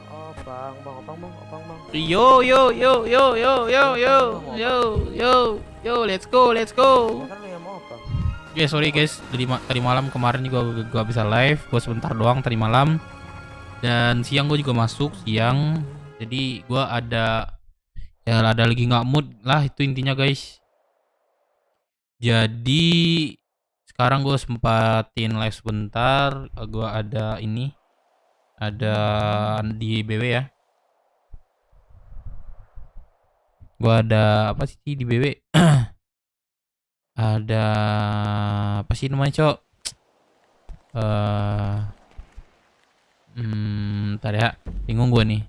Oh, bang. Yo yo yo yo yo yo yo yo yo yo, let's go, let's go. Ya kan lu yang mau bang. Oke, sorry guys, tadi malam kemarin juga gua bisa live, gua sebentar doang tadi malam. Dan siang gue juga masuk siang. Jadi gua ada lagi nggak mood lah, itu intinya guys. Jadi sekarang gue sempatin live sebentar. Gua ada di BW ya. Gua ada apa sih di BW? Ada apa sih namanya, Cok? Eh, Ntar ya, bingung gue nih.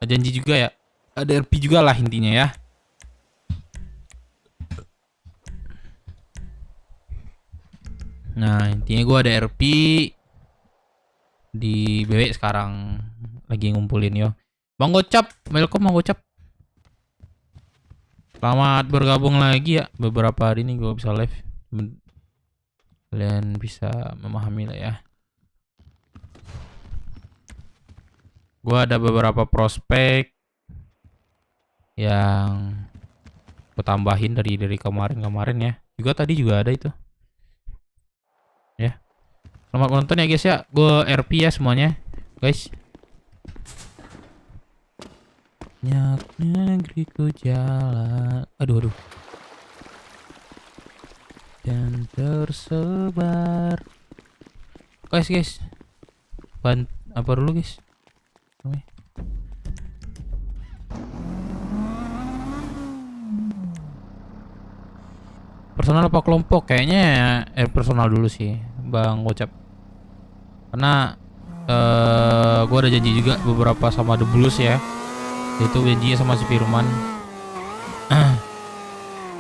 Janji juga ya, ada RP juga lah intinya ya. Nah intinya gue ada RP di BW sekarang, lagi ngumpulin yo. Bang Gocap, welcome Bang Gocap. Selamat bergabung lagi ya. Beberapa hari ini gue bisa live. Kalian bisa memahami lah ya. Gue ada beberapa prospek yang gue tambahin dari kemarin ya. Juga tadi juga ada itu. Ya. Selamat menonton ya guys ya. Gue RP ya semuanya, guys. Banyak negeriku jalan. Aduh. Dan tersebar. Guys. Apa dulu guys? Personal apa kelompok? Kayaknya personal dulu sih, Bang Gocap. Karena gue ada janji juga beberapa sama The Blues ya. Itu janjinya sama si Firman.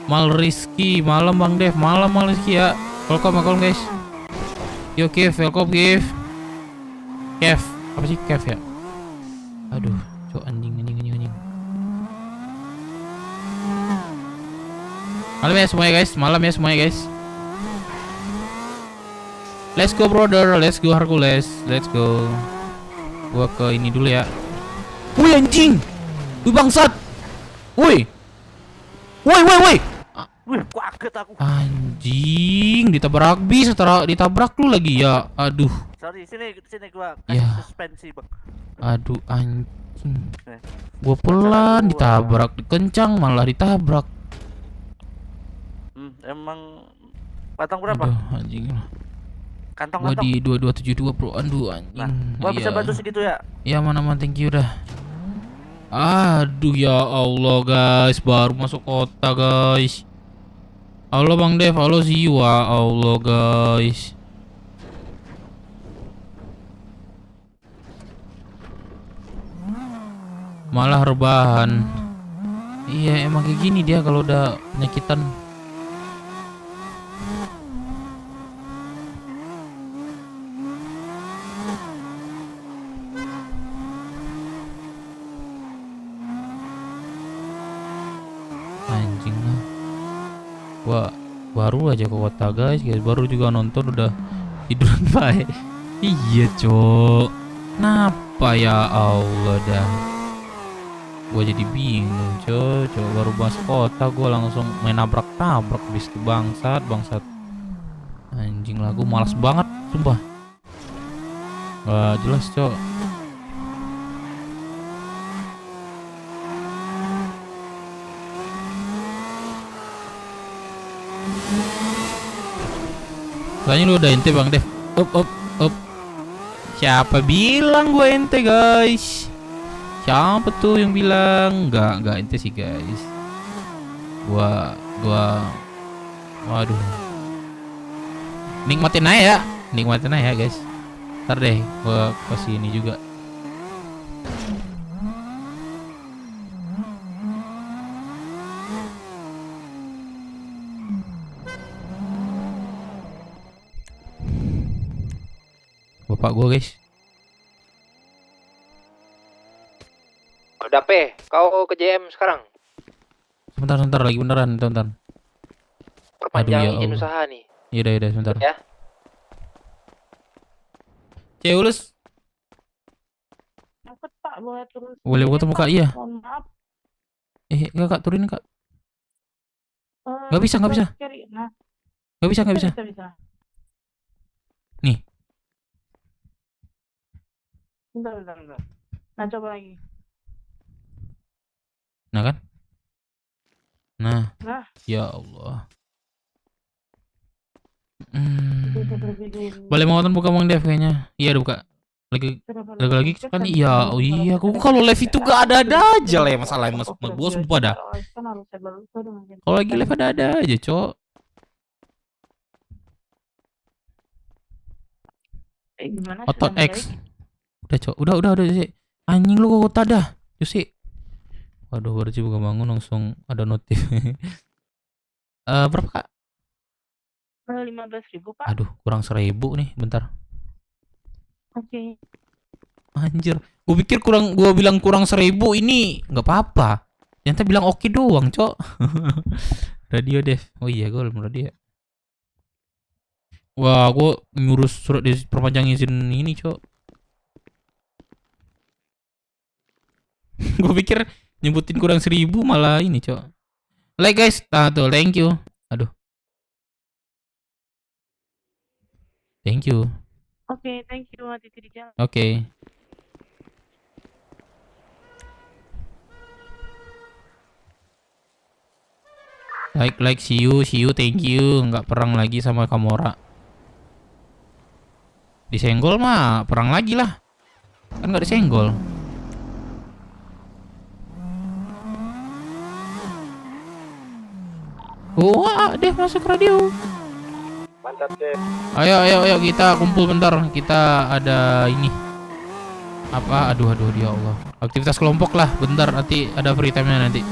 Mal Rizky, malam Bang Dev, malam Mal Rizky ya. Welcome guys. Yo Kev, welcome Kev. Kev, apa sih Kev ya? Aduh, cok anjing. Malam ya semuanya guys. Let's go brother, let's go Hercules, let's go. Gua ke ini dulu ya. Wih anjing, wih bangsat, wih. Wih, kaget aku. Anjing, ditabrak bis, ditabrak lu lagi ya. Aduh. Sorry, sini gua Ya. kasih suspensi bang. Aduh anjing. Gua pelan ditabrak, kencang malah ditabrak. Emang batang berapa? Aduh, anjing. Kantong. Gua di 2272 bro. Aduh anjing. Nah, gua bisa bantu segitu ya? Ya mana thank you dah. Aduh ya Allah guys, baru masuk kota guys. Halo Bang Dev, halo Ziwa, Allah guys. Malah rebahan. Iya emang kayak gini dia kalau udah penyakitan. Anjing lah. Gua baru aja ke kota guys, baru juga nonton udah tiduran baik. Iya cok, kenapa ya Allah dah. Gua jadi bingung cok, baru masuk kota gua langsung main nabrak bis itu bangsat. Anjing lah, gua malas banget sumpah. Gak jelas cok. Kayaknya lu udah ente Bang Dev. Up. Siapa bilang gue ente guys? Siapa tuh yang bilang? Enggak ente sih guys. Gua waduh. Nikmatin aja guys. Ntar deh gua kasih ini juga. Bapak gue guys. Udah kau ke JM sekarang? Sebentar lagi beneran, bentar. Perpanjang Aduh, ya izin Allah. usaha nih. Yaudah sebentar. Ya. Ceulus, Aku tak boleh turun boleh sendiri, ketemu Pak. Kak? Iya. Mohon maaf. Kak turunin Kak. Eh, Nggak bisa. Nah, Nggak bisa. bisa. Nih. Bentar. Nah, coba lagi. Nah kan? Nah, Nah, ya Allah. bisa berbeda. Boleh mau buka Bang Dev kayaknya. Iya udah buka. Lagi sekali. Iya, oh iya. Aku kalau live itu gak ada aja lah ya masalahnya mas. Gua sumpah dah. Kalau lagi live ada aja, Cok. Gimana? Otot Sudah X. Udah, Cok. Udah sih. Anjing lu kok tada. Jusi. Waduh, baru sih buka bangun langsung ada notif. Berapa Kak? 15.000, Pak. Aduh, kurang 1.000 nih, bentar. Oke. Anjir, gua bilang kurang 1.000 ini nggak apa-apa. Ternyata bilang oke doang, Cok. Radio Dev. Oh iya, gue belum radio. Wah, gue ngurus surat perpanjang izin ini, Cok. Gue pikir nyebutin kurang 1.000 malah ini, Cok. Like guys, tuh, thank you. Aduh. Thank you. Oke, thank you. Hati-hati di jalan. Oke. Like, see you, thank you. Nggak perang lagi sama Kamora. Disenggol mah perang lagi lah. Kan nggak disenggol. Wah, deh masuk radio. Mantap, Dev. Ayo kita kumpul bentar. Kita ada ini. Apa? Aduh ya Allah. Aktivitas kelompok lah. Bentar nanti ada free time-nya nanti.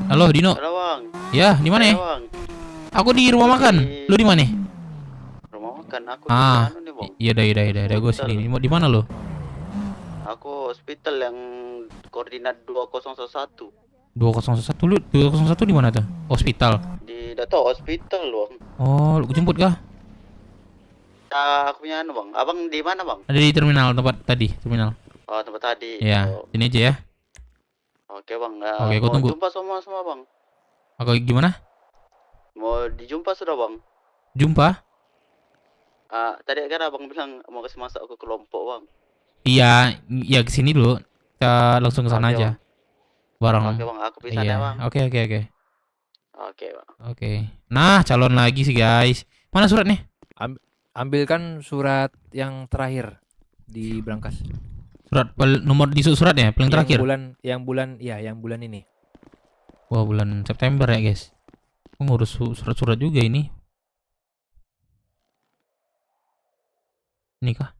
Halo Dino. Halo Bang. Ya, di mana ya? Bang. Aku di rumah makan. Lu di mana? Rumah makan aku di Ah, anu nih, Bang. Iya, gue sini. Di mana lo? Aku hospital yang koordinat 2011 201 lu 201 di mana tuh? Hospital. di Dato hospital, Bang. Oh, lu jemput kah? Aku punya anu, Bang. Abang di mana, Bang? Ada di terminal tempat tadi, terminal. Oh, tempat tadi. Ya, Oh, sini aja ya. oke, Bang. Oke, gua Mau tunggu. jumpa semua, Bang. Aku gimana? Mau dijumpa sudah, Bang. Jumpa? Tadi kan Abang bilang mau kasih masuk ke kelompok, Bang. Iya, ya ke sini dulu. Kita langsung ke sana Oke, aja. Bang. Bareng. Oke, Bang. Aku bisa ya, Iya. Bang. Oke. Oke, Bang. Oke. Nah, calon lagi sih, guys. Mana suratnya? Ambilkan surat yang terakhir di berangkas. Nomor di surat ya, paling terakhir. Yang bulan ini. Wah, bulan September ya, guys. Aku ngurus surat-surat juga ini. Ini kah?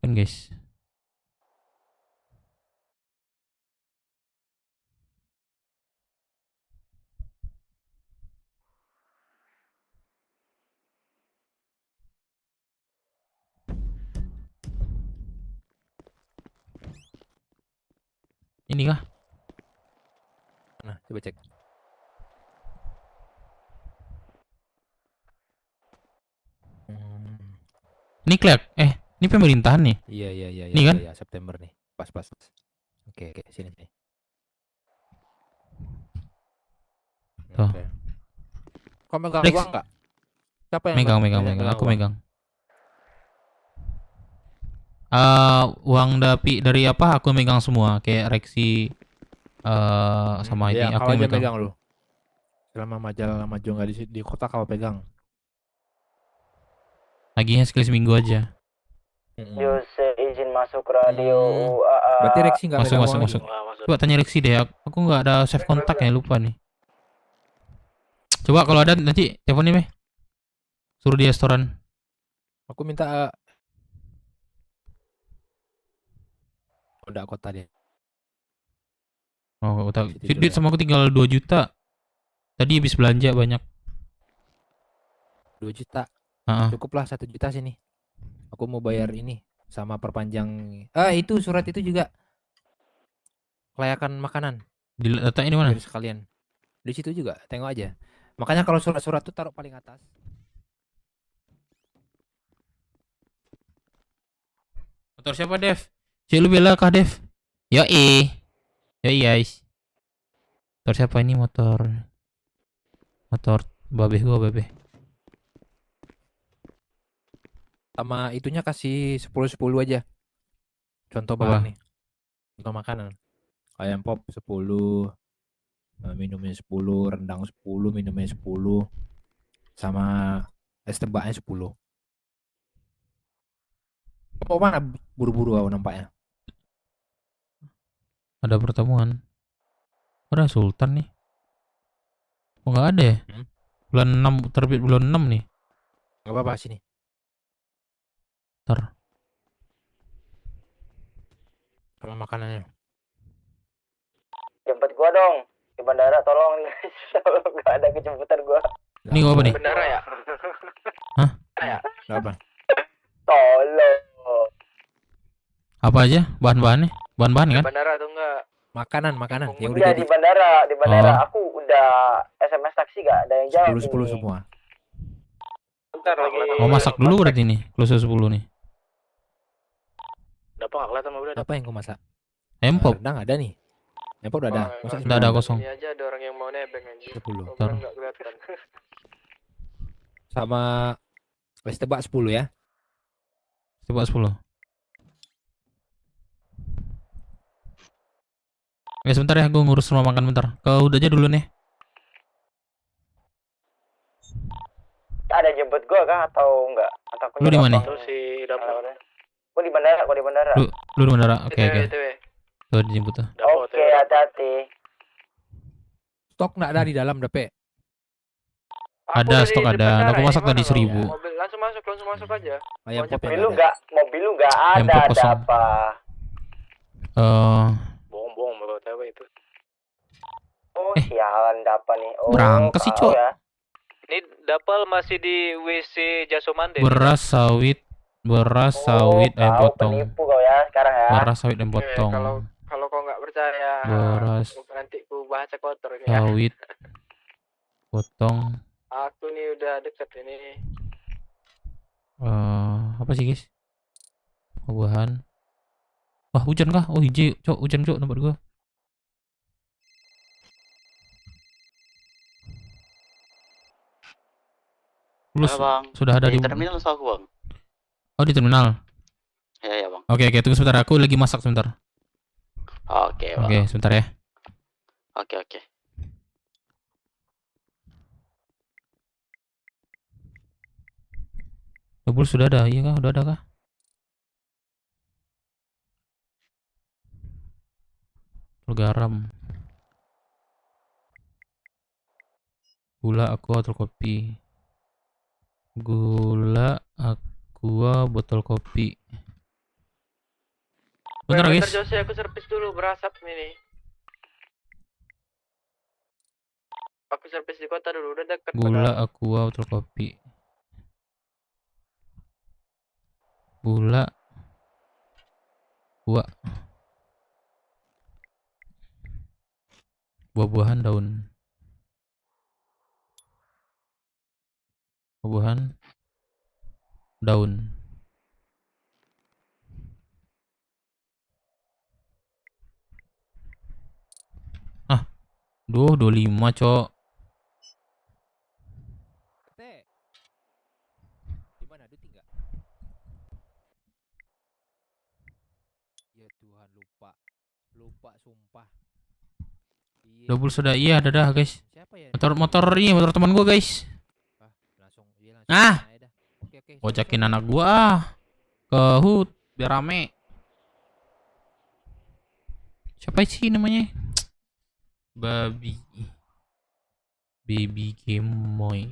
Kan, guys. Ini kah? Nah, coba cek. Ini Clark. Ini pemerintahan nih. Iya. Ini kan? Iya, September nih. Pas. Oke, sini. Tuh. Oke. Kau megang Rex. uang nggak? Siapa yang Megang. Aku megang. Uang dari apa? Aku megang semua. Kayak Rexi sama ini Ya, aku kau yang aja megang. megang lu. Selama majalah maju nggak di kota kau pegang. Laginya sekali seminggu aja. Yose izin masuk radio UAA. Berarti Rexi nggak Masuk, megang masuk, uang masuk. lagi. Coba tanya Rexi deh. Aku nggak ada save kontak ya, lupa nih. Coba kalau ada nanti teleponin deh. Suruh dia restoran. Aku minta udah kota dia. Aku tahu. Situ Duit juga. sama aku tinggal 2 juta. Tadi habis belanja banyak. 2 juta. Heeh. Cukuplah 1 juta sini. Aku mau bayar ini sama perpanjang. Itu surat itu juga. Kelayakan makanan. Diletaknya di mana? Biar sekalian. Di situ juga, tengok aja. Makanya kalau surat-surat tuh taruh paling atas. Motor siapa, Dev? Cik lu bela kah, Dev? Yoi. Yoi, guys. Motor siapa ini motor? Motor babeh gua, babeh. Sama itunya kasih 10-10 aja. Contoh Apa? bahan nih. Contoh makanan. Ayam pop 10, minumnya 10, rendang 10, minumnya 10, sama es tebaknya 10. Mau mana buru-buru aku nampaknya? Ada pertemuan. Ada Sultan nih. Oh, nggak ada ya? Bulan 6 terbit bulan 6 nih. Gak apa-apa sini. Ntar. Sama makanannya. Jemput gua dong di bandara, tolong. Gak ada kejemputan gua. Ini gua apa nih? Bandara ya? Hah? Gak apa? Tolong. Apa aja bahan-bahannya? Bahan-bahan kan? Bandara atau enggak? Makanan yang udah Iya jadi di bandara. Oh. Aku udah SMS taksi gak ada yang jawab. 10-10 ini. semua. Bentar lagi. Mau masak dulu berarti nih. Close 10 nih. Dapat gak kelihatan mobilnya? Apa yang kau masak? Ayam pop. Rendang ada nih. Ayam pop udah ada. Masak Udah ada kosong. Ini aja ada orang yang mau nebeng anjir. 10. Ntar. Enggak kelihatan. Sama es tebak 10 ya. Coba 10. Oke, sebentar ya, gue ngurus rumah makan bentar. Kau udah aja dulu nih. Ada jemput gua kah atau enggak? Atau aku Lu di mana? Terus si dapur. Gua di bandara, Lu di bandara. Oke, oke. Tuh dijemput tuh. Oke, hati-hati. Stok nggak ada di dalam Dape. Ada stok ada. Aku masak tadi 1000. Mobil langsung masuk aja. Ayam pop Mobil yang lu ada. enggak, mobil lu enggak Ayam ada, pop ada kosong. apa? Bohong bawa TW itu. Oh, sialan Dapa nih. Oh, berangkas sih, kau Cok. ya. Ini Dapal masih di WC Jasomande. Beras sawit, ayam kau potong. penipu kau ya sekarang ya. Beras sawit ayam potong. Kalau kau nggak percaya, Beras nanti ku bahasa kotor ini ya. sawit potong. Aku nih udah deket ini. Apa sih, guys? Buahan. Wah, hujan kah? Oh, hijau, Cok. Hujan, Cok, tempat gua. Plus Bang. sudah ada Di di terminal sama aku, Bang. Oh, di terminal. Ya, Bang. Oke, tunggu sebentar. Aku lagi masak sebentar. Oke, Bang. Oke, sebentar ya. Oke. Double sudah ada, iya kah? Udah ada kah? Garam, gula, aqua, botol kopi. Gula, aqua, botol kopi. Bentar, guys. Jose, aku servis dulu berasap ini. Aku servis di kota dulu, udah deket. Gula, aqua, botol kopi. Gula, buah-buahan, daun. Buah-buahan, daun. Ah, 25, Cok. Di mana duit enggak? Ya Tuhan, lupa sumpah. Iya. Double sudah, iya, ada guys. Siapa ya? Motor ini, motor teman gua, guys. Langsung Ah! aja dah. Oke. Ojakin anak gua ke HUT biar rame. Siapa sih namanya? Baby Gemoy.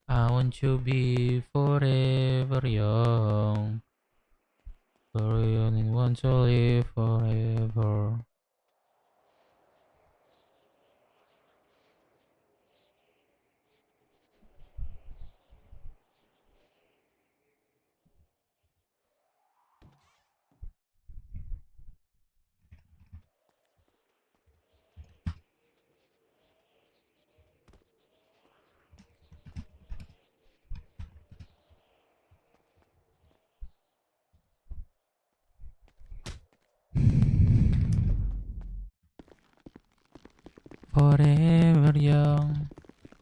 I want to be forever young. Carry on in one to live forever. Forever young,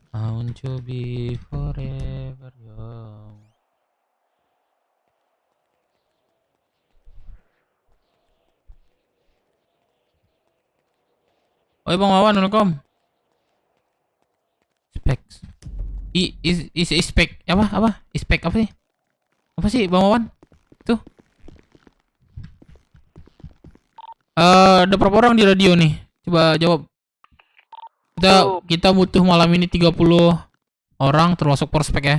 I want to be forever young. Oi Bang Wawan, welcome. Specs. Spek apa? Spek apa sih? Apa sih Bang Wawan? Tuh. Ada berapa orang di radio nih? Coba jawab. Kita butuh malam ini 30 orang termasuk prospek ya.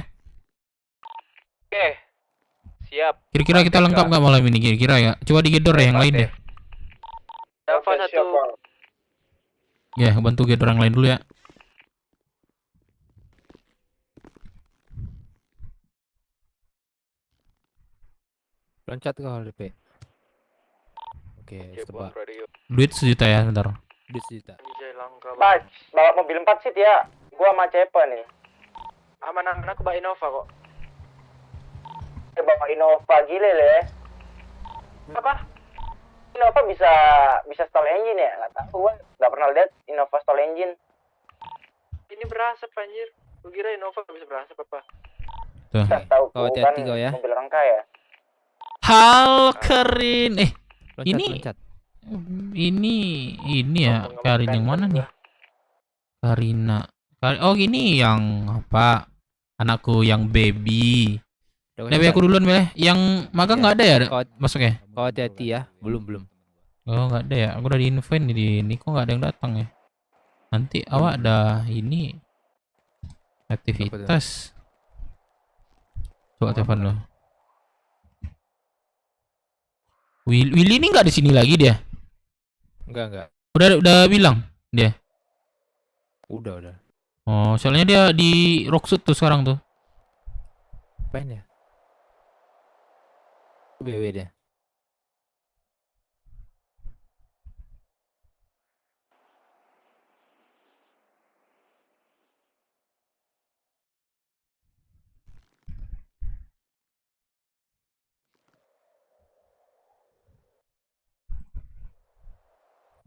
Oke. Siap. Kira-kira kita lengkap nggak malam ini kira-kira ya? Coba digedor ya yang lain deh. Dapat satu. Ya, bantu gedor yang lain dulu ya. Loncat kau DP. Oke, tebak. Duit 1 juta ya, bentar. Duit 1 juta. Mas, bawa mobil 4 seat ya. Gua sama Cepa nih. Aman aku bawa Innova kok. Bawa Innova gile le. Apa? Innova bisa stall engine ya? Nggak tahu gua. Nggak pernah lihat Innova stall engine. Ini berasap anjir. Gue kira Innova bisa berasap apa? Tuh. Nggak tahu Kau kan hati-hati kau ya. mobil orang kaya. Hal Karin. Loncat, Ini loncat. ini ya. Karin yang mana nih? Karina. Oh gini yang apa? Anakku yang baby. Udah aku duluan Bel. Yang magang nggak ada ya? Kau, Masuk ya? kau hati-hati ya. Belum. Oh nggak ada ya? Aku udah di-invite nih di ini kok nggak ada yang datang ya? Nanti awak ada ini aktivitas. Coba telepon lo. Willy ini nggak di sini lagi dia? Enggak. Udah bilang dia. Udah. Oh, soalnya dia di Rocksuit tuh sekarang tuh. Apain ya? BW dia.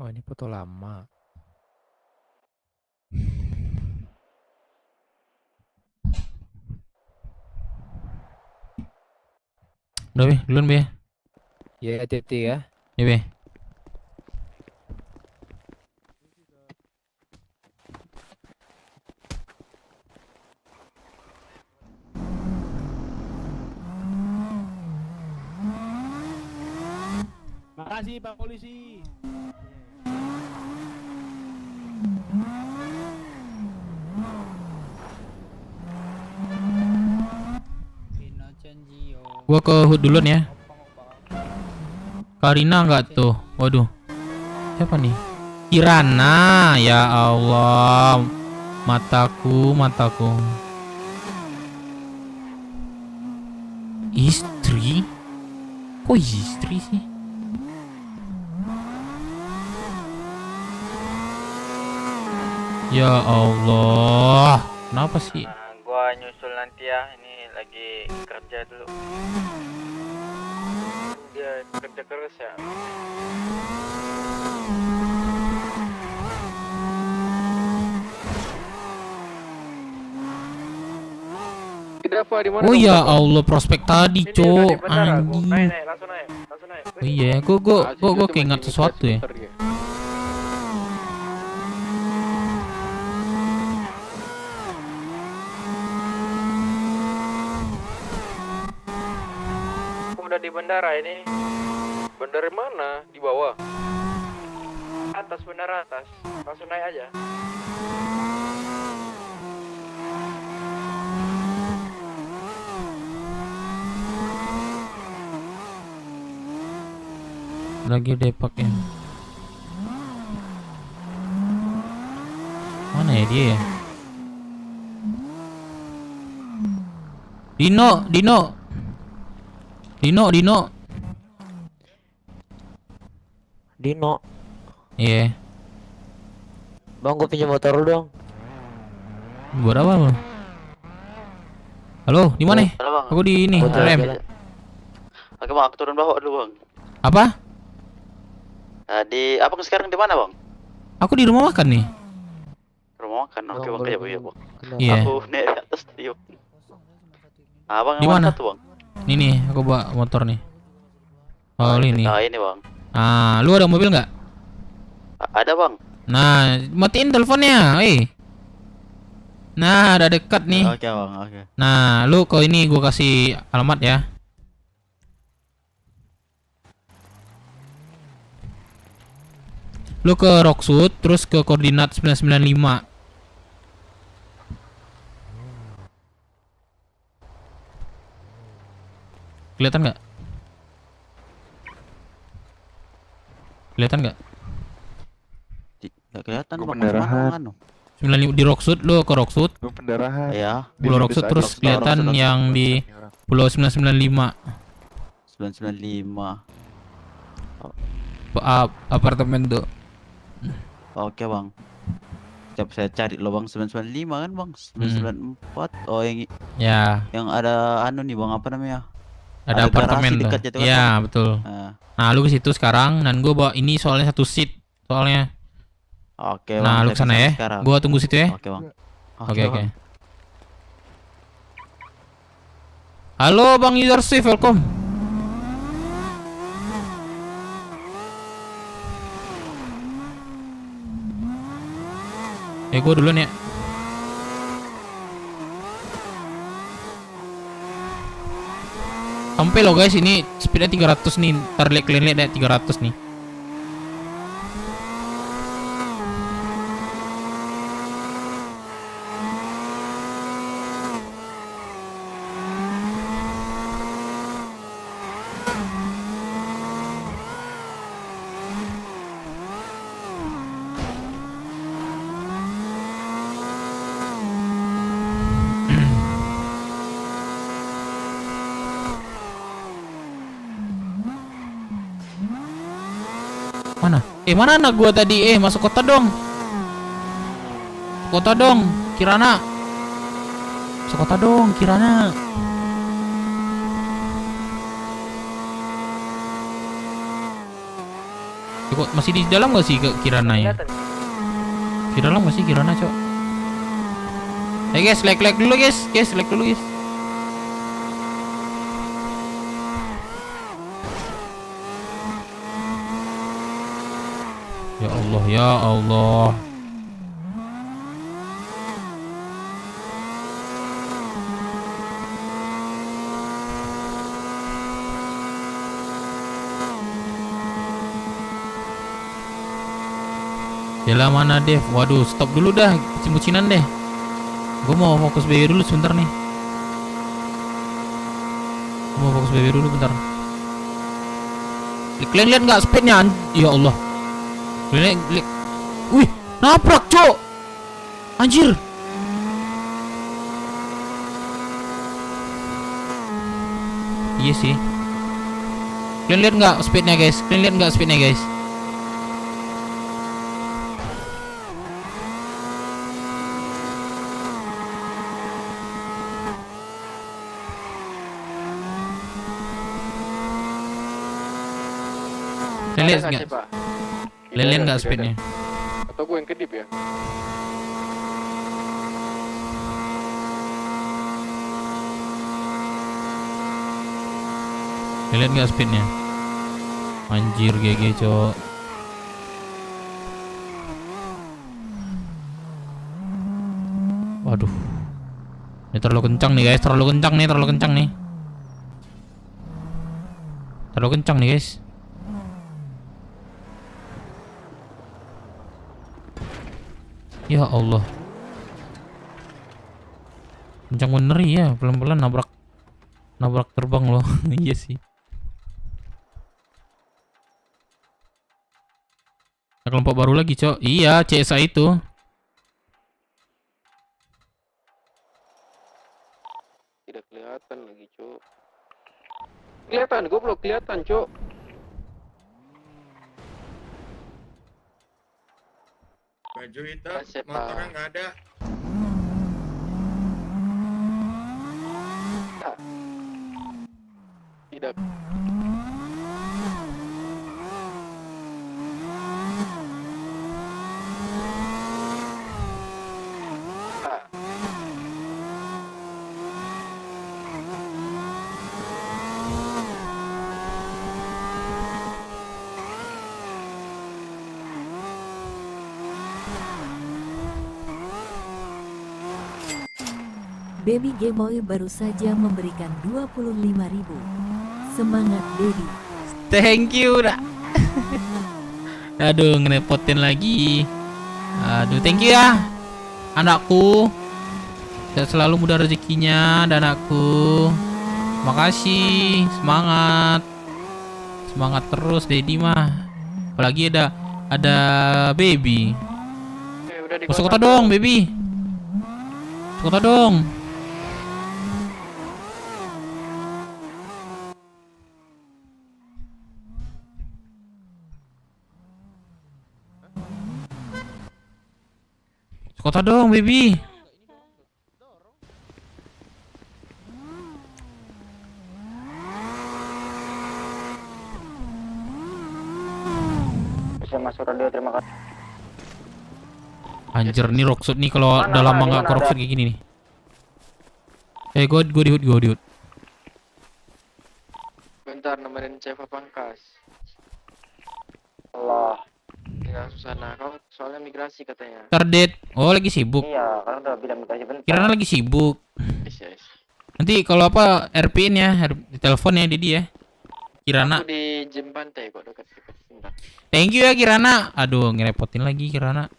Oh, ini foto lama. Udah Be, duluan Be. Ya, hati-hati ya. Ya Be. Makasih Pak Polisi. Gua ke Hood duluan ya. Karina nggak tuh? Waduh. Siapa nih? Kirana, ya Allah. Mataku. Istri? Kok istri sih? Ya Allah. Kenapa sih? Nah, gua nyusul nanti ya. Ini lagi kerja dulu. Dia kerja keras ya. Oh ya Allah, prospek tadi, Cok. Anjing. Naik, langsung naik. Oh iya, gua keinget sesuatu ya. Udah di bandara ini. Bandara mana? Di bawah. Atas, bandara atas. Langsung naik aja. Lagi Depak ya. Mana ya dia ya? Dino. Dino, Iya. bang gue pinjam motor lu dong. Buat apa lu? Halo, di mana? Halo bang. Aku di ini, Buat rem. jalan-jalan. Oke bang, aku turun bawah dulu bang. Apa? Di abang sekarang di mana bang? Aku di rumah makan nih. Rumah makan. Oke Bang, bang, boleh, iya bang. Kenapa? Iya. Aku naik di atas yuk. Abang Di yang mana? mana tuh bang? Ini nih, aku bawa motor nih. Oh, ini. Nah ini bang. Ah, lu ada mobil nggak? Ada bang. Nah, matiin teleponnya, Nah, ada dekat nih. Oke bang, oke. Nah, lu ke ini gua kasih alamat ya. Lu ke Rocksud terus ke koordinat 995. Kelihatan nggak? Kelihatan nggak? Nggak kelihatan Gua bang. pendarahan. Mana, anu? 95 di Rocksud, lu ke Rocksud, Gue pendarahan. Ya, Pulau Rocksud terus kelihatan yang di Pulau 995. 995. Apartemen tuh. Oke bang. Coba saya cari lo bang, 995 kan bang? 994. Oh Ya, yang ada anu nih bang, apa namanya? ada Ada apartemen garasi tuh. dekat gitu kan, Iya, betul. Nah, Nah, lu ke situ sekarang dan gua bawa ini soalnya satu seat soalnya. oke bang. Nah, lu saya kesana kesana ya. sekarang. Gua tunggu situ ya. Oke bang. Oke, oke. Bang. Halo Bang Yudarsif, welcome. Gua duluan ya. Sampai lo guys, ini speednya 300 nih. Ntar kalian lihat deh 300 nih. Mana? Mana anak gua tadi? Masuk kota dong. Kota dong, Kirana. Masuk kota dong, Kirana. Kok masih di dalam gak sih ke Kirana ya? Di dalam gak sih Kirana, Cok? Guys, like dulu guys. Like dulu guys. Ya Allah, ya Allah. Jalan mana Dev? Waduh, stop dulu dah, bucin-bucinan deh. Gue mau fokus BB dulu sebentar nih. Gue mau fokus BB dulu bentar. Kalian lihat nggak speednya? Ya Allah. Kalian lihat. Wih, nabrak cok. Anjir. Iya sih. Kalian lihat nggak speednya guys? Kalian lihat nggak speednya guys? Kalian lihat nggak? Kalian lihat nggak speednya? Atau gue yang kedip ya? Kalian lihat nggak speednya? Anjir GG cok. Waduh. Ini terlalu kencang nih guys, terlalu kencang nih. Terlalu kencang nih guys. Ya Allah. Kencang bener ya, pelan-pelan nabrak terbang loh. Iya sih. Ada kelompok baru lagi, Cok. Iya, CSA itu. Tidak kelihatan lagi, Cuk. Kelihatan, goblok, kelihatan, Cuk. Baju hitam, Kasih, motornya Pak. nggak ada. Tidak. Baby Gemoy baru saja memberikan 25.000. Semangat baby. Thank you, dah. Aduh, ngerepotin lagi. Aduh, thank you ya. Anakku. Sehat selalu, mudah rezekinya, dan anakku. Makasih, semangat. Semangat terus, Dedi mah. Apalagi ada baby. Udah di Masuk kota dong, baby. Masuk kota dong. Masuk kota dong, baby. Bisa masuk radio, terima kasih. Anjir, nih Rockshot nih kalau Mana, udah lama mana, nggak mana ke Rockshot ada? kayak gini nih. Gue di hood. Bentar, nemenin Ceva Pangkas. Allah. Ya, Susana, kau soalnya migrasi katanya. Terdet. Oh, lagi sibuk. Iya, karena udah bilang migrasi bentar. Kirana lagi sibuk. Yes. Nanti kalau apa RP-in ya, di telepon ya Dedi ya. Kirana. Aku di Gym Pantai kok, dekat-dekat. Bentar. Thank you ya Kirana. Aduh, ngerepotin lagi Kirana.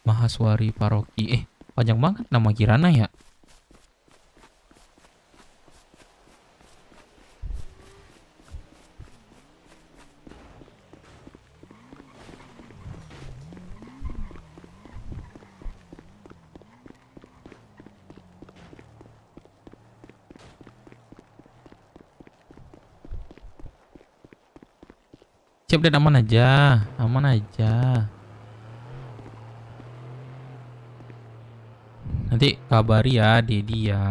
Mahaswari Paroki. Panjang banget nama Kirana ya. Siap dan aman aja, aman aja. Nanti kabari ya Dedi ya.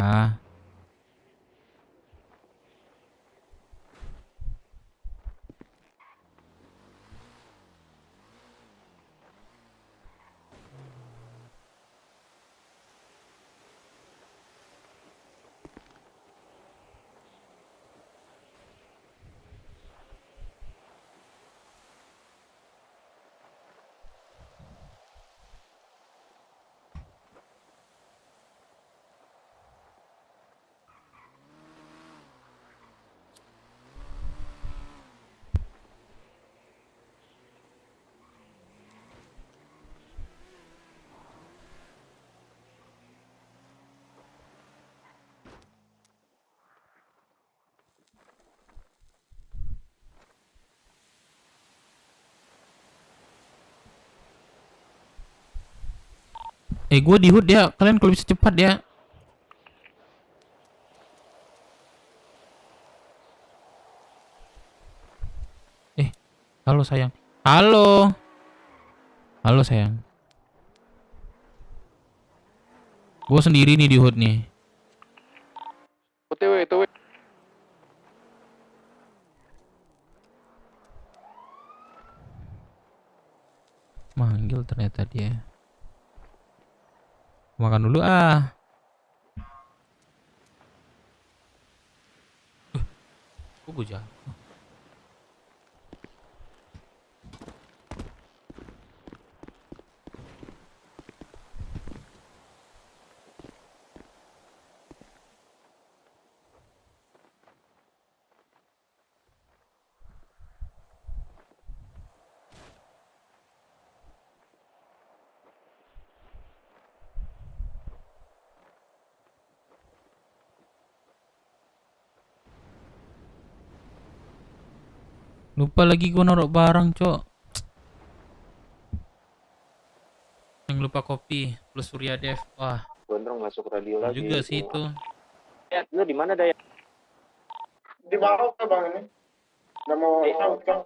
Gue di hood ya. Kalian kalau bisa cepat ya. Halo sayang. Halo. Halo sayang. Gue sendiri nih di hood nih. OTW. Manggil ternyata dia. Makan dulu ah. Kok gue jatuh? Lupa lagi gua naruh barang, Cok. Yang lupa kopi plus Surya Dev. Wah, Gondrong masuk radio lagi. juga sih itu. Ya, lu di mana Daya? Di bawah kan bang ini. Udah mau saut kan?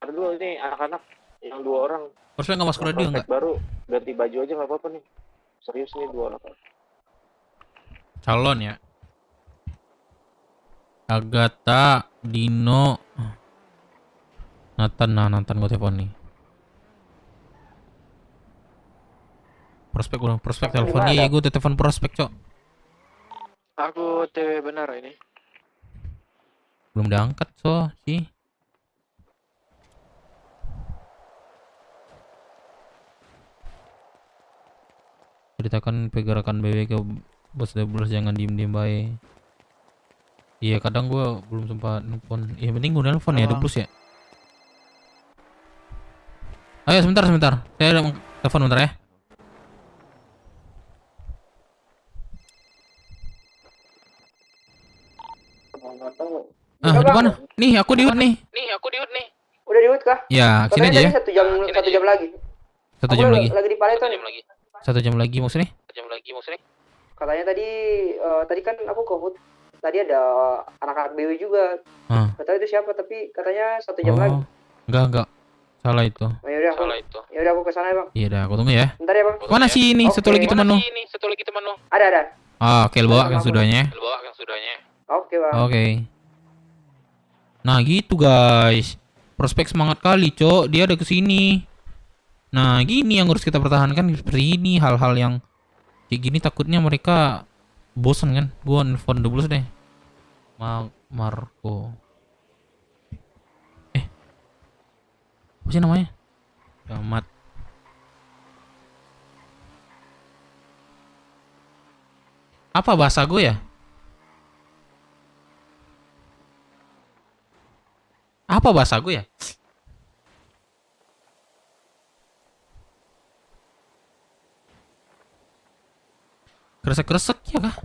Ntar dulu ini anak-anak yang 2 orang. Prospek nggak masuk radio nggak? Baru ganti baju aja nggak apa-apa nih. Serius nih 2 orang. Calon ya. Agatha, Dino, Nathan. Nah, Nathan gue telepon nih. Prospek telepon. Iya, gue telepon prospek, Cok. Aku cewek benar ini. Belum diangkat, so sih. Ceritakan pergerakan BW ke bos doubles, jangan diem-diem baik. Iya, kadang gua belum sempat nelfon. Iya, penting gua nelfon ya, doubles ya. Ayo sebentar. Saya ada telepon bentar ya. Di mana? Nih, aku di HUD nih. Udah di HUD kah? Ya, sini aja ya. 1 jam lagi. 1 jam lagi. Lagi di Paleton. 1 jam lagi maksudnya? Katanya tadi kan aku ke HUD. Tadi ada anak-anak BW juga. Gak tahu itu siapa, tapi katanya 1 jam lagi. Enggak. Salah itu. Oh, yaudah aku kesana ya bang. Iya dah, aku tunggu ya. Bentar ya bang. Mana sih ini? Satu lagi teman lu. Ada. Oke, bawa kan sudahnya. Oke bang. Oke. Nah, gitu guys. Prospek semangat kali, Cok. Dia ada kesini. Nah, gini yang harus kita pertahankan seperti ini. Hal-hal yang kayak gini takutnya mereka bosan kan. Gua nelfon dulu deh. Marco. Apa sih namanya? Camat. Apa bahasa gue ya? Apa bahasa gue ya? Kresek-kresek ya kah?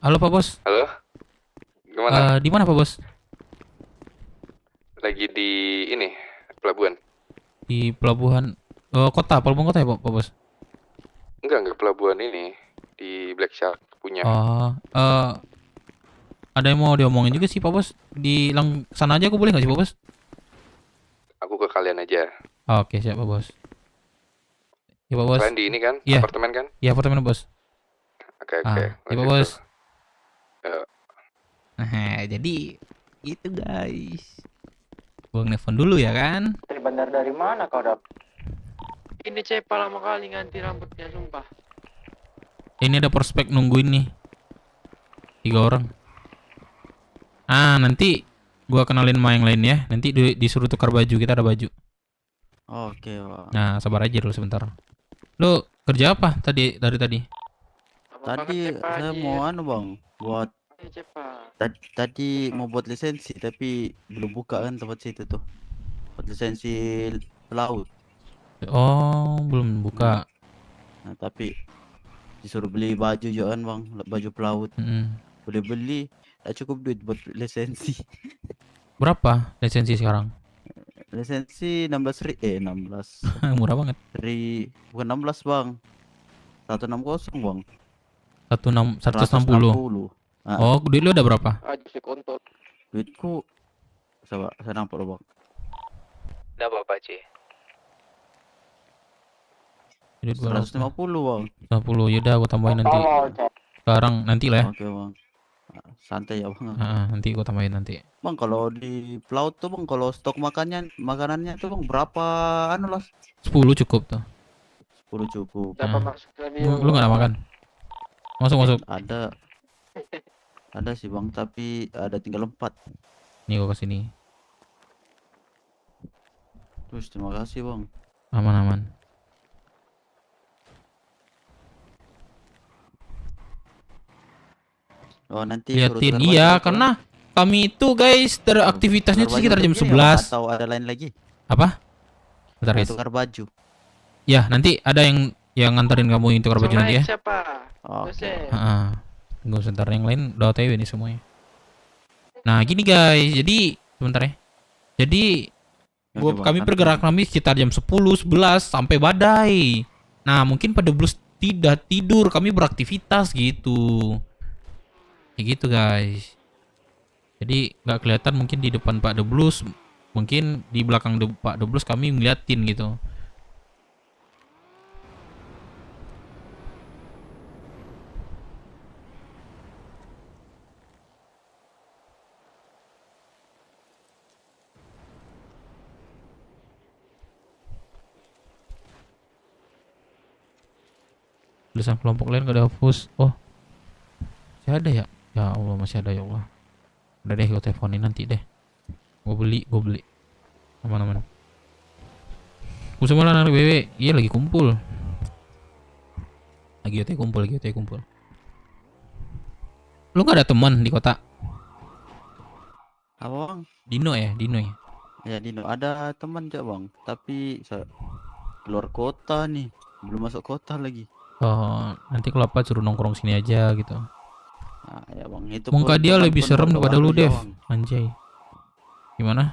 Halo Pak Bos. Halo? Gimana? Di mana Pak Bos? Lagi di ini, pelabuhan. Di pelabuhan pelabuhan kota ya Pak Bos? Enggak pelabuhan ini. Di Black Shark punya. Ada yang mau diomongin juga sih Pak Bos. Di sana aja aku boleh nggak sih Pak Bos? Aku ke kalian aja. Oke, siap Pak Bos. Ya Pak Bos. Kalian di ini kan? Iya. Apartemen kan? Iya, apartemen Bos. Oke. Ya Pak Lanjut Bos. tuh. Ya. Nah, jadi gitu guys. Gua nelfon dulu ya kan. Dari bandar dari mana kau dap? Ini cepa lama kali ganti rambutnya, sumpah. Ini ada prospek nungguin nih. 3 orang. Nanti gua kenalin sama yang lain ya. Nanti disuruh tukar baju, kita ada baju. Oke, Bang. Nah, sabar aja dulu sebentar. Lu kerja apa dari tadi? Tadi saya mau Bang, buat tadi mau buat lisensi tapi belum buka kan tempat situ tuh. Buat lisensi pelaut. Oh, belum buka. Nah, tapi disuruh beli baju juga kan Bang, baju pelaut. Boleh beli, tak cukup duit buat lisensi. Berapa lisensi sekarang? Lisensi 16. Murah banget. Bukan 16 Bang. 160 Bang. 160. Nah, Oh, duit lu udah berapa? duitku saya nampak loh Bang. Udah apa Ci? Duit berapa? 150 Bang. 150. Yaudah aku tambahin nanti. Sekarang nanti lah ya. Oke Bang. Nah, santai ya Bang. Nanti aku tambahin nanti. Bang, kalau di pelaut tuh Bang, kalau stok makanannya tuh Bang berapa lah? 10 cukup tuh. 10 cukup. Masuk radio. Lu nggak ada makan? Masuk. Ada sih Bang, tapi ada tinggal 4. Nih gua kesini. Terus terima kasih Bang. Aman. Oh, nanti suruh Liatin. tukar baju Iya, atau karena kami itu guys aktivitasnya tukar itu baju sekitar untuk jam ini ya, Bang? 11. Atau ada lain lagi? Apa? Bentar guys. Tukar baju. Ya, nanti ada yang nganterin kamu yang tukar baju nanti ya. Siapa? Oke. Heeh. Tunggu sebentar, yang lain udah OTW nih semuanya. Nah, gini guys. Jadi sebentar ya. Jadi Oke, Bang. kami bergerak kami sekitar jam 10, 11 sampai badai. Nah, mungkin pada Blues tidak tidur, kami beraktivitas gitu. Kayak gitu guys. Jadi nggak kelihatan mungkin di depan Pak The Blues, mungkin di belakang Pak The Blues kami ngeliatin gitu. Tulisan kelompok lain gak ada hapus. Oh, masih ada ya? Ya Allah, masih ada, ya Allah. Udah deh, gue teleponin nanti deh. Gue beli. Aman. Gue sama anak BW, iya lagi kumpul. Lagi OT kumpul. Lu gak ada teman di kota? Apa, Bang? Dino ya? Ya, Dino. Ada teman juga, Bang. Tapi keluar kota nih. Belum masuk kota lagi. Oh, nanti kalau apa suruh nongkrong sini aja gitu. Nah, ya, Bang. Itu Muka pun dia teman lebih pun serem warga daripada baru lu, juga, Dev. Bang. Anjay. Gimana?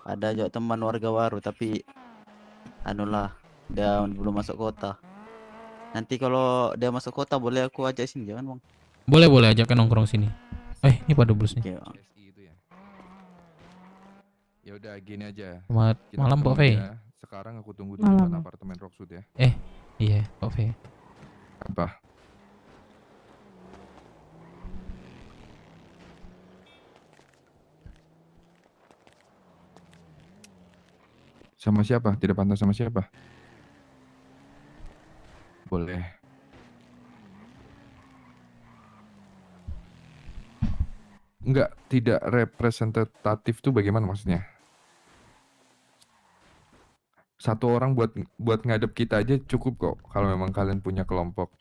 Ada juga teman warga baru, tapi anulah, dia belum masuk kota. Nanti kalau dia masuk kota boleh aku ajak sini, jangan, Bang? Boleh ajakan nongkrong sini. Ini pada Blues nih. Oke, Bang. Ya udah gini aja. Selamat Kita malam, Pak ketemu Fei. ya. Sekarang aku tunggu di Malam. depan apartemen Rockwood ya. Iya, Pak Fei. Apa? Sama siapa? Tidak pantas sama siapa? Boleh. Enggak, tidak representatif tuh bagaimana maksudnya? Satu orang buat ngadep kita aja cukup kok kalau memang kalian punya kelompok.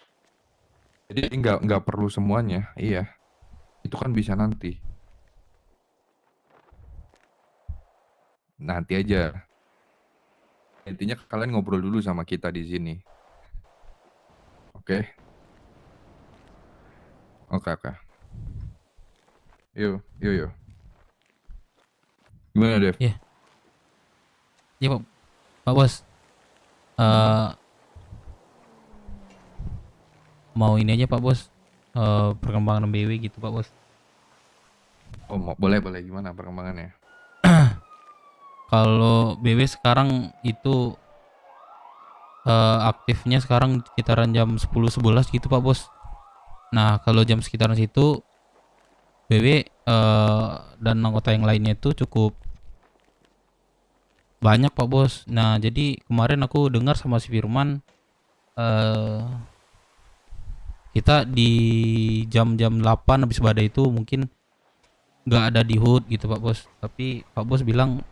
Jadi nggak perlu semuanya, iya. Itu kan bisa nanti. Nanti aja. Intinya kalian ngobrol dulu sama kita di sini. Oke? Oke. Yuk. Gimana, Dev? Iya, Pak Bos. Mau ini aja Pak Bos. Perkembangan BW gitu Pak Bos. Oh, boleh. Gimana perkembangannya? Kalau BW sekarang itu aktifnya sekarang sekitaran jam 10-11 gitu Pak Bos. Nah, kalau jam sekitaran situ BW dan anggota yang lainnya itu cukup banyak Pak Bos. Nah, jadi kemarin aku dengar sama si Firman kita di jam-jam 8 habis badai itu mungkin nggak ada di HUD gitu Pak Bos. Tapi Pak Bos bilang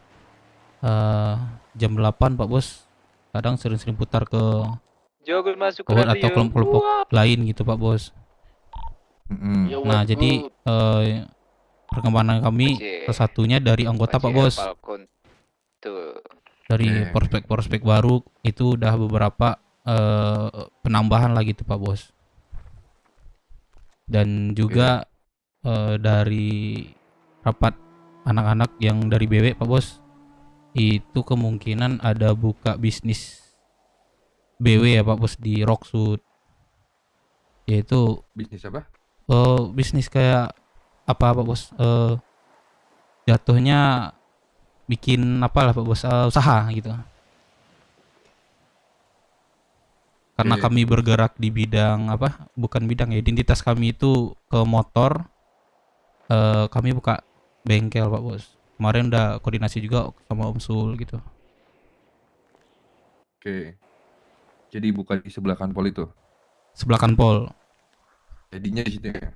jam 8 Pak Bos kadang sering-sering putar ke HUD atau kelompok-kelompok lain gitu Pak Bos. Nah, jadi perkembangan kami satunya dari anggota Pak Bos. Dari prospek-prospek baru itu udah beberapa penambahan lagi tuh Pak Bos. Dan juga dari rapat anak-anak yang dari BW Pak Bos, itu kemungkinan ada buka bisnis BW ya Pak Bos di Rockwood. Yaitu bisnis apa? Bisnis kayak apa Pak Bos? Jatuhnya bikin apalah Pak Bos, usaha gitu. Karena kami bergerak di bidang apa? Bukan bidang ya, identitas kami itu ke motor. Kami buka bengkel Pak Bos. Kemarin udah koordinasi juga sama Om Sul gitu. Oke. Jadi bukan di sebelah Kanpol itu? Sebelah Kanpol. Jadinya di situ ya?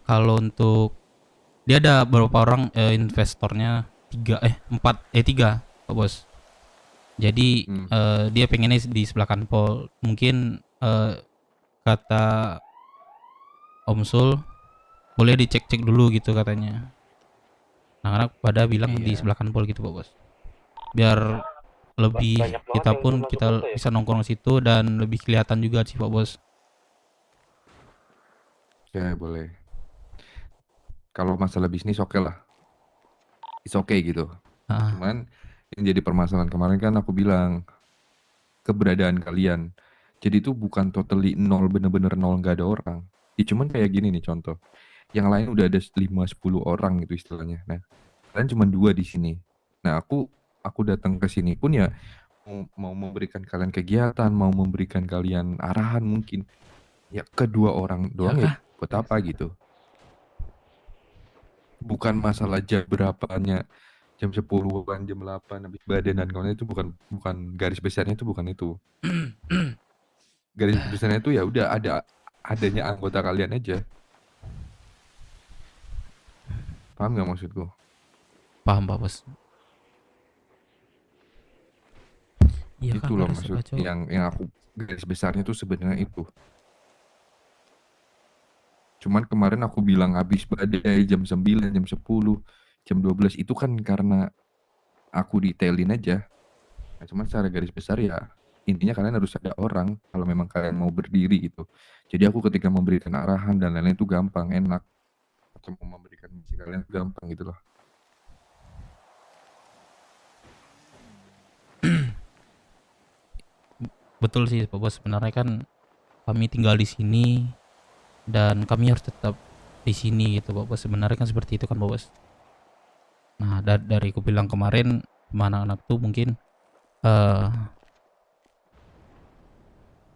Kalau untuk dia ada beberapa orang investornya 3 Pak Bos. Jadi dia pengennya di sebelah Kanpol. Mungkin kata Om Sul boleh dicek-cek dulu gitu katanya. Anak-anak pada bilang di Iya. sebelah kanan pol gitu Pak Bos. Biar lebih Banyak banget kita yang pun belum masuk kita foto ya? bisa nongkrong situ dan lebih kelihatan juga sih Pak Bos. Ya boleh. Kalau masalah bisnis oke lah. It's okay gitu. Ah, Cuman yang jadi permasalahan kemarin kan aku bilang keberadaan kalian. Jadi itu bukan totally nol, bener-bener nol, nggak ada orang. Ya cuman kayak gini nih contoh. Yang lain udah ada 5-10 orang gitu istilahnya. Nah, kalian cuma 2 di sini. Nah, aku datang ke sini pun ya mau memberikan kalian kegiatan, mau memberikan kalian arahan mungkin. Ya kedua orang doang ya kah? buat apa gitu. Bukan masalah jam berapanya, jam 10-an, jam 8 habis badan dan kawan itu bukan garis besarnya itu bukan itu. Garis besarnya itu ya udah adanya anggota kalian aja. Paham nggak maksudku? Paham Pak Bos. Iya Itu kah, loh garis maksud apa, Cok? yang aku garis besarnya tuh sebenarnya itu. Cuman kemarin aku bilang habis badai jam 9, jam 10, jam 12 itu kan karena aku detailin aja. Nah, cuman secara garis besar ya intinya kalian harus ada orang kalau memang kalian mau berdiri gitu. Jadi aku ketika memberikan arahan dan lain-lain itu gampang, enak. Atau mau memberikan misi kalian itu gampang gitu loh. Betul sih Pak Bos, sebenarnya kan kami tinggal di sini dan kami harus tetap di sini gitu Pak Bos. Sebenarnya kan seperti itu kan Pak Bos. Nah, dari aku bilang kemarin sama anak-anak tuh mungkin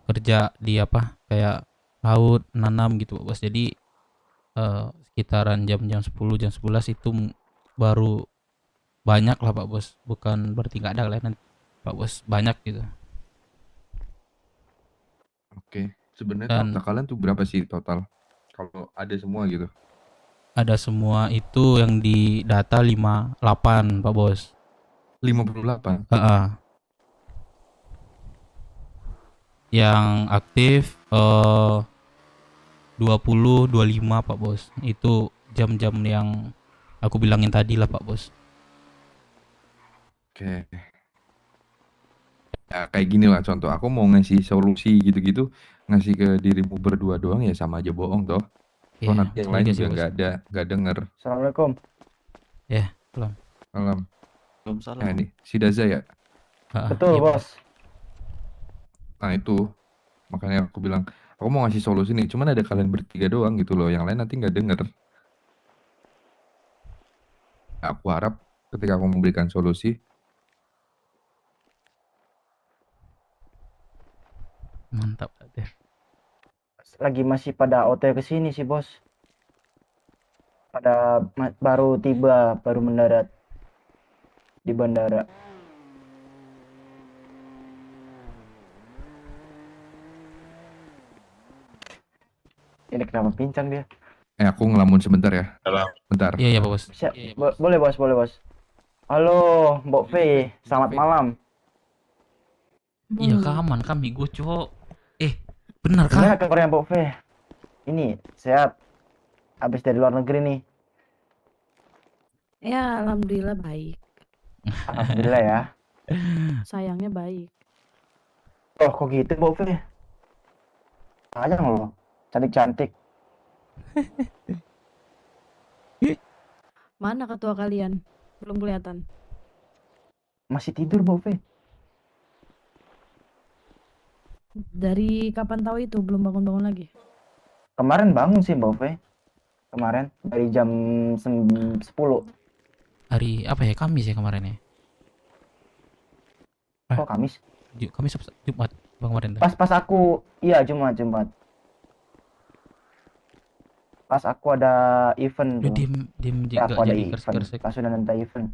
kerja di apa kayak laut, nanam gitu Pak Bos. Jadi sekitaran jam-jam 10, jam 11 itu baru banyak lah Pak Bos. Bukan berarti nggak ada kalian Pak Bos, banyak gitu. Oke, sebenarnya Dan total kalian tuh berapa sih total? Kalau ada semua gitu. ada semua itu yang di data 58 Pak Bos. 58. Heeh. Yang aktif 20 25 Pak Bos. Itu jam-jam yang aku bilangin tadi lah Pak Bos. Oke. Ya kayak gini lah contoh, aku mau ngasih solusi gitu-gitu, ngasih ke dirimu berdua doang ya sama aja bohong toh. Toh Iya, nanti yang betul lain juga sih, juga Bos. nggak denger. Assalamualaikum. Ya, belum. Malam. Belum Nah salah. ini si Daza ya. Betul, iya, Bos. Nah itu makanya aku bilang aku mau ngasih solusi nih, cuman ada kalian bertiga doang gitu loh, yang lain nanti nggak denger. Aku harap ketika aku memberikan solusi, Mantap deh. Lagi masih pada OT ke sini sih, Bos. Baru tiba, baru mendarat di bandara. Ini kenapa pincang dia? aku ngelamun sebentar ya. Bentar. Iya, Pak Bos. Boleh, Bos, boleh, Bos. Halo, Mbok V. Selamat malam. Iya, kaman kami gue, Cok. Benar Gimana kah? kabarnya Mbok V? Ini sehat. Habis dari luar negeri nih. Ya, alhamdulillah baik. Alhamdulillah ya. Sayangnya baik. Oh, kok gitu Mbok V? Sayang loh. Cantik-cantik. Mana ketua kalian? Belum kelihatan. Masih tidur Mbok V? Dari kapan tahu itu belum bangun-bangun lagi? Kemarin bangun sih Mbok V. Kemarin dari jam 10. Hari apa ya? Kamis ya kemarin ya? Oh, Kamis. Kamis Jumat Bang kemarin tuh. Pas aku, iya Jumat. Pas aku ada event Lu tuh. diem Ya, juga aku ada jadi event. kersek-kersek. Pas sudah nanti event.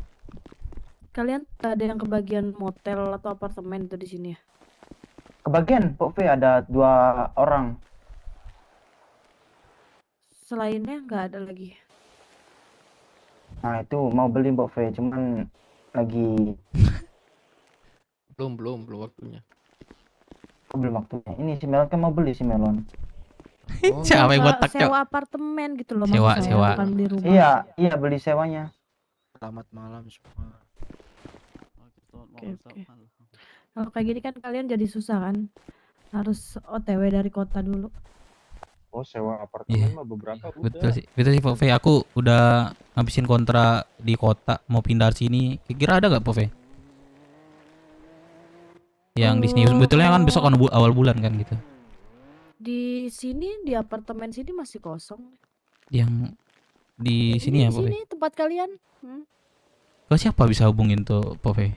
Kalian ada yang kebagian motel atau apartemen itu di sini ya? Kebagian Mbok V ada 2 orang. Selainnya nggak ada lagi. Nah, itu mau beli Mbok V, cuman lagi Belum waktunya. belum waktunya. Ini si Melon kan mau beli si Melon. Siapa yang botak, Cok? Sewa apartemen gitu loh Sewa, maksud saya, sewa. bukan beli rumah. Iya beli sewanya. Selamat malam semua. Oke. Kalau kayak gini kan kalian jadi susah kan, harus OTW dari kota dulu. Oh, sewa apartemen mah beberapa Betul sih, Pove. Aku udah ngabisin kontrak di kota, mau pindah sini. Kira ada nggak, Pove? Yang di sini sebetulnya kan besok kan awal bulan kan gitu. Di sini di apartemen sini masih kosong. Yang di sini ya, Pove? Sini tempat kalian. Ke siapa bisa hubungin tuh, Pove?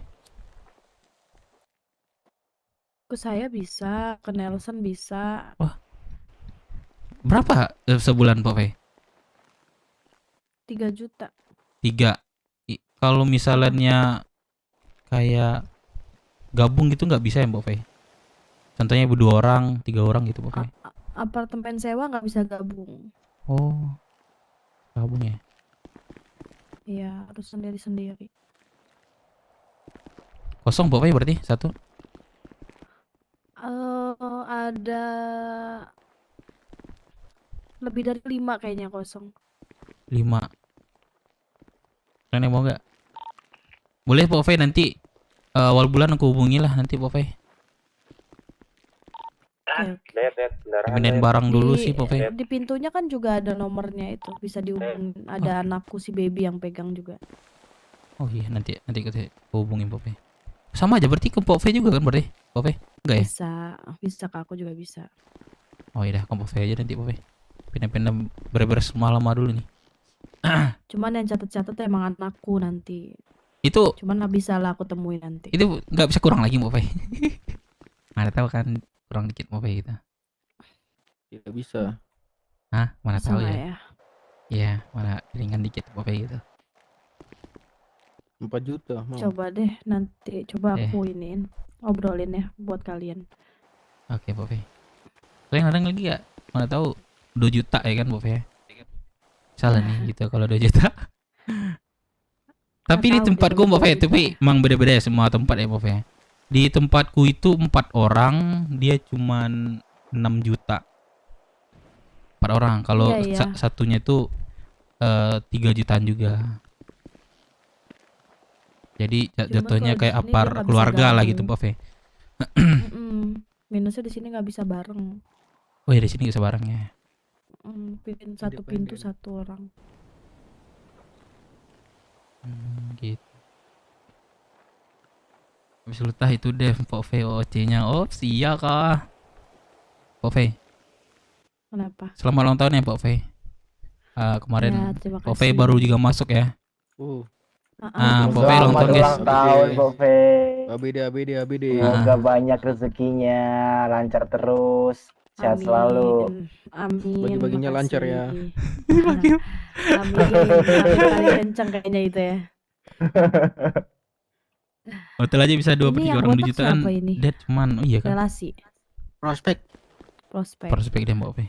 Ke saya bisa, ke Nelson bisa. Wah. Berapa sebulan, Pove? 3 juta. 3. Kalau misalnya kayak gabung gitu nggak bisa ya, Pove? Contohnya 2 orang, 3 orang gitu, Pove. Apartemen sewa nggak bisa gabung. Oh, gabung ya? Iya, harus sendiri-sendiri. Kosong, Pove, berarti 1? Ada lebih dari 5 kayaknya kosong. 5. Kalian mau nggak? Boleh, Pove, nanti awal bulan aku hubungi lah nanti, Pove. Pindahin barang dulu sih, Pove. Di pintunya kan juga ada nomornya itu, bisa dihubungin. Ada anakku si baby yang pegang juga. Oh iya, nanti kita hubungin, Pove. Sama aja berarti ke Pove juga kan berarti, Pove? Enggak ya? Bisa ke aku juga bisa. Oh iya, ke Pove aja nanti, Pove. Pindah-pindah beres-beres lama dulu nih. Cuman yang catat-catat emang anakku nanti. Itu Cuman nggak bisa lah aku temuin nanti. itu nggak bisa kurang lagi, Pove. Mana tahu kan kurang dikit, Pove gitu. Tidak bisa. Hah? Mana Bisa tahu nggak ya? Iya, mana ringan dikit, Pove gitu. 4 juta mau. Coba deh nanti, coba Eh. aku iniin, obrolin ya buat kalian. Oke, Pove. Kalian ada lagi gak? Mana tahu 2 juta ya kan, Pove ya? Salah nih gitu kalau 2 juta. Tapi di tahu tempatku, deh, Pove, tapi emang beda-beda ya semua tempat ya, Pove. Di tempatku itu 4 orang, dia cuman 6 juta. 4 orang. Kalau Iya. satunya itu 3 jutaan juga. Jadi jatuhnya kalau di kayak sini dia apar nggak bisa keluarga lah gabung. gitu, Pove. Minusnya di sini nggak bisa bareng. Oh ya, di sini bisa bareng ya. Satu pintu satu orang. Gitu. Habis lutah itu deh, Pove, OC-nya. Oh, sia kah? Pove, Kenapa? selamat ulang tahun ya, Pove. Kemarin Ya, terima Pove kasih. baru juga masuk ya. Pove ulang tahun, guys. Ulang tahun, Pove. ABD. Semoga banyak rezekinya, lancar terus, sehat selalu. Amin. Bagi-baginya lancar ya. Amin. Paling kenceng kayaknya itu ya. Hotel aja bisa 2 Ini 3 yang orang 2 botak jutaan. siapa ini? Dead cuman, oh iya kan. Relasi. Prospek. Prospek dia, Pove.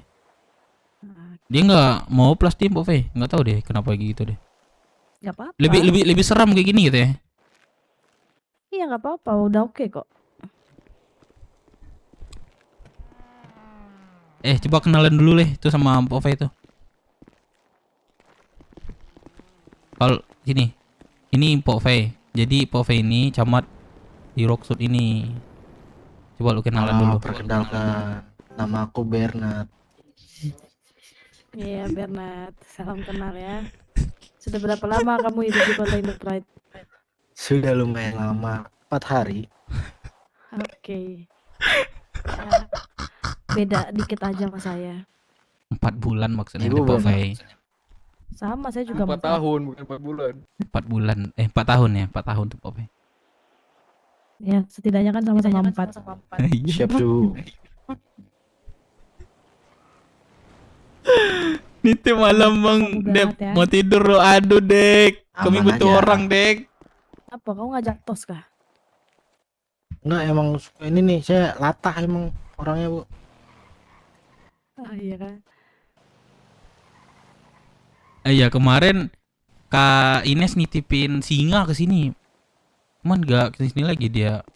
Dia nggak mau plus dia, Pove. Nggak tahu deh kenapa gitu deh. Gak apa-apa. Lebih seram kayak gini gitu ya. Iya nggak apa-apa, udah oke kok. Coba kenalan dulu deh itu sama Pove itu. Kalau ini Pove. Jadi Pove ini camat di Rocksud ini. Coba lu kenalan dulu. Perkenalkan, nama aku Bernard. Iya Bernard, salam kenal ya. Sudah berapa lama kamu hidup di kota Indo Pride? Sudah lumayan lama, 4 hari. Oke. Ya, beda dikit aja sama saya. 4 bulan maksudnya Ibu di Pove. Sama saya juga 4 tahun bukan 4 bulan. 4 bulan. 4 tahun ya, 4 tahun tuh Pove. Ya setidaknya kan sama-sama 4. Siap tuh. Niti malam Bang Dep ya. mau tidur lo. Aduh, Dek. Kami Aman butuh aja. orang, Dek. Apa kamu ngajak tos kah? Enggak, emang ini nih, saya latah emang orangnya, Bu. Iya kan. Iya, kemarin Kak Ines nitipin singa ke sini. Cuman gak ke sini lagi dia,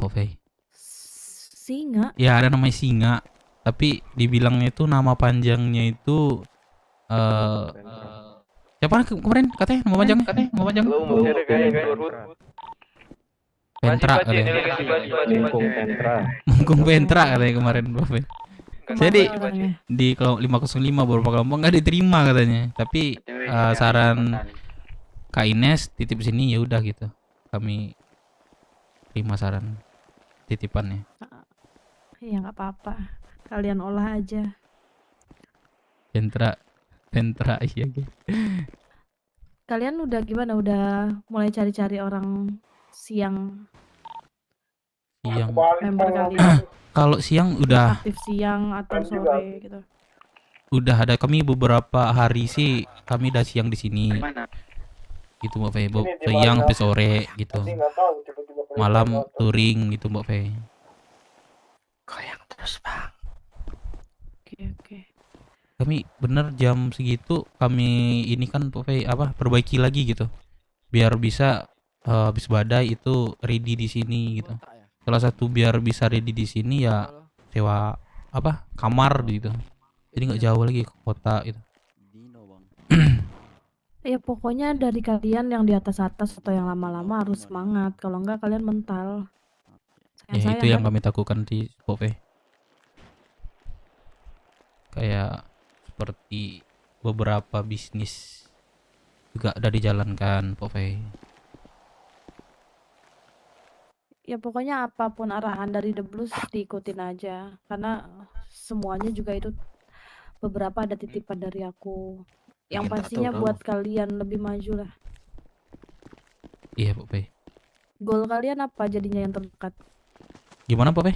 Pove. Singa. Ya, ada namanya singa. Tapi dibilangnya itu nama panjangnya itu siapa kemarin katanya nama panjangnya? Pentra katanya. Mungkung Pentra katanya kemarin Bapak. Jadi di kelompok 505 beberapa kelompok nggak diterima katanya. Tapi saran Kak Ines titip sini ya udah gitu. Kami terima saran titipannya. Ya nggak apa-apa. Kalian olah aja. Pentra iya gitu. Kalian udah gimana? Udah mulai cari-cari orang siang member kalian? Kalau siang udah Aktif siang atau sore gitu. udah ada kami beberapa hari sih kami udah siang di sini. Gitu Mbak Fe. Siang sampai sore gitu. Malam touring gitu Mbak Fe. Goyang terus bang. Oke. Kami bener jam segitu kami ini kan Mbak Fe perbaiki lagi gitu. Biar bisa habis badai itu ready di sini gitu. Salah satu biar bisa ready di sini ya sewa kamar gitu. Jadi nggak jauh lagi ke kota gitu. Ya pokoknya dari kalian yang di atas atau yang lama-lama harus semangat. Kalau enggak kalian mental. Ya itu yang kami takutkan di Pope. Kayak seperti beberapa bisnis juga ada dijalankan Pope. Ya pokoknya apapun arahan dari The Blues diikutin aja. Karena semuanya juga itu beberapa ada titipan dari aku. Yang pastinya buat kalian lebih maju lah. Iya Pope. Goal kalian apa jadinya yang terdekat? Gimana Pope?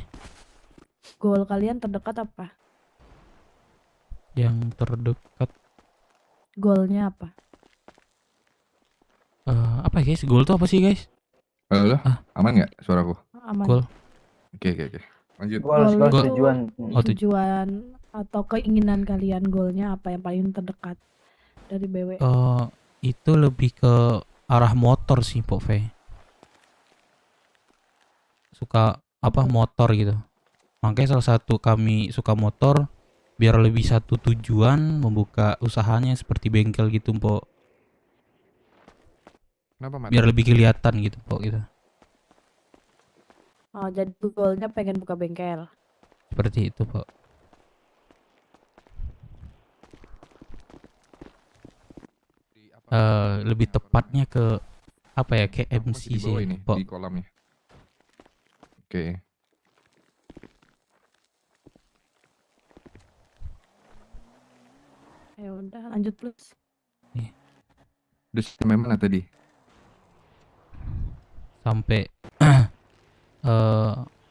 Goal kalian terdekat apa? Yang terdekat. Goalnya apa? Apa guys? Goal tuh apa sih guys? Halo, aman nggak suaraku? Aman. Goal. Oke. Lanjut. Tujuan atau keinginan kalian, goalnya apa yang paling terdekat dari BW? Itu lebih ke arah motor sih Pope. Suka motor gitu. Makanya salah satu kami suka motor biar lebih satu tujuan membuka usahanya seperti bengkel gitu Pok. Kenapa Biar lebih kelihatan gitu Pok gitu. Oh, jadi goalnya pengen buka bengkel. Seperti itu Pok. Lebih tepatnya ke kayak MC sih ini Pok. di kolamnya. Oke. Ya udah lanjut plus. Udah sampai mana tadi? Sampai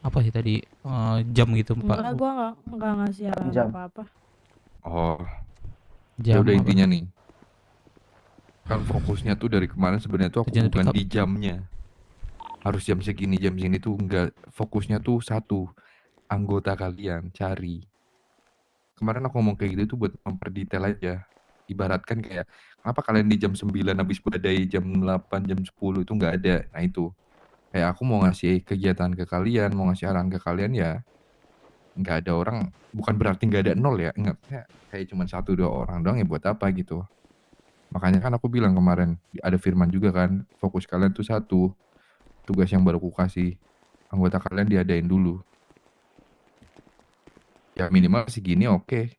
apa sih tadi jam gitu Pak? Enggak, gua enggak ngasih arahan apa-apa. Oh. Jam udah apa? intinya nih. Kan fokusnya tuh dari kemarin sebenarnya tuh aku bukan di jamnya. Harus jam segini tuh enggak, fokusnya tuh satu, anggota kalian cari. Kemarin aku ngomong kayak gitu tuh buat memperdetail aja. Ibaratkan kayak kenapa kalian di jam 9 habis badai, jam 8, jam 10 itu nggak ada. Nah itu kayak aku mau ngasih kegiatan ke kalian, mau ngasih arahan ke kalian ya nggak ada orang, bukan berarti nggak ada nol ya, enggak, kayak cuma 1-2 orang doang ya buat apa gitu. Makanya kan aku bilang kemarin ada firman juga kan, fokus kalian tuh satu, tugas yang baru aku kasih anggota kalian diadain dulu. Ya minimal segini oke.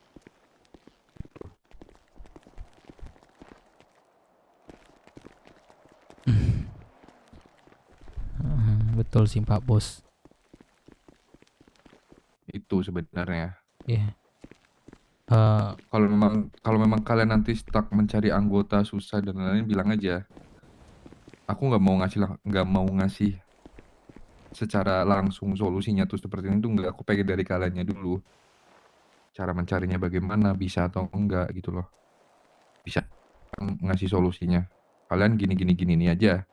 Betul sih Pak Bos. Itu sebenarnya. Iya. Kalau memang kalian nanti stuck mencari anggota susah dan lain-lain bilang aja. Aku nggak mau ngasih secara langsung solusinya tuh seperti itu, nggak. Aku pengen dari kaliannya dulu. Cara mencarinya bagaimana, bisa atau enggak gitu loh. Bisa ngasih solusinya. Kalian gini ini aja.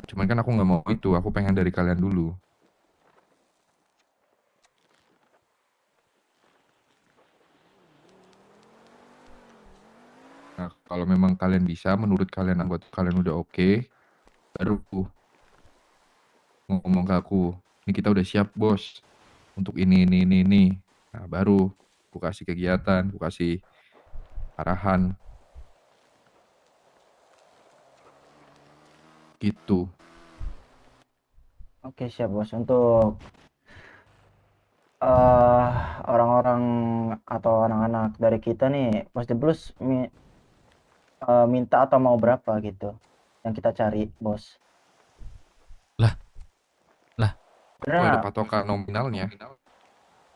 Cuman kan aku nggak mau itu, aku pengen dari kalian dulu. Nah, kalau memang kalian bisa, menurut kalian anggota kalian udah oke, baru ngomong ke aku, ini kita udah siap bos. untuk ini. Nah, baru aku kasih kegiatan, aku kasih arahan. Gitu. Oke, siap bos. Untuk eh orang-orang atau anak-anak dari kita nih, Bos The Blues minta atau mau berapa gitu yang kita cari, bos? Lah. Aku ada Bener, patokan nominalnya.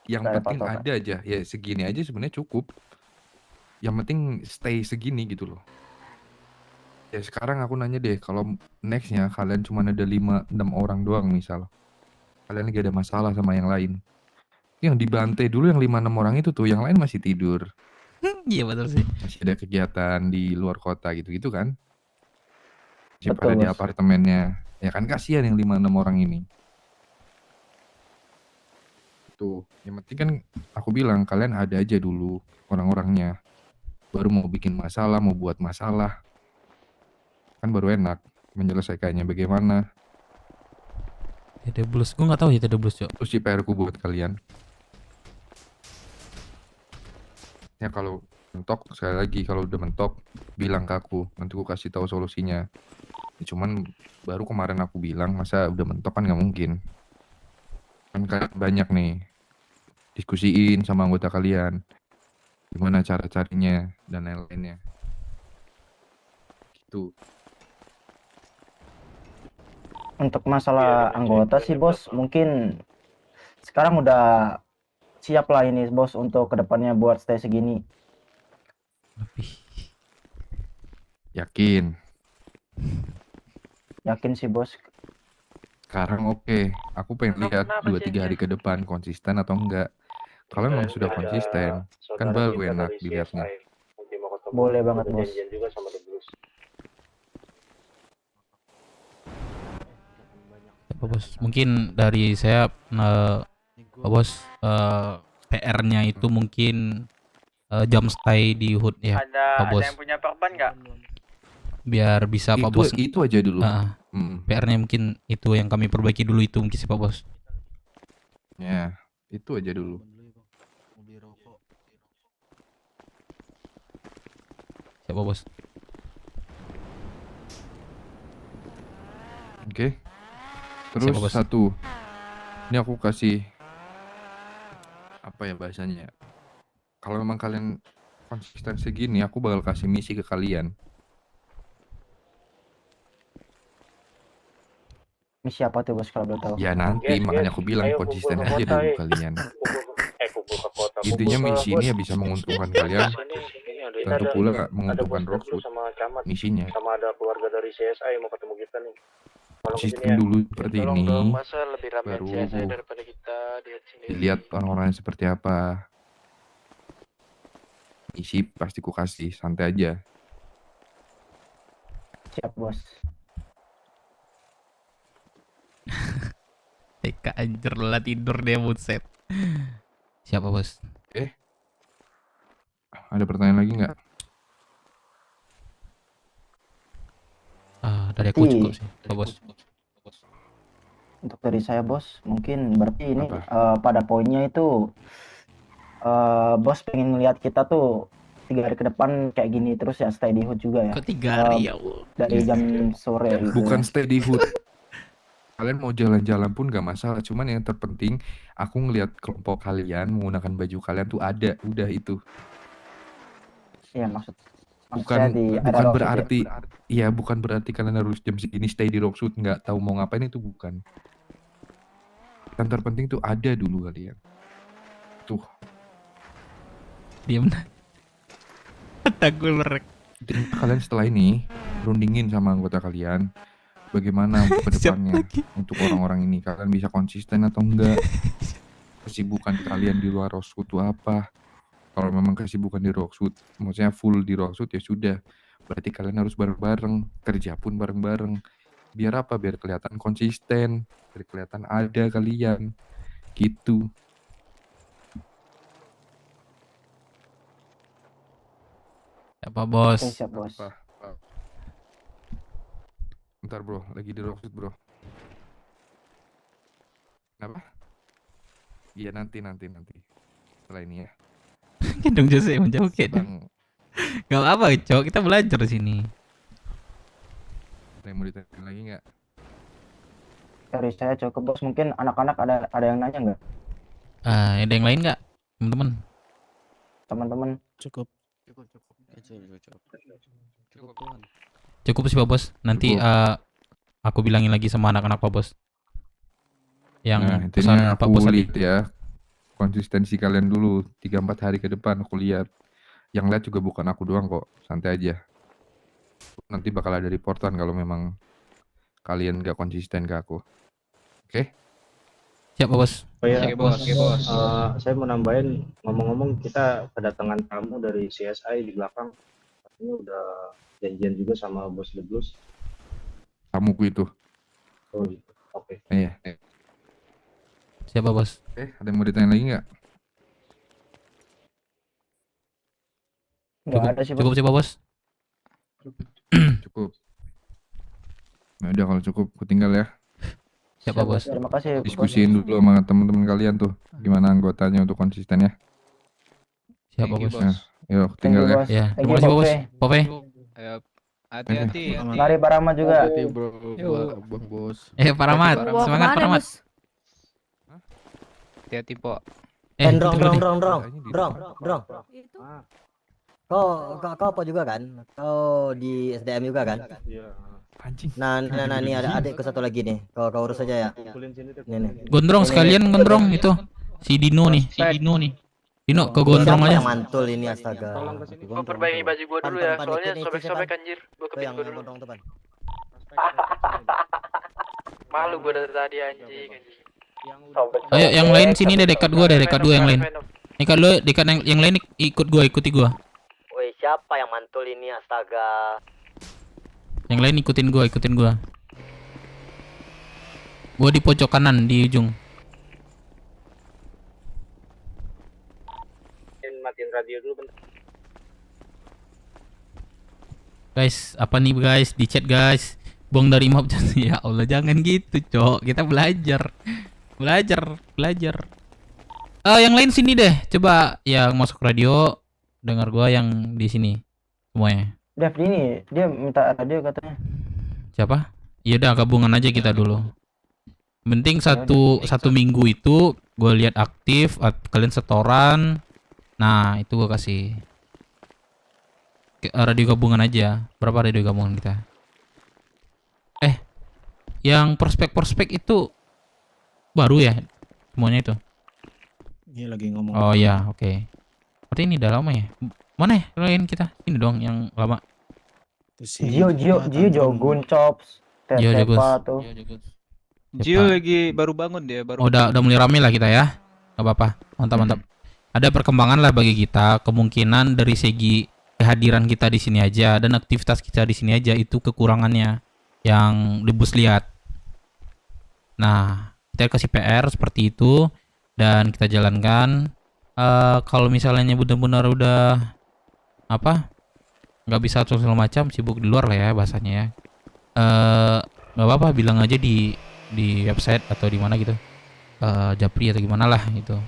Yang nggak ada penting patokan. ada aja. Ya segini aja sebenarnya cukup. Yang penting stay segini gitu loh. Ya sekarang aku nanya deh, kalau nextnya kalian cuma ada 5-6 orang doang misal. Kalian lagi ada masalah sama yang lain. Yang dibantai dulu yang 5-6 orang itu tuh, yang lain masih tidur. Iya betul sih. Masih ada kegiatan di luar kota gitu-gitu kan. Masih Betul, pada di bos. apartemennya. Ya kan kasihan yang 5-6 orang ini. Tuh, yang penting kan aku bilang kalian ada aja dulu orang-orangnya. Baru mau bikin masalah, mau buat masalah. Kan baru enak menyelesaikannya bagaimana. TD Blues, gue nggak tahu ya TD Blues, Cok. Terus PR ku buat kalian. Ya kalau mentok, sekali lagi kalau udah mentok bilang ke aku, nanti aku kasih tahu solusinya. Ya, cuman baru kemarin aku bilang, masa udah mentok kan nggak mungkin. Kan kalian banyak nih diskusiin sama anggota kalian gimana cara carinya dan lain-lainnya. Gitu. Untuk masalah anggota sih, bos, mungkin sekarang udah siap lah ini, bos, untuk kedepannya buat stay segini. Lebih. Yakin? Yakin sih, bos. Sekarang oke. Aku pengen lihat 2-3 hari ke depan konsisten atau enggak. Kalau memang sudah konsisten, kan baru enak dilihatnya. Boleh banget, bos. Pak Bos, mungkin dari saya Pak Bos, PR-nya itu mungkin jam stay di HUD ya, Pak Bos. Ada yang punya perban nggak? Biar bisa Pak Bos. Itu aja dulu. PR-nya mungkin itu yang kami perbaiki dulu itu mungkin sih Pak Bos. Ya, itu aja dulu. Siap Pak Bos. Oke. Terus Siap, Pak Bos. satu. Ini aku kasih apa ya bahasanya? Kalau memang kalian konsisten segini, aku bakal kasih misi ke kalian. Misi apa tuh, bos, kalau boleh tahu? Ya nanti makanya aku bilang konsisten aja dulu kalian. Intinya misi ini ya bisa menguntungkan kalian. Tentu pula menguntungkan Rockwood misinya. Sama ada keluarga dari CSI mau ketemu kita nih. Konsisten dulu seperti ini. Masa lebih ramai Baru CSI daripada kita sini. dilihat orang-orangnya seperti apa. Misi pasti ku kasih, santai aja. Siap, bos. TK anjir lah tidur dia buset. Siapa Bos? Ada pertanyaan lagi nggak? Dari aku cukup sih, Pak Bos. Untuk dari saya, bos, mungkin berarti ini pada poinnya itu bos pengen melihat kita tuh 3 hari ke depan kayak gini terus ya, stay di HUD juga ya. Kok 3 hari ya Allah. Dari jam sore gitu. Bukan stay di HUD. Kalian mau jalan-jalan pun gak masalah. Cuman yang terpenting aku ngelihat kelompok kalian menggunakan baju kalian tuh ada. Udah itu. Iya, maksud Bukan di bukan berarti iya bukan berarti kalian harus jam segini stay di Rockwood nggak tahu mau ngapain, itu bukan. Yang terpenting tuh ada dulu kalian. Tuh. Diam. Takut merek. Kalian setelah ini rundingin sama anggota kalian bagaimana untuk kedepannya untuk orang-orang ini, kalian bisa konsisten atau enggak, kesibukan kalian di luar Rockwood itu apa. Kalau memang kesibukan di Rockwood maksudnya full di Rockwood ya sudah, berarti kalian harus bareng-bareng, kerja pun bareng-bareng. Biar apa? Biar kelihatan konsisten, biar kelihatan ada kalian gitu. Apa Bos? Siap, bos. Bentar bro, lagi di Rockwood bro. Kenapa? Iya nanti. Setelah ini ya. Gendong Jose menjauh kayak Bang, Gak apa cok, kita belajar di sini. ada yang mau ditanya lagi nggak? Dari saya cukup bos. Mungkin anak-anak ada yang nanya nggak? Ada yang lain nggak, teman-teman? Teman-teman. Cukup. Cukup sih Pak Bos. Nanti aku bilangin lagi sama anak-anak Pak Bos. Yang Nah, pesan intinya Pak aku Bos tadi. lihat ya konsistensi kalian dulu 3-4 hari ke depan aku lihat. Yang lihat juga bukan aku doang kok, santai aja. Nanti bakal ada reportan kalau memang kalian gak konsisten ke aku. Oke? Siap Pak Bos. Oh ya, Oke, Bos. saya mau nambahin, ngomong-ngomong kita kedatangan tamu dari CSI di belakang. Ini udah janjian juga sama Bos The Blues. Tamuku itu. Oh gitu. Oke. Iya. Siap Pak Bos. Ada yang mau ditanya lagi nggak? Nggak ada sih bos. Cukup sih Pak Bos. Cukup. Nah, udah kalau cukup, aku tinggal ya. Siap Pak Bos. Terima kasih. Diskusiin dulu sama teman-teman kalian tuh, gimana anggotanya untuk konsisten ya. Siap Pak Thank you, Bos. Nah, yuk aku tinggal ya. Ya, Thank terima you, kasih Pak Bos. Pope. Pope. Ayo, hati-hati. Mari Pak Rahmat juga. Hati bro, Bang Bos. Pak Rahmat. Bawa Semangat Pak kemana, Rahmat. Bos? Hati-hati, Po. Itu dulu nih. Drong. Itu Kau apa juga kan? Kau di SDM juga kan? Iya. Anjing. Nah, nih ada adikku satu lagi nih. Kau urus aja ya. Kumpulin sini tuh. Nih. Gondrong sekalian gondrong itu. Si Dino nih. Dino ke gondrong aja. Yang mantul ini astaga. Gua perbaiki baju gua dulu ya, Pan, soalnya dikit nih, sobek-sobek Pan. anjir. Gua Tuh kepin yang gua dulu. gondrong tuh Pan. Malu gua dari tadi anjing. Ayo yang lain sini deh, dekat gua yang lain. Dekat yang lain ikuti gua. Woi, siapa yang mantul ini astaga? Yang lain ikutin gua. Gua di pojok kanan di ujung. Matiin radio dulu bentar. Guys, apa nih guys? Di chat guys. Buang dari map. Ya Allah, jangan gitu, Cok. Kita belajar. Yang lain sini deh. Coba yang masuk radio dengar gua yang di sini semuanya. Dev ini dia minta radio katanya. Siapa? Ya udah gabungan aja kita dulu. Penting satu minggu itu gue lihat aktif, kalian setoran. Nah, itu gue kasih radio gabungan aja. Berapa radio gabungan kita? Yang prospek itu baru ya? Semuanya itu? Ini lagi ngomong. Oh ya, oke. Berarti ini udah lama ya? Mana ya lain kita? Ini dong yang lama. Gio Jogun Chops. Gio Jogun. Tepa tuh. Gio lagi baru bangun dia, baru. Udah mulai rame lah kita ya. Gak apa-apa. Mantap. Ada perkembangan lah bagi kita. Kemungkinan dari segi kehadiran kita di sini aja dan aktivitas kita di sini aja itu kekurangannya yang The Bus lihat. Nah, kita kasih PR seperti itu dan kita jalankan. Kalau misalnya benar-benar udah nggak bisa segala macam, sibuk di luar lah ya bahasanya ya. Nggak apa-apa, bilang aja di website atau di mana gitu, Japri atau gimana lah itu.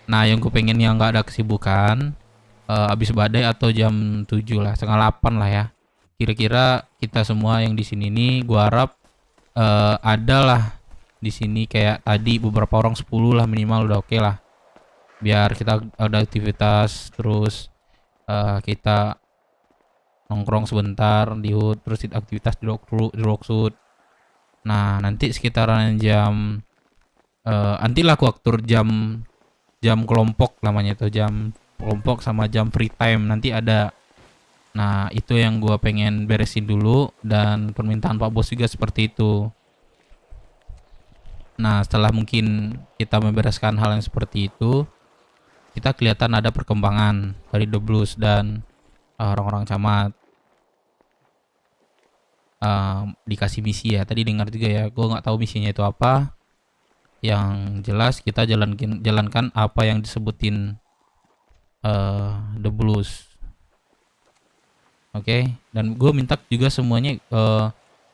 Nah, yang gue pengen yang nggak ada kesibukan, abis badai atau jam 7 lah, setengah 8 lah ya. Kira-kira kita semua yang di sini nih, gue harap ada lah di sini kayak tadi beberapa orang 10 lah minimal udah oke lah. Biar kita ada aktivitas terus kita nongkrong sebentar di HUD, terus aktivitas di Rocksuit. Nah, nanti sekitaran jam nantilah aku atur jam kelompok namanya itu, jam kelompok sama jam free time nanti ada. Nah, itu yang gua pengen beresin dulu dan permintaan Pak Bos juga seperti itu. Nah, setelah mungkin kita membereskan hal yang seperti itu, kita kelihatan ada perkembangan dari The Blues dan orang-orang camat. Dikasih misi ya, tadi dengar juga ya, gue nggak tahu misinya itu apa. Yang jelas kita jalankan apa yang disebutin The Blues. Oke. Dan gue minta juga semuanya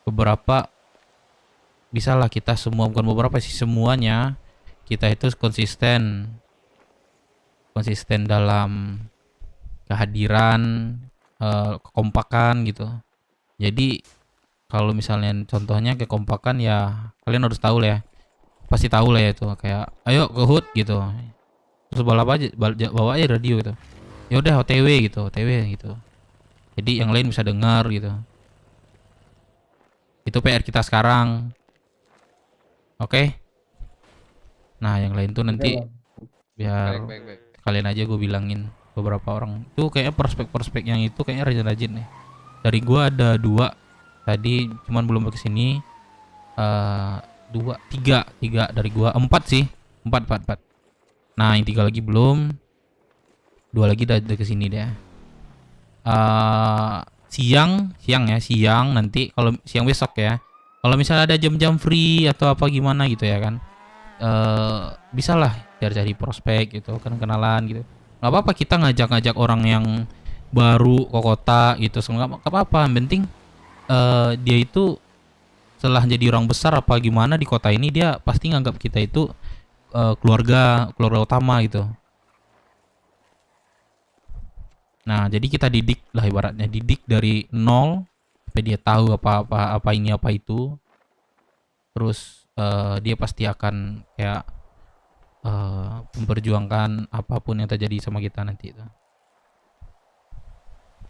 beberapa, bisa lah kita semua, bukan beberapa sih, semuanya kita itu konsisten dalam kehadiran, kekompakan gitu. Jadi kalau misalnya contohnya kekompakan ya kalian harus tahu lah ya, pasti tahu lah ya itu kayak ayo ke HUT gitu, terus bawa aja radio gitu, ya udah OTW gitu. Jadi yang lain bisa dengar gitu. Itu PR kita sekarang. Oke. Nah yang lain tuh nanti biar kalian aja gue bilangin beberapa orang. Itu kayaknya prospek yang itu kayaknya rajin-rajin nih. Dari gua ada 2 tadi, cuman belum ke sini. 3 dari gua, 4 sih. 4. Nah yang 3 lagi belum. 2 lagi udah ke sini deh. Siang nanti, kalau siang besok ya. Kalau misalnya ada jam-jam free atau apa gimana gitu ya kan. Bisa lah cari prospek gitu kan, kenalan gitu. Nggak apa-apa kita ngajak orang yang baru ke kota gitu, nggak apa-apa. Yang penting dia itu setelah jadi orang besar apa gimana di kota ini, dia pasti nganggap kita itu keluarga utama gitu. Nah jadi kita didik lah, ibaratnya didik dari nol sampai dia tahu apa ini apa itu. Terus dia pasti akan kayak memperjuangkan apapun yang terjadi sama kita nanti itu.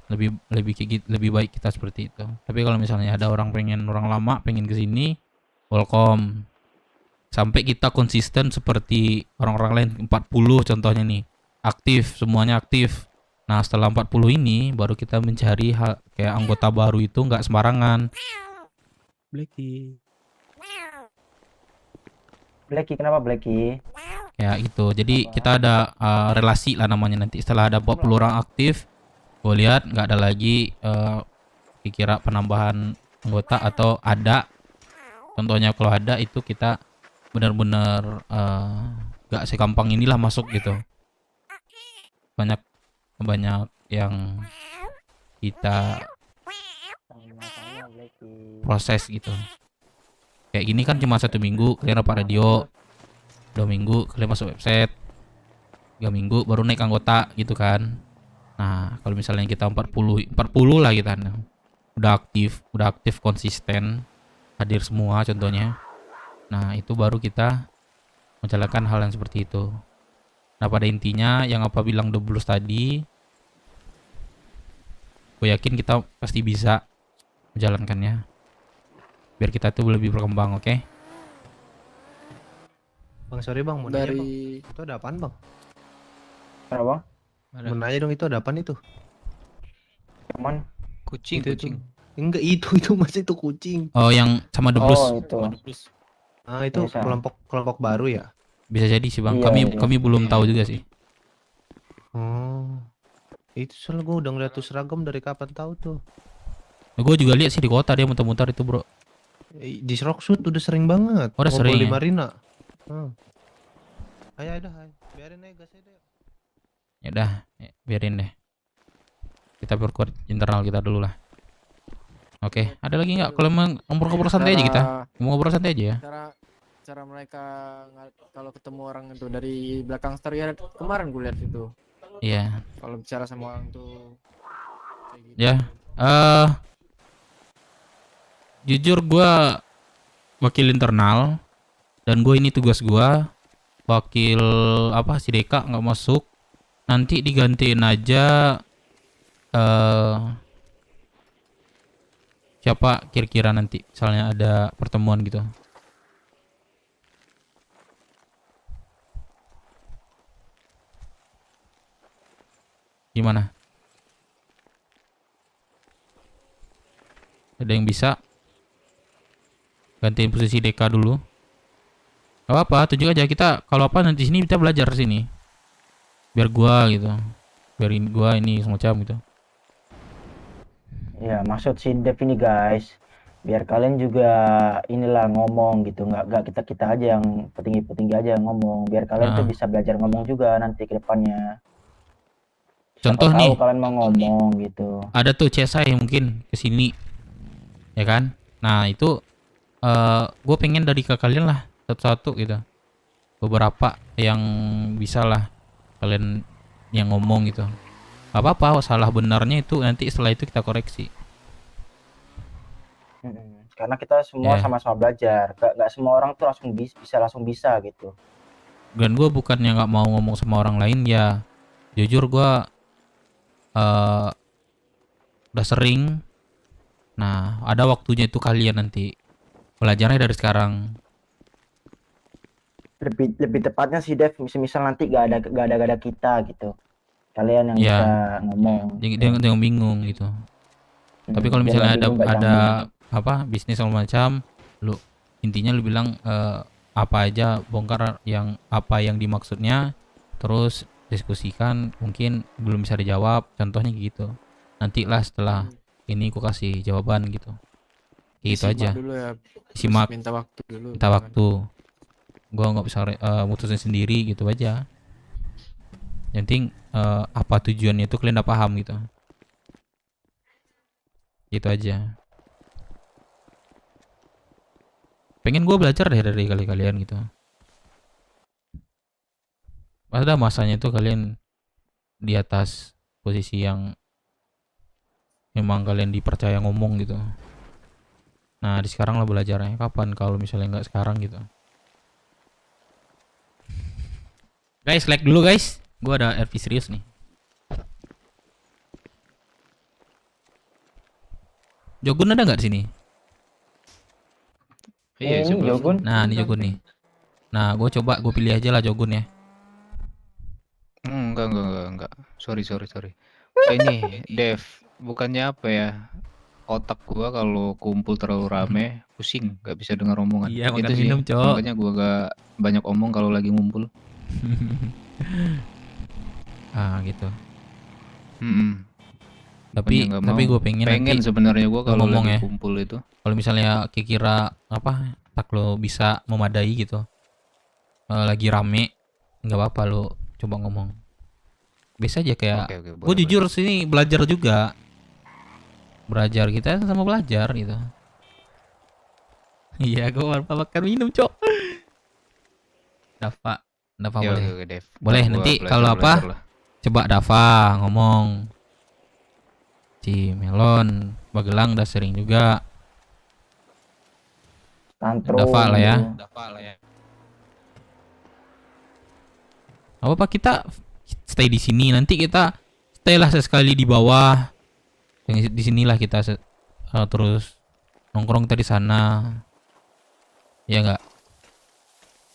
Lebih baik kita seperti itu. Tapi kalau misalnya ada orang lama pengen ke sini, welcome. Sampai kita konsisten seperti orang-orang lain 40 contohnya nih. Aktif, semuanya aktif. Nah, setelah 40 ini baru kita mencari kayak anggota baru itu nggak sembarangan. Blacky, kenapa Blacky? Ya gitu. Jadi kita ada relasi lah namanya nanti. Setelah ada 40 orang aktif, gue lihat nggak ada lagi kira penambahan anggota atau ada. Contohnya kalau ada itu kita benar-benar nggak segampang inilah masuk gitu. Banyak yang kita proses gitu. Kayak gini kan cuma 1 minggu kalian dapat radio, 2 minggu kalian masuk website, 3 minggu baru naik anggota gitu kan. Nah kalau misalnya kita 40 lah kita udah aktif konsisten, hadir semua contohnya. Nah itu baru kita menjalankan hal yang seperti itu. Nah pada intinya yang apa bilang Doblos tadi, gue yakin kita pasti bisa menjalankannya biar kita tuh lebih berkembang. Oke? Bang sorry bang, mau nanya bang, itu ada apaan bang? Apa bang? Mau nanya dong, itu ada apaan itu? Cuman kucing. Enggak, itu masih itu kucing. Oh yang sama Doblos. Oh itu. Ah itu Biasa. kelompok baru ya? Bisa jadi sih bang. Iya, Kami belum tahu juga sih. Oh itu soalnya gue udah ngeliat tuh seragam dari kapan tahu tuh. Gue juga lihat sih di kota dia muter-muter itu bro. Di Rocksuit udah sering banget. Oh, udah sering di ya? Marina. Ayo biarin aja gas aja. Ya udah, biarin deh. Kita perkuat internal kita dulu lah. Oke, ada lagi nggak? Kalau ngobrol santai aja kita. Ngobrol santai aja ya. Cara mereka kalau ketemu orang itu dari belakang star ya, kemarin gue lihat itu. Iya. Kalau bicara sama orang tuh kayak gitu. Ya. Jujur gue wakil internal dan gue ini tugas gue wakil si Deka nggak masuk, nanti digantiin aja siapa kira-kira nanti misalnya ada pertemuan gitu. Gimana? Ada yang bisa gantiin posisi Deka dulu? Gak apa-apa, tunjuk aja kita. Kalau apa nanti sini kita belajar sini. Biar gua gitu. Biar gua ini semacam gitu. Ya maksud si Dev ini guys, biar kalian juga inilah ngomong gitu, nggak kita aja yang petinggi aja yang ngomong, biar kalian tuh bisa belajar ngomong juga nanti ke depannya. Contoh Siapa nih, tahu kalian mau ngomong gitu. ada tuh CSI mungkin kesini, ya kan? Nah itu gue pengen dari ke kalian lah satu-satu gitu. beberapa yang bisa lah kalian yang ngomong gitu. Gak apa-apa, salah benarnya itu nanti setelah itu kita koreksi. Karena kita semua Ya. sama-sama belajar. Gak semua orang tuh langsung langsung bisa gitu. Dan gue bukannya nggak mau ngomong sama orang lain ya, jujur gue udah sering. Nah, ada waktunya itu kalian nanti belajarnya dari sekarang. Lebih tepatnya sih Dev, misal nanti gak ada kita gitu. Kalian yang Ya. bisa ngomong. Jangan bingung gitu. Tapi kalau misalnya biar nggak bingung, nggak ada canggung. apa bisnis segala macam, lu intinya lu bilang apa aja, bongkar yang apa yang dimaksudnya, terus diskusikan. Mungkin belum bisa dijawab, contohnya gitu. Nantilah setelah ini aku kasih jawaban gitu. Gitu Disimak aja. dulu ya, Simak. minta waktu dulu Minta gitu kan. waktu. Gua nggak bisa mutusin sendiri gitu aja. Yang penting apa tujuannya itu kalian udah paham gitu. Gitu aja. Pengen gue belajar deh dari kalian gitu. Ada masanya tuh kalian di atas posisi yang memang kalian dipercaya ngomong gitu. Nah di sekarang lah belajarnya. Kapan kalau misalnya nggak sekarang gitu. Guys, like dulu guys. Gue ada RV serius nih. Jogun ada nggak di sini? Iya, Ini Jogun. Nah, ini Jogun nih. Nah, gue pilih aja lah Jogun ya. Enggak. Sorry. Ini Dev, bukannya apa ya? Otak gua kalau kumpul terlalu rame pusing, nggak bisa dengar omongan. Iya, Itu makan sih. minum, Cok. Makanya gua gak banyak omong kalau lagi ngumpul. Gitu. Makanya nggak Tapi mau. gue pengen nanti sebenarnya gua kalau ngomong lagi ya. kumpul itu. Kalau misalnya kira apa tak lo bisa memadai gitu, lagi rame, nggak apa-apa lo coba ngomong. Biasa aja kayak. Oke, Gue boleh, jujur sini belajar juga. Belajar kita sama belajar gitu. Iya, gue makan minum Cok. Dafa Ya, boleh. oke, Dev. Boleh Ntar gua nanti belajar- kalau apa? belajar lah. Coba Dafa ngomong. Ci Melon, Bagelang udah sering juga. Tantrum. Dafa lah ya. Apa kita stay di sini, nanti kita stay lah sesekali di bawah. Yang di sinilah kita terus nongkrong kita di sana. Ya enggak?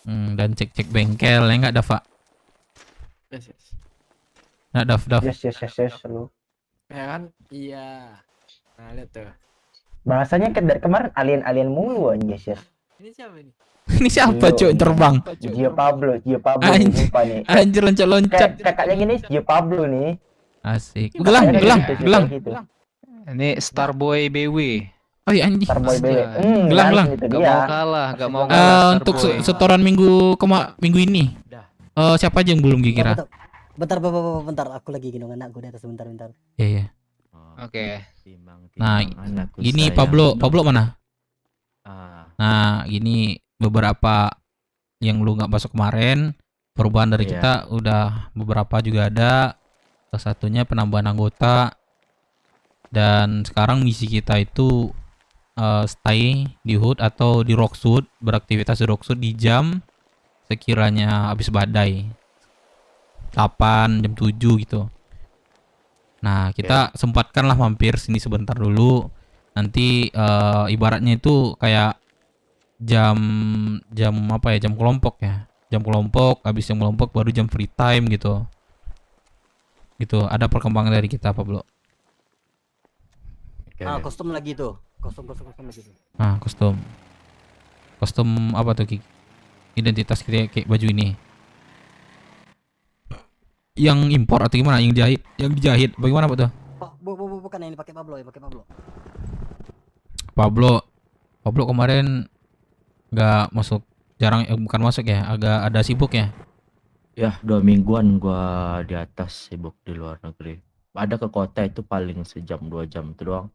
Dan cek-cek bengkel ya enggak Dafa? Yes. Nah, Daf. Yes, lu. Ya kan? Iya. Nah, lihat tuh. Bahasanya dari kemarin alien mulu anjir. Ini siapa ini? Ini siapa Cok terbang? Gio Pablo Anjir, lupa nih. anjir loncat-loncat. Kakaknya gini Gio Pablo nih. Asik. Kakaknya Gelang. gitu. Ini Starboy BW. Oh iya anjing. Starboy BW. Gelang. Itu Gak dia. mau kalah, gak mau kalah. Untuk Starboy. setoran minggu ini. Siapa aja yang belum kira? Bentar, aku lagi gendong anakku di atas bentar. Iya. Oke. Nah, gini Pablo mana? Nah, gini beberapa yang lu nggak masuk kemarin, perubahan dari kita udah beberapa juga ada. Salah satunya penambahan anggota. Dan sekarang misi kita itu stay di HUD atau di Rockwood, beraktivitas di Rockwood di jam sekiranya habis badai. 8 jam 7 gitu. Nah, kita sempatkanlah mampir sini sebentar dulu. Nanti ibaratnya itu kayak jam apa ya? Jam kelompok ya. Jam kelompok, habis jam kelompok baru jam free time gitu. Gitu, ada perkembangan dari kita, Pablo. Kostum lagi tuh. Kostum lagi tuh. Nah, kostum. Kostum apa tuh, Ki? Identitas kita kayak baju ini. Yang impor atau gimana? Yang dijahit. Bagaimana Pak tuh? Bukan yang dipakai Pablo, Pablo kemarin nggak masuk, bukan masuk ya, agak ada sibuk ya. Ya 2 mingguan gua di atas sibuk di luar negeri. Ada ke kota itu paling sejam 2 jam itu doang.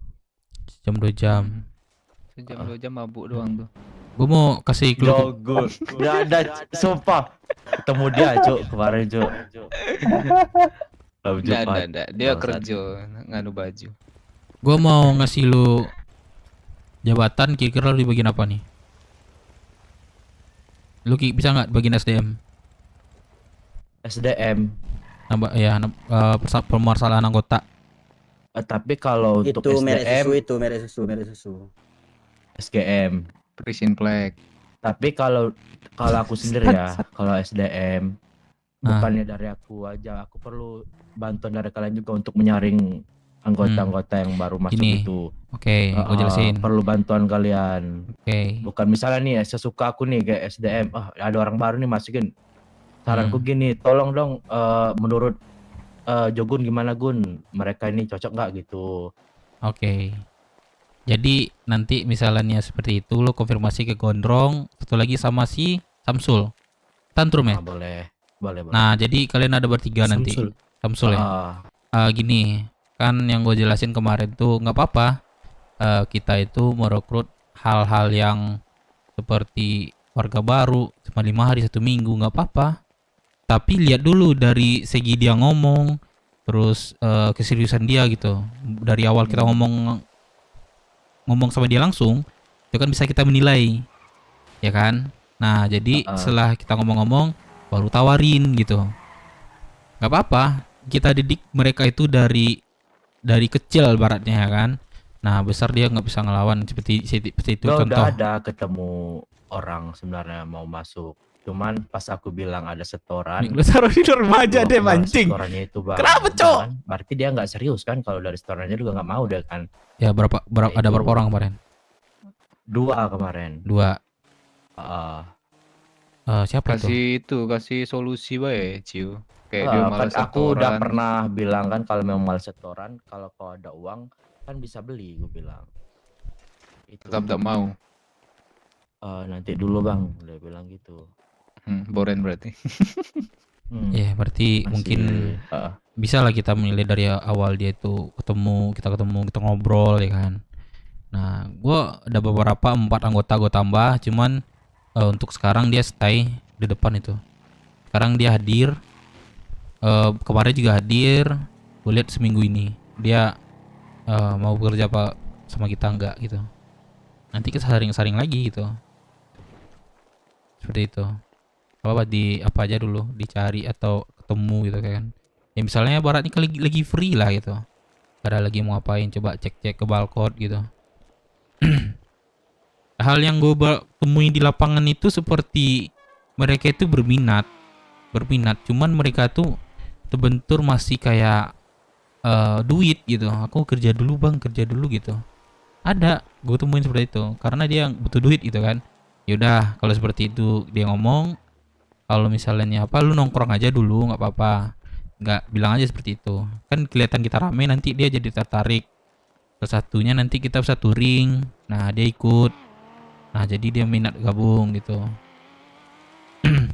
Jam 2 jam. Sejam 2 jam mabuk doang tuh. Gue mau kasih clue. Jogo. Gak ada, sumpah. Ketemu dia, Cuk, kemarin, Cuk. Enggak. Dia kerja ngadu baju. Gue mau ngasih lu jabatan, kira-kira lu di bagian apa nih? Lu bisa nggak bagian SDM? SDM. Nambah ya, permasalahan anggota. Tapi kalau untuk Itu merek SDM, susu. SGM. Prison Flag. Tapi kalau aku sendiri ya, kalau SDM bukannya dari aku aja, aku perlu bantuan dari kalian juga untuk menyaring anggota-anggota yang baru masuk Gini. itu. Oke, gue jelasin. Perlu bantuan kalian. Oke. Bukan misalnya nih sesuka aku nih kayak SDM, ada orang baru nih masukin. Saranku gini, tolong dong menurut Jogun gimana Gun? Mereka ini cocok nggak gitu? Oke. Jadi nanti misalnya seperti itu lo konfirmasi ke Gondrong, satu lagi sama si Samsul. Tantrum ya? Boleh. Nah, jadi kalian ada bertiga nanti. Samsul ya. Gini, kan yang gue jelasin kemarin tuh nggak apa-apa. Kita itu merekrut hal-hal yang seperti warga baru cuma 5 hari 1 minggu nggak apa-apa. Tapi lihat dulu dari segi dia ngomong, terus keseriusan dia gitu. Dari awal kita ngomong sama dia langsung, itu kan bisa kita menilai, ya kan? Nah, jadi setelah kita ngomong-ngomong, baru tawarin gitu. Gak apa-apa, kita didik mereka itu dari kecil baratnya, ya kan? Nah, besar dia nggak bisa ngelawan seperti itu contoh. Udah ada ketemu orang sebenarnya mau masuk. Cuman pas aku bilang ada setoran, Lu taruh di remaja deh mancing. Setorannya itu Kenapa, Cok? Berarti dia nggak serius kan? Kalau dari setorannya juga nggak mau deh kan? Ya ada berapa orang kemarin? 2 kemarin. 2. Siapa Kasih solusi bae, Ciu. Kayak dia Kan malas aku udah setoran. pernah bilang kan kalau memang malas setoran, kalau kau ada uang kan bisa beli, gue bilang. Tetap tak mau. Nanti dulu bang, udah bilang gitu. Boren berarti. Ya berarti Masih, mungkin bisa lah kita menilai dari awal dia itu kita ngobrol ya kan. Nah, gua ada beberapa 4 anggota gue tambah, cuman untuk sekarang dia stay di depan itu. Sekarang dia hadir, kemarin juga hadir. Gue lihat seminggu ini dia mau bekerja apa sama kita enggak gitu. Nanti kita saring lagi gitu. Seperti itu. Apa aja dulu dicari atau ketemu gitu kan. Ya misalnya baratnya lagi free lah gitu. Ada lagi mau ngapain, coba cek ke balkon gitu. Hal yang gue temui di lapangan itu seperti mereka itu berminat, cuman mereka tuh terbentur masih kayak duit gitu. Aku kerja dulu bang, gitu. Ada, gue temuin seperti itu karena dia butuh duit gitu kan. Yaudah, kalau seperti itu dia ngomong, kalau misalnya apa, lu nongkrong aja dulu, nggak apa-apa, nggak bilang aja seperti itu. Kan kelihatan kita rame, nanti dia jadi tertarik. Terus satunya nanti kita bisa touring, nah dia ikut, nah jadi dia minat gabung gitu.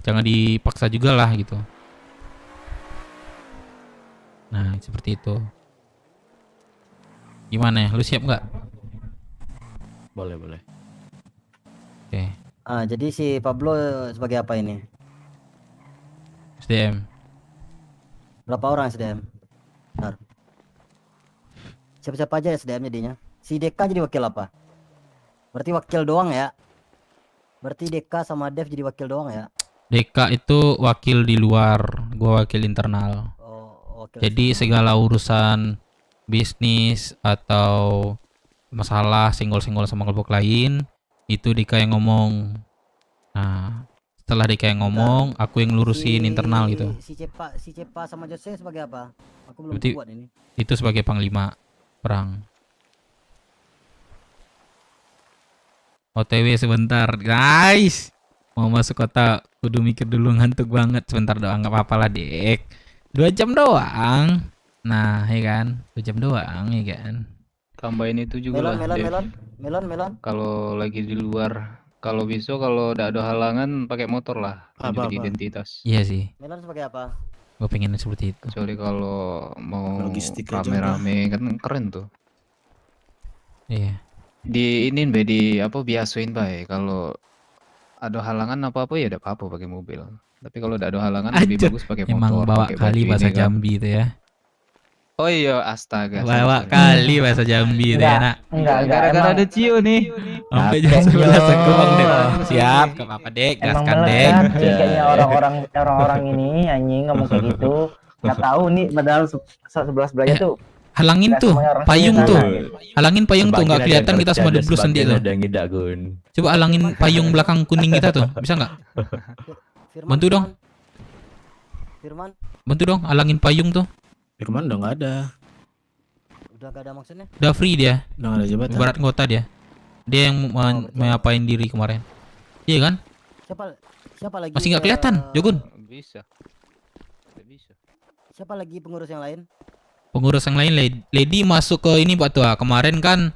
Jangan dipaksa juga lah gitu. Nah seperti itu. Gimana ya, lu siap nggak? Boleh. Oke. Jadi si Pablo sebagai apa ini? SDM. Berapa orang SDM? Bentar. Siapa-siapa aja SDM jadinya? Si Deka jadi wakil apa? Berarti wakil doang ya? Berarti Deka sama Dev jadi wakil doang ya? Deka itu wakil di luar, gua wakil internal. Jadi segala urusan bisnis atau masalah senggol-senggol sama kelompok lain itu Deka yang ngomong. Nah, setelah Deka yang ngomong, aku yang lurusin internal gitu. Si Cepa sama Jose sebagai apa? Aku belum Berarti buat ini. itu sebagai panglima perang. OTW sebentar, guys. Mau masuk kota, kudu mikir dulu, ngantuk banget. Sebentar doang, nggak apa-apa lah, Dek. 2 jam doang. Nah, ya kan? 2 jam doang, ya kan? Tambahin itu juga lah. Melon. Kalau lagi di luar, kalau bisa kalau udah ada halangan pakai motor lah, tunjukin identitas. Iya sih. Melon sebagai apa? Gue pengen seperti itu. Kecuali kalau mau Logistik aja rame-rame kan keren tuh. Iya. Diinin be di apa biasain bae kalau ada halangan apa-apa ya ada apa-apa pakai mobil. Tapi kalau tidak ada halangan lebih Anjir, bagus pakai emang motor, bawa pakai kali baju bahasa ini kan. Jambi itu ya. Oh iya, astaga. Bawa sorry. kali bahasa Jambi itu ya, nak. Gara-gara ada Cio nih. Sampai jam 11 aku bang Dek. Siap, gak apa-apa Dek, Emang gaskan Dek. melekat nih kayaknya orang-orang ini anjing ngomong kayak gitu. Nggak tahu nih padahal sebelah-sebelahnya tuh Halangin nggak tuh, semuanya orang payung sana, tuh. gitu. Halangin payung tuh, nggak Sebagian ada yang kelihatan kita kerja, semua ada deblus nanti sebagian tuh. ada yang ngidak, Gun. Coba halangin payung belakang kuning kita tuh, bisa nggak? Bantu dong, Firman, bantu dong, halangin payung tuh. Firman udah nggak ada. udah gak ada maksudnya? Udah free dia. Udah nggak ada jabatan. Barat kota dia. Dia yang ngapain diri kemarin. Iya kan? Siapa lagi? Masih nggak kelihatan, Jogun. Bisa. Bisa. Siapa lagi pengurus yang lain? Pengurus yang lain Lady masuk ke ini Pak Tua. Kemarin kan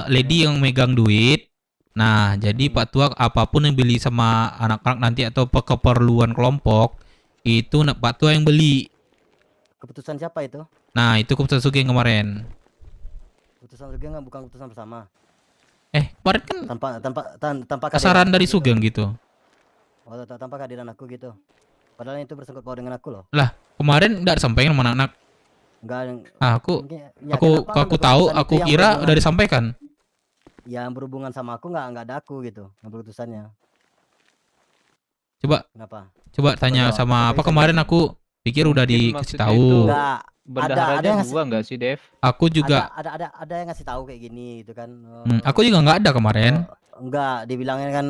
Lady yang megang duit. Nah, jadi Pak Tua apapun yang beli sama anak-anak nanti atau keperluan kelompok itu Pak Tua yang beli. Keputusan siapa itu? Nah, itu keputusan Sugeng kemarin. Keputusan Sugeng nggak, bukan keputusan bersama. Kemarin kan tanpa saran dari Sugeng gitu. Oh, tanpa kehadiran aku gitu. Padahal itu bersangkut paut dengan aku loh. Lah, kemarin enggak disampaikan sama anak-anak. Enggak. Aku Ya, kenapa aku ambil tahu, keputusan aku itu yang kira berhubungan- udah disampaikan. Yang berhubungan sama aku nggak ada aku gitu ngambil keputusannya. Coba. Kenapa? Coba tanya sama apa kemarin aku pikir udah Mungkin dikasih maksudnya tahu. itu Enggak. bendaharanya yang dua nggak sih, Dev? Aku juga ada yang ngasih tahu kayak gini gitu kan. aku juga nggak ada kemarin. Enggak, dibilangin kan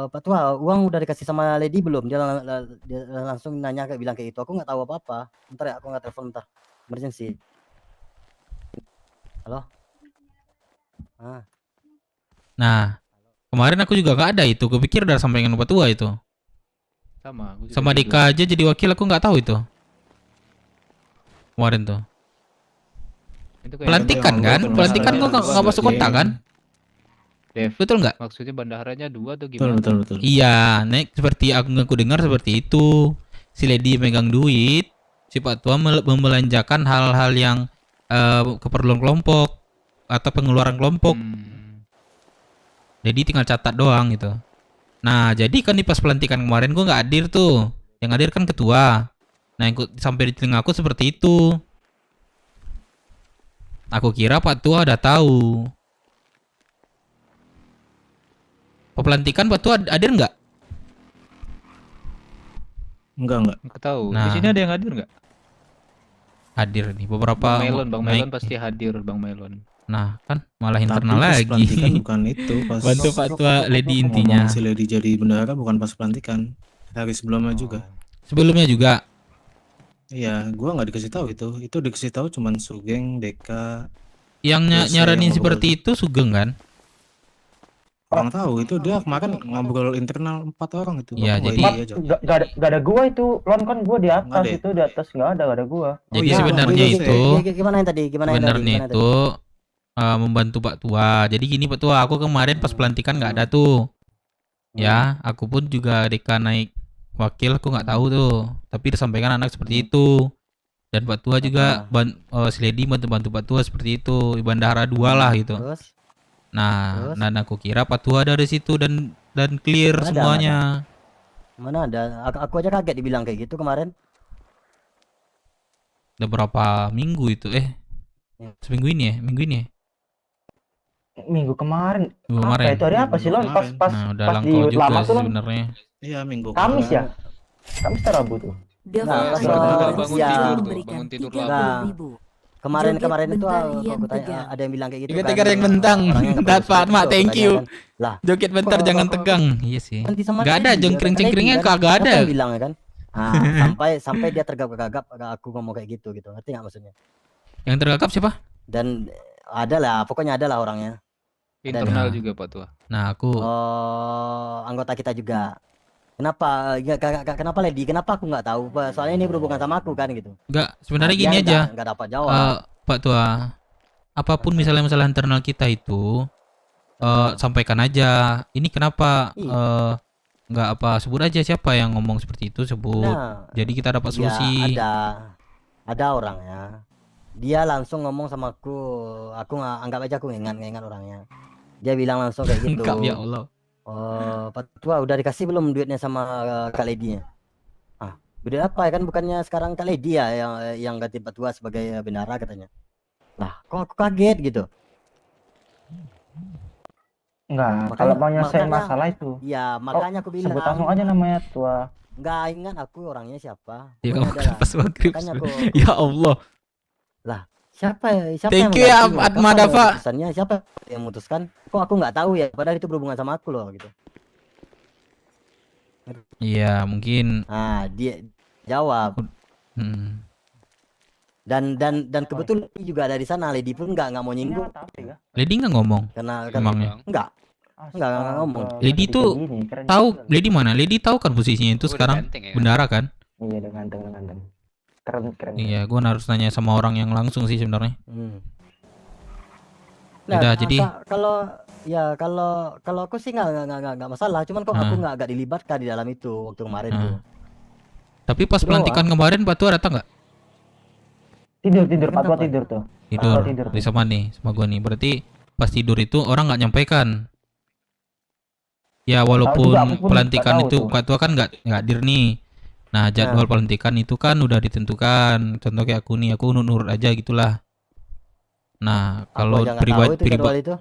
Pak Tua, uang udah dikasih sama Lady belum? Dia langsung nanya kayak bilang kayak itu. Aku nggak tahu apa-apa. Bentar ya, aku nggak telepon bentar. Emergency. Halo? Nah, kemarin aku juga nggak ada itu. Kupikir udah sampaikan Pak Tua itu. Sama. Aku juga Sama gitu. Dika aja jadi wakil aku nggak tahu itu. Kemarin tuh. Itu kayak Pelantikan kan? Pelantikan kok nggak masuk kontak kan? Dev, betul nggak? Maksudnya bendaharanya dua tuh gimana? Betul. Iya, Nek, seperti aku dengar seperti itu. Si Lady megang duit, si Pak Tua membelanjakan hal-hal yang keperluan kelompok atau pengeluaran kelompok. Jadi tinggal catat doang gitu. Nah, jadi kan di pas pelantikan kemarin gua nggak hadir tuh. Yang hadir kan ketua. Nah, yang sampai di telinga aku seperti itu. Aku kira Pak Tua udah tahu. Pelantikan Pak Tua hadir nggak? Enggak. Aku tahu. Nah. Di sini ada yang hadir nggak? Hadir nih beberapa. Bang Melon pasti hadir, Bang Melon. Nah, kan malah Tapi internal pas lagi. pelantikan bukan itu, pas Bantu Pak Tua Lady intinya. ngomong si Lady jadi bendahara bukan pas pelantikan. Hari sebelumnya juga. Sebelumnya juga. Iya, gua nggak dikasih tahu itu. Itu dikasih tahu cuman Sugeng, Deka. Yang Terus nyaranin yang seperti itu Sugeng kan? Orang tahu itu dia kemarin ngobrol internal 4 orang itu. Iya, Aku nggak jadi- iya aja. Gak ada gua itu, Lon kan gua di atas Nggak ada ya? itu, di atas nggak ada gua. Jadi iya, sebenarnya iya, itu Gimana yang tadi? sebenarnya itu membantu Pak Tua. Jadi gini Pak Tua, aku kemarin pas pelantikan nggak ada tuh. Ya, aku pun juga Deka naik wakil, aku nggak tahu tuh. Tapi disampaikan anak seperti itu. Dan Pak Tua juga si Lady bantu Pak Tua seperti itu. Bandara 2 lah gitu. Nah, dan aku kira Pak Tua ada di situ dan clear Nggak ada, semuanya. Mana ada? Aku aja kaget dibilang kayak gitu kemarin. Udah berapa minggu itu? Seminggu ini ya? Minggu ini ya? Minggu kemarin. Minggu Apa kemarin. itu hari apa sih, Lon? Pas Nah, udah pas di langkau juga lama sih tuh, Lon. sebenarnya. Iya, minggu Kamis kemarin. ya? Kamis atau Rabu tuh? Nah, Dev pas sudah ya, memberikan Nah, 30.000. kemarin Joget itu bentar aku yang tanya, tegang. ada yang bilang kayak gitu Tegar yang bentang. Dapat mak, thank you. Lah, Joget bentar kok- jangan kok- tegang. Iya sih. Nanti sama Gak ada Lady, jengkring-jengkringnya kan? kagak ada. Siapa yang bilang ya kan? Nah, sampai dia tergagap-gagap aku ngomong kayak gitu. Ngerti nggak maksudnya? Yang tergagap siapa? Dan ada lah, pokoknya ada lah orangnya. Ada Internal nih. juga Pak Tua. Nah, aku Anggota kita juga. Kenapa? Kenapa Lady? Kenapa aku nggak tahu? Soalnya ini berhubungan sama aku kan gitu. enggak, sebenarnya Nah, gini dia aja. nggak dapat jawab. Pak Tua, apapun misalnya masalah internal kita itu sampaikan aja. Ini kenapa nggak apa sebut aja siapa yang ngomong seperti itu sebut. Nah, Jadi kita dapat ya, solusi. ada orangnya. dia langsung ngomong sama aku nggak anggap aja aku ngengat orangnya. Dia bilang langsung kayak gitu. Lengkap ya Allah. Oh, Pak Tua udah dikasih belum duitnya sama Kak Lady-nya? Ah, duit apa ya, kan bukannya sekarang Kak Lady ya yang ganti Pak Tua sebagai bendara katanya. Lah, kok aku kaget gitu. Enggak, kalau mau nyelesain masalah itu. Iya, makanya aku bilang. Sebut langsung aja namanya Tua. Enggak ingat aku orangnya siapa. Ya Pokoknya kamu adalah- pas maghrib. makanya aku Ya Allah. lah siapa Thank yang you ya, ganti? Atma Kapan Dava. keputusannya? Siapa yang memutuskan? Kok aku nggak tahu ya, padahal itu berhubungan sama aku loh gitu. Iya, mungkin. Nah, dia jawab. Hmm. Dan kebetulan Lady juga ada di sana. Lady pun nggak mau nyinggung. Lady nggak ngomong. Karena Emangnya. enggak ngomong. Lady tuh tahu Lady mana? Lady tahu kan posisinya itu sekarang bendara kan? Iya, udah ganteng. Keren. Iya, gua harus nanya sama orang yang langsung sih sebenarnya. Nah, Udah, jadi kalau aku sih nggak masalah. Cuman kok aku nggak dilibatkan di dalam itu waktu kemarin tuh. Tapi pas pelantikan kemarin Pak Tua datang nggak? Tidur, Pak Tua tidur tuh. Tidur. Di sama nih, sama gua nih. Berarti pas tidur itu orang nggak nyampaikan. Ya walaupun juga, aku pun pelantikan nggak tahu itu tuh. Pak Tua kan nggak hadir nih. Nah jadwal pelantikan itu kan udah ditentukan. Contoh kayak aku nih, aku nurut aja gitulah. Nah kalau aja nggak tahu itu jadwal itu.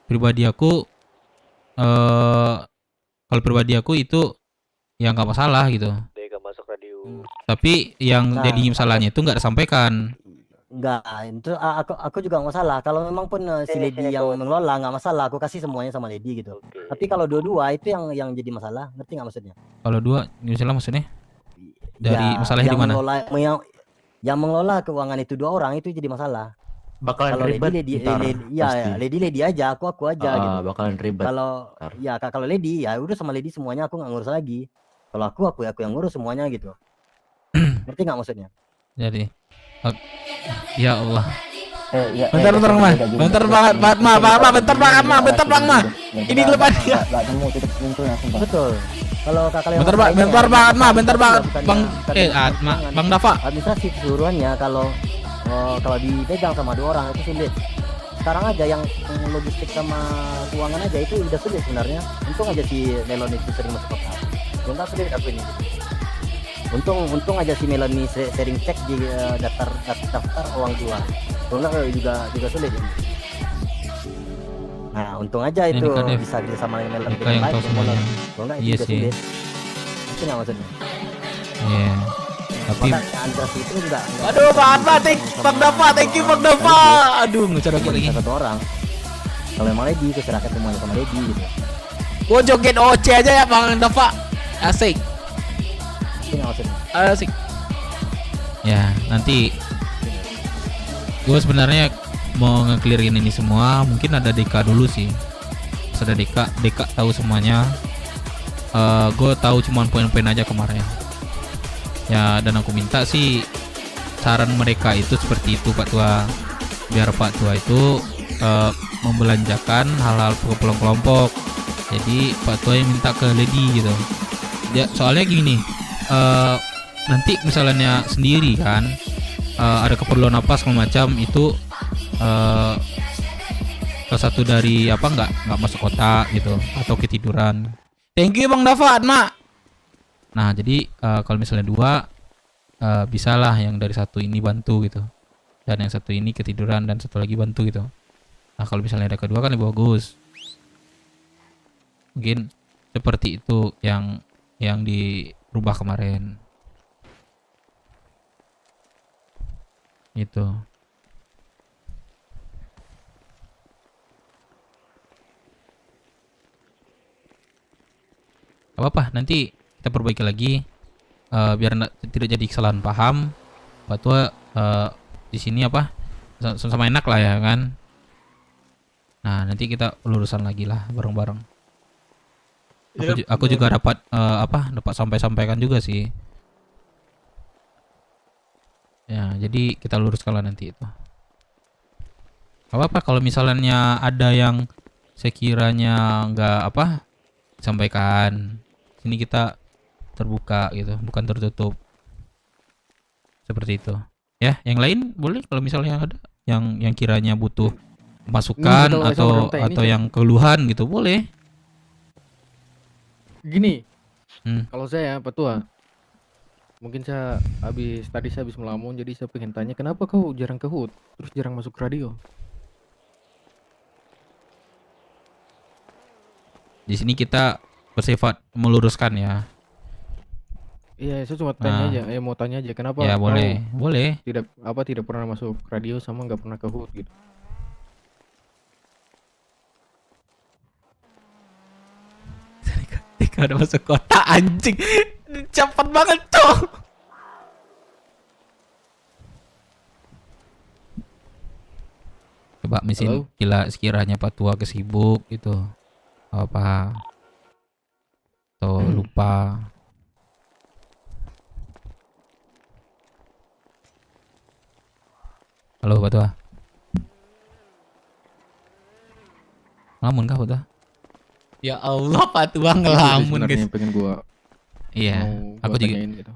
pribadi aku, kalau pribadi aku itu ya nggak masalah gitu. Tapi yang Nah, jadi masalahnya itu nggak disampaikan. Enggak, itu aku juga nggak masalah. Kalau memang pun si Lady yang mengelola nggak masalah, aku kasih semuanya sama Lady gitu. Tapi kalau dua-dua itu yang jadi masalah, ngerti nggak maksudnya? Kalau dua, misalnya maksudnya dari Ya, masalahnya di mana? Yang mengelola keuangan itu dua orang itu jadi masalah. Bakalan Kalau ribet ntar, pasti. Lady aja, aku aja gitu. Bakalan ribet. Kalau Lady ya udah sama Lady semuanya, aku nggak ngurus lagi. Kalau aku yang ngurus semuanya gitu. Ngerti nggak maksudnya? Jadi, ya Allah. Bentar Ma. Ini lepas ya. Betul. Kalau kakak Bentar banget Bang Bang Dava. Administrasi keseluruhannya kalau dipegang sama dua orang itu sulit. Sekarang aja yang logistik sama keuangan aja itu udah sulit sebenarnya. Untung aja si Melon itu sering masuk kota. Enggak sulit aku ini. Untung aja si Melanie sering cek di daftar uang keluar. Enggak juga sulit ini. Nah, untung aja itu bisa sama Melanie yang tahu semuanya. Enggak Iya itu juga sih. sulit. Itu nggak maksudnya. Iya. Tapi Administrasi itu enggak. aduh, Bang Dava, thank you Bang Dava. Aduh, ngecar lagi. Satu orang. Kalau emang Lady itu serahkan semuanya sama Lady gitu. Gua joget OC aja ya Bang Dava. Asik. Itu nggak maksudnya. Asik. Ya, nanti gue sebenarnya mau nge-clearin ini semua. Mungkin ada Deka dulu sih. Pas ada Deka tahu semuanya. Gue tahu cuman poin-poin aja kemarin. Ya, dan aku minta sih saran mereka itu seperti itu Pak Tua. Biar Pak Tua itu membelanjakan hal-hal kelompok. Jadi Pak Tua yang minta ke Lady gitu. Ya, soalnya gini. Nanti misalnya sendiri kan ada keperluan apa segala macam itu salah satu dari apa nggak masuk kota gitu atau ketiduran. Thank you Bang Dava, Mak. Nah jadi kalau misalnya dua bisalah yang dari satu ini bantu gitu dan yang satu ini ketiduran dan satu lagi bantu gitu. Nah kalau misalnya ada kedua kan lebih bagus. Mungkin seperti itu yang dirubah kemarin. Gitu. Apa-apa, nanti kita perbaiki lagi biar tidak jadi kesalahan paham. Pak Tua di sini apa sama enak lah ya kan. Nah nanti kita lurusan lagi lah bareng-bareng. Aku juga dapat dapat sampaikan juga sih. Ya, jadi kita luruskan lah nanti itu. Apa kalau misalnya ada yang sekiranya nggak disampaikan, sini kita terbuka gitu, bukan tertutup. Seperti itu. Ya, yang lain boleh kalau misalnya ada yang kiranya butuh masukan Ini atau betul, ini yang keluhan gitu boleh. Gini, Hmm. kalau saya Petua, mungkin tadi saya habis melamun, jadi saya pengen tanya kenapa kau jarang ke HUT, terus jarang masuk radio? Di sini kita bersifat meluruskan ya. Iya, saya cuma tanya aja, mau tanya aja kenapa Ya kau boleh. tidak pernah masuk radio sama nggak pernah ke HUT gitu. Ketika udah masuk kota anjing, cepet banget cok. Coba mesin sekiranya Pak Tua kesibuk gitu apa atau lupa. Halo Pak Tua. Ngelamun kah Pak Tua? Ya Allah Pak Tua ngelamun guys. Pengen gua Iya, aku juga. gitu.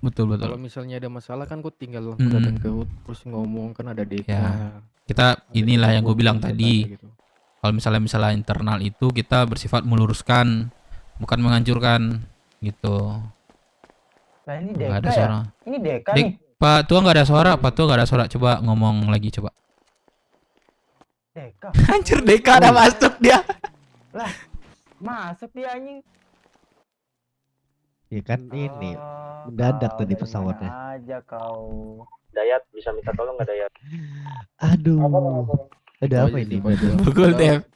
Betul. Kalau misalnya ada masalah kan kau tinggal datang ke HUT terus ngomong kan ada DK. Ya, kita inilah yang gue bilang tadi. Gitu. Kalau misalnya internal itu kita bersifat meluruskan, bukan menghancurkan gitu. Nah ini Nggak Deka ada ya? suara. Ini Deka nih. Pak Tua nggak ada suara, Pak Tua nggak ada suara. Coba ngomong lagi coba. Deka. Hancur Deka ada masuk dia. Lah, masuk dia anjing. Ya kan ini mendadak tadi pesawatnya. Aja kau. Dayat bisa minta tolong nggak Dayat? Aduh. Ada apa ini? Pukul deh.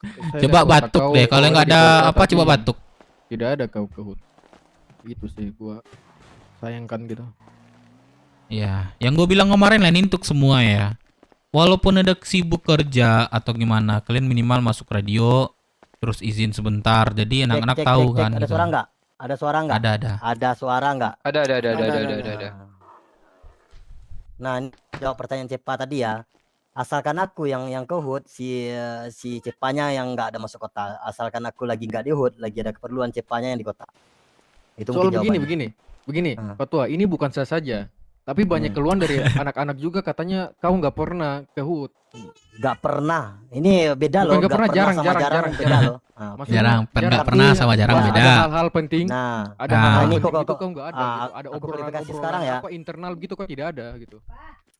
Coba batuk deh. Kalau nggak ada apa coba batuk. Tidak ada kau ke HUT. Gitu sih gua sayangkan gitu. Ya, yang gue bilang kemarin lah ini untuk semua ya. Walaupun ada sibuk kerja atau gimana, kalian minimal masuk radio, terus izin sebentar. Jadi anak-anak tahu kan. Ada gitu. suara nggak? Ada suara nggak? Ada. Ada suara nggak? Ada. Nah, ini jawab pertanyaan Cepa tadi ya. Asalkan aku yang ke HUT, si Cepanya yang nggak ada masuk kota. Asalkan aku lagi nggak di HUT, lagi ada keperluan Cepanya yang di kota. Itu Soal mungkin jawabannya. begini, Pak Tua, ini bukan saya saja, tapi banyak keluhan dari anak-anak juga katanya kau nggak pernah ke HUT. Nggak pernah. Ini beda loh. Bukan nggak pernah, sama jarang. beda loh. Nah, Maksudnya Jarang, nggak pernah sama jarang ada beda. hal-hal penting. Nah, ada hal-hal ini penting kok itu kau nggak ada. Gitu. Ada aku obrolan klarifikasi sekarang ya. apa internal gitu kok tidak ada gitu.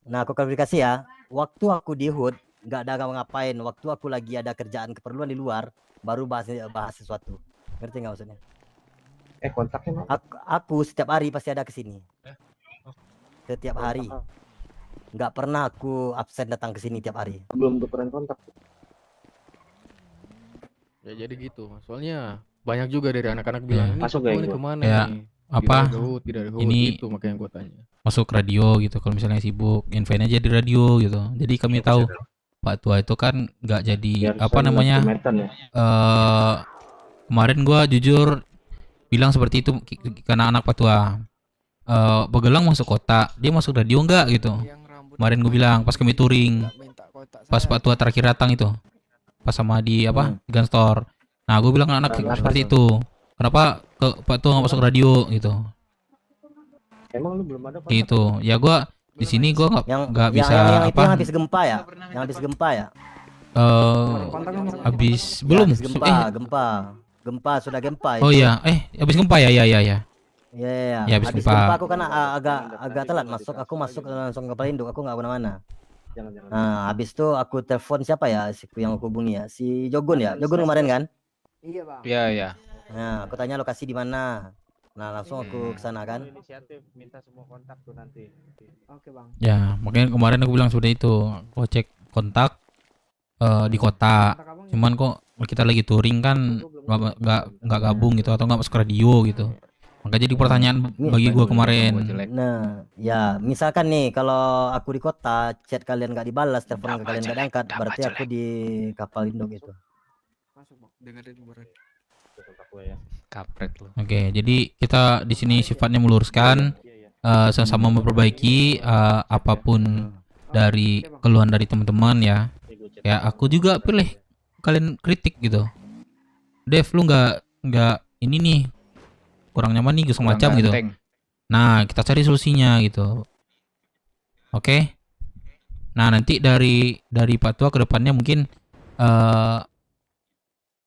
Nah, aku klarifikasi ya. Waktu aku di HUT nggak ada ngapain. Waktu aku lagi ada kerjaan keperluan di luar, baru bahas sesuatu. Ngerti nggak maksudnya? Kontaknya Aku setiap hari pasti ada ke sini. Setiap hari. Nggak pernah aku absen datang ke sini tiap hari. belum tukeran kontak. Ya jadi gitu. Soalnya banyak juga dari anak-anak bilang ini Masuk Pak Tua gak ini itu? kemana Ya, nih? apa? Tidak ada HUT, tidak ada HUT, Ini itu makanya gua tanya. masuk radio gitu. Kalau misalnya sibuk, infoin aja di radio gitu. Jadi kami tahu Pak Tua itu kan nggak jadi apa namanya. Kemarin gua jujur bilang seperti itu karena anak Pak Tua. Begelang masuk kota, dia masuk radio enggak gitu. Kemarin gue bilang pas kami touring, pas Pak Tua terakhir datang itu, pas sama di apa di Gun Store. Nah gue bilang anak seperti itu, kenapa ke Pak Tua nggak masuk radio gitu. Emang lu belum ada kontak? Gitu, ya gue di sini gue nggak bisa yang itu apa. yang habis gempa ya? Yang habis gempa ya? Habis belum? Habis gempa sudah gempa. Oh itu. iya, habis gempa ya. Iya. Ya, habis gempa. Aku kan agak telat masuk. Aku masuk langsung ke Pelindung. Aku nggak kemana-mana. Nah, habis itu aku telepon siapa ya? Yang aku hubungi ya, si Jogun ya. Jogun kemarin kan? Iya bang. Iya. Nah, aku tanya lokasi di mana. Nah, langsung aku ke sana kan. Inisiatif minta semua kontak tuh nanti. Oke bang. Ya, makanya kemarin aku bilang seperti itu. Aku cek kontak di kota. Cuman kok kita lagi touring kan nggak gabung gitu atau nggak masuk radio gitu. Makanya jadi pertanyaan bagi gua kemarin. Nah, ya misalkan nih kalau aku di kota, chat kalian nggak dibalas, telepon kalian nggak diangkat, berarti aku di kapal Indo gitu. Kapret lu. Oke, jadi kita di sini sifatnya meluruskan, sama-sama memperbaiki apapun dari keluhan dari teman-teman ya. Ya aku juga pilih kalian kritik gitu. Dev lu nggak ini nih kurang nyaman nih semacam gitu. Nah kita cari solusinya gitu. Oke. Nah, nanti dari Pak Tua ke depannya mungkin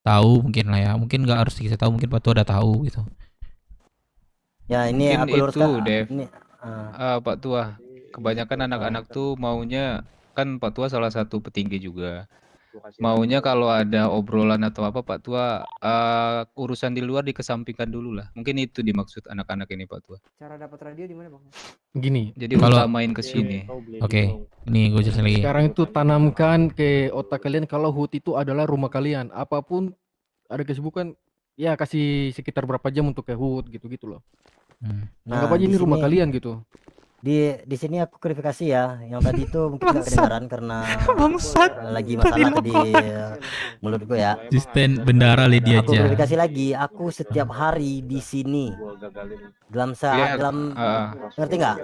tahu mungkin lah ya. Mungkin nggak harus dikasih tahu, mungkin Pak Tua udah tahu gitu. Ya ini Mungkin aku itu, luruskan Dev. ini Pak Tua, kebanyakan anak-anak tuh maunya, kan Pak Tua salah satu petinggi juga. Maunya kalau ada obrolan atau apa Pak Tua, urusan di luar dikesampingkan dulu lah. Mungkin itu dimaksud anak-anak ini Pak Tua. Cara dapat radio di mana, Bang? Gini, Jadi utamain ke sini. Oke, ini gue jelasin lagi. sekarang itu tanamkan ke otak kalian kalau HUT itu adalah rumah kalian. Apapun ada kesibukan, ya kasih sekitar berapa jam untuk ke HUT gitu-gitu loh. Anggap aja di ini rumah sini- kalian gitu. Di sini aku klarifikasi ya. Yang tadi itu mungkin nggak kedengaran karena lagi masalah tadi mulutku ya. Asisten bendara Lady Aku aja. klarifikasi lagi. Aku setiap hari di sini. Dalam Iya, dalam ngerti nggak?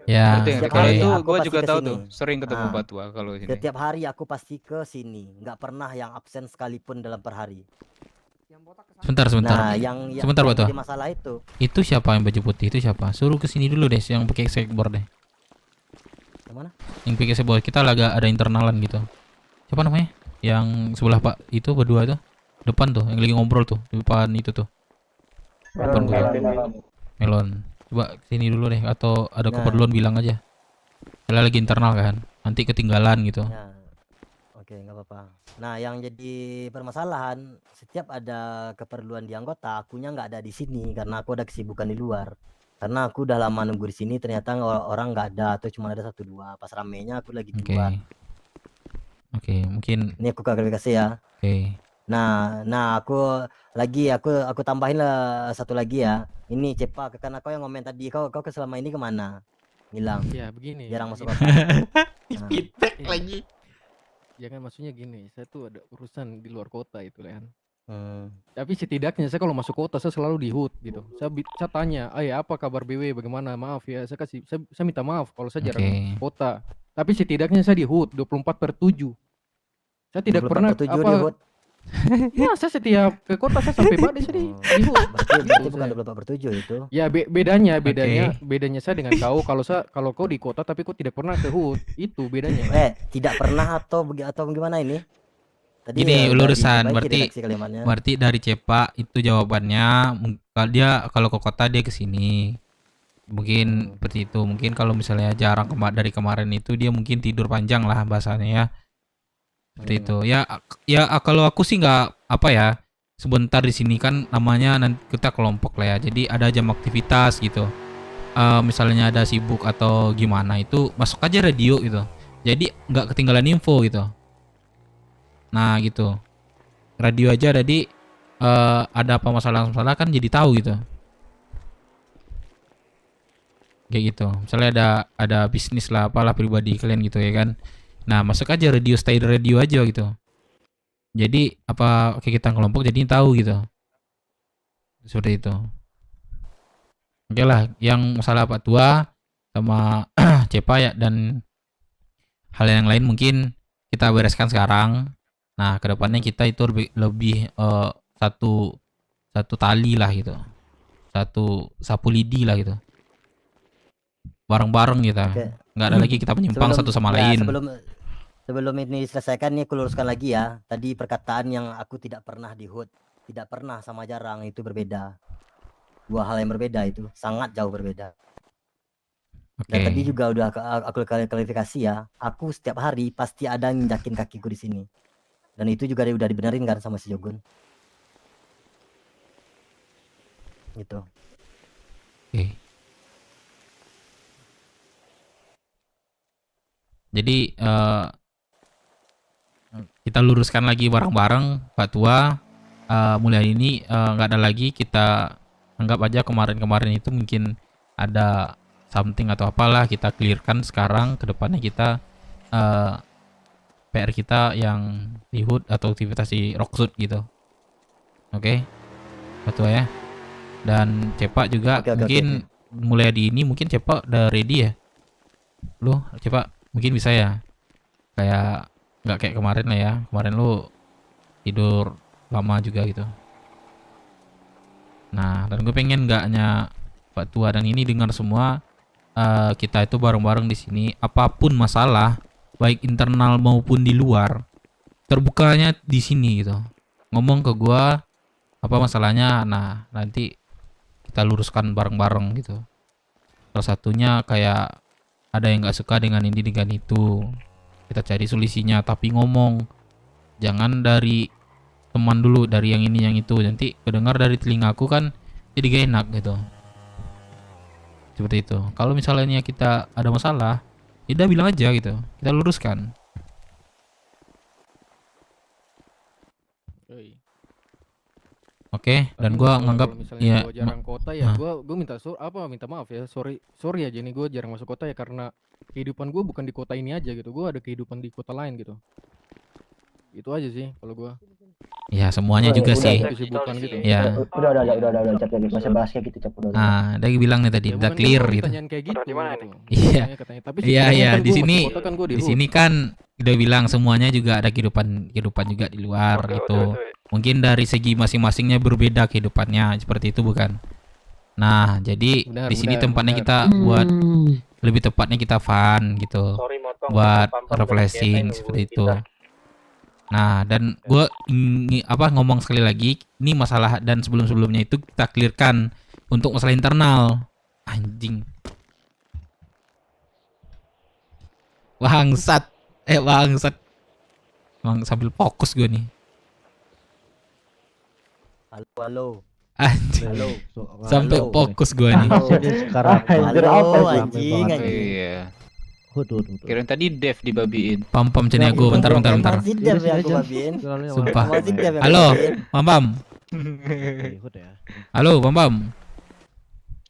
Ya, Setiap Kalau hari itu aku gue pasti juga ke tahu sini. tuh, sering ketemu Ah. Pak Tua kalau sini. Setiap hari aku pasti ke sini. Nggak pernah yang absen sekalipun dalam per hari. Sebentar. Nah, yang Sebentar, Pak Tua. jadi masalah itu. Itu siapa yang baju putih? Itu siapa? Suruh kesini dulu deh, yang pakai skateboard deh. Yang mana? Yang pakai skateboard, kita lagi ada internalan gitu. Siapa namanya? Yang sebelah Pak itu berdua tuh. Depan tuh, yang lagi ngobrol tuh, di depan itu tuh. Depan gua. Melon. Coba sini dulu deh, atau ada Nah. keperluan bilang aja. Kita lagi internal kan, nanti ketinggalan gitu. Ya. Oke, nggak apa-apa. Nah, yang jadi permasalahan setiap ada keperluan di anggota, akunya nggak ada di sini karena aku ada kesibukan di luar. Karena aku udah lama nunggu di sini, ternyata orang nggak ada atau cuma ada 1-2. Pas ramenya aku lagi di Oke. luar. Oke, mungkin. Ini aku klarifikasi ya. Oke. Nah, aku tambahin lah satu lagi ya. Ini Cepa, karena kau yang ngomen tadi, kau selama ini kemana? Hilang. Ya begini. Jarang masuk Gini. kota. Feedback Iya. lagi. Ya kan maksudnya gini, saya tuh ada urusan di luar kota itu kan. Hmm. Tapi setidaknya saya kalau masuk kota saya selalu di HUT gitu. Saya tanya, apa kabar BW? Bagaimana? Maaf ya, saya minta maaf kalau saya jarang Oke. kota. Tapi setidaknya saya di HUT 24/7. Saya tidak 24/7 pernah di HUT. Ya, saya setiap ke kota saya sampai Bade saya di HUT. Berarti Gitu bukan saya. 24/7 itu. Ya bedanya saya dengan kalau kau di kota tapi kau tidak pernah ke HUT, itu bedanya. Tidak pernah atau gimana ini? Tadi Gini udah lurusan, diperbaiki berarti redaksi kalimatnya. berarti dari Cepa itu jawabannya. Kalau ke kota dia ke sini. Mungkin seperti itu. Mungkin kalau misalnya jarang dari kemarin itu dia mungkin tidur panjang lah bahasanya ya. Seperti itu. Ya kalau aku sih nggak apa ya. Sebentar di sini kan namanya nanti kita kelompok lah ya. Jadi ada jam aktivitas gitu. Misalnya ada sibuk atau gimana itu masuk aja radio gitu. Jadi nggak ketinggalan info gitu. Nah gitu. Radio aja tadi ada apa masalah kan jadi tahu gitu. Kayak gitu. Misalnya ada bisnis lah apalah pribadi kalian gitu ya kan. Nah, masuk aja radio, stay di radio aja gitu. Jadi apa kayak kita kelompok jadi tahu gitu. Seperti itu. Oke lah, yang masalah Pak Tua sama Cepa ya dan hal yang lain mungkin kita bereskan sekarang. Nah, kedepannya kita itu lebih satu tali lah gitu, satu sapu lidi lah gitu, bareng-bareng kita. Oke. Nggak ada lagi kita menyimpang satu sama lain. Sebelum ini diselesaikan nih, aku luruskan lagi ya. Tadi perkataan yang aku tidak pernah di HUT, tidak pernah sama jarang itu berbeda. Dua hal yang berbeda itu, sangat jauh berbeda. Dan Oke. tadi juga udah aku klarifikasi ya. Aku setiap hari pasti ada nginjakin kakiku di sini. Dan itu juga udah dibenerin kan sama si Jogun. Gitu. Oke. Jadi kita luruskan lagi bareng-bareng Pak Tua. Mulai ini nggak ada lagi, kita anggap aja kemarin-kemarin itu mungkin ada something atau apalah, kita clearkan sekarang. Kedepannya kita PR kita yang di HUT atau aktivitas di Rocksuit gitu. Oke, Pak Tua ya. Dan Cepak juga mungkin mulai di ini mungkin Cepak udah ready ya. Lu Cepak mungkin bisa ya. Kayak nggak kayak kemarin lah ya. Kemarin lu tidur lama juga gitu. Nah, dan gue pengen nggak hanya Pak Tua dan ini dengar semua kita itu bareng-bareng di sini, apapun masalah baik internal maupun di luar terbukanya di sini gitu. Ngomong ke gua apa masalahnya, nah nanti kita luruskan bareng-bareng gitu. Salah satunya kayak ada yang nggak suka dengan ini dengan itu, kita cari solusinya, tapi ngomong jangan dari teman dulu, dari yang ini yang itu, nanti kedengar dari telingaku kan jadi gak enak gitu. Seperti itu. Kalau misalnya kita ada masalah, ya udah bilang aja gitu, kita luruskan. Oke, dan gua nganggap ya gua jarang kota ya, gua minta maaf ya, sorry aja nih, gua jarang masuk kota ya karena kehidupan gua bukan di kota ini aja gitu, gua ada kehidupan di kota lain gitu. Itu aja sih kalau gua. Ya semuanya juga sih. Kesibukan gitu. Ya. Udah, Cap, masa bahas kayak gitu, Cap. Ah, dia bilang nih tadi, udah clear gitu. Kayak gitu. Iya. Tapi Iya, kan di gua sini masuk kota kan gua di di sini kan udah bilang semuanya juga ada kehidupan juga di luar gitu. Mungkin dari segi masing-masingnya berbeda kehidupannya, seperti itu bukan? Nah, jadi di sini tempatnya kita buat lebih tepatnya kita fun gitu. Buat refreshing seperti itu. Nah, dan gue ngomong sekali lagi, ini masalah dan sebelum-sebelumnya itu kita clearkan untuk masalah internal. Anjing. Bangsat. Bangsat. Emang sambil fokus gue nih. Halo. Anjing. Halo. Sampai fokus gue nih. Sekarang halo anjing. Iya. Kirain tadi Dev dibabiin. Pam cene aku bentar. Masih Dev ya aku babiin. Sumpah. Masih Dev ya, Halo, babiin. Pam. Halo, Pam.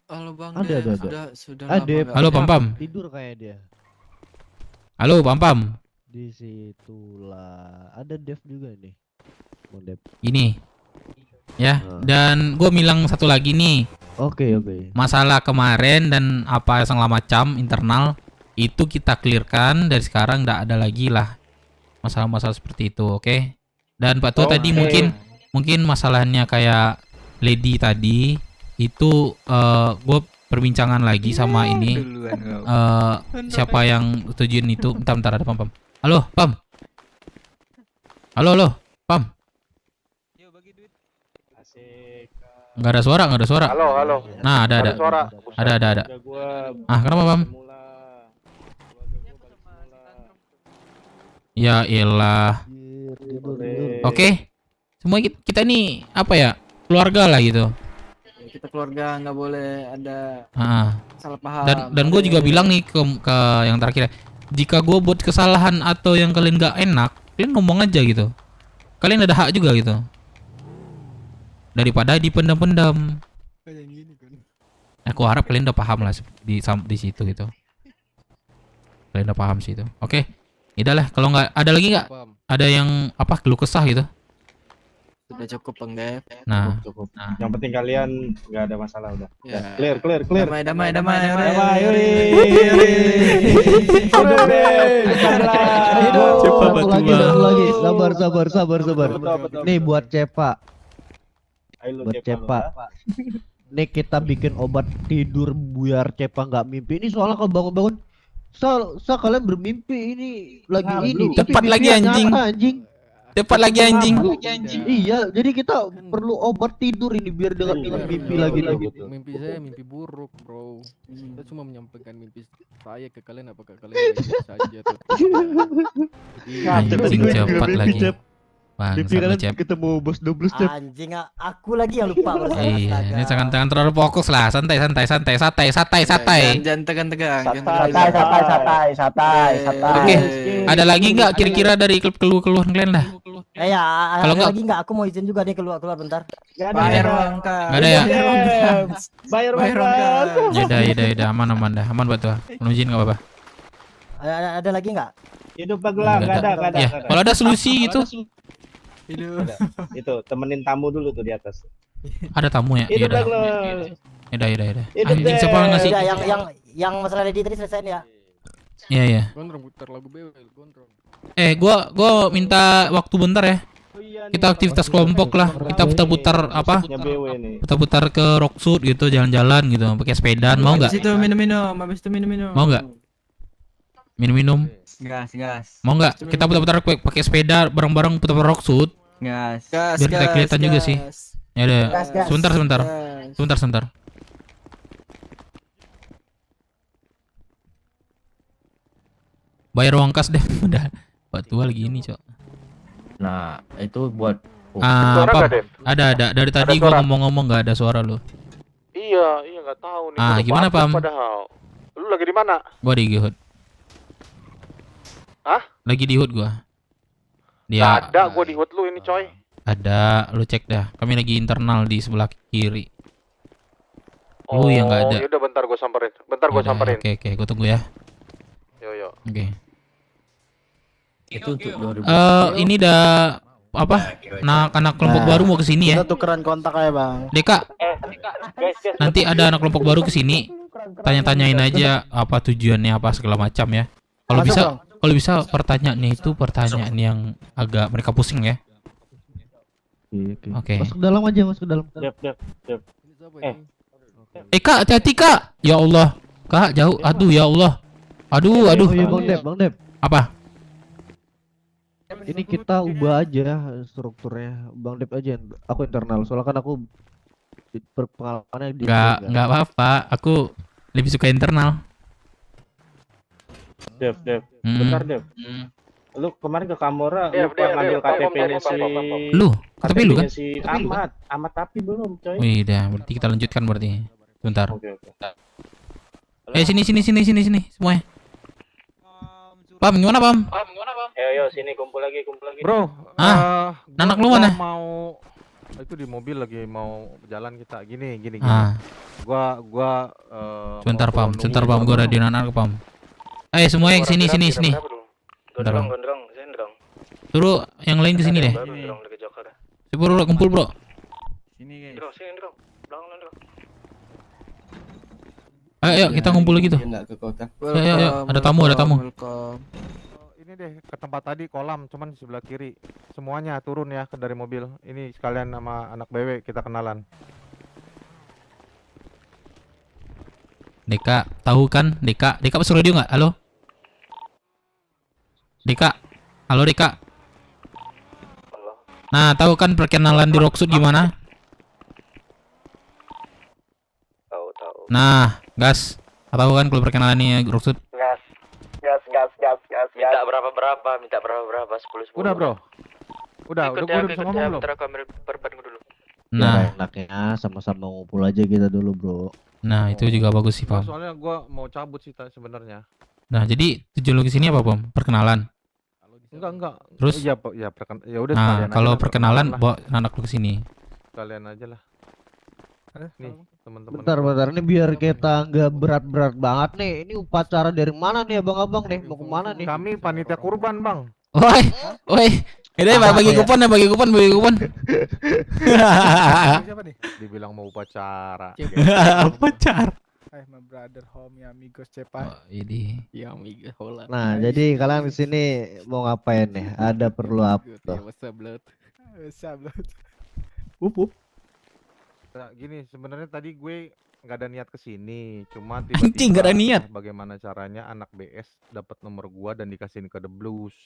Halo Bang. Ada. Sudah Ada. lama nggak Halo, ketemu. Pam. Tidur kayak dia. Halo, Pam. Di situlah. Ada Dev juga nih. Bang Dev. Ini. Ya, dan gue bilang satu lagi nih. Oke. Masalah kemarin dan apa segala macam internal itu kita clearkan dari sekarang, nggak ada lagi lah masalah-masalah seperti itu, oke? Dan Pak Tua tadi mungkin masalahnya kayak Lady tadi itu gue perbincangan lagi sama ini siapa yang tujuan itu. Bentar ada Pam. Halo Pam. Halo Pam. Nggak ada suara. Halo. Nah ada. Suara. Ada. Kenapa Pam? Ya elah. Oke. Semua kita ini apa ya? Keluarga lah gitu. Kita keluarga, nggak boleh ada salah paham. Dan gue juga bilang nih ke yang terakhir, jika gue buat kesalahan atau yang kalian gak enak, kalian ngomong aja gitu. Kalian ada hak juga gitu. Daripada dipendam-pendam. Aku harap kalian udah paham lah di situ gitu. Kalian udah paham sih itu. Oke. Udah lah, kalau nggak ada lagi nggak? Ada yang keluh kesah gitu? Sudah cukup Bang Dev. Nah. Yang penting kalian nggak ada masalah udah. Ya. Clear. Damai. Satu lagi. Sabar. Nih buat Cepa. Nih kita bikin obat tidur biar Cepa nggak mimpi. Ini soalnya kalau bangun-bangun kalian bermimpi ini lagi ini. Tepat lagi anjing. Tepat lagi anjing. Iya, jadi kita perlu obat tidur ini biar dengan mimpi lagi nih. Mimpi saya mimpi buruk, bro. Saya cuma menyampaikan mimpi saya ke kalian, apakah kalian saja tuh. Anjing cepat lagi. Mimpi kalian ketemu bos 12 Cep. Anjing, aku lagi yang lupa. Iya, ini jangan terlalu fokus lah, santai. Jangan tegang. Santai. Oke, ada lagi nggak kira-kira dari keluhan kalian dah? Ya, Kalau ada lagi nggak? Aku mau izin juga nih keluar bentar. Bayar ongkos. Nggak ada ya? Bayar ongkos. Ya aman dah, aman buat tuh. Izin nggak apa-apa. Ada lagi nggak? Hidup bagelah, nggak ada. Ya, kalau ada solusi gitu. Itu temenin tamu dulu tuh di atas. Ada tamu ya? Hidup Iya bagelah. dah. Anjing siapa ngasih? Yang masalah Lady tadi selesai ya. Iya. Gondrong putar lagu bewel, gondrong. Gua minta waktu bentar ya. Kita aktivitas kelompok lah. Kita putar-putar apa? Putar-putar ke Rocksuit gitu, jalan-jalan gitu, pakai sepedaan. Mau nggak? Habis itu minum-minum, habis itu minum-minum. Mau nggak? Minum-minum. Gas, gas. Mau nggak? Kita putar-putar pakai sepeda bareng-bareng putar Rocksuit. Gas. Biar kita kelihatan juga sih. Ya udah. Sebentar. Bayar uang kas deh. Udah. Pak tua lagi ini, Cok. Nah, itu buat Apa? nggak, Dev? Ada. Dari tadi gua ngomong-ngomong nggak ada suara lu. Iya, nggak tahu nih. Ah, Gua udah gimana, batuk Pam? Padahal. Lu lagi di mana? Gua di HUD. Hah? Lagi di HUD gua. Nggak ada, gua di HUD lu ini, coy. Ada, lu cek dah. Kami lagi internal di sebelah kiri. Lu yang nggak ada. Yaudah bentar gua samperin. Gua samperin. Oke, gua tunggu ya. Yo. Oke. Itu untuk 2000. Ini udah apa? Anak kelompok baru mau kesini ya. Kita tukeran kontak aja, Bang. Deka, Guys. nanti ada anak kelompok baru kesini. Tanya-tanyain aja apa tujuannya apa segala macam ya. Kalau bisa pertanyaannya itu pertanyaan yang agak mereka pusing ya. Oke. Masuk dalam aja, masuk dalam. Dep. Kak, hati-hati Kak. Ya Allah. Kak, jauh. Aduh, ya Allah. Aduh. Oh iya, Bang Dep. Apa? Ini kita ubah aja strukturnya. Bang Dep aja, aku internal. Soalnya kan aku pengalamannya di Enggak apa-apa. Aku lebih suka internal. Dep. Bentar, Dep. Lu kemarin ke Kamora lupa ngambil KTP-nya si Lu, KTP lu kan? si Ahmad tapi belum, coy. Wih, dah, berarti kita lanjutkan berarti. Bentar. Oke. Sini semuanya. Pam, gimana, Pam? Ayo sini kumpul lagi. Bro, anak lu mana? Mau itu di mobil lagi mau jalan kita gini. Ah. Gua Sebentar, Pam. Gua radio anak Pam. Semuanya sini. Bentar, Pam. Suruh yang lain ke sini deh. Suruh kumpul, Bro. Sini. Ayo, kita ngumpul lagi tuh. Ayo, ada tamu. Ini deh ke tempat tadi kolam, cuman di sebelah kiri. Semuanya turun ya dari mobil. Ini sekalian sama anak BW kita kenalan. Deka, tahu kan? Deka masuk radio nggak? Halo? Deka. Halo, Deka. Nah, tahu kan perkenalan di Rocksuit gimana? Tahu. Nah, gas. Tahu kan kalau perkenalannya Rocksuit? Gas. Minta berapa? 10. Udah, Bro. Udah gue udah bisa ngomong belum? Bentar aku ambil perban dulu. Nah, enaknya sama-sama ngumpul aja kita dulu, Bro. Nah, itu juga bagus sih, Pam. Soalnya gua mau cabut sih sebenarnya. Nah, jadi tujuan lu kesini apa, Pam? Perkenalan. Enggak. Terus? Ya udah Nah, sekalian kalau aja, perkenalan lah. bawa anak lu kesini. Sekalian aja lah. Nih, teman-teman. Bentar, ini biar kita nggak berat-berat banget nih. Ini upacara dari mana nih, abang-abang nih? Mau kemana nih? Kami panitia kurban, Bang. Woi. Ini bagi kupon. Siapa nih? Dibilang mau upacara. Upacara. My brother, homie, amigos, cepat. Ini. Ya, amigos, hola. Nah, jadi kalian di sini mau ngapain nih? Ada perlu apa? What's up, blood? Nah, gini, sebenarnya tadi gue nggak ada niat kesini, cuma Anjing, nggak ada niat. Bagaimana caranya anak BS dapat nomor gua dan dikasihin ke The Blues.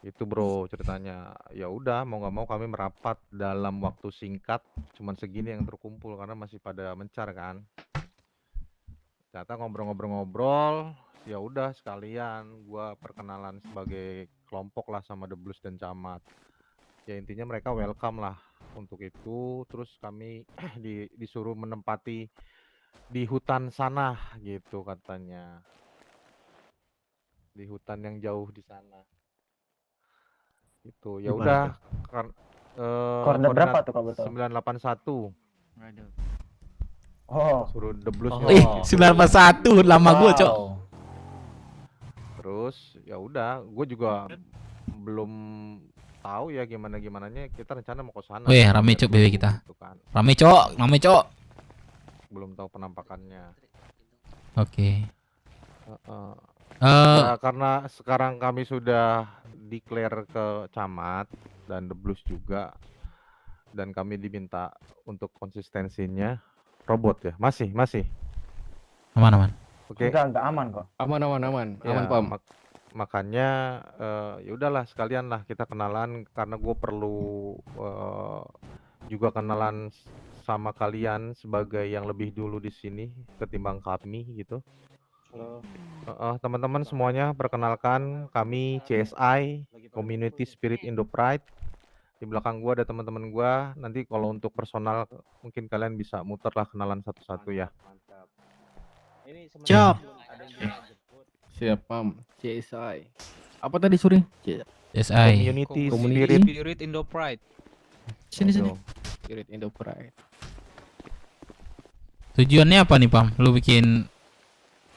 Itu, Bro, ceritanya. Ya udah, mau nggak mau kami merapat dalam waktu singkat, cuman segini yang terkumpul karena masih pada mencar kan. Ternyata ngobrol-ngobrol, ya udah sekalian gua perkenalan sebagai kelompok lah sama The Blues dan Camat. Ya intinya mereka welcome lah untuk itu. Terus kami disuruh menempati di hutan sana gitu katanya, di hutan yang jauh di sana itu. Ya udah kan Koordinat berapa tuh kalau betul? 981. Oh, suruh The Blues. 981 lama gua, Cok. Terus ya udah, gue juga belum tahu ya gimananya, kita rencana mau ke sana. Weh, rame, Cok, BW kita. Rame, Cok. Belum tahu penampakannya. Oke. Ya, karena sekarang kami sudah declare ke camat dan The Blues juga, dan kami diminta untuk konsistensinya robot ya. Masih Aman. oke. Enggak aman kok. Aman Ya, Pam. makanya ya udahlah sekalian lah kita kenalan, karena gue perlu juga kenalan sama kalian sebagai yang lebih dulu di sini ketimbang kami gitu. Teman-teman semuanya, perkenalkan kami CSI Community Spirit Indo Pride. Di belakang gua ada teman-teman gua. Nanti kalau untuk personal mungkin kalian bisa muter lah kenalan satu-satu ya. Siap Pam. CSI. Apa tadi Suri? CSI. Community Spirit Indo Pride. Sini. Spirit Indo Pride. Tujuannya apa nih Pam? Lu bikin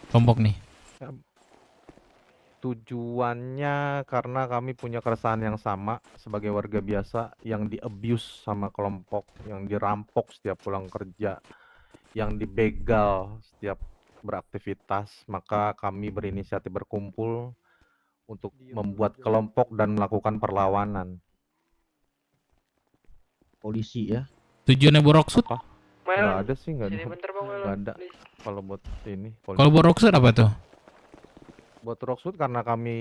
kelompok nih? Tujuannya karena kami punya keresahan yang sama sebagai warga biasa yang di-abuse sama kelompok, yang dirampok setiap pulang kerja, yang dibegal setiap beraktivitas. Maka kami berinisiatif berkumpul untuk membuat kelompok dan melakukan perlawanan. Polisi ya. Tujuannya Boroksud? Nggak ada sih, nggak ada. Kalau buat ini. Kalau Boroksud apa tuh? Buat Rocksud karena kami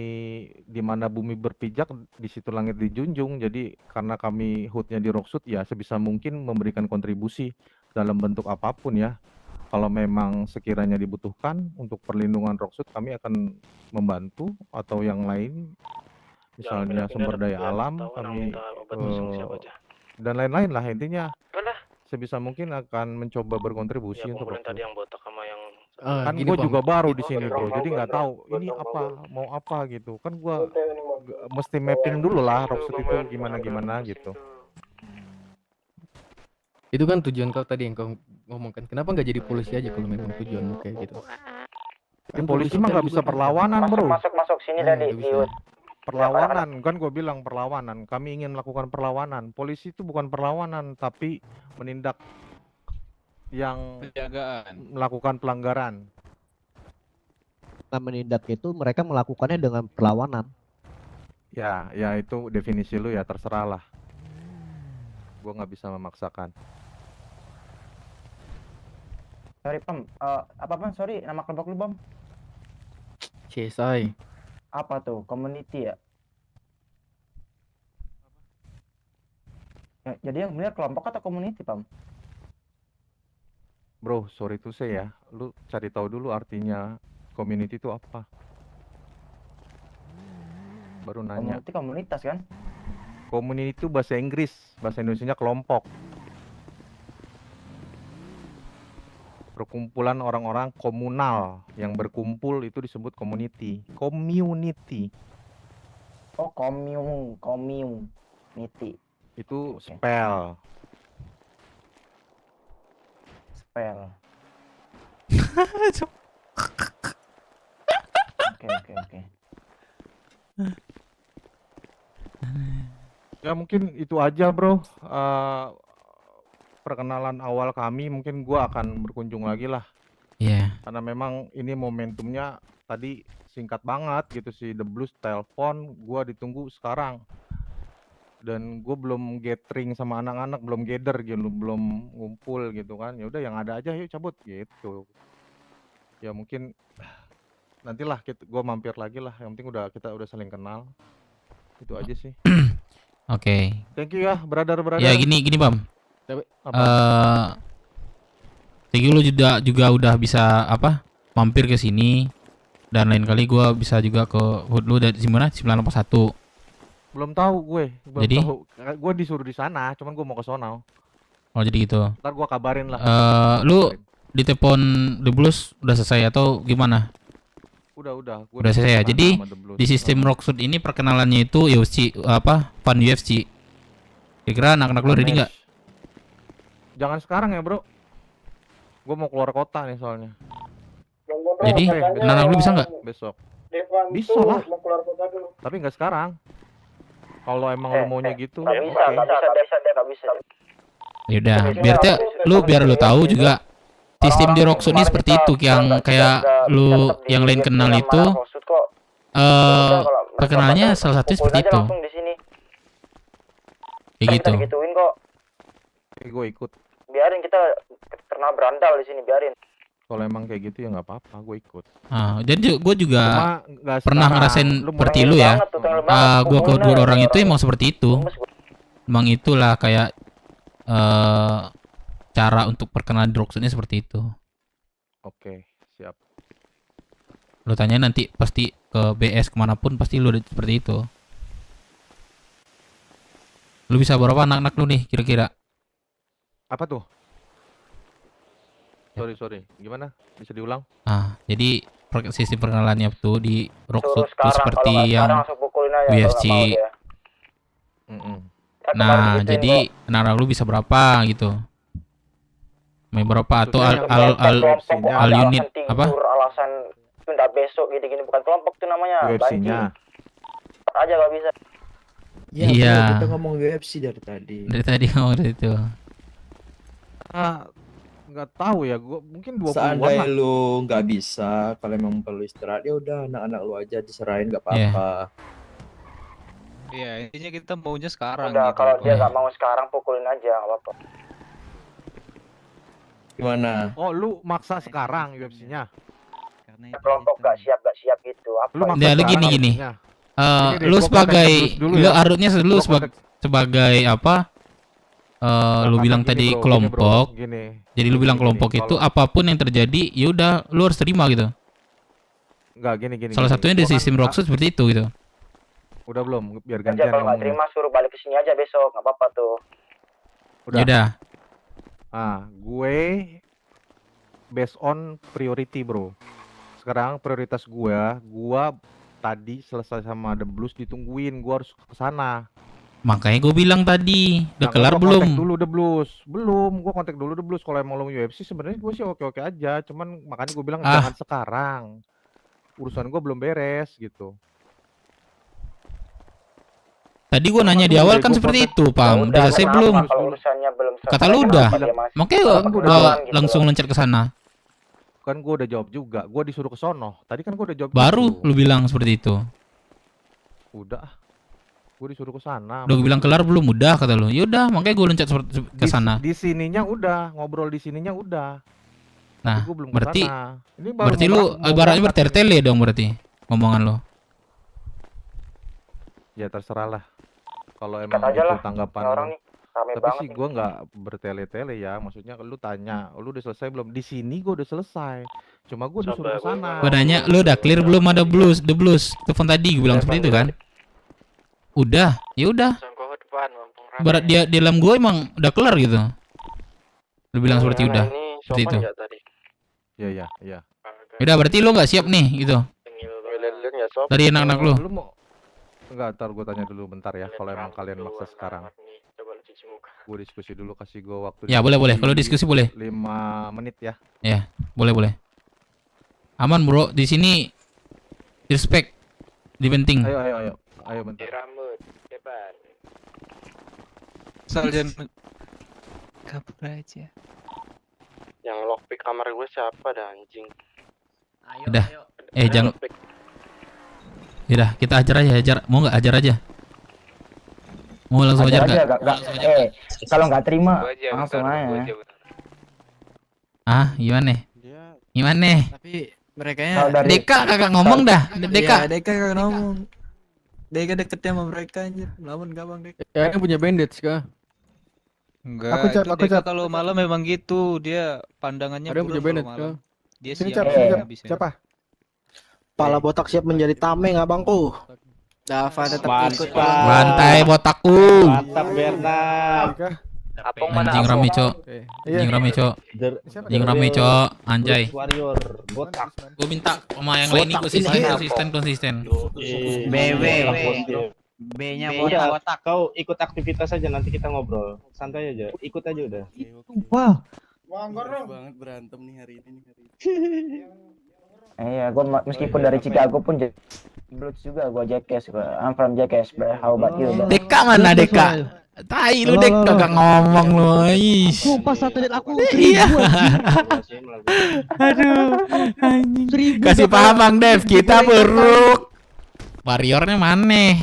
di mana bumi berpijak di situ langit dijunjung. Jadi karena kami HUT-nya di Rocksud ya sebisa mungkin memberikan kontribusi dalam bentuk apapun ya. Kalau memang sekiranya dibutuhkan untuk perlindungan Rocksud, kami akan membantu, atau yang lain misalnya sumber daya alam kami dan lain-lain lah. Intinya sebisa mungkin akan mencoba berkontribusi untuk Rocksud. Tadi yang botak sama yang Kan gue juga baru di sini bro, jadi nggak tahu ini apa, mau apa gitu. Kan gue mesti mapping dulu lah Rocksud itu gimana gitu. Itu kan tujuan kau tadi yang kau ngomongkan. Kenapa nggak jadi polisi aja kalau memang tujuanmu kayak gitu? Kan polisi mah nggak bisa perlawanan bro. Masuk sini tadi. Perlawanan kan gue bilang perlawanan. Kami ingin melakukan perlawanan. Polisi itu bukan perlawanan tapi menindak yang penjagaan, melakukan pelanggaran. Nah, menindak itu mereka melakukannya dengan perlawanan. Ya itu definisi lu ya, terserah lah. Gua nggak bisa memaksakan. Sorry Pam, apa Pam? Sorry, nama kelompok lu Bam? CSI. Apa tuh? Community ya? Jadi yang benar kelompok atau community Pam? Bro, sorry to say ya, lu cari tahu dulu artinya community itu apa. Baru nanya. Community komunitas kan? Community itu bahasa Inggris, bahasa Indonesianya kelompok. Perkumpulan orang-orang komunal yang berkumpul itu disebut community. Community. Oh, community. Itu spell. Oke. Ya mungkin itu aja bro. Perkenalan awal kami, mungkin gua akan berkunjung lagi lah. Iya. Karena memang ini momentumnya tadi singkat banget gitu sih. The Blues telepon, gua ditunggu sekarang. Dan gue belum gathering sama anak-anak, belum gather gitu, belum ngumpul gitu kan. Ya udah yang ada aja, yuk cabut gitu. Ya mungkin nantilah gue mampir lagi lah. Yang penting kita udah saling kenal. Itu aja sih. Oke. Thank you ya, brother. Ya gini Bam. Thank you lu juga udah bisa mampir ke sini, dan lain kali gue bisa juga ke HUT lu dari mana? 981. Belum tahu gue. Jadi? Gue disuruh di sana, cuman gue mau ke sono. Oh jadi gitu. Ntar gue kabarin lah. Lu di telepon The Blues udah selesai atau gimana? Udah. Udah selesai ya. Jadi di sistem Rocksud ini perkenalannya itu UFC Fun UFC. Kira-kira anak-anak lu ready nggak? Jangan sekarang ya bro. Gue mau keluar kota nih soalnya. Jadi anak-anak lu bisa nggak? Besok. Bisa lah. Tapi nggak sekarang. Kalau emang lo maunya gitu. Nggak bisa. Yaudah, biar lu tahu juga sistem di Rocksud ini seperti itu, yang kayak lu yang lain kenal itu perkenalannya salah satunya seperti itu. Langsung di sini. Kayak gitu. Kita gituin kok. Gue ikut. Biarin kita pernah berandal di sini, biarin. Kalau emang kayak gitu ya nggak apa-apa, gue ikut. Jadi gue juga Cuma nggak pernah sekarang. ngerasain Lu seperti mulai lu ya. banget tuh, terlalu banget. Gue kedua Pokoknya orang itu emang seperti itu. Emang itulah kayak cara untuk perkenalan di Rocksuitnya seperti itu. Oke, siap. Lu tanya nanti pasti ke BS kemanapun pasti lu ada seperti itu. Lu bisa berapa anak-anak lu nih kira-kira? Apa tuh? Sorry. Gimana? Bisa diulang? Jadi sistem perkenalannya tuh di Rocksuit tuh seperti yang UFC. Nah, jadi anak-anak lu bisa berapa gitu? Main berapa atau al unit apa? Alasan tunda besok gini-gini, bukan kelompok tuh namanya. UFC-nya. Aja gak bisa. Iya. Kita ngomong UFC dari tadi. Dari tadi ngomong dari itu. Nggak tahu ya, gua mungkin 20-an Seandainya lah. lu nggak bisa, kalau emang perlu istirahat ya udah anak-anak lu aja diserahin nggak apa-apa. Iya, intinya kita maunya sekarang Udah, gitu. kalau dia gak mau sekarang pukulin aja, gak apa-apa. Gimana? Oh, lu maksa sekarang UFC-nya? Kelompok gak siap gitu. Apa? Ya, lu gini. Lu sebagai lu harusnya lu sebagai apa? Lu bilang tadi kelompok. Jadi lu bilang kelompok itu apapun yang terjadi, ya udah lu harus terima gitu. Enggak, gini. Salah satunya di sistem Rocksuit seperti itu gitu. Udah belum? Biar Aja gantian kalau gak ngomongnya. terima suruh balik ke sini aja besok, gak apa-apa tuh. Udah. Yaudah. Gue based on priority, bro. Sekarang prioritas gue tadi selesai sama The Blues ditungguin, gue harus ke sana. Makanya gue bilang tadi, udah Nah, kelar gua belum? kontak dulu The Blues. Belum, gue kontak dulu The Blues. Kalau emang lo UFC sebenarnya gue sih oke-oke aja. Cuman makanya gue bilang jangan sekarang. Urusan gue belum beres gitu. Tadi gue nanya di awal kan seperti itu, Pam. Udah selesai belum? Kalau urusannya belum selesai, Kata lu udah. kenapa dia masih- Makanya Kan gue udah jalan gitu langsung loncat ke sana. Kan gue udah jawab juga. Gue disuruh ke sono. Tadi kan gue udah jawab. Baru lu bilang seperti itu. Udah. Gue disuruh ke sana. Udah gue bilang kelar belum? Udah kata lu. Yaudah, makanya gue loncat ke sana. Di sininya udah, ngobrol di sininya udah. Nah, Gua belum berarti kesana. Ini baru berarti mau lu mau ibaratnya berangkat bertele-tele dong berarti ngomongan lu. Ya terserah lah. Kalau Sikat emang aja itu lah, tanggapan ini orang lu. nih, rame Tapi banget sih nih. gue nggak bertele-tele ya. Maksudnya lu tanya, lu udah selesai belum? Di sini gue udah selesai. Cuma gue disuruh ke sana. Gue nanya, lu udah clear belum ada The Blues? Telepon tadi gue bilang seperti itu kan? Udah, ya udah. Berat dia di dalam gue emang udah kelar gitu. Lu bilang seperti udah. Seperti itu. Iya. Udah berarti lu nggak siap nih gitu. Dari anak-anak lu. Lu mau enggak, ntar gue tanya dulu bentar ya. Kalau emang kalian maksa sekarang. Gue diskusi dulu, kasih gue waktu. Ya boleh. Kalau diskusi boleh. 5 menit ya. Ya, boleh. Aman bro, di sini respect di penting. Ayo bentar. Asal jangan kabur aja. Yang lockpick kamar gue siapa dah anjing? Udah. Jangan. Yaudah, kita ajar aja. Mau nggak ajar aja? Mau langsung ajar nggak? Kalau nggak terima langsung aja. Gimana? Tapi mereka Deka kagak ngomong dah. Deka. Iya, Deka kagak ngomong. Deka deketnya sama mereka anjir. Lawan gampang Deka. Kayaknya punya bandage kah? Enggak, Aku cat, itu aku Deka cat. kalau malam memang gitu, dia pandangannya Ada yang punya buram bandage kalau malam. kah? Dia Sini, siap Cap, sini, Cap. habisnya. Siapa? Kepala botak siap menjadi tameng abangku. Dava tetap ikut. Bantai botakku. Mantap Bernard. Anjing rame cok. Anjing rame cok. Anjay. Warrior botak. Gue minta sama yang lain nih konsisten. BW. B-nya Udah, botak. kau ikut aktivitas aja, nanti kita ngobrol. Santai aja, ikut aja udah. Wah. banget berantem nih hari ini. Iya, gue meskipun dari Chicago pun Blues juga, gue Jackass, I'm from Jackass, bro. How about you, bro? Deka mana Deka? Tai lu Dek kagak ngomong lu. Ih. Sumpah satelit aku Iya. Aduh. Anjing. Kasih paham Bang Dev, kita buruk. Warriornya mana?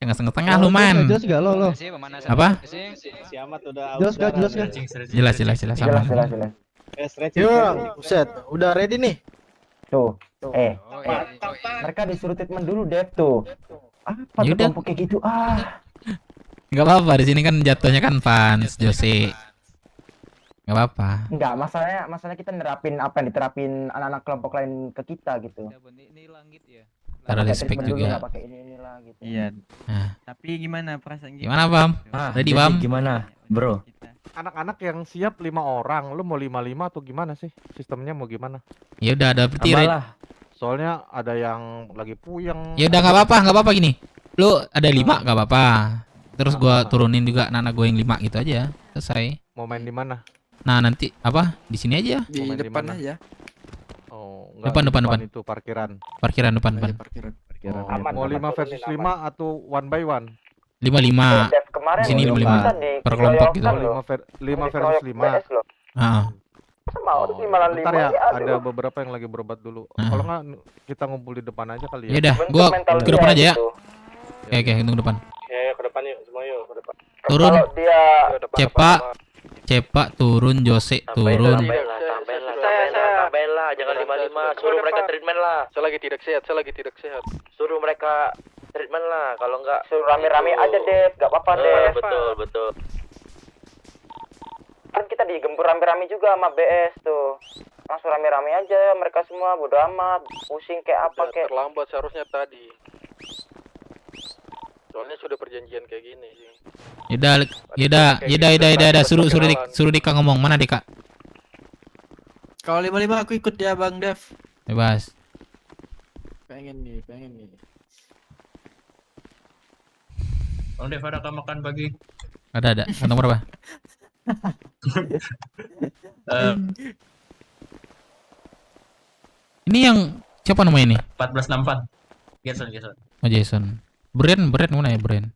Tengah-tengah lu man. Jelas gak lo? Apa? Si Ahmad udah jelas gak? Jelas aman. Buset, udah ready nih. Tuh. Mereka disuruh treatment dulu, Dep tuh. Apa tuh Yaudah. kelompok kayak gitu? Enggak apa-apa, di sini kan jatuhnya kan fans, Jose. Enggak apa-apa. Enggak, masalahnya kita nerapin apa yang diterapin anak-anak kelompok lain ke kita gitu. Ada respect juga. Nggak pakai inilah gitu. Iya. Nah. Tapi gimana perasaan kita? Gimana, Bam? Ready, Bam? Gimana, Bro? Anak-anak yang siap 5 orang, lu mau 5 atau gimana sih? Sistemnya mau gimana? Ya udah ada berarti Soalnya ada yang lagi puyeng. Ya udah enggak apa-apa gini. Lu ada 5 enggak apa-apa. Terus gua turunin juga anak gua yang 5 gitu aja. Selesai. Mau main di mana? Nah, nanti apa? Di sini aja. Di depan aja. Oh, Depan. Itu parkiran. Parkiran depan. Oh, mau 5 versus 5 atau 1 by 1? 5. Di sini 5 per kelompok gitu. 5 versus 5. Heeh. Mau 5 Bentar ya, ada beberapa yang lagi berobat dulu. Kalau nggak kita ngumpul di depan aja kali ya. Ya udah, gua ke depan aja ya. Oke, hitung depan. Ya, ke depan yuk, semua yuk, ke depan. Turun. Cepak turun, Jose turun. Tambahin lah, jangan 55. Suruh mereka treatment lah. Saya lagi tidak sehat. Suruh mereka treatment lah. Kalau nggak Suruh rame-rame aja, Dep. Gak apa-apa, Dep. Betul. Kan kita digempur rame-rame juga sama BS tuh. Langsung rame-rame aja mereka semua, bodo amat. Pusing kayak apa kayak. Terlambat seharusnya tadi. Soalnya sudah perjanjian kayak gini sih. Yaudah. Suruh Dika ngomong. Mana Dika? Kalau 55 aku ikut ya Bang Dev. Bebas. Pengen nih. Bang Dev, ada makan pagi? Ada. Kantong berapa? Ini yang siapa namanya ini? 1464. Jason. Oh, Jason. Brand mana ya Brand?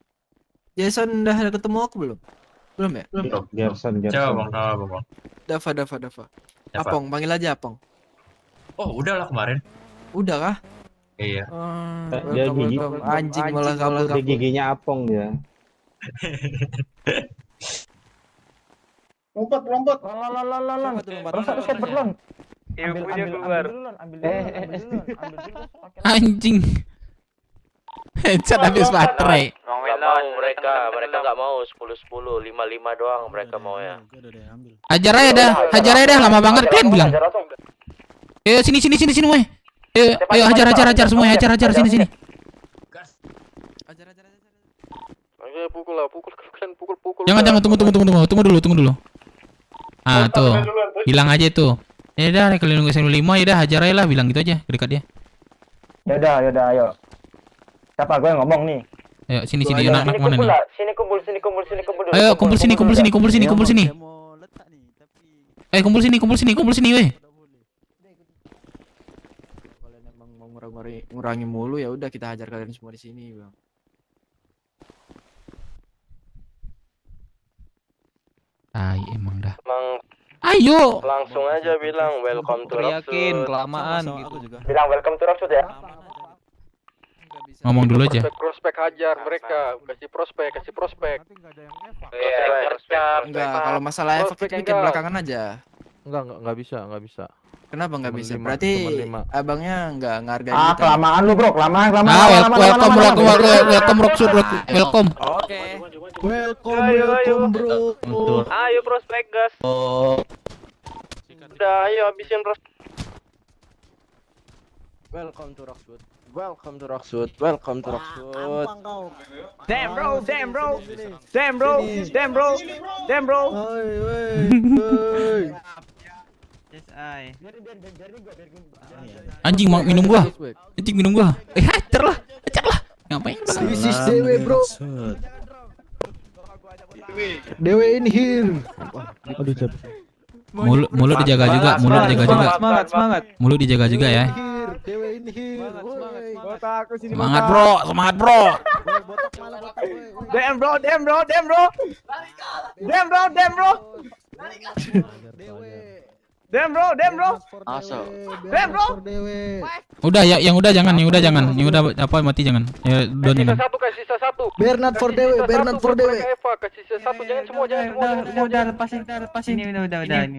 Jason udah ada ketemu aku belum? Belum ya? Gerson. Coba Bang. Dava. Apong, panggil aja Apong. Oh, udah lah kemarin. Udah kah? Iya. Dia gigi Anjing malah kabur. Dia giginya Apong dia. Lompat. Anjing. Headset habis baterai. Mereka nggak mau 10-10, 5-5 doang mereka mau ya. Hajar aja dah, lama banget kan bilang. Ayo sini weh. Ayo hajar semua, hajar sini. Ayo pukul Jangan tunggu dulu. Ah, tuh. Bilang aja itu. Ya udah, kalau nunggu 5 ya udah hajar aja lah, bilang gitu aja dekat dia. Ya udah, ayo. Siapa gue yang ngomong nih? Ayo sini anak-anak mana nih? Sini kumpul dulu. Ayo kumpul sini. Ayo kumpul sini weh. Kalian emang mau ngurangi mulu ya udah kita hajar kalian semua di sini, Bang. Emang dah. Emang Ayo. langsung aja bilang welcome to Yakin Rocksud. kelamaan gitu. Bilang welcome to Rocksud ya. Ngomong dulu aja. Prospek hajar mereka, kasih prospek. Enggak, kalau masalah efek kita bikin belakangan aja. Enggak bisa. Kenapa nggak bisa? Lima, Berarti cuma 5. abangnya nggak ngargain kita. Kelamaan lu bro, kelamaan. Welcome Rocksud, welcome. Oke. Welcome bro. Ayo prospek gas. Udah, ayo habisin prospek. Welcome to Rocksud. Damn bro. Anjing mau minum gua. Hajar lah. Ngapain? This is Dewe bro. Dewe in here. Aduh cap. Mulut dijaga juga. Semangat. Mulut dijaga juga ya. Dewe in here. Semangat bro. Damn bro. Dem bro. Asal. Dem bro. Udah ya, yang udah jangan. Yang udah apa mati jangan. Ya Don jangan. Kasih sisa satu. Bernard for dewe. Eva, kasih sisa satu. Jangan semua. Udah lepasin ini udah. Udah.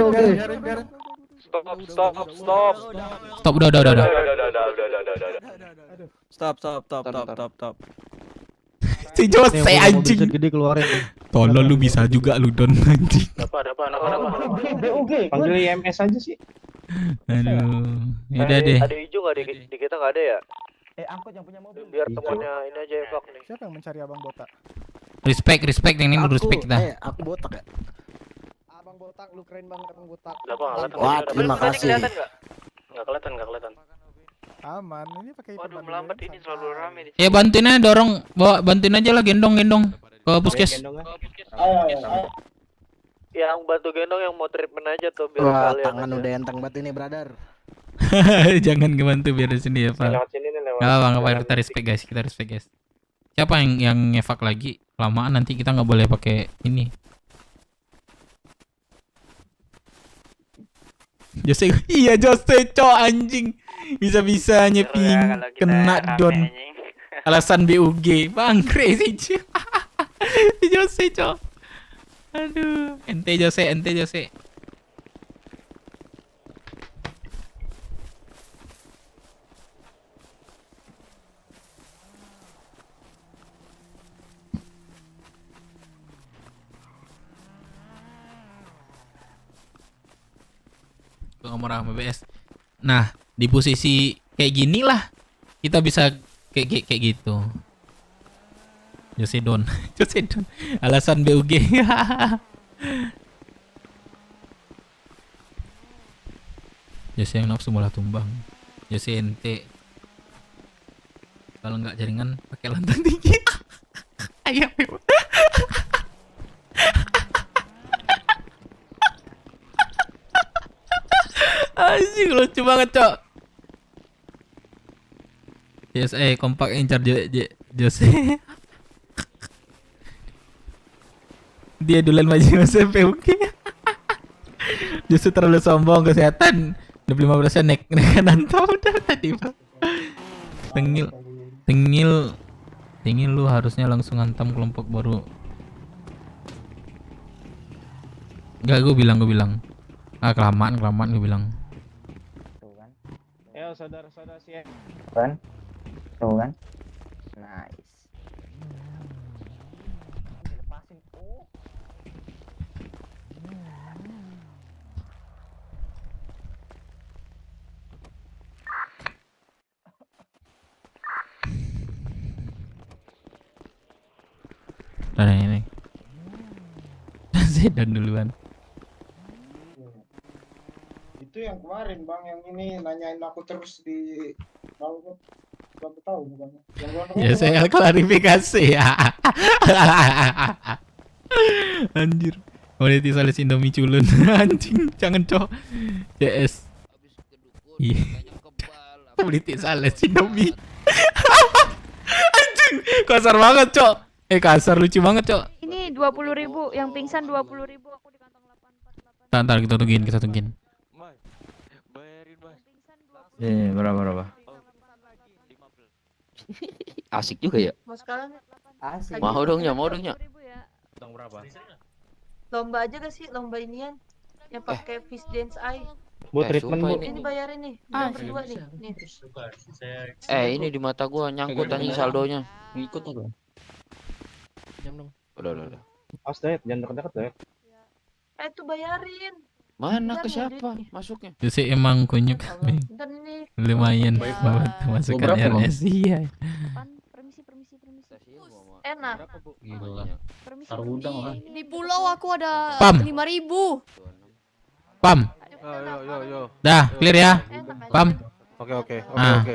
Oke. Stop udah. Stop. Si Jose anjing. Gede keluarin. Tolong lu bisa juga lu Don anjing. Ada apa? Panggil IMS aja sih. Aduh. Udah deh. Ada hijau nggak di kita nggak ada ya? Angkot yang punya mobil. Biar temannya ini aja evak nih. Siapa yang mencari abang botak? Respect yang ini respect kita. Aku botak ya. Abang botak, lu keren banget abang botak. Wah, terima kasih. Nggak kelihatan. Aman, ini pakai Waduh, melambat ini selalu rame di sini. Ya bantuin aja dorong, bantuin aja lah gendong ke puskes. Yang bantu gendong yang mau treatment aja tuh biar Wah, kalian tangan aja. udah enteng banget ini, brother. Jangan ngebantu biar di sini ya Pak. Lewat sini nih, lewat. Nggak apa kita respect guys. Siapa yang ngevak lagi? Lamaan nanti kita nggak boleh pakai ini. Jose, iya Jose cok anjing. Bisa-bisanya kena Don. Alasan BUG. Bang crazy cok. Jose cok. Aduh, ente Jose. Gua ngomong sama BS. Nah, di posisi kayak gini lah kita bisa kayak gitu. Jose Don. Alasan BUG. Jose yang nafsu malah tumbang. Jose ente. Kalau nggak jaringan pakai lantang tinggi. Ayo. Anjing lucu banget cok. Yes, kompak incar Jose. Dia duluan maju Jose PUK. Jose terlalu sombong kesehatan. 25% naik kanan udah tadi Pak. Tengil lu harusnya langsung hantam kelompok baru. Enggak, gue bilang. Kelamaan gue bilang. Ayo saudara-saudara siap. Kan? Nice. Ada ini. Sedan duluan. Itu yang kemarin bang, yang ini nanyain aku terus di berapa tahu bukan? Ya saya klarifikasi ya. Anjir. Monetisasi Indomie culun. Anjing, jangan cok. CS. Iya. Monetisasi Indomie. Anjing, kasar banget cok. Kasar lucu banget cok. Ini 20.000, yang pingsan 20.000, aku di kantong 848. Ntar kita tungguin. Berapa? Asik juga ya. Mau sekarang? Asik. Mau dong ya. Tong berapa? Lomba aja gak sih? Lomba inian yang pakai fish dance eye. Buat treatment bu. Ini bayarin nih. Udah berdua nih. Ini di mata gua nyangkut anjing saldonya. Ngikut aja. Jam dong. Udah. Awas Dayat, jangan dekat-dekat Dayat. Itu bayarin. Mana ke siapa masuknya? Jose emang kunyuk. Lumayan banget masukkan RS. Iya. Permisi. Enak. Gila. Di pulau aku ada Pam. 5.000. Pam. Yo. Dah, clear ya. Pam. Oke.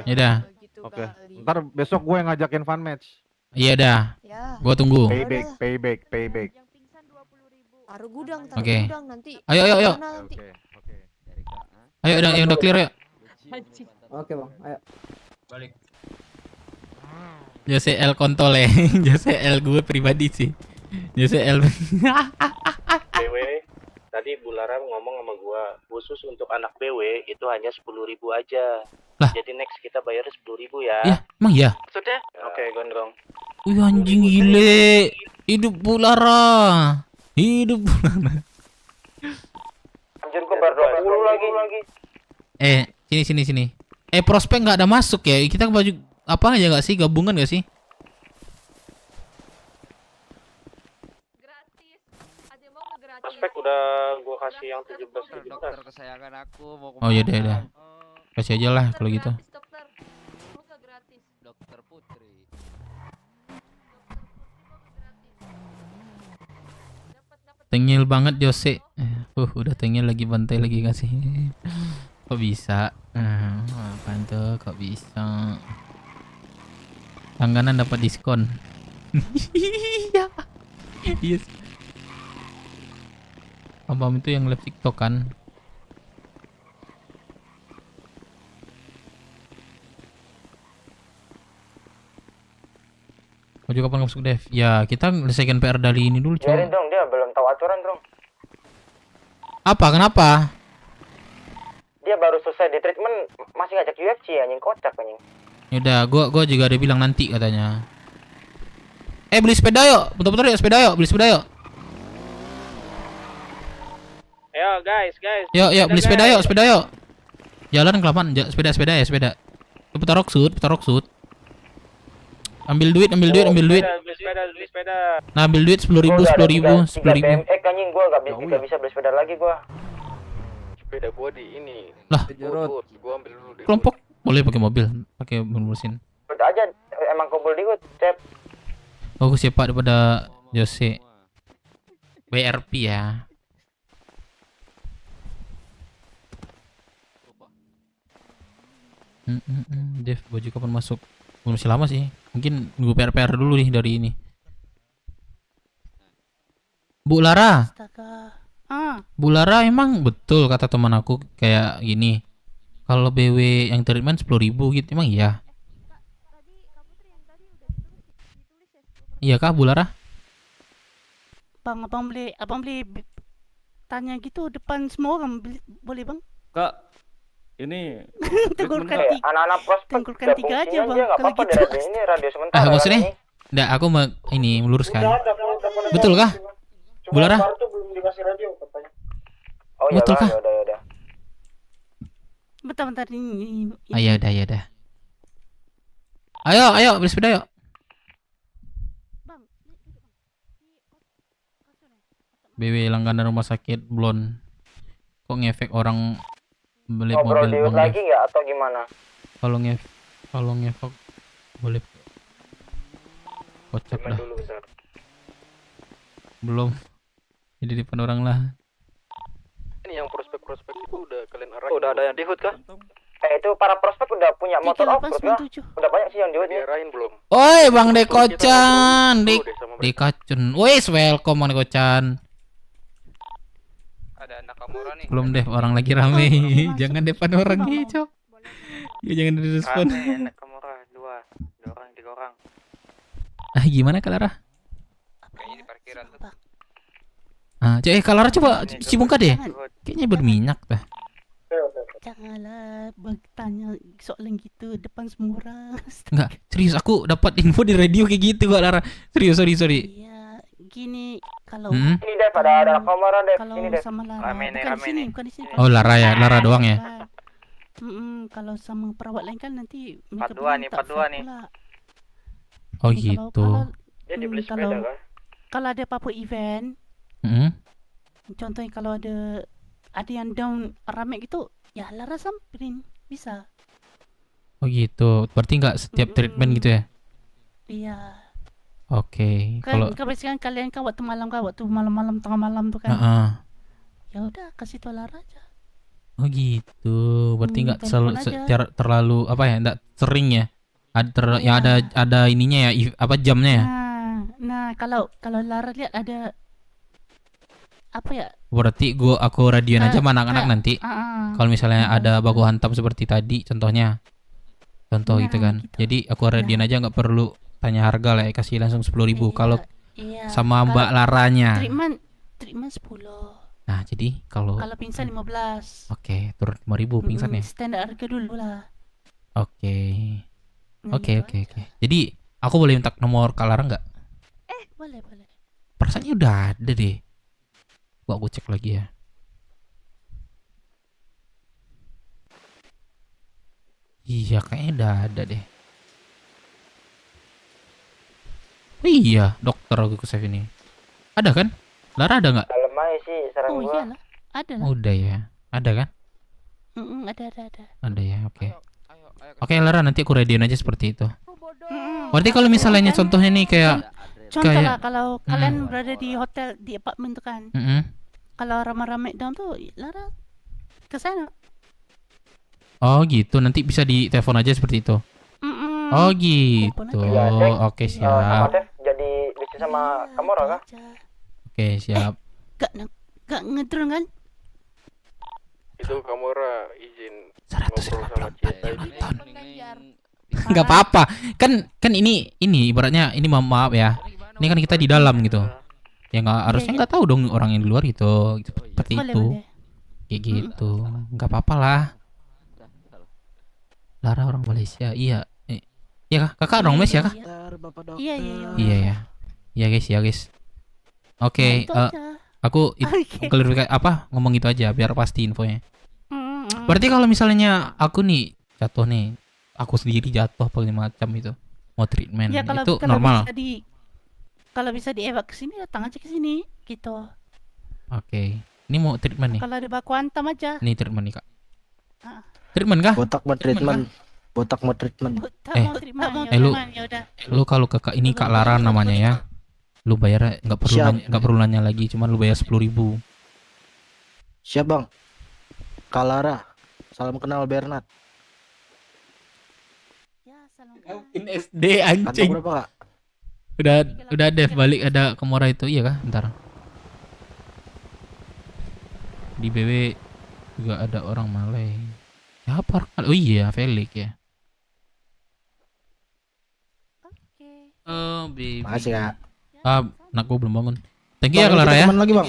Ya dah. Oke. Ntar besok gue yang ngajakin fun match. Iya dah. Gua tunggu. Payback. Taruh gudang Oke. nanti. Ayo. Ayo yang udah clear ya. Oke bang, ayo. Balik. Jose L kontol ya. Jose L gue pribadi sih. Jose L. BW tadi Bu Lara ngomong sama gua khusus untuk anak BW itu hanya 10.000 aja. Lah. Jadi next kita bayar 10.000 ya. Ya, emang iya? Maksudnya? Oke, gondrong. Wih anjing gile. Hidup Bu Lara. Hidup Bu Lara. Anjir gua baru 20 lagi. Sini. Prospek nggak ada masuk ya? Kita baju apa aja nggak sih? Gabungan nggak sih? Prospek udah gua kasih yang 17 Dokter kesayangan aku mau Oh ya udah. Kasih aja lah kalau gitu. Dokter Putri. Tengil banget Jose. Udah tengil lagi, bantai lagi kasih. Kok bisa? Apaan tuh? Kok bisa? Langganan dapat diskon. Iya. Yes. Abang itu yang live TikTok kan? Mau juga kapan masuk dev? Ya kita selesaikan PR dari ini dulu Biarin coba. dong, dia belum tahu aturan dong. Apa? Kenapa? Dia baru selesai di treatment masih ngajak UFC anjing, kocak anjing. Yaudah, gua juga ada bilang nanti katanya. Beli sepeda yuk, bentar-bentar yuk, sepeda yuk, beli sepeda yuk. Ayo guys. Yuk, beli sepeda yuk, sepeda yuk. Jalan kelamaan, sepeda ya, sepeda. Putar rockshoot. Ambil duit. Beli sepeda. Nah, ambil duit 10.000. BMX anjing, gua gak bisa beli sepeda lagi gua. Sepeda gua di ini. Lah. Gua ambil dulu deh. Kelompok boleh pakai mobil, pakai mesin. Udah aja emang kumpul di hut, Cep. Aku siapa daripada Jose. BRP ya. Dev, baju kapan masuk? Belum masih lama sih. Mungkin nunggu PR dulu nih dari ini. Bu Lara. Bu Lara emang betul kata teman aku kayak gini. Kalau BW yang treatment 10.000 gitu emang iya. Iya kah Bu Lara? Abang boleh tanya gitu depan semua orang boleh bang? Kak, ini Tenggulkan anak-anak prospek tiga aja bang kalau gitu. Ini radio sementara. Maksudnya? Nggak, aku ini meluruskan. Betul kah? Bu Lara? Belum dikasih radio katanya. Oh iya, betul kah? Udah. Bentar ini. Ya udah. Ayo beli sepeda yuk. BW langganan rumah sakit Blon. Kok ngefek orang beli mobil Bang lagi nggak atau gimana? Kalau ngefek boleh. Kocak dah. Belum. Jadi depan orang lah. Ini yang prospek itu udah kalian arahin. Udah ada yang di HUD kah? Itu para prospek udah punya motor off-road kah? Udah banyak sih yang di HUD nih. Diarahin belum? Oi, Bang Dekocan. Dekacun. Wes, welcome Bang Dekocan. Ada anak Kamora nih. Belum deh, orang lagi rame. Jangan depan orang gitu. Ya jangan direspon. Anak Kamora 2 orang 3 orang. Gimana Kalara? Kayaknya di parkiran tuh. Kalara coba cuci muka deh. Kayaknya berminyak dah. Janganlah bertanya soalan gitu depan semua orang. Enggak, serius aku dapat info di radio kayak gitu kok Lara. Serius, sorry. Iya, gini kalau Ini Dev, ada Kamora Dev. kalau Ini Dev. sama Lara bukan di sini. Oh, Lara ya, Lara doang ya. Kalau sama perawat lain kan nanti 42 nih, 42 nih. Oh gitu. Dia dibeli sepeda kan? Kalau ada apa-apa event, contohnya kalau ada yang down rame gitu, ya Lara samperin bisa. Oh gitu. Berarti nggak setiap treatment gitu ya? Iya. Oke. Kan kebiasaan kalian kan waktu malam-malam tengah malam tuh kan. Ya udah kasih tuh Lara aja. Oh gitu. Berarti nggak telepon terlalu apa ya? Nggak sering ya? Ada ininya ya? Apa jamnya ya? Nah kalau Lara lihat ada apa ya? Berarti aku radioin aja sama anak-anak nanti. Kalau misalnya ada baku hantam seperti tadi, contoh gitu kan. Jadi aku radioin aja, nggak perlu tanya harga lah, kasih langsung 10.000. Kalau Iya. Sama Mbak kalau Laranya. treatment 10. Nah, jadi kalau Kalau pingsan 15. Oke, turun 5.000 pingsan ya. Standar harga dulu lah. Oke. Oke. Jadi aku boleh minta nomor Kak Lara nggak? Boleh. Perasaannya udah ada deh. Gua cek lagi ya. Iya, kayaknya udah ada deh. Oh, iya, dokter aku ke save ini. Ada kan? Lara ada nggak? Dalam aja sih saran Oh gua. iyalah, ada lah. Udah ya. Ada kan? Ada. Ada ya, oke. Oke, Lara, nanti aku readyin aja seperti itu. Berarti kalau misalnya contohnya nih kayak Contoh kayak lah kalau kalian berada di hotel, di apartemen tuh kan. Kalau ramai-ramai down tuh Lara ke sana. Oh gitu, nanti bisa di telepon aja seperti itu. Oh gitu. Oke, siap. Dev jadi bisnis sama Kamora kah? Oke, siap. Gak ngedrone kan? Itu Kamora izin ngobrol sama Cita Nggak apa-apa. Kan ini ibaratnya ini maaf ya. Ini kan kita di dalam gitu. Ya harusnya nggak tahu dong orang yang di luar gitu. Seperti itu. Kayak gitu. Nggak apa-apa lah. Lara orang Malaysia. Iya. Iya, Kakak orang Malaysia kah? Iya. Iya ya. Iya guys. Oke, aku klarifikasi ngomong itu aja biar pasti infonya. Berarti kalau misalnya aku nih jatuh nih, aku sendiri jatuh apa macam itu, mau treatment Ya, kalau, itu normal. Kalau bisa dievak ke sini, datang aja ke sini gitu. Oke. Ini mau treatment nih. Kalau ada baku hantam aja. Ini treatment nih, Kak. Treatment kah? Botak mau treatment. Lu kalau ke Kak ini Kak Lara namanya ya. Lu bayar nggak perlu nanya lagi, cuman lu bayar 10.000. Siap, Bang. Kak Lara. Salam kenal Bernard. In SD anjing. Berapa, Kak? Udah Dev balik ada Kamora itu, iya kah? Bentar. Di BW juga ada orang Malay. Siapa? Oh iya, Felix ya. Oh, baby. Makasih, Kak. Anakku belum bangun. Thank you ya Clara ya. Lagi, Bang.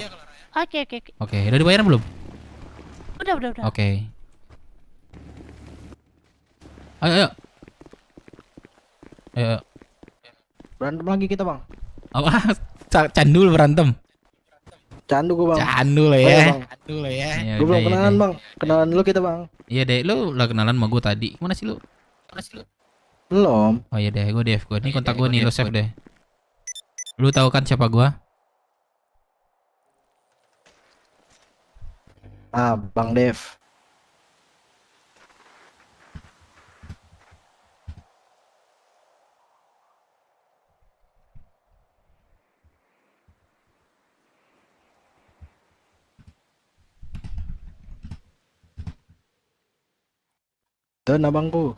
Oke. Oke, udah dibayar belum? Udah. Oke. Ayo. Berantem lagi kita, Bang. Candul berantem. Candu gua, Bang. Candul ya. Oh, Ya, gue belum kenalan, Bang. Kenalan dulu kita, Bang. Iya deh, lu lah kenalan sama gue tadi. Mana sih lu? Belum. Oh iya deh, gue DF gue. Ini kontak gue nih, lu save deh. Lu tahu kan siapa gue? Bang Dev. Dan abangku.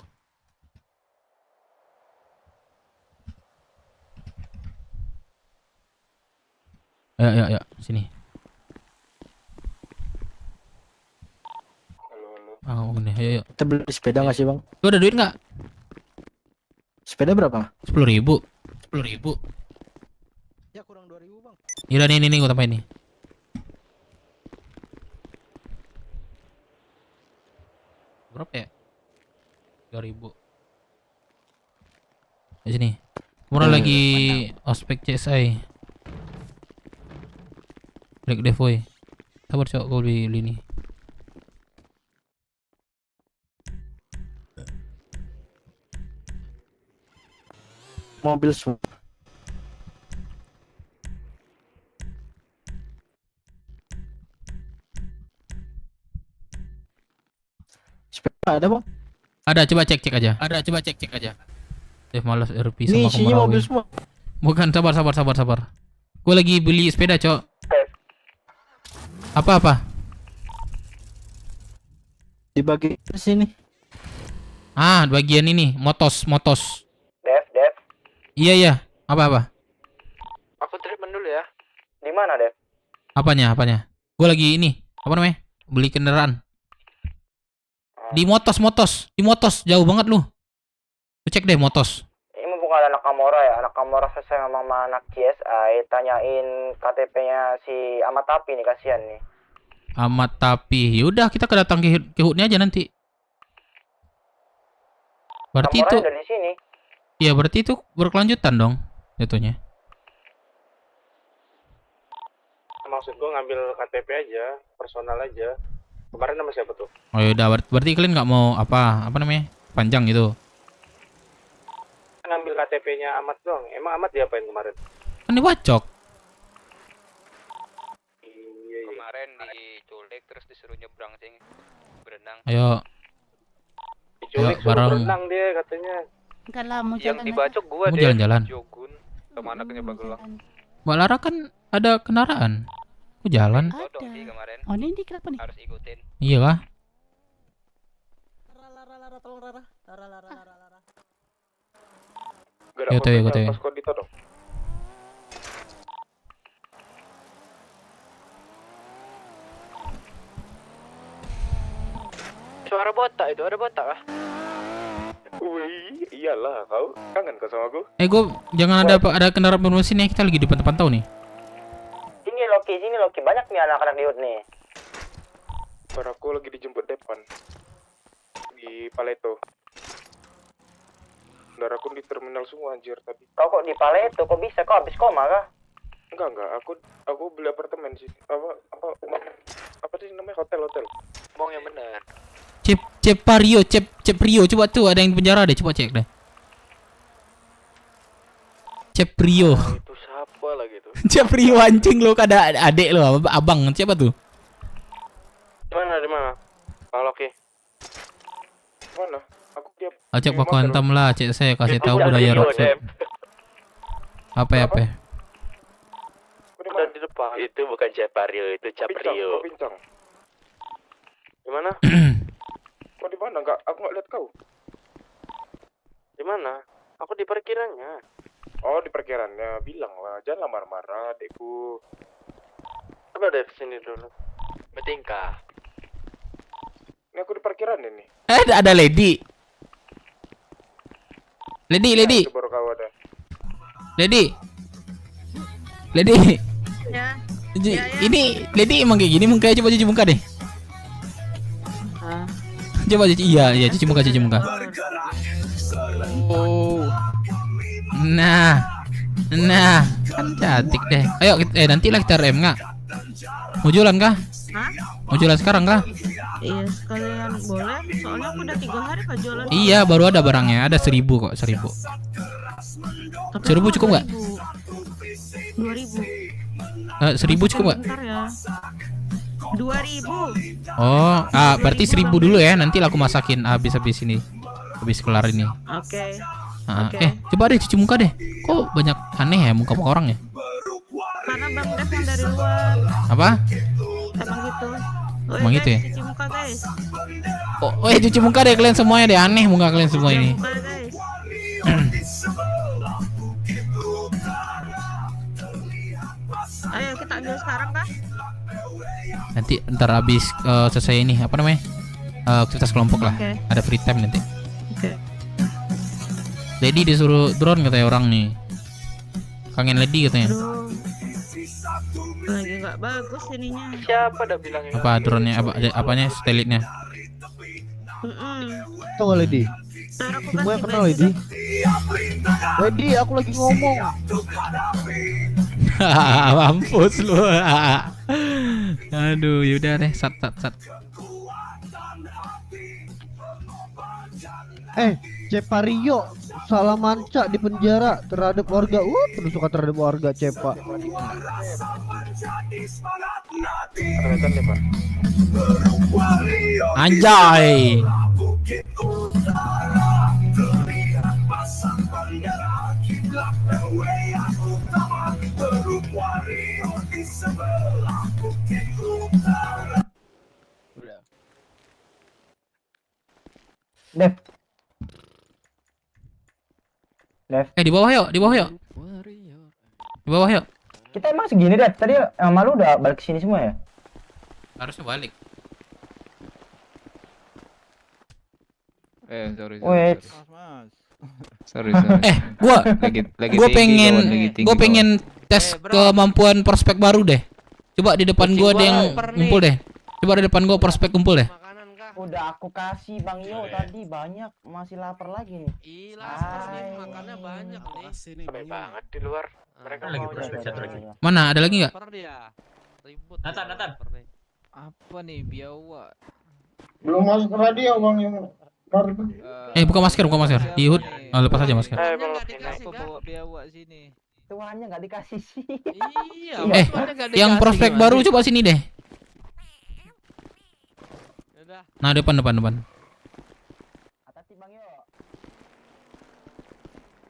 Ya, sini. Ini, ayo. Kita beli sepeda nggak sih, Bang? Lu ada duit nggak? Sepeda berapa? 10.000. Ya kurang 2.000, Bang. Iya nih gue tambahin nih. Berapa ya? 2.000. Di sini. Murah lagi ospek CSI. Black Devoy. Sabar cok, gue beli nih. Mobil semua. Sepeda ada, Bang? Ada, coba cek aja. Dev malas RP sama isinya mobil semua. Bukan, sabar. Gue lagi beli sepeda, cok. Apa? Di bagian sini. Bagian ini, motos. Dev. Iya. Apa? Aku treatment dulu ya. Di mana, Dev? Apanya? Gue lagi ini, apa namanya? Beli kendaraan. Di motos, jauh banget lu. Lu cek deh motos. Ini mumpung ada anak Kamora ya. Anak Kamora selesai ngomong sama anak CSI, tanyain KTP-nya si Amat Tapi nih, kasihan nih. Amat Tapi. Yaudah kita kedatang ke HUT-nya aja nanti. Berarti Kamora itu udah di sini. ya berarti itu berkelanjutan dong jatuhnya. Maksud gua ngambil KTP aja, personal aja. Kemarin nama siapa tuh? Oh yaudah berarti kalian nggak mau apa namanya panjang gitu. Ngambil KTP-nya Amat doang. Emang Amat diapain kemarin? Kan dibacok. Iya. Kemarin diculik terus disuruh nyebrang sini. Berenang. Ayo. Diculik suruh bareng. berenang dia katanya. Enggak lah, mau Yang jalan aja. dibacok gua Mau deh. jalan-jalan. Jogun sama anaknya Bagelang. Mbak Lara kan ada kendaraan. Kok jalan? Bodong sih kemarin. Oh ini kenapa nih? Harus ikutin. Iya kah? Gak ada Ya, tahu ya, kontak tahu ya. pas Kodito dong. Suara botak itu, ada botak kah? Wih, iyalah kau kangen kau sama aku. Gue jangan ada kendaraan bermesin ya, kita lagi di pantau nih. Sini Loki, banyak nih anak-anak di HUT nih. Baru aku lagi dijemput depan di Paleto. Saudaraku di terminal semua anjir tadi. Kau kok di Paleto, kok bisa? Kau habis koma kah? Enggak, aku beli apartemen sih. Apa sih namanya hotel. Ngomong yang benar. Cep Rio, coba tuh ada yang di penjara deh, coba cek deh. Cep Rio. Itu siapa lagi tuh? Cep Rio anjing lo, ada adik lo, abang, siapa tuh? Di mana? Bang Loki. Mana? Aku tiap Cek Pak Kuantam lah, cek saya kasih tahu budaya Rockset. Apa? Udah di depan. Itu bukan Cepario, itu Caprio. Pincang. Di mana? Kau di mana? Aku nggak lihat kau. Di mana? Aku di parkirannya. Oh, di parkirannya. Bilang lah, jangan marah-marah adekku. Coba deh sini dulu. Bertingkah. Ini aku di parkiran ini. Ada Lady. Itu baru kau ada. Lady. Ya. Ini Lady emang kayak gini, muka coba cuci muka deh. Coba cuci, iya cuci muka. Oh. Nah, kan cantik deh. Ayo nanti lah kita rem nggak? Mau jualan kah? Hah? Mau jualan sekarang kah? Iya, sekalian boleh. Soalnya aku udah 3 hari gak jualan. Iya, baru ada barangnya, ada 1.000 kok, 1.000. 1.000 cukup nggak? 2.000. 1.000 cukup nggak? Bentar ya. 2.000. Oh, berarti 1.000 dulu ya. Nanti aku masakin habis ini, habis kelar ini. Oke. Coba deh cuci muka deh. Kok banyak aneh ya muka orang ya? Karena Bang Dev yang dari luar. Apa? Emang gitu. Emang gitu ya? Cuci muka guys. Oh, cuci muka deh kalian semuanya deh, aneh muka kalian semua ini. Muka guys. Ayo kita ambil sekarang kah? Nanti ntar habis selesai ini apa namanya? Aktivitas kelompok lah. Oke. Ada free time nanti. Oke. Lady disuruh drone katanya orang nih. Kangen Lady katanya. Aduh. Lagi nggak bagus ininya. Siapa dah bilangnya? Apa drone-nya apanya satelitnya? Tahu nggak Lady? Semua yang kenal Lady. Lady, aku lagi ngomong. Mampus lu. Aduh, yaudah deh, sat. Cepario salah manca di penjara terhadap warga. Penusukan terhadap warga Cepa. Anjay. Dev. Di bawah yuk. Di bawah yuk. Kita emang segini deh. Tadi malu udah balik ke sini semua ya? Harusnya balik. Sorry. Wait. Mas. Sorry. Gua Lagi pengen tes kemampuan prospek baru deh. Coba di depan gua ada yang kumpul deh. Coba di depan gua prospek kumpul deh. Udah aku kasih Bang Yo tadi banyak, masih lapar lagi nih. makannya banyak nih. Capek banget di luar. Mereka Lagi mau prospek satu lagi. Mana? Ada lagi nggak? Nathan. Apa nih biawa? Belum masuk ke radio bang yang baru. Buka masker. Ihud, lepas aja masker. Apa bawa biawa sini? Tuannya nggak dikasih sih. Iya. Yang prospek baru coba sini deh. Nah, depan. Hati-hati Bang Yo.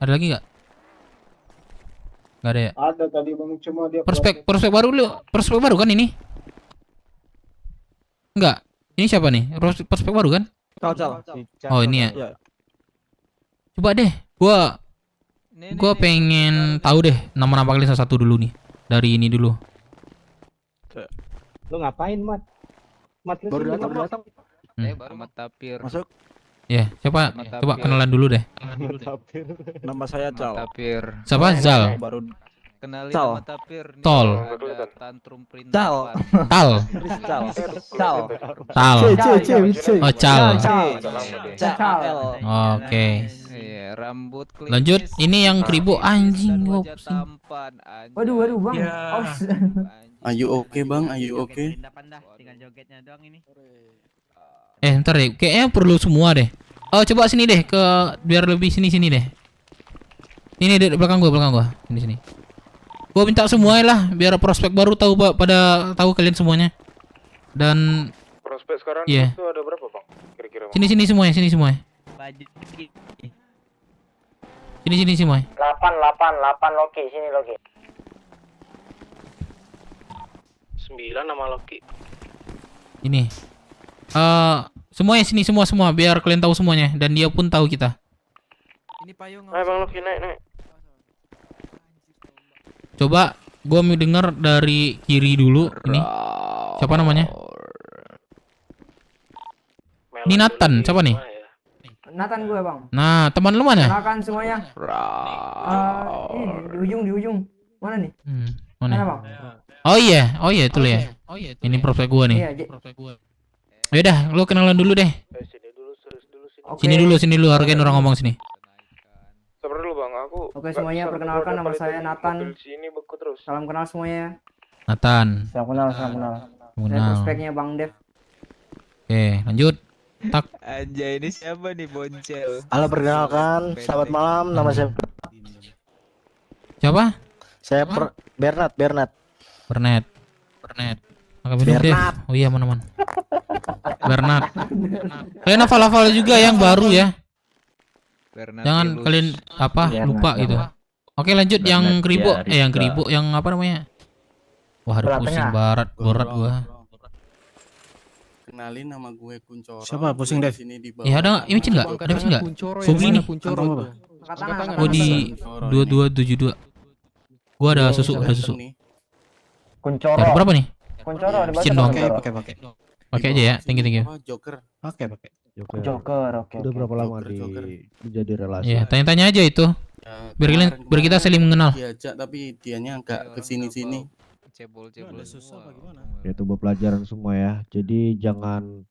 Ada lagi nggak? Nggak ada ya? Ada tadi bang, cuma dia Prospek baru kan ini? Enggak. Ini siapa nih? Prospek baru kan? Cal. Oh, ini ya. Coba deh, gua pengen tahu deh nama-nama kalian satu dulu nih. Dari ini dulu. Lu ngapain, Mat? Mat lu Baru sini, datang. Ahmad Tapir. Masuk. Ya, siapa? Coba kenalan dulu deh. Nama saya Cal. Tapir. Siapa? Zal. Baru Kenalin Cal. nama Tapir. nih, Tol. ada tantrum print. Cal. Tal. Oh, Cal. Oke. Iya, rambut klimis. Lanjut, ini yang keribu anjing gua pusing. Tampan anjing. Waduh Bang. Ya. Ayo oke bang, ayo oke. Ntar deh, kayaknya perlu semua deh. Oh, coba sini deh biar lebih sini deh. Ini di belakang gua. Sini. Gua minta semua lah biar prospek baru tahu pada tahu kalian semuanya. Dan prospek sekarang Iya. itu ada berapa bang? Kira-kira. sini semuanya. Sini semuanya. 8 Loki, sini Loki. 9 nama Loki. Ini. Semuanya sini semua biar kalian tahu semuanya dan dia pun tahu kita. Ini payung. Ayo bang Loki naik. Coba gua mau denger dari kiri dulu ini. Siapa namanya? Ini Nathan, siapa nih? Nathan gue bang. Nah, teman lu mana? Kenalkan semuanya. Ini di ujung. Mana nih? Mana? Bang? Oh iya itu loh ya. Ini prospek gua nih. Iya, Yaudah, lu kenalan dulu deh. Sini dulu, hargain orang ngomong sini. Sabar dulu bang, aku. Oke semuanya, perkenalkan nama saya Nathan. Salam kenal semuanya. Nathan. Salam kenal. Saya prospeknya Bang Dev. Oke, lanjut. Tak. Anjay, ini siapa nih Boncel? Halo, perkenalkan, selamat malam, nama saya Siapa? Saya Bernat. Bernat. Oh iya, mana. Bernat. Kalian hafal juga yang baru ya. Jangan kalian lupa gitu. Oke, lanjut yang keribu. Yang apa namanya? Wah, ada pusing berat gua. Kenalin nama gue Kuncoro. Siapa pusing Dev? Ya ada image enggak? Ada image enggak? Sobri nih. Oh di 2272. Gua ada susu. Kuncoro. Ada berapa nih? Kuncoro ada Izin dong. Pakai. Pakai aja ya. Thank you. Joker. Pakai. Joker, oke. Udah berapa lama jadi relasi? Ya, tanya-tanya aja itu. Biar kita saling mengenal. Diajak tapi dianya nggak kesini-sini. Cebol susah bagaimana? Ya itu buat pelajaran semua ya. Jadi jangan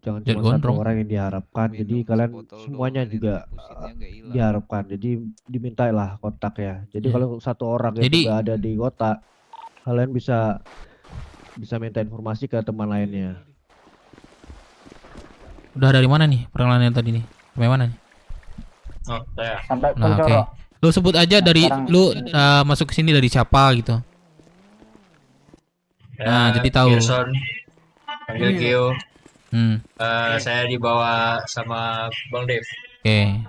cuma satu orang yang diharapkan. Jadi kalian semuanya juga diharapkan. Jadi dimintailah kontak ya. Jadi kalau satu orang itu nggak ada di kota, kalian bisa minta informasi ke teman lainnya. Udah dari mana nih perkenalan tadi nih? Sampai mana nih? Oh, saya. Sampai Nah, Kuncoro. Lu sebut aja dari lu masuk ke sini dari siapa gitu. Nah, jadi tahu. Gerson, panggil Gio. Hmm. Saya dibawa sama Bang Dev. Oke.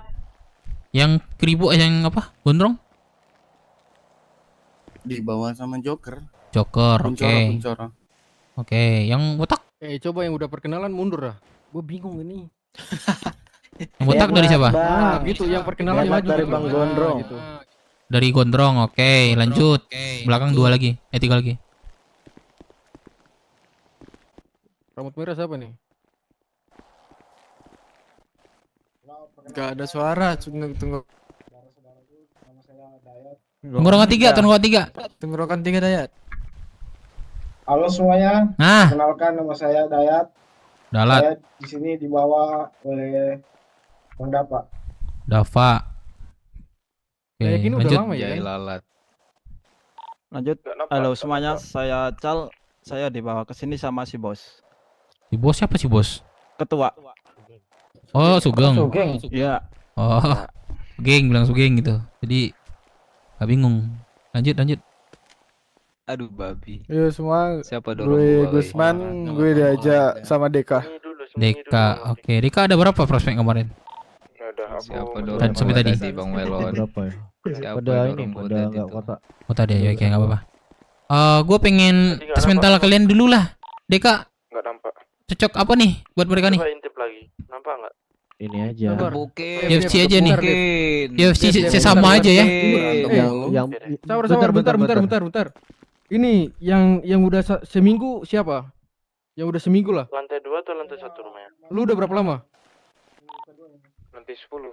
Yang keribu yang apa? Gondrong? Dibawa sama Joker. Oke. Kuncoro. Oke, yang botak? Coba yang udah perkenalan mundur dah. Gue bingung ini. Yang botak dari siapa? Nah, gitu yang perkenalan maju dari Bang Gondrong. Gitu. Dari Gondrong. Oke, lanjut. Belakang 2 lagi. 3 lagi. Rambut merah siapa nih? Gak ada suara. Tunggu. Tenggorokan 3, tenggorokan 3. Tenggorokan 3 Dayat. Halo semuanya. Nah. Kenalkan nama saya Dayat. Dalat. Saya di sini dibawa oleh Bang Dapa. Dava. Oke, Kayak gini udah lanjut. lama ya. Jai kan? lalat. Lanjut. Halo semuanya, saya Cal. Saya dibawa ke sini sama si bos. Si bos siapa si bos? Ketua. Oh, Sugeng. Iya. Oh, Sugeng bilang Sugeng gitu. Jadi gak bingung. Lanjut. Aduh babi. Iya semua. Siapa dorong Gue gua, Gusman, gue diajak sama Deka. Deka. Oke, Deka ada berapa prospek kemarin? Siapa dorong Dan sampai gua tadi. Bang Melon? Berapa ya? Siapa Pada ini, dorong gua pada tadi nggak tuh? kotak. Oh tadi ya, oke nggak apa-apa. Gue pengen tes mental kalian dulu lah. Deka, Nggak nampak. cocok apa nih buat mereka nih? Coba intip lagi. Nampak nggak? Ini aja. UFC aja nih. UFC sesama aja ya. Yang Sabar, bentar. Ini yang udah seminggu siapa? Yang udah seminggu lah. Lantai 2 atau lantai 1 rumahnya? Lu udah berapa lama? Lantai 10.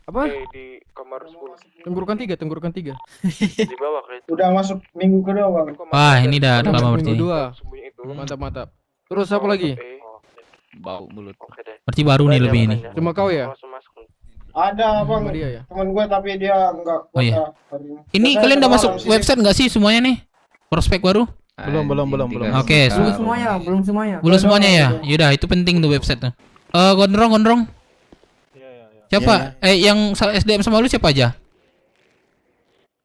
Apa? Di kamar 10. Tenggorokan 3. Di bawah kayak itu. Udah masuk minggu kedua Bang. Wah, ini udah lama berarti. Minggu 2. Mantap. Terus apa lagi? Bau mulut. Berarti baru nih lebih ini. Cuma kau ya? Ada Bang. Sama dia ya? Temen gue tapi dia enggak Oh iya. hari ini. Ini Biasanya kalian udah kalau masuk malam sini- website nggak sih semuanya nih? Prospek baru? Belum. Oke, Belum semuanya. belum semuanya ya. Yaudah, itu penting tuh website tuh. Gondrong. Siapa? Yang SDM sama lu siapa aja?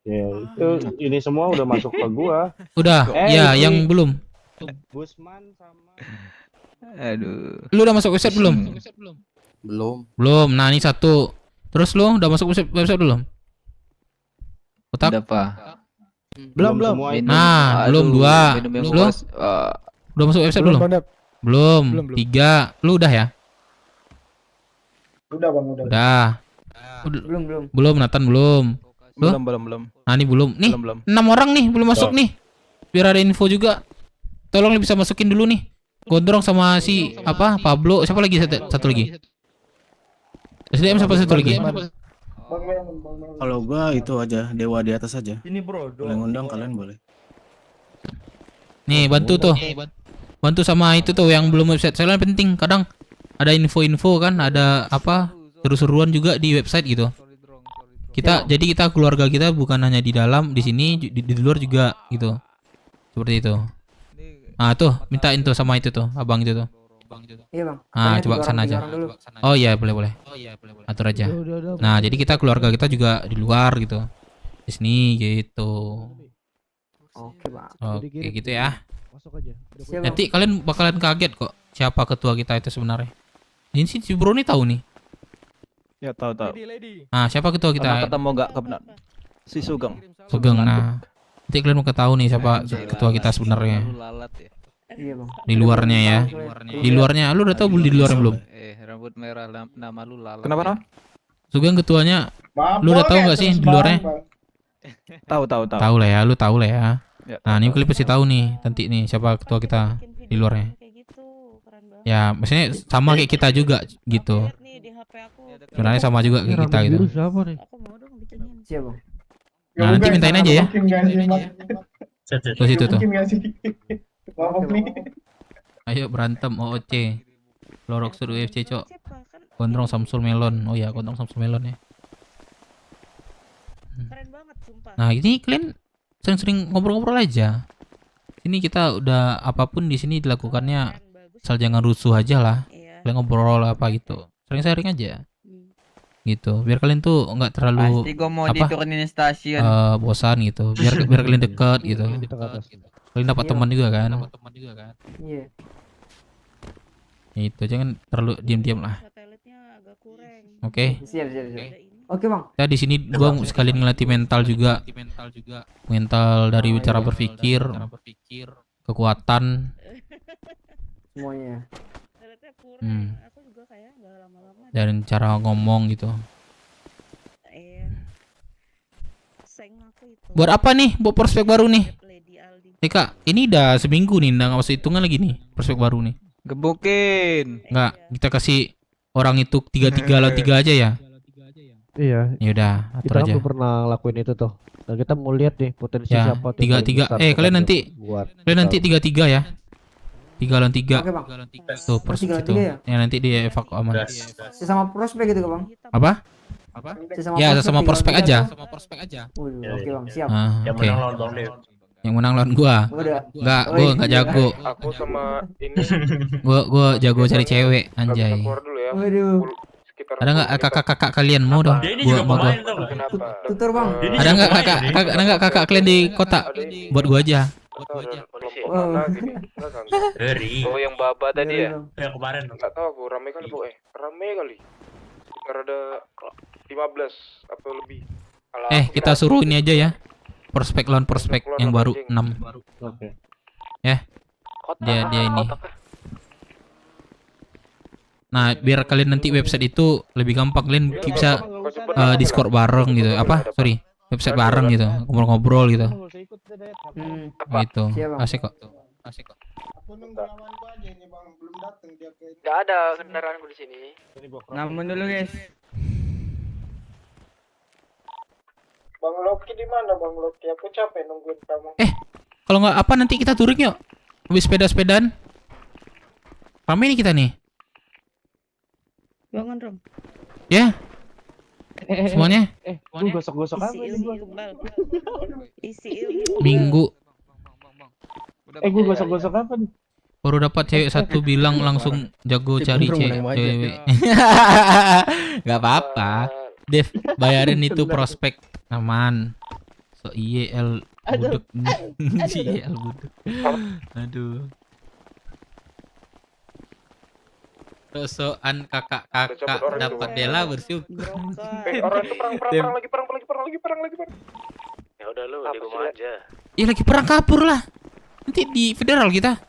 Ya itu ini semua udah masuk ke gua. Udah. Ya, yang belum. Gusman sama. Aduh. Lu udah masuk website belum? Belum. Nah, ini satu. Terus lu udah masuk website belum? Kotak? Udah apa? Belum. Nah, belum 2. Lu udah masuk website belum? Belum. 3. Lu udah ya? Udah Bang, udah. Udah. Belum, Nathan belum. Lu? Belum. Nah, ini belum. Nih, Belum. 6 orang nih belum masuk nih. Biar ada info juga. Tolong bisa masukin dulu nih. Gondrong sama si apa? Pablo. Siapa lagi satu lagi? SDM siapa satu lagi? Kalau gua itu aja, dewa di atas aja. Ini bro. Boleh ngundang kalian boleh. Nih, bantu tuh. Bantu sama itu tuh yang belum website. Soalnya penting, kadang ada info-info kan, ada apa? Seru-seruan juga di website gitu. Jadi kita keluarga kita bukan hanya di dalam, di sini di luar juga gitu. Seperti itu. Nah, tuh, mintain tuh sama itu tuh, abang itu tuh. Iya Bang. Ah, coba kesana aja. Oh iya, boleh. Atur aja. Nah, jadi kita keluarga kita juga di luar gitu. Di sini gitu. Oke Bang. Oke, gitu ya. Masuk aja. Nanti kalian bakalan kaget kok siapa ketua kita itu sebenarnya. Ini sih si Bro nih tahu nih. Ya tahu. Ah, siapa ketua Pernah kita? ketemu nggak kebenar? Si Sugeng. Sugeng. Nah, nanti kalian mau ketahui nih siapa ketua kita sebenarnya. Iya Bang. Di luarnya ya. Di luarnya, lu udah tahu di luarnya belum? Rambut merah nama lu lalat. Kenapa? Sugeng ketuanya. Lu udah tahu nggak sih di luarnya? Tahu. Tahu lah ya, lu tahu lah ya. Ya, Nah, ini kalian pasti tahu nih nanti nih siapa ketua kita di luarnya. Ya, maksudnya sama kayak kita juga gitu. Sebenarnya sama juga kayak kita gitu. Siapa nih? Siapa? Nah, nanti mintain aja ya. Terus itu tuh. Mungkin nggak sih? Mabok nih. Ayo berantem OOC. Lorok suruh UFC, Cok. Gondrong Samsul Melon. Oh ya, Gondrong Samsul Melon ya. Nah, ini kalian sering-sering ngobrol-ngobrol aja. Ini kita udah apapun di sini dilakukannya asal jangan rusuh aja lah. Kalian ngobrol apa gitu. Sering-sering aja. Gitu. Biar kalian tuh nggak terlalu Pasti gua mau diturunin stasiun. bosan gitu. Biar kalian deket gitu. Kalian dapat teman juga kan. Iya. Itu jangan terlalu diam-diam lah. Oke. Siap. Oke Bang. Ya di sini gua sekalian ngelatih mental juga. Mental dari cara berpikir, kekuatan. Semuanya. Dan cara ngomong gitu. Buat apa nih? Buat prospek baru nih. Kak, ini udah seminggu nih, nggak masuk hitungan lagi nih prospek baru nih. Gebukin. Nggak, kita kasih orang itu 3-3 lawan 3 aja ya? Iya. Ya udah, atur Kita aja. belum pernah lakuin itu tuh. Nah, kita mau lihat nih potensi Ya, siapa tuh yang paling 3-3. besar Kalian nanti buat kalian nanti 3-3 ya. 3 lawan 3. Oke, Bang. Tuh, Oh, persis 3 lawan itu. 3 ya? Ya nanti dia evaku aman. Sesama prospek gitu, Bang. Apa? Ya, sama prospek aja. Oke, Bang, siap. Yang Oke. menang lawan Bang Dev. Yang menang lawan gua. Udah. Enggak, Oh, gua iya. enggak jago. Aku sama ini Gua jago cari cewek, anjay. keluar dulu ya. Waduh. Ada enggak kakak-kakak kalian mau dong? Dia ini Gua juga mau gua. pemain tau gak? Kenapa? Tutur, Bang. Ada enggak kakak kalian di kota? Buat gua aja. Oh. Oh, yang baba tadi ya? Yang kemarin. Enggak tahu aku, rame kali pokoknya. Rame kali. Sekitar ada 15 atau lebih. Kita suruh ini aja ya. Prospek lawan prospek yang baru 6. Oke. Ya. Dia ini. Nah, biar kalian nanti website itu lebih gampang, kalian bisa Discord bareng gitu. Sorry, website bareng gitu, ngobrol-ngobrol gitu. Gitu. Asik kok. Aku nunggu lawanku aja ini Bang, belum datang dia ke. Enggak ada kendaraanku di sini. Namun dulu guys. Bang Loki di mana Bang Loki? Aku capek nungguin kamu. Kalau nggak apa nanti kita touring yuk. Habis sepeda-sepedaan. Rame nih kita nih. Bangun, Rom. Ya. Semuanya Lu gosok-gosok apa ini gua? Minggu. Gua gosok-gosok apa nih? Baru dapat cewek satu bilang langsung jago cari cewek. Gak apa-apa. Dev, bayarin itu prospek aman. So IEL budek. IEL budek. Aduh. Sosokan kakak-kakak dapat Dela bersyukur. Orang itu perang lagi. Ya udah lu di rumah aja. Ya lagi perang kabur lah. Nanti di federal kita.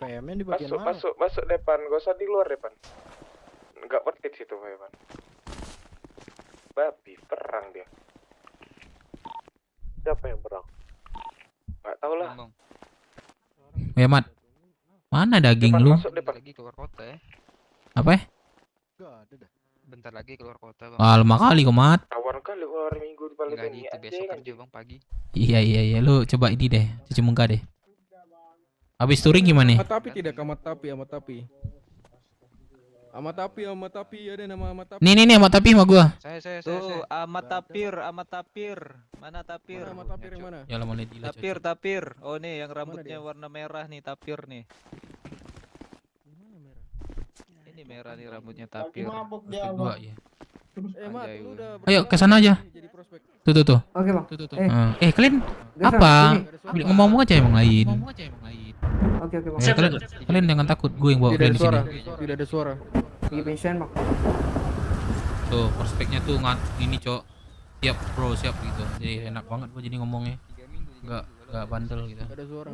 PM-nya di bagian mana? Masuk depan, gak usah di luar depan. Enggak worth it situ, depan. Babi perang dia. Siapa yang perang? Enggak tahu lah. Ya Mat, mana daging lu? Masuk depan. Lagi keluar kota ya. Apa ya? Bentar lagi keluar kota, Bang. Lama kali kok Mat. Kawan kali keluar minggu di balik Enggak ini. gitu, besok kerja Bang pagi. Iya, lu coba ini deh, cuci muka deh. Habis touring gimana nih? Amat tapi tidak amat tapi. Amat tapi ada nama amat tapi. Nih amat tapi sama gua. Saya. Tuh, Amat Tapir. Mana Tapir? Amat tapi yang mana? Ya mau lihat Tapir. Oh nih yang rambutnya warna merah nih Tapir nih. Ini merah nih rambutnya Tapir. Mabuk dia Dua Bang. ya. Mat, lu udah Ayo ke sana aja. Tuh. Oke, Bang. Kalian Geser, apa? sini. Ngomong aja emang lain. Oke, Bang. Kalian jangan takut, gue yang bawa kalian di sini. Tidak ada suara. Lagi pensiun, Bang. Tuh, prospeknya tuh ini, Cok. Siap, bro, siap gitu. Jadi enak banget gua jadi ngomongnya. Enggak bandel gitu. Ada suara.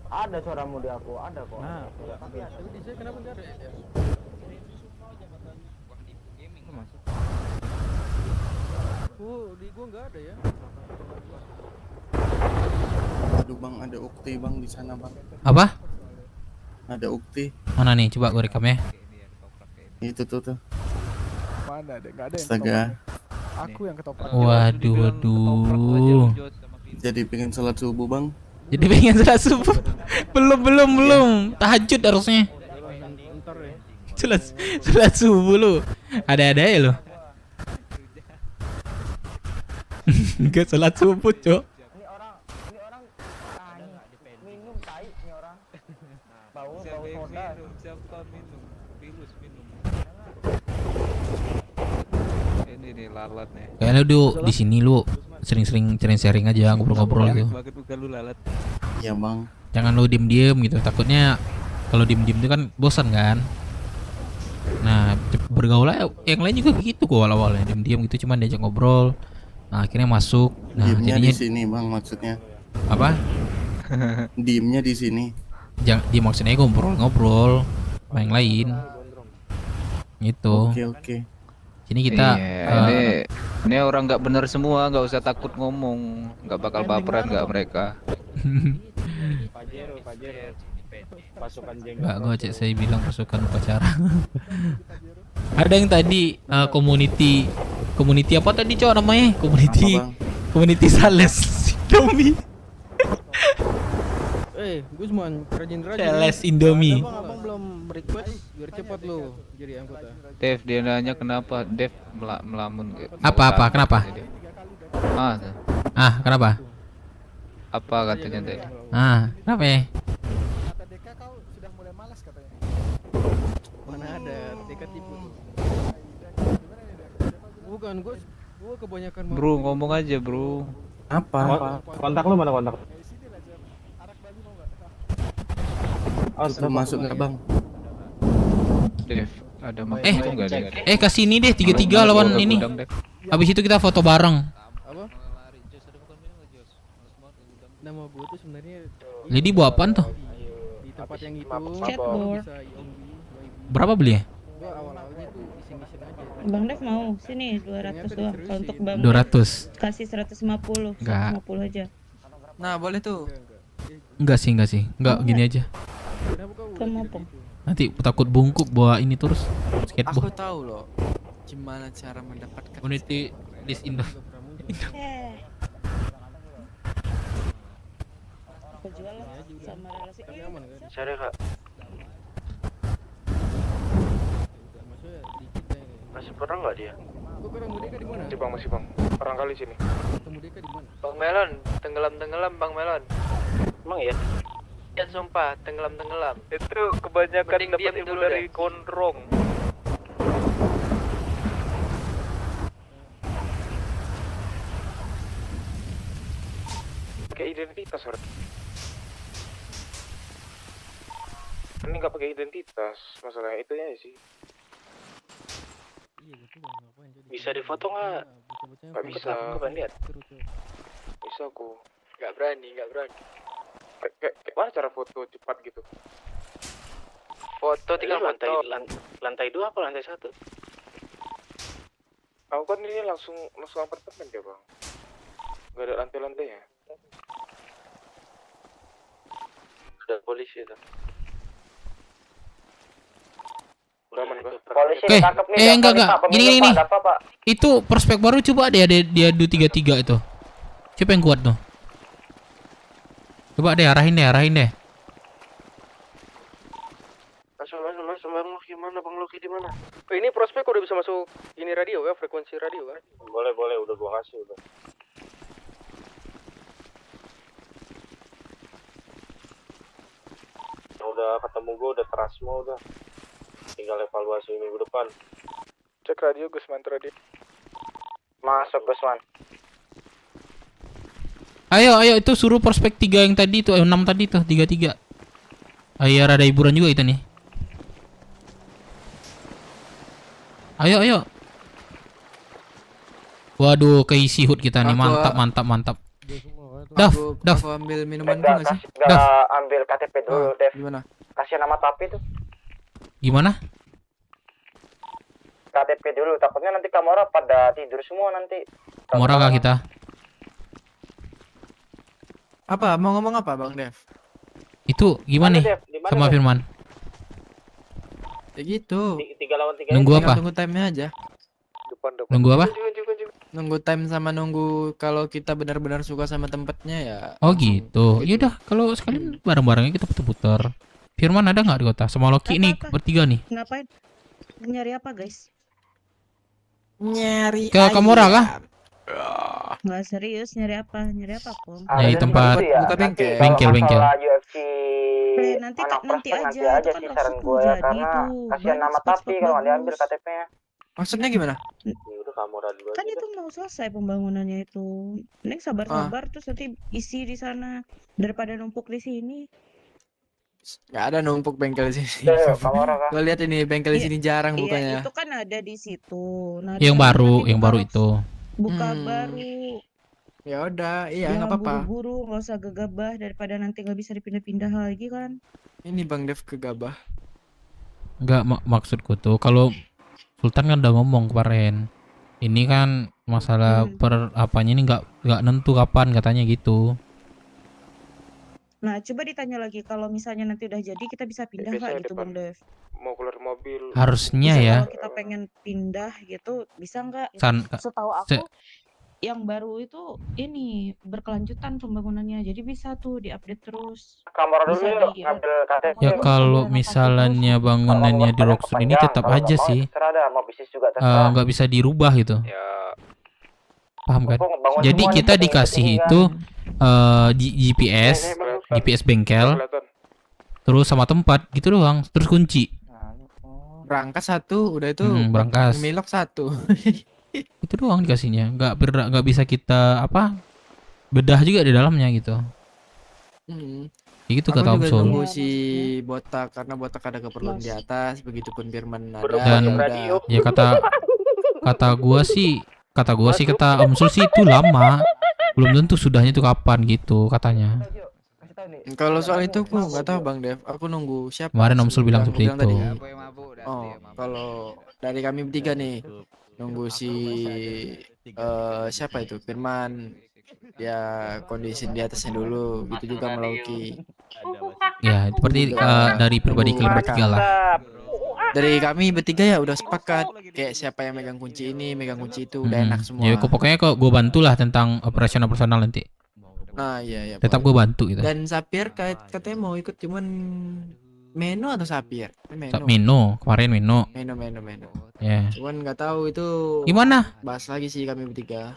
Ada suaramu di aku, ada kok. Nah, tapi di saya kenapa enggak ada ya? Oh, di gua enggak ada ya. Aduh Bang, ada Ukti Bang di sana Bang. Apa? Ada Ukti. Mana nih? Coba gue rekam ya. Itu tuh. Mana ada? Enggak ada yang Astaga. ketoprak. Aku yang ketoprak. Waduh. Jadi pengen sholat subuh Bang. Jadi pengen sholat subuh. belum. Tahajud harusnya. Sholat subuh lu. Ada ya lu. Enggak sholat subuh, Cok. Ini orang minum tai ini orang. Bau soda. Siapa minum? Virus minum. Ini nih lalat nih. Kayaknya lu di sini lu sering-sering sharing aja, ngobrol-ngobrol gitu. Bukan lu lalat. Iya Bang. Jangan lu diem-diem gitu. Takutnya kalau diem-diem itu kan bosan kan. Nah, bergaul aja. Yang lain juga gitu kok awal-awalnya diem-diem gitu, cuman diajak ngobrol. Nah, akhirnya masuk. Nah, Diemnya jadinya di sini Bang maksudnya. apa? Diemnya di sini. Jangan di maksudnya ngobrol-ngobrol sama yang lain. Gitu. Oke. Sini kita ini orang nggak bener semua, nggak usah takut ngomong, nggak bakal baperan nggak mereka. Pasukan jenggot. Enggak, gua cek saya bilang pasukan upacara. Ada yang tadi community apa tadi cowok namanya? Community Sales Indomie. Gusman, rajin-rajin. Sales Indomie. Abang belum request biar cepat lo jadi anggota. Dev, dia nanya kenapa Dev melamun. Apa? Kenapa? Kenapa? Apa katanya Dev? Kenapa ya? Kata Deka kau sudah mulai malas katanya. Mana ada Deka tipu tuh. Bukan, gua kebanyakan Bro, ngomong aja, Bro. Apa? Kontak lu mana kontak? Belum masuk nggak bang? Dev, ada kasih ini deh 3-3 lawan ini. Habis itu kita foto bareng. Apa? Nama gua tuh sebenarnya Jadi bawa apaan tuh? di tempat yang itu. Skateboard. Berapa beli ya? Gua awal-awalnya tuh iseng-iseng aja. Bang Dev mau sini 200 doang. Kalau untuk Bang 200. kasih 150. Enggak. 150 aja. Nah boleh tuh. Enggak sih. Enggak gini aja. Kamu apa? Nanti takut bungkuk bawa ini terus Aku skateboard. tahu loh gimana cara mendapatkan Community list Indo. Aku jual lah sama relasi. Cari kak. Masih perang nggak dia? Gua ketemu Deka di mana? Masih bang. Perang kali sini. Ketemu Deka di mana? Bang Melon, tenggelam Bang Melon. Emang ya? Ya sumpah, tenggelam. Itu kebanyakan dapat ilmu dari gondrong. Pakai identitas orang. Ini nggak pakai identitas, masalahnya itu ya sih. Bisa difoto nggak? Nggak bisa. Coba lihat. Bisa aku. Nggak berani. Kayak mana cara foto cepat gitu? Foto tinggal lantai 2 apa lantai 1? Aku kan ini langsung apartemen ya bang. Gak ada lantai-lantainya. Ada polisi itu. Aman bang. Polisi Oke. ditangkap nih. Enggak. Gini. Ada apa, Pak? Itu prospek baru coba dia 233 itu. Siapa yang kuat tuh? Coba deh arahin deh. Masuk Bang Loki mana? Bang Loki di mana? Ini prospek udah bisa masuk ini radio ya, frekuensi radio kan? Boleh, udah gua kasih udah. Udah ketemu gua, udah terasma udah. Tinggal evaluasi minggu depan. Cek radio Gusman radio. Masuk Gusman. Ayo itu suruh prospek 3 yang tadi tuh, 6 tadi tuh, 33. Ayo ada hiburan juga itu nih. Ayo. Waduh, keisi hood kita nih, mantap. Daf. Aku ambil minuman Enggak, nggak sih? ambil KTP dulu, Dev. Gimana? Kasih nama tapi tuh. Gimana? KTP dulu, takutnya nanti Kamora pada tidur semua nanti. Kamora kah kita? Apa? Mau ngomong apa Bang Dev? Itu gimana nih? Sama Firman. Ya gitu. 3 lawan 3. Nunggu apa? Tunggu time-nya aja. Depan. Nunggu apa? Nunggu time sama nunggu kalau kita benar-benar suka sama tempatnya ya. Oh gitu. Yaudah, kalau sekalian bareng-barengnya kita putar-putar. Firman ada nggak di kota? Sama Loki nih bertiga nih. Ngapain? Nyari apa guys? Nyari Ke Kamora kah? Nggak serius, nyari apa Pom? Nyari tempat buka bengkel. Bengkel. Nanti aja sih saran gue ya, karena kasihan nama tapi kalau nggak diambil KTP-nya. Maksudnya gimana? Udah Kamora dulu Kan aja. itu mau selesai pembangunannya itu. Mending sabar-sabar terus nanti isi di sana daripada numpuk di sini. Nggak ada numpuk bengkel di sini. Gue lihat ini bengkel di sini jarang bukanya. Itu kan ada di situ. Nah, Yang baru itu. Buka baru. Ya udah, iya nggak apa-apa. Buru-buru, nggak usah gegabah daripada nanti nggak bisa dipindah-pindah lagi kan. Ini Bang Dev gegabah. Enggak, maksudku tuh kalau Sultan kan udah ngomong kemarin. Ini kan masalah per apanya ini nggak nentu kapan katanya gitu. Nah, coba ditanya lagi kalau misalnya nanti udah jadi kita bisa pindah nggak gitu Bang Dev? Mau keluar mobil. Harusnya Bisa ya. kalau kita pengen pindah gitu bisa nggak? Setahu se- aku yang baru itu ini berkelanjutan pembangunannya, jadi bisa tuh diupdate terus. Kamar dulu Bisa yuk, di ngambil KTP. Ya kalau misalnya bangunannya di Rockstone ini tetap aja sih. Terserah dah, mau bisnis juga terserah. Nggak bisa dirubah gitu. Ya. Paham kan? Bangun Jadi semua kita nih, dikasih penting itu GPS bengkel, terus sama tempat gitu doang, terus kunci. Berangkas satu, udah itu Berangkas. milok satu. Itu doang dikasihnya. Nggak bisa kita bedah juga di dalamnya gitu. Ya gitu Aku kata Om juga Sol. nunggu si Botak karena Botak ada keperluan di atas, begitupun Firman ada. Dan udah. ya kata Om Sul sih itu lama. Belum tentu sudahnya itu kapan gitu katanya. Kalau soal itu aku nggak tahu Bang Dev. Aku nunggu siapa? Kemarin Om Sul bilang seperti itu. Oh, kalau dari kami bertiga nih nunggu si siapa itu Firman, ya kondisi di atasnya dulu, gitu juga Melauki. Ya seperti dari pribadi kalian bertiga lah. Dari kami bertiga ya udah sepakat kayak siapa yang megang kunci ini, megang kunci itu, udah enak semua. Ya pokoknya kok gue bantulah tentang operasional nanti. Nah iya. Tetap gue bantu gitu. Dan Sapir katanya mau ikut cuman Meno atau Sapir? Meno, kemarin Meno. Meno. Ya. Cuman nggak tahu itu gimana? Bahas lagi sih kami bertiga.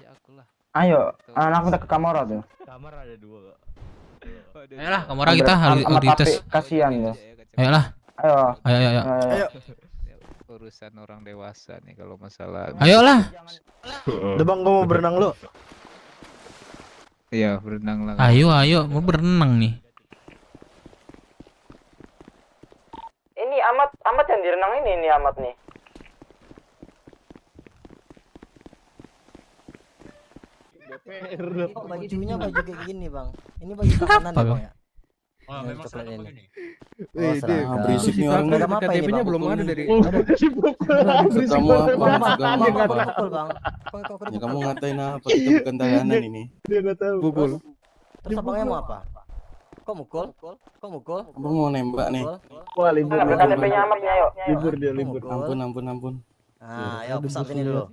Ayo, anak udah ke Kamora tuh. Kamar ada 2. Ayolah, Kamora kita harus dites. Kasihan ya. Ayolah. Ayo. Urusan orang dewasa nih kalau masalah. Ayolah. Udah Bang, gua mau berenang lu. Iya, berenang lah. Ayo, mau berenang nih. Ini amat yang direnang ini amat nih. Bajunya baju kayak gini bang. Ini baju tahanan ya bang ya. Oh, memang seragam begini. Oh, seragam. Berisik nih orang. Seragam apa ini bang? belum ada dari. Kamu apa? Ya kamu ngatain apa? Kita bukan tahanan ini. Dia nggak tahu. Pukul. Terus abangnya mau apa? Kok mukul? Abang mau nembak nih. Wah libur. KTP-nya amatnya yuk. Libur dia libur. Ampun. Nah, ayo pusap sini dulu.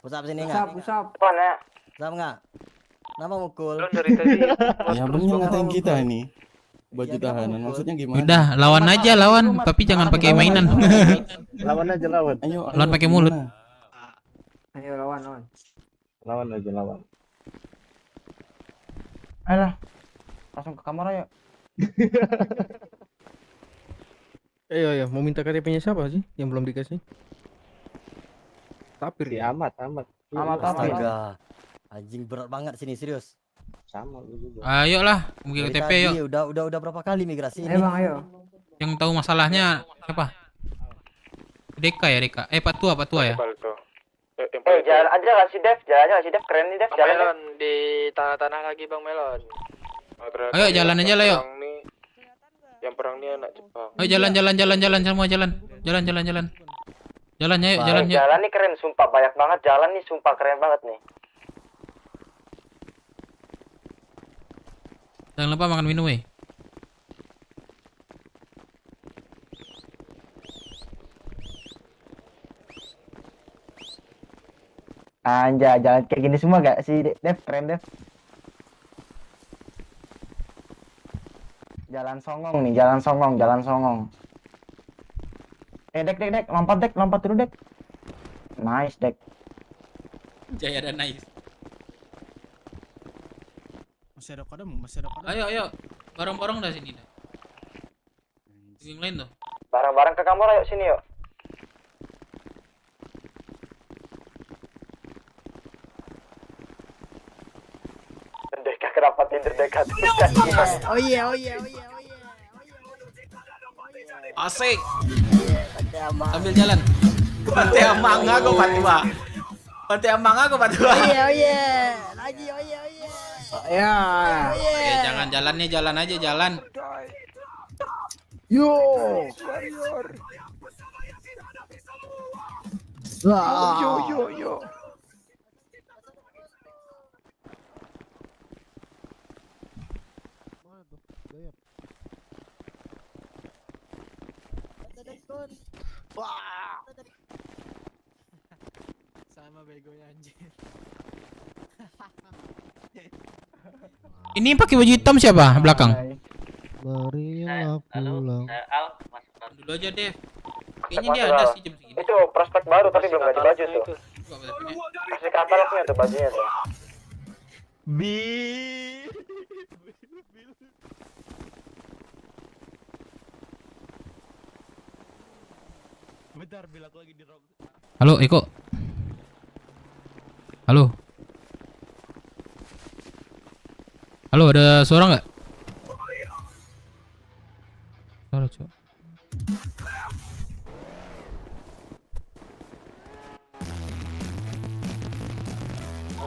Pusap sini enggak? Pusap. Mana? Pusap enggak? Kenapa mukul? Dari tadi. Ya abangnya ngatain kita ini. Baju tahanan maksudnya gimana? Udah, lawan aja, tapi jangan pakai mainan. Lawan aja. Ayo. Lawan pakai mulut. Ayo lawan. Lawan aja. Ayolah. Langsung ke kamar ayo. Ya, mau minta KTP-nya siapa sih yang belum dikasih? Tapir Ya amat. Astaga. Anjing berat banget sini serius. Sama lu juga. Ayolah, mungkin Dari KTP tadi yuk. Udah berapa kali migrasi ini? Ayo. Yang tahu masalahnya siapa? Deka ya, Deka. Pak Tua ya. Jalan aja nggak sih Dev? Jalannya nggak sih Dev? Keren nih Dev. Jalan Melon di tanah-tanah lagi Bang Melon. Ayo jalan aja lah yuk. Yang perang nih anak Jepang. Ayo jalan semua jalan. Jalan yuk. Jalan yuk. Jalan nih keren, sumpah banyak banget jalan nih, sumpah keren banget nih. Jangan lupa makan minum weh. Anjay, jalan kayak gini semua gak sih, Dev? Keren, Dev. Jalan songong. Dek, lompat dulu, Dek. Nice, Dek. Jaya dan nice. Masih ada kodam. Ayo. Bareng-bareng dah sini dah. Yang lain tuh. Bareng-bareng ke kamar ayo sini yuk. Deka kenapa tinder Deka? Oh iya. Asik. Sambil jalan. Pate amang aku Patua. Iya. Lagi Ya. Jangan jalannya jalan aja jalan. Yo. Yo. Wah. Sama begonya anjir. Ini pakai baju hitam siapa belakang? Marilah pulang. Al, masuk dulu aja deh. Kayaknya dia ada sih jam segini. Itu prospek baru tapi belum ganti baju tuh. Masih katalognya tuh bajunya tuh. Bentar, bilang lagi di rock. Halo, Eko. Halo. Halo, ada suara nggak? Suara, Cok.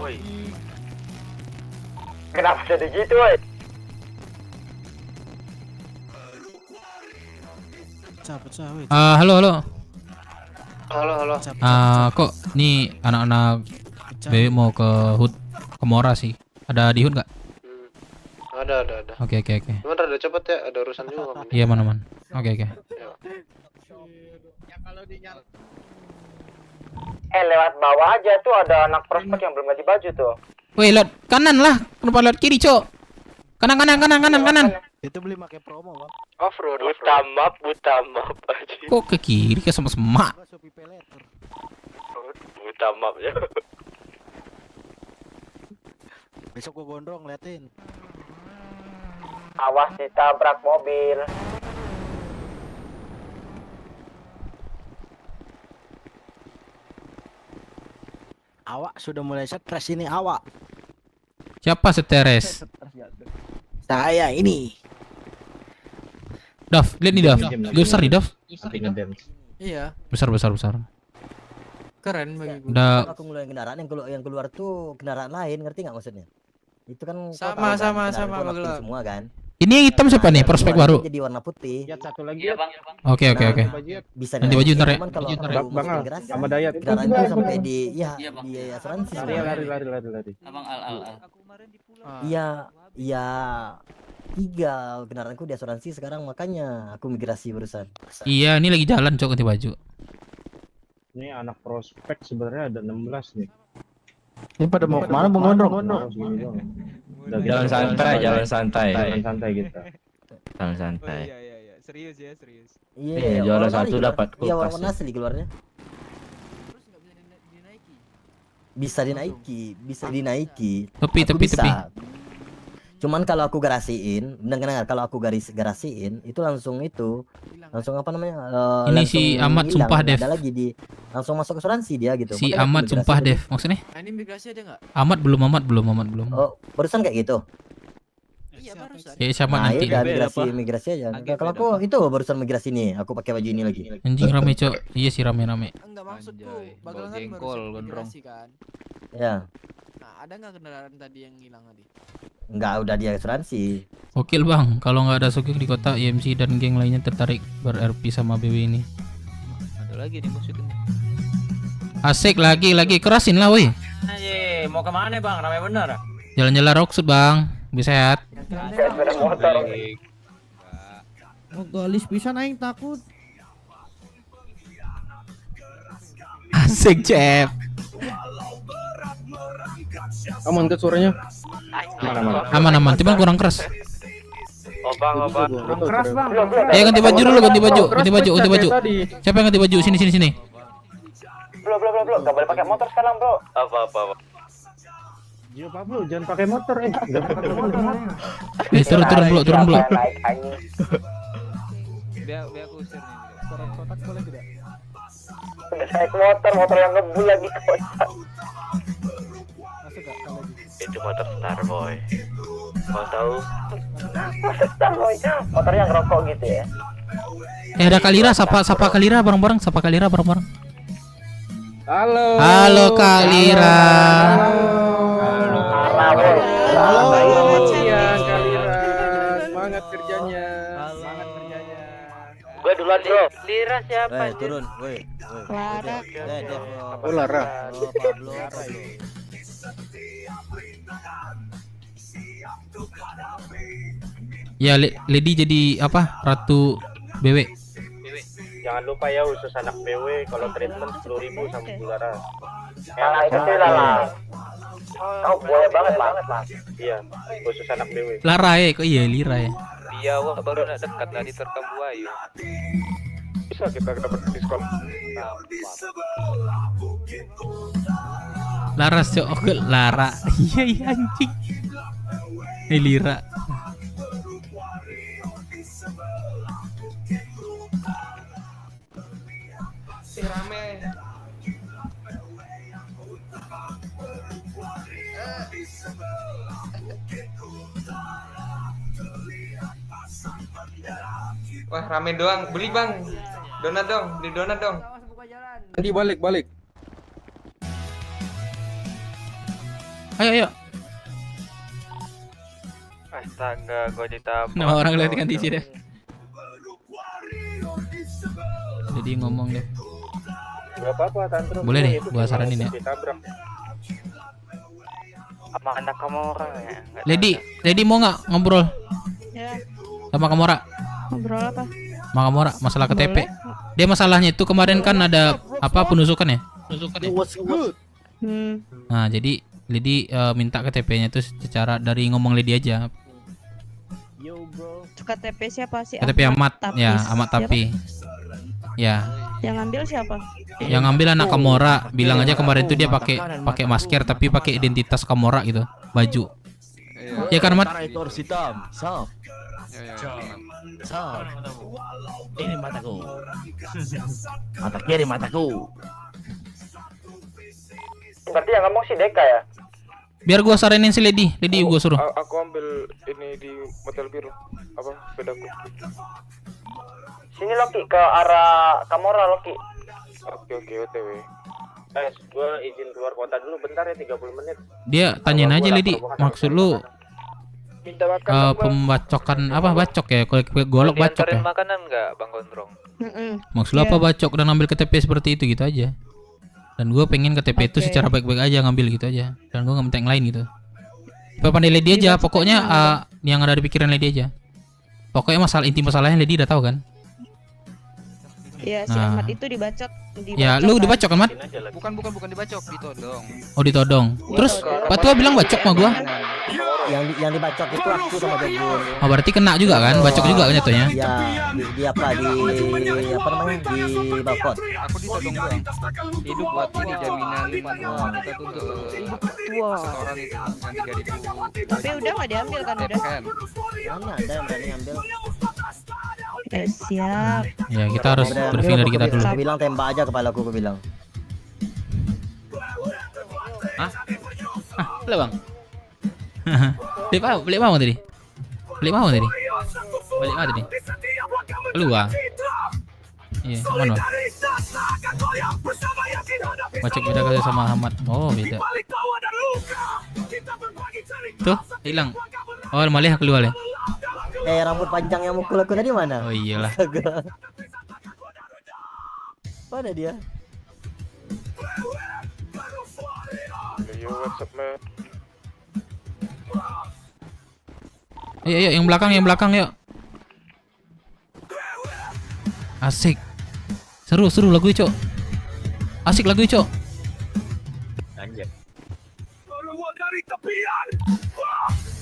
Woi. Kenapa jadi gitu, woi? Pecah, woi. Halo, halo. Halo. Kok nih anak-anak BW mau ke HUT ke Mora sih. Ada di HUT nggak? Ada. Oke. Bentar, ada cepet ya, ada urusan juga kami. Iya, man. Oke. Lewat bawah aja tuh ada anak prospek yang belum ganti baju tuh. Woi, lewat kanan lah. Kenapa lewat kiri, Cok? Kanan. Itu beli pakai promo, Bang. Off-road. Buta map aja. Kok ke kiri ke semak? Buta map ya. Besok gua gondrong liatin. Awas ditabrak mobil. Awak sudah mulai stres ini, awak. Siapa stres? Saya ini. Dav, lihat nih Dav. Besar nih Dav. Iya. Besar. Keren bagi gue. Udah. Aku ngeluarin kendaraan yang keluar tuh kendaraan lain, ngerti nggak maksudnya? Itu kan sama Bagel semua kan. Ini yang hitam siapa nih? Prospek baru. Jadi warna putih. Lihat satu lagi. Iya, Bang. Oke. Bisa Ganti baju ntar ya. Bang sama Dayat. Kendaraan itu sampai di asuransi. Lari. Abang Al. Iya. 3 kendaraanku di asuransi sekarang, makanya aku migrasi barusan. Iya, ini lagi jalan Cok ganti baju. Ini anak prospek sebenarnya ada 16 nih. Ini pada mau kemana, Bang Gondrong? Jalan santai kita. Jalan santai. Iya. Serius. Iya, juara satu dapat Iya, kulkas. warna asli keluarnya. Bisa dinaiki. Tepi. Cuman kalau aku garasiin, benar kalau aku garasiin itu langsung apa namanya? Ini si Ahmad sumpah Dev. Ada lagi langsung masuk asuransi dia gitu. Si Makanya Ahmad aku sumpah migrasi Dev. Maksudnya? Ini migrasi ada nggak? Ahmad belum. Oh, barusan kayak gitu. Iya barusan. Ya sama nanti. Udah migrasi aja. Kalau aku itu barusan migrasi nih, aku pakai baju ini lagi. Anjing rame Cok. Iya sih rame. Enggak, maksudku Bagel kan barusan migrasi kan. Ya. Nah, ada nggak kendaraan tadi yang hilang tadi? Enggak, udah dia asuransi. Okil Bang, kalau nggak ada Sogek di kota, IMC dan geng lainnya tertarik ber-RP sama BW ini. Ada lagi nih musik ini. Asik lagi kerasin lah woi. Aye, mau kemana Bang? Ramai bener. Jalan-jalan Rocksud Bang, bisa sehat. Sepeda motor. Oh, galis pisan aing takut. Asik Cep. Aman kan suaranya? Aman, cuman kurang keras. Bang. Keras, Bang. Ayo ganti baju dulu, ganti baju. Siapa yang ganti baju? Sini. Bro. Gak boleh pakai motor sekarang, Bro. Apa? Yo Pablo, jangan pakai motor jangan pakai motor. Turun bro. Biar aku usir nih. Kotak boleh tidak? Udah naik motor yang ngebul lagi kocak. Masuk gak kalau gitu? Itu motor Starboy. Mau tahu? Starboy, motor yang ngerokok gitu ya. Ada Kalira, sapa Kalira bareng-bareng, Halo Kalira. Selamat siang Kalira. Semangat kerjanya. Gue duluan, Bro. Lira siapa? Turun, woi. Lara. Oh, Lara. Pablo. Ya Lady jadi apa? Ratu BW. Jangan jangan lupa ya khusus anak BW kalau treatment 10.000 sama Bulara. Nah, itu sih Lala. Oh, boleh banget lah. Iya, khusus anak BW. Lara ya, kok iya Lira ya. Iya, wah baru nak dekat lah di terkam buayu. Bisa kita dapat diskon. Laras cok, oh, Lara. Iya iya anjing. Ini Lira. Rame. Wah, rame doang. Beli, Bang. Donat dong, beli donat dong. Nanti balik. Ayo. Astaga, gua ditambah. Nama orang lihat kan di sini deh. Jadi ngomong deh. Gak apa-apa, tantrum. Boleh deh, gua saranin ya. Sama anak kamu orang ya? Lady mau nggak ngobrol Ya, sama Kamora? ngobrol apa? Sama Kamora masalah KTP. Dia masalahnya itu kemarin kan ada apa penusukan ya? Nah jadi Lady minta KTP-nya itu secara dari ngomong Lady aja. KTP siapa sih? KTP Amat ya, Amat tapi. Ya. Yang ngambil siapa? Yang ngambil anak Kamora, bilang aja kemarin itu dia pakai masker tapi pakai identitas Kamora gitu, baju. Ya kan Mat? Itu harus hitam. Sap. Ini mataku. Mata kiri mataku. Berarti yang ngomong si Deka ya? Biar gua saranin si Lady gua suruh. Aku ambil ini di motel biru. Apa sepedaku? Sini Loki ke arah Kamora Loki. Oke, OTW. Guys, gua izin keluar kota dulu bentar ya 30 menit. Dia tanyain aja Lady, maksud lu Minta makan pembacokan apa bacok ya? Golok bacok ya? Makanan enggak, Bang Gondrong? Maksud lu apa bacok dan ngambil KTP seperti itu gitu aja. Dan gue pengen KTP itu secara baik-baik aja ngambil gitu aja. Dan gue nggak minta yang lain gitu. Pandai Lady aja, pokoknya yang ada di pikiran Lady aja. Pokoknya inti masalahnya Lady udah tahu kan? Iya, si Ahmad itu dibacok. Ya, lu dibacok kan, Mat? Bukan dibacok, ditodong. Oh, ditodong. Terus Pak Tua bilang bacok sama gua. Yang dibacok itu aku sama Jogun. Oh, berarti kena juga kan? Bacok juga kan jatuhnya? Iya, di apa namanya? Di balkon. Aku ditodong doang. Hidup buat ini jaminan 5 tahun kita tuntut Wah. setoran itu yang 3.000. Tapi udah nggak diambil kan udah? Mana ada yang berani ngambil? Siap. Ya, kita harus briefing dari kita dulu. Aku bilang tembak aja kepala aku bilang. Boleh bang? Beli mau tadi? Balik mau tadi? Keluar. Iya, mana? Bacok beda kali sama Ahmad. Oh, beda. Tuh, hilang. Oh, malah keluar ya. Rambut panjang yang mukul aku tadi mana? Oh iyalah. Mana dia? Yo, what's up, man? Ayo, yang belakang yuk. Asik. Seru lagu Cok. Asik lagu Cok. Anjir.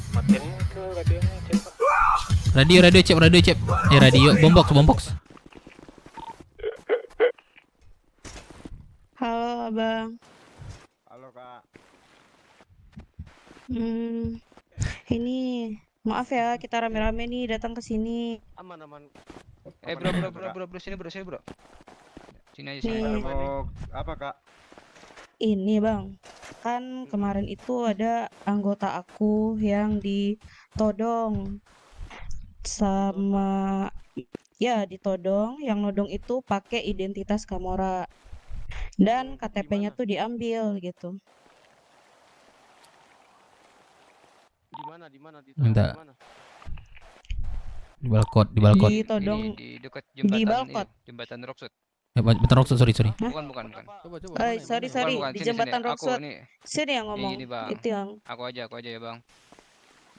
Matiin ke radionya, Cep. Radio cep. Radio bombox. Halo, Abang. Halo, Kak. Ini maaf ya kita rame-rame nih datang ke sini. Aman. Bro, sini bro. Sini aja sini. Apa, Kak? Ini Bang, kan kemarin itu ada anggota aku yang ditodong sama ditodong, yang nodong itu pakai identitas Kamora dan KTP-nya tuh diambil gitu. Di mana? Minta. Di balkon. Ditodong Di dekat di jembatan balkon. jembatan Rockwood. Jembatan Rockwood, sorry. Bukan. Sorry, Bukan, di sini, jembatan sini. Rockwood. Aku nih. Sini yang ngomong. Ini, Bang. Itu yang Aku aja ya, Bang.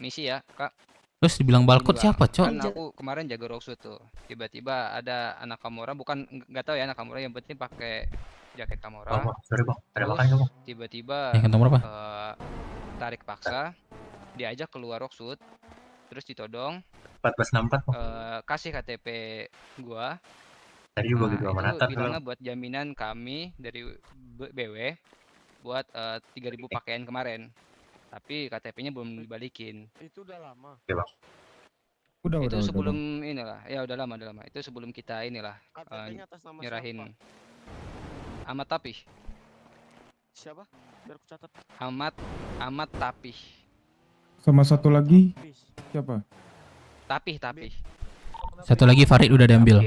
Misi ya, Kak. Terus dibilang balkot Enggak, siapa, Cok? kan aku kemarin jaga roadshoot tuh. Tiba-tiba ada anak Kamora, bukan nggak tahu ya anak Kamora, yang penting pakai jaket Kamora. Bang, sorry bang, ada Terus makannya bang. tiba-tiba Yang nomor apa? tarik paksa, diajak keluar roadshoot, terus ditodong. 1464 bang. Kasih KTP gua. Tadi juga gitu Itu sama Nathan bilangnya buat jaminan kami dari BW buat 3.000 pakaian kemarin. Tapi KTP-nya belum dibalikin. Itu udah lama. Oke bang. Itu sebelum inilah, ya udah lama. Itu sebelum kita inilah KTP-nya atas nama nyerahin. siapa? Ahmad Tapih. Siapa? Biar aku catat. Ahmad Tapih. Sama satu lagi siapa? Tapih. Satu lagi Farid udah diambil.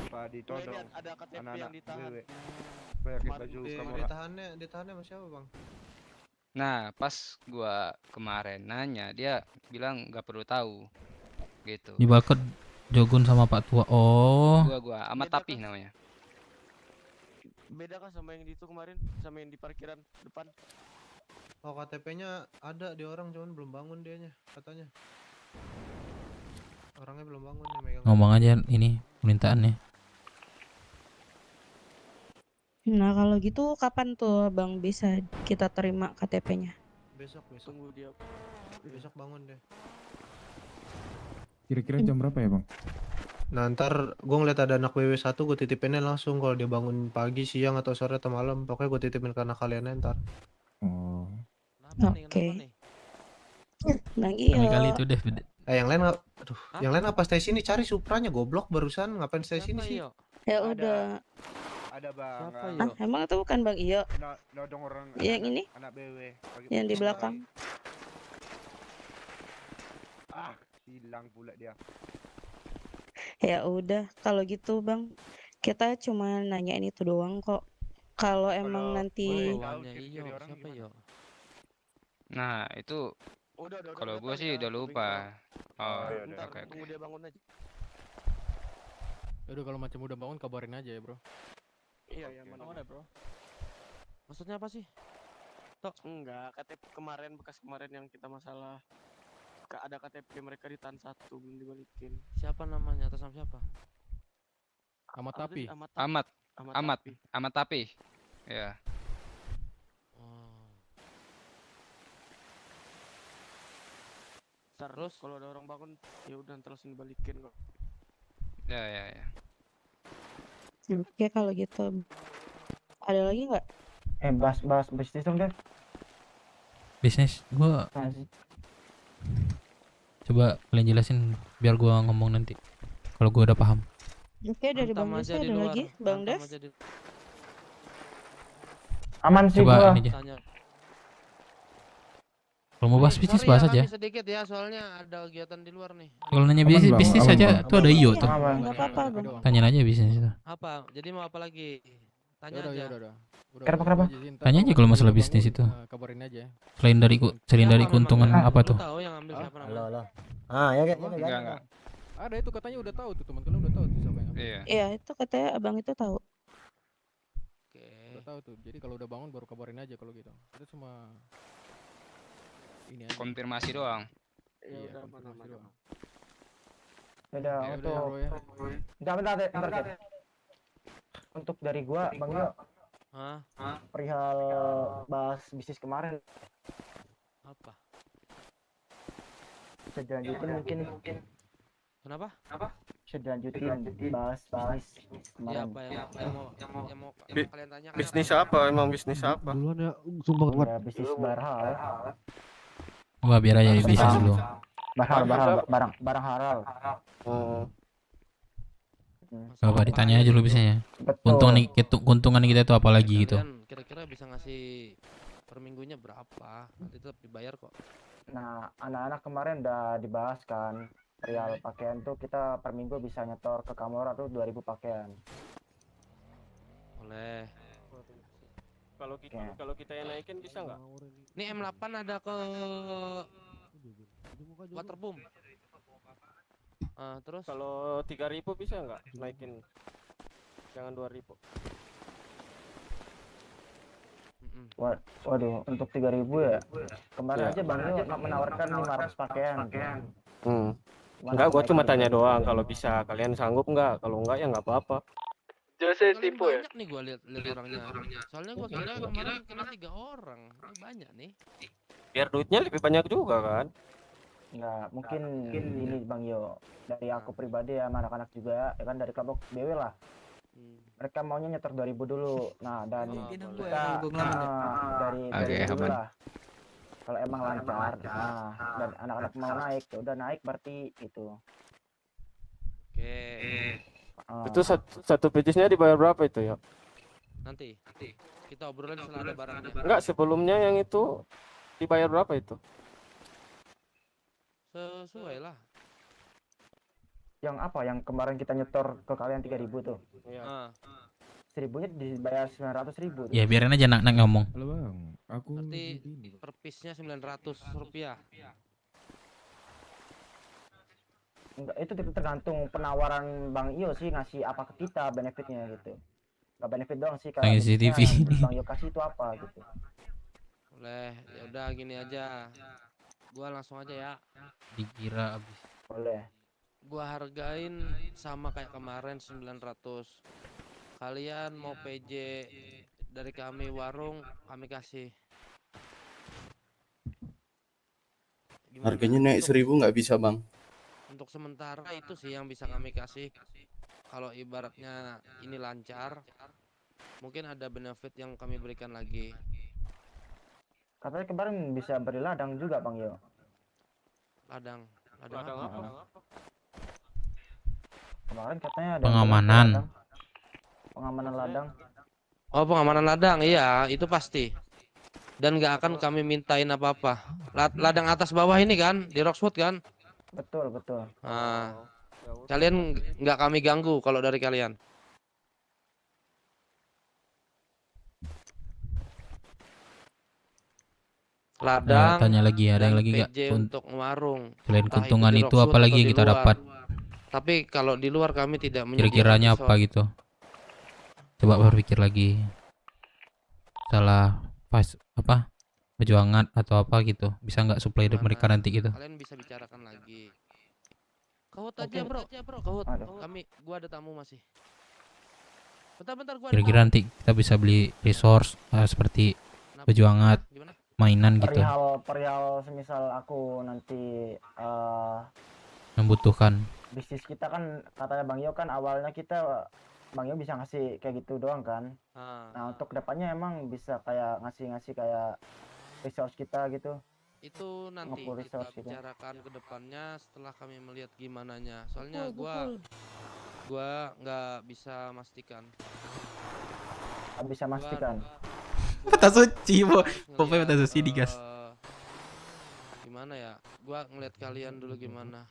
Pak ditodong. Ada KTP yang Anak-anak ditahan. BW. Pakai baju Kamora. Ditahannya sama siapa bang? Nah, pas gua kemarin nanya, dia bilang nggak perlu tahu. Gitu. Di balkot Jogun sama Pak Tua. Oh. Gua Ahmad Tapih namanya. Beda kan sama yang di itu kemarin, sama yang di parkiran depan. Oh, KTP-nya ada di orang, cuman belum bangun dianya katanya. Orangnya belum bangun nih megang. Ngomong aja ini permintaannya. Nah, kalau gitu kapan tuh Bang bisa kita terima KTP-nya? Besok. Tunggu dia. Besok bangun deh. Kira-kira jam berapa ya, Bang? Nah, ntar gue ngeliat ada anak BW1, gue titipinnya langsung kalau dia bangun pagi, siang, atau sore, atau malam. Pokoknya gue titipin ke anak kalian ntar. Oh. Oke. Bang Iyo. Kali itu deh. Yang lain aduh, yang lain apa stay sini cari Supranya goblok barusan ngapain stay sini sih? Ya udah. Ada Bang. Ah, emang itu bukan Bang Iyo? Nodong orang Yang ini? anak BW. Yang di belakang. Hilang pula dia. Ya udah, kalau gitu Bang, kita cuma nanyain itu doang kok. Kalau emang nanti Nah, itu kalau gua sih udah lupa. Oh, oke. Tunggu dia bangun aja. Udah kalau macam udah bangun kabarin aja ya, Bro. Iya, mana bro? Maksudnya apa sih? Tok, enggak, KTP kemarin, bekas kemarin yang kita masalah. Ada KTP mereka di tan 1 belum dibalikin. Siapa namanya? Atas nama siapa? Ahmad Tapi. Ahmad Tapi. Ya. Terus kalau ada orang bangun, ya udah ntar langsung dibalikin kok. Ya. Oke, kalau gitu. Ada lagi nggak? Bahas bisnis dong, Dev. Bisnis gua. Coba kalian jelasin biar gua ngomong nanti. Kalau gua udah paham. Oke, dari Bang Dev ada lagi, Bang Dev. Aman sih Coba gua. ini aja. Kalau mau bahas bisnis bahas aja. Sedikit ya, soalnya ada kegiatan di luar nih. Kalau nanya bisnis aja tuh ada Iyo tuh. Nggak apa-apa, Bang. Tanya aja bisnis itu. Apa? Jadi mau apa lagi? Tanya aja. Kenapa? Tanya aja kalau masalah bisnis itu. Kabarin aja. Selain dari keuntungan apa tuh? Tahu yang ambil siapa namanya? Halo. Ah, ya kan. Enggak. Ada itu katanya udah tahu tuh, teman kalian udah tahu tuh siapa yang. Iya, itu katanya abang itu tahu. Udah tahu tuh. Jadi kalau udah bangun baru kabarin aja kalau gitu. Itu cuma ini aja. Konfirmasi doang. Iya, udah aman. Udah, bentar. Untuk dari gua, Bang Yo. Perihal bahas bisnis kemarin. Apa? Bisa dilanjutin mungkin. Kenapa? Bisa dilanjutin bahas bisnis Ya, kemarin. apa yang mau kalian tanya? Bisnis apa? Emang bisnis apa? Duluan ya, sumpah kuat. Ada bisnis barhal. Wah, biar aja bisnis dulu. Barang halal. Coba ditanya aja dulu bisanya. Keuntungan kita itu apa lagi gitu. Kira-kira bisa ngasih per minggunya berapa? Nanti tetap dibayar kok. Nah, anak-anak kemarin udah dibahas kan. Perihal pakaian tuh kita per minggu bisa nyetor ke Kamora tuh 2000 pakaian. Boleh. Kalau kita yang naikin bisa nggak? Ini M8 ada ke Waterboom. Terus Kalau 3000 bisa nggak naikin? Jangan 2000. Waduh, untuk 3000 ya. Kemarin aja Bang Yo menawarkan 500 pakaian. Enggak, gua cuma tanya doang kalau bisa kalian sanggup nggak, kalau enggak ya nggak apa-apa. Jose Kalian tipu ya? banyak nih gua lihat orangnya. Soalnya gua kira kemarin kena 3 orang. Ini banyak nih. Biar duitnya lebih banyak juga kan? Enggak, mungkin ini Bang Yo. Dari aku pribadi ya, sama anak-anak juga, ya kan dari kelompok BW lah. Mereka maunya nyetor 2000 dulu. Nah, dan kita dari dulu aman. lah. Kalau emang lancar, nah dan anak-anak mau naik, ya udah naik berarti gitu. Oke. Itu satu pitisnya dibayar berapa itu ya? Nanti kita obrolin setelah ada barangnya. Enggak, sebelumnya yang itu dibayar berapa itu? Sesuai lah. Yang apa? Yang kemarin kita nyetor ke kalian 3000 tuh. Iya. 1000-nya dibayar 900.000 tuh. Ya biarin aja nak ngomong. Halo bang, aku Berarti per piece-nya 900 rupiah. Enggak, itu tergantung penawaran Bang Iyo sih ngasih apa ke kita benefitnya gitu. Enggak benefit doang sih Kayak CCTV. Bang Iyo kasih itu apa gitu. Boleh, ya udah gini aja. Gua langsung aja ya. Dikira abis. Boleh. Gua hargain sama kayak kemarin 900. Kalian mau PJ dari kami warung, kami kasih. Gimana? Harganya naik 1000 nggak bisa bang? Untuk sementara itu sih yang bisa kami kasih. Kalau ibaratnya ini lancar, mungkin ada benefit yang kami berikan lagi. Katanya kemarin bisa beri ladang juga Bang Yo. Ladang Ladang apa? Kemarin katanya ada Pengamanan. Pengamanan ladang. Oh, pengamanan ladang, iya itu pasti. Dan nggak akan kami mintain apa-apa. Ladang atas bawah ini kan di Roxwood kan? Betul. Nah, kalian nggak kami ganggu kalau dari kalian. Ladang. Tanya lagi, ada yang lagi nggak? PJ untuk warung. Selain Entah keuntungan di itu Roxwood apa lagi atau yang di kita luar. dapat? Tapi kalau di luar kami tidak menyediakan Kira-kiranya apa resort. gitu? Coba berpikir lagi. Salah pas apa? Baju hangat atau apa gitu? Bisa nggak supply dari mereka nanti gitu? Kalian bisa bicarakan lagi. Kawat aja bro, kawat. Gua ada tamu masih. Bentar, gua ada Kira-kira tamu. nanti kita bisa beli resource seperti baju hangat, mainan gitu, Perihal semisal aku nanti membutuhkan. bisnis kita kan katanya Bang Yo kan awalnya kita Bang Yo bisa ngasih kayak gitu doang kan. Nah untuk kedepannya emang bisa kayak ngasih kayak resource kita gitu. Itu nanti Ngumpul kita resource gitu. bicarakan ke depannya setelah kami melihat gimananya. Soalnya gua nggak bisa mastikan. Nggak bisa mastikan. Mata suci, pokoknya mata suci digas. Gimana ya? Gua ngeliat kalian dulu gimana.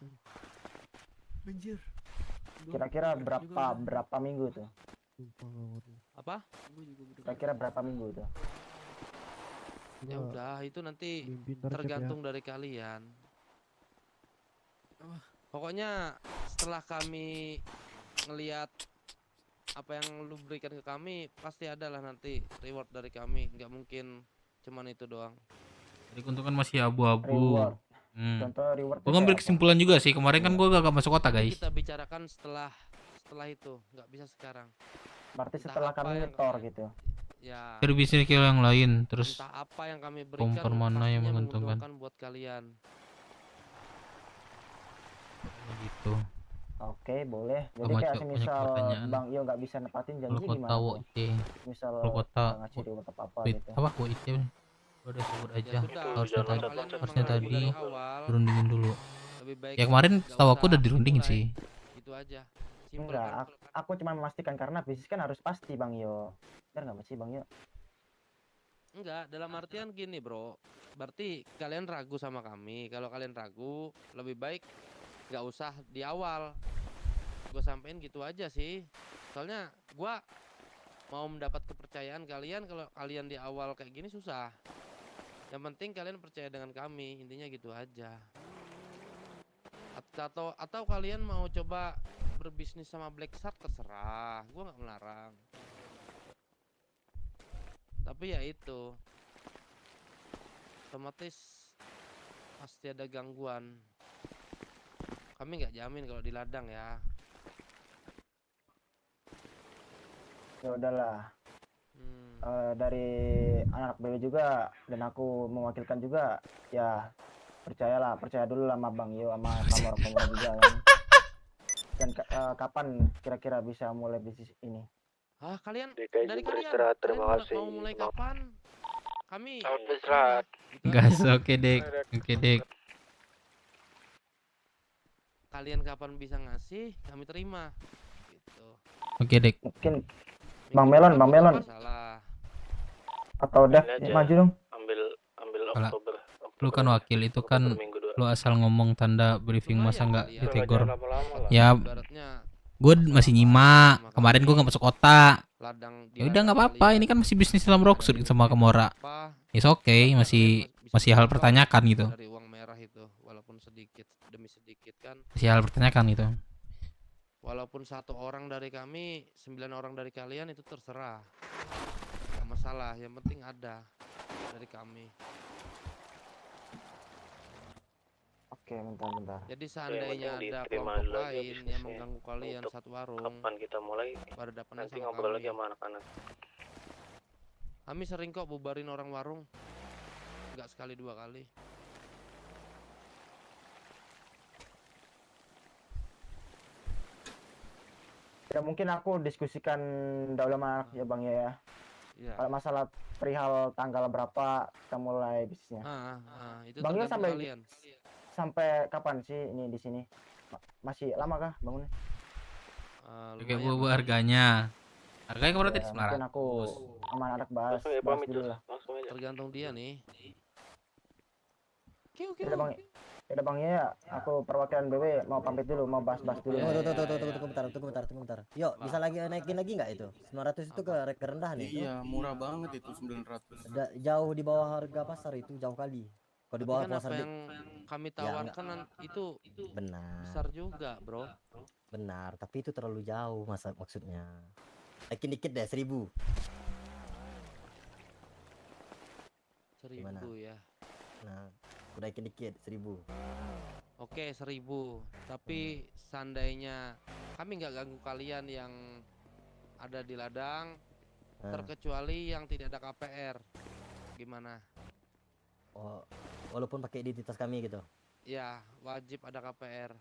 Banjir. Kira-kira berapa minggu tuh? Apa? Kira-kira berapa minggu tuh? Ya udah, itu nanti ntar chat tergantung dari kalian. Pokoknya setelah kami ngelihat apa yang lu berikan ke kami, pasti adalah nanti reward dari kami. Nggak mungkin cuman itu doang. Jadi keuntungan masih abu-abu. Reward. Contoh reward. Gue ngambil kesimpulan juga sih, kemarin kan gue gak masuk kota guys. Kita bicarakan setelah itu, nggak bisa sekarang. Berarti Entah setelah apa kami yang- nyetor gitu. Ya. Cari bisnis yang lain, terus Entah apa yang kami berikan kompor mana yang pastinya menguntungkan. buat kalian. Gitu. Oke, boleh. Jadi Sama, kayak Cok, banyak semisal pertanyaan. Bang Iyo nggak bisa nepatin janji Kalau kota gimana tuh? WIC, Misal kalau kota ngasih reward apa wait, gitu. apa WIC? Udah sebut aja. sudah, Harusnya kalau tadi, kalian harusnya memang tadi dari awal, dirundingin dulu. lebih baik Ya kemarin nggak setahu aku usah udah dirundingin mulai. sih. Itu aja. Simpel Enggak, kan? aku cuma memastikan karena bisnis kan harus pasti Bang Yo. Benar nggak sih Bang Yo? Enggak, dalam artian gini bro. Berarti kalian ragu sama kami. Kalau kalian ragu, lebih baik nggak usah di awal. Gue sampein gitu aja sih. Soalnya gua mau mendapat kepercayaan kalian, kalau kalian di awal kayak gini susah. Yang penting kalian percaya dengan kami, intinya gitu aja. Atau kalian mau coba berbisnis sama Black Shark, terserah, gua nggak melarang. Tapi ya itu, otomatis pasti ada gangguan. Kami nggak jamin kalau di ladang ya. Ya udahlah. Dari anak BW juga dan aku mewakilkan juga, ya percaya dulu lah sama Bang Yo sama Kamor juga kan. Dan kapan kira-kira bisa mulai bisnis ini? Kalian DKI dari juga kalian, istirahat, terima kalian kasih. mau mulai kapan? Kami Istirahat. Gas, oke Dek. Oke Dek. Kalian kapan bisa ngasih, kami terima. Gitu. Oke Dek. Mungkin Bang Melon. Salah. Atau Dev, maju dong. Ambil Kalau Oktober. lu kan wakil itu kan minggu dua. lu asal ngomong tanda briefing masa nggak kali ya. ditegur. Lama-lama lah. Ya Ibaratnya gue masih nyimak. Kemarin gue nggak masuk otak. ladang Ya udah nggak apa-apa. Ini kan masih bisnis dalam Rocksuit sama Kamora. It's okay. Masih hal pertanyakan gitu. dari uang merah itu, walaupun sedikit demi sedikit kan. Masih hal pertanyakan gitu. Walaupun 1 orang dari kami, 9 orang dari kalian itu terserah. Gak masalah, yang penting ada dari kami. Oke, bentar. Jadi seandainya penting ada diterima kelompok dulu aja lain yang bisnisnya. mengganggu kalian Untuk satu warung, Kapan kita mulai? pada depannya Nanti sama ngobrol kami. lagi sama anak-anak. Kami sering kok bubarin orang warung, nggak sekali 2 kali. Ya mungkin aku diskusikan dahulu sama anak ya Bang ya. Iya. Kalau masalah perihal tanggal berapa kita mulai bisnisnya. Itu Bang Yo tergantung kalian. sampai kapan sih ini di sini? Masih lama kah bangunnya? Oke, bu harganya. Harganya kemarin tadi Mungkin aku sama anak bahas dulu lah. Tergantung dia nih. Oke. Udah Bang ya, aku perwakilan BW mau pamit dulu, mau bahas-bahas dulu. Tunggu bentar. Yuk, bisa lagi naikin lagi nggak itu? 900 itu ke rendah nih. Iya, murah banget itu 900. Jauh di bawah harga pasar itu, jauh kali. Kalau di bawah Tapi kan pasar apa yang kami tawarkan itu benar. besar juga, bro. Benar, tapi itu terlalu jauh maksudnya. Naikin dikit deh, 1000. 1000 ya. Nah, udah naikin dikit 1000. Oke, 1000. Tapi seandainya kami nggak ganggu kalian yang ada di ladang, terkecuali yang tidak ada KPR. Gimana? Oh, walaupun pakai identitas kami gitu. Ya, wajib ada KPR.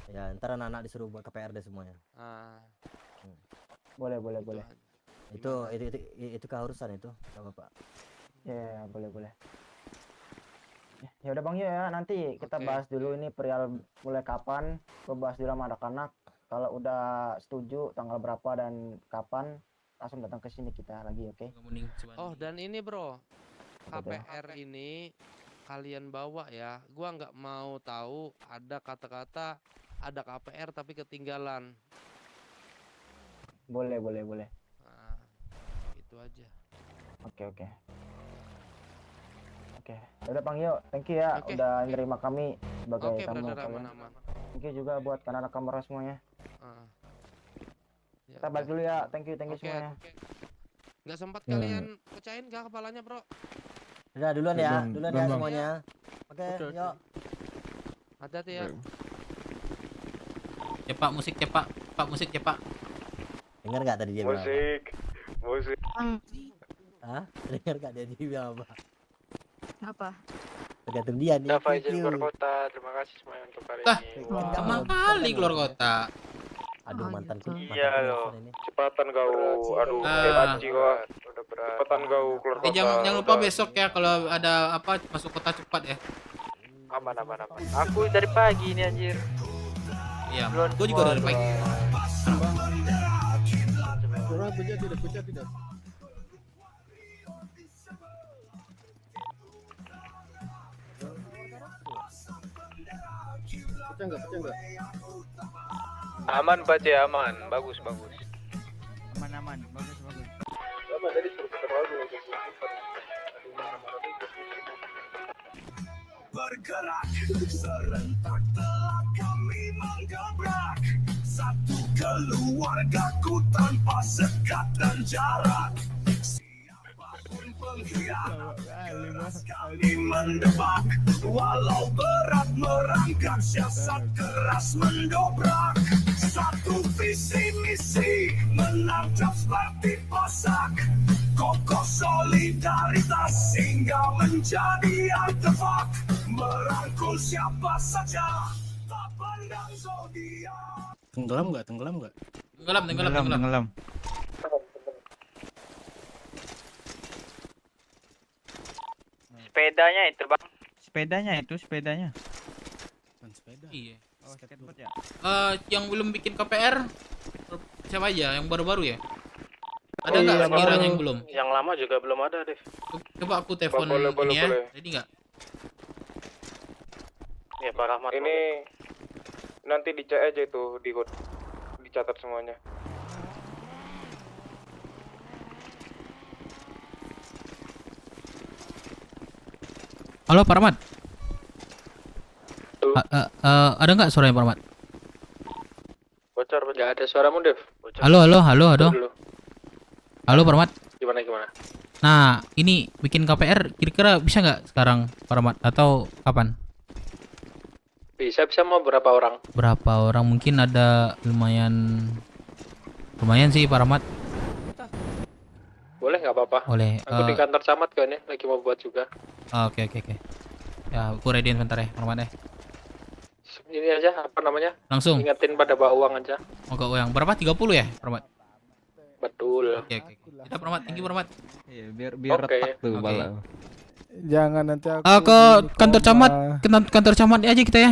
Ya, ntar anak-anak disuruh buat KPR deh semuanya. Boleh. Itu keharusan itu, sama Pak. Ya, boleh. Ya udah Bang ya, nanti kita bahas dulu ini perihal mulai kapan. Gue bahas dulu sama anak-anak. Kalau udah setuju tanggal berapa dan kapan, langsung datang ke sini kita lagi, oke? Oh, dan ini bro, KPR ini kalian bawa ya. Gua nggak mau tahu ada kata-kata ada KPR tapi ketinggalan. Boleh. Nah, itu aja. Oke. Udah Bang Yo, thank you ya udah nerima kami sebagai tamu kalian. Thank you juga buat anak-anak Kamera semuanya. Kita balik dulu ya. Thank you semuanya. Nggak sempat kalian pecahin nggak kepalanya bro? Udah duluan ya semuanya. Oke, yuk. Hati-hati ya. Cepak musik cepak. Dengar nggak tadi dia bilang? Musik. Hah? Dengar nggak dia bilang apa? Apa? Tergantung dia nih. Dafa izin keluar kota. Terima kasih semuanya untuk hari ini. Sama kali keluar kota. Aduh mantanku. Iya loh. Cepatan kau. Aduh, banci kau. Udah berat. Cepatan kau keluar kota. Jangan lupa besok ya kalau ada apa masuk kota cepat ya. Aman. Aku dari pagi ini anjir. Iya. Gue juga dari pagi. Tidak. Pecah enggak? Aman Pak C, aman. Bagus. Aman. Bagus. Lama tadi suruh putar lagu. Bergerak serentak telah kami menggebrak satu keluargaku tanpa sekat dan jarak. Siapapun menghianat keras kami mendebak, walau berat merangkak siasat keras mendobrak. Satu visi misi menangkap seperti pasak, kokoh solidaritas hingga menjadi artefak, merangkul siapa saja tak pandang zodiak. Tenggelam nggak? Tenggelam nggak? Tenggelam. Sepedanya itu bang. Sepedanya. Sepeda. Iya. Oh, skateboard ya. Yang belum bikin KPR siapa aja? Yang baru-baru ya? Ada Oh, nggak iya, sekiranya baru. yang belum? Yang lama juga belum ada deh. Coba aku telepon Boleh, boleh, ini ya. boleh. Jadi nggak? Ya Pak Rahmat. Ini nanti dicek aja itu di HUD, dicatat semuanya. Halo Pak Rahmat. Ada nggak suaranya Pak Rahmat? Bocor. Nggak ada suaramu Dev. Bocor. Halo. Dulu. Halo Pak Rahmat. Gimana? Nah, ini bikin KPR kira-kira bisa nggak sekarang Pak Rahmat atau kapan? Bisa mau berapa orang? Berapa orang? Mungkin ada lumayan sih Pak Rahmat. Boleh nggak apa-apa? Boleh. Aku di kantor camat kan ya, lagi mau buat juga. Oke. Ya, aku ready bentar ya Pak Rahmat ya. Ini aja apa namanya? Langsung. Ingetin pada bawa uang aja. Mau uang berapa? 30 ya Pak Rahmat? Betul. Oke. Kita Pak Rahmat, tinggi Pak Rahmat. Iya, biar Oke. retak tuh bala. Jangan nanti aku Ke kantor camat aja kita ya.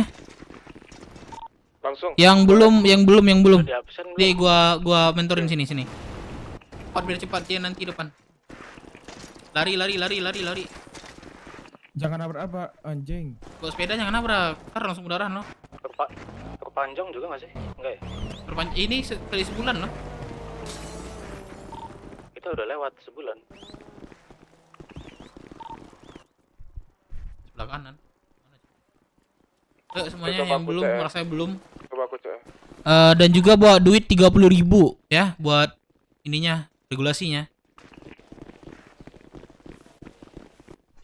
Langsung. Yang belum. Di absen Nih gua mentorin sini. Cepat biar cepat dia nanti depan. Lari. Jangan nabrak anjing. Bawa sepeda jangan nabrak, ntar langsung udaran loh. Perpanjang juga nggak sih? Enggak ya? Ini sekali sebulan loh. Kita udah lewat sebulan. Sebelah kanan. Semuanya Coba yang aku belum, cek. merasa belum. Coba aku cek. Dan juga bawa duit 30.000 ya buat ininya, regulasinya.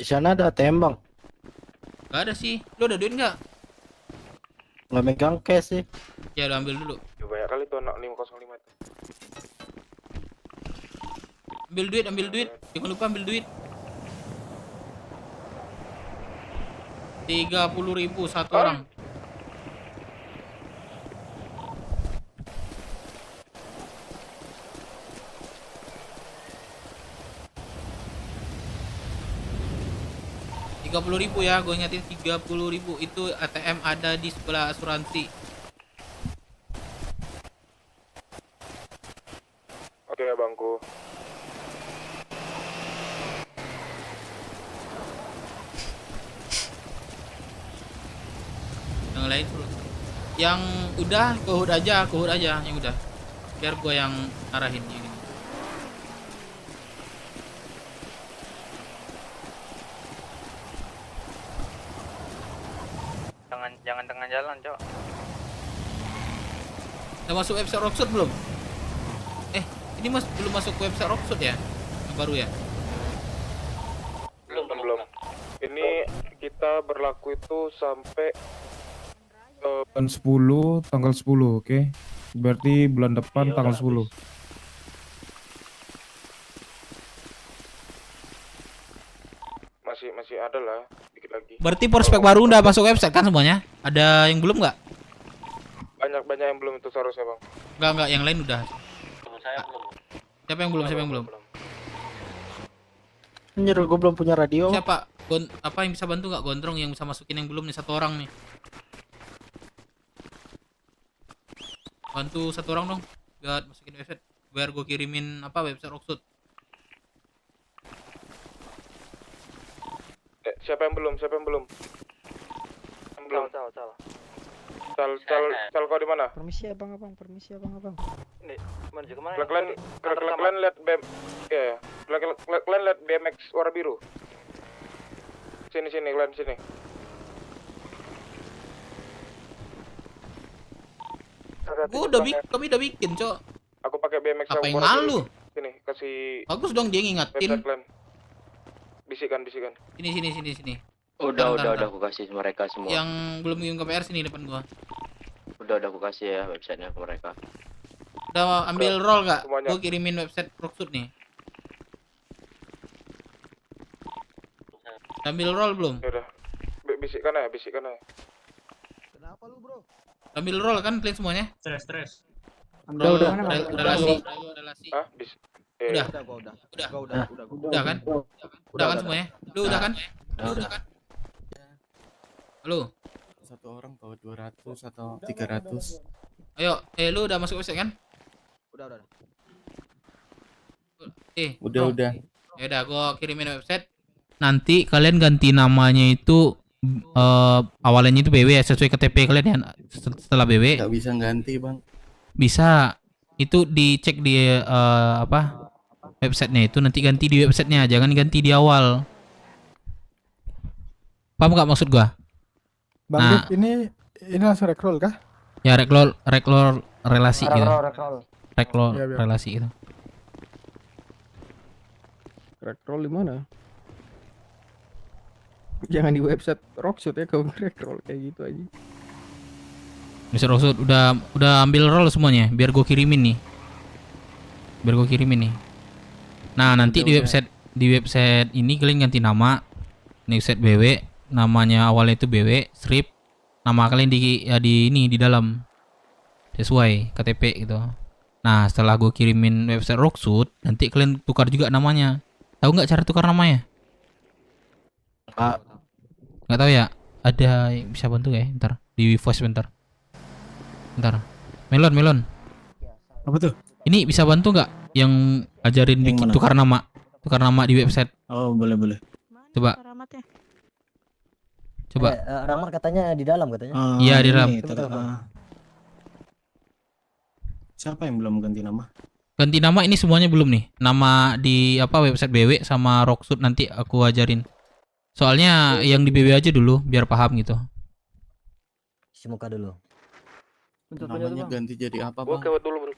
Di sana ada ATM bang. Gak ada sih. Lu ada duit nggak? Nggak megang cash sih. Ya udah ambil dulu. Ya, banyak kali tuh anak 505 itu. Ambil duit. Jangan lupa ambil duit. 30.000 satu orang. Rp30.000 ya, gue ingetin 30.000 itu ATM ada di sebelah asuransi. Oke ya bangku. Yang lain yang udah ke HUD aja yang udah. Biar gue yang arahin yang ini. Jangan tengah jalan, Cok. Udah masuk website Rocksud belum? Ini belum masuk website Rocksud ya? Yang baru ya? Belum. Ini kita berlaku itu sampai Bulan 10 tanggal 10, oke? Berarti bulan depan Iya, tanggal udah 10. masih ada lah, dikit lagi. Berarti prospek baru udah masuk website kan semuanya? Ada yang belum nggak? Banyak yang belum itu seharusnya bang. Nggak, yang lain udah. Saya belum. Siapa yang belum? Anjir, gue belum punya radio. Siapa? Apa yang bisa bantu nggak? Gondrong yang bisa masukin yang belum nih, satu orang nih. Bantu satu orang dong, biar masukin website. Biar gue kirimin website Rocksud. Siapa yang belum? Yang belum. Cal kau di mana? Permisi abang. Ini mana juga mana? Kalian lihat ya. Kalian lihat BMX warna biru. Sini kalian sini. Kami udah bikin, Cok. Aku pakai BMX Apa yang warna biru. malu? Sini kasih. Bagus dong dia ngingetin. Kalian. bisikan. Sini. Udah Bentar. aku kasih mereka semua. Yang belum kirim KPR sini depan gua. Udah aku kasih ya websitenya ke mereka. Udah ambil roll gak? Semuanya. Gua kirimin website Rocksud nih. Ambil roll belum? Ya udah. Bisikan aja. Kenapa lu, Bro? Ambil roll kan clean semuanya? Stres. Udah. Relasi. Ah, Udah. Udah kan? Udah kan semuanya? Lu udah kan? Udah. Halo. Satu orang bawa 200 atau 300. Ayo, lu udah masuk website kan? Udah. Udah. Ya udah, gua kirimin website. Nanti kalian ganti namanya itu awalnya itu BW ya, sesuai KTP kalian ya. Setelah BW Nggak bisa ganti, Bang. bisa itu dicek di websitenya itu, nanti ganti di websitenya, jangan ganti di awal. Paham nggak maksud gua? Bang, ini langsung recroll kah? Ya recroll relasi gitu. Recroll Iya, biar. relasi gitu. Recroll di mana? Jangan di website Rocksud ya, kalau recroll kayak gitu aja. Bisa Rocksud udah ambil roll semuanya biar gue kirimin nih. Nah, nanti di website ini kalian ganti nama. Ini website BW, namanya awalnya itu BW strip. Nama kalian di dalam sesuai KTP gitu. Nah, setelah gue kirimin website Rocksud, nanti kalian tukar juga namanya. Tahu nggak cara tukar namanya? Nggak tahu ya? Ada yang bisa bantu nggak ya? Bentar, di voice bentar. Melon. Apa tuh? Ini bisa bantu nggak yang ajarin Yang bikin mana? tukar nama di website? Oh, boleh. Coba. Ramar katanya di dalam katanya. Iya, di dalam. Siapa yang belum ganti nama? Ganti nama ini semuanya belum nih. Nama di website BW sama Rocksud nanti aku ajarin. Soalnya yang di BW aja dulu biar paham gitu. Isi muka dulu. Namanya ganti jadi apa, Gua Bang? kewet dulu, Bro.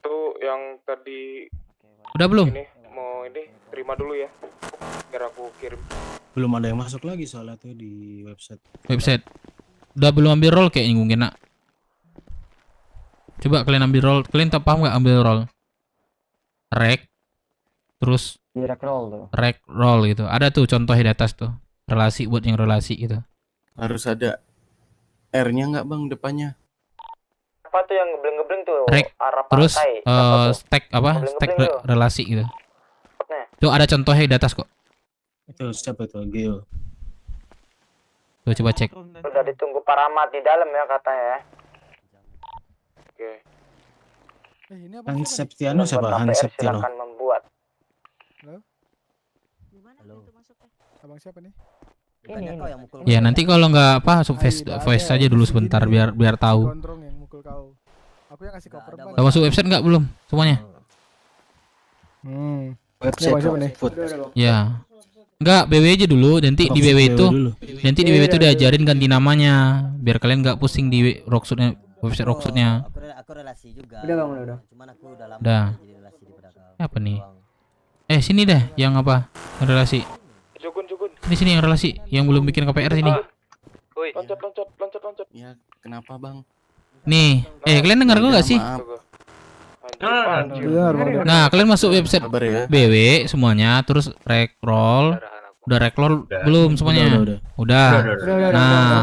Itu yang tadi Udah belum? ini mau terima dulu ya. Biar aku kirim. Belum ada yang masuk lagi soalnya tuh di website. Udah belum ambil roll kayaknya mungkin, Nak. Coba kalian ambil roll. Kalian tak paham nggak ambil roll? Terus Di recroll tuh. roll gitu. Ada tuh contohnya di atas tuh. Relasi buat yang relasi gitu. Harus ada R-nya nggak, Bang, depannya? Apa tuh yang ngebleng-ngebleng tuh? Terus stack relasi gitu. Tuh ada contohnya di atas kok. Itu siapa tuh? Geo. Tuh coba cek. Udah ditunggu Paramat di dalam ya katanya. Oke. Hans Septiano siapa? Hans Septiano. Silakan membuat. Halo. Abang siapa nih? Bukannya kau yang mukul. Ya nanti kalau nggak voice aja dulu sebentar biar tahu. Gondrong yang mukul kau. Aku yang kasih kau perban. Udah masuk website nggak belum semuanya? Website siapa nih? Ya. Enggak, BW aja dulu. Nanti di BW itu diajarin ganti namanya biar kalian nggak pusing di Rocksudnya, website Rocksudnya. Aku relasi juga. Udah. Cuman aku udah lama Udah. jadi relasi daripada kau. Apa nih? Sini deh yang apa? Yang relasi. Jogun. Sini yang relasi, yang belum bikin KPR sini. Loncat. Ya, kenapa, Bang? Nih, kalian dengar gua nggak sih? Nah, kalian masuk website BW semuanya, terus recroll. Udah recroll belum semuanya? Udah. Nah,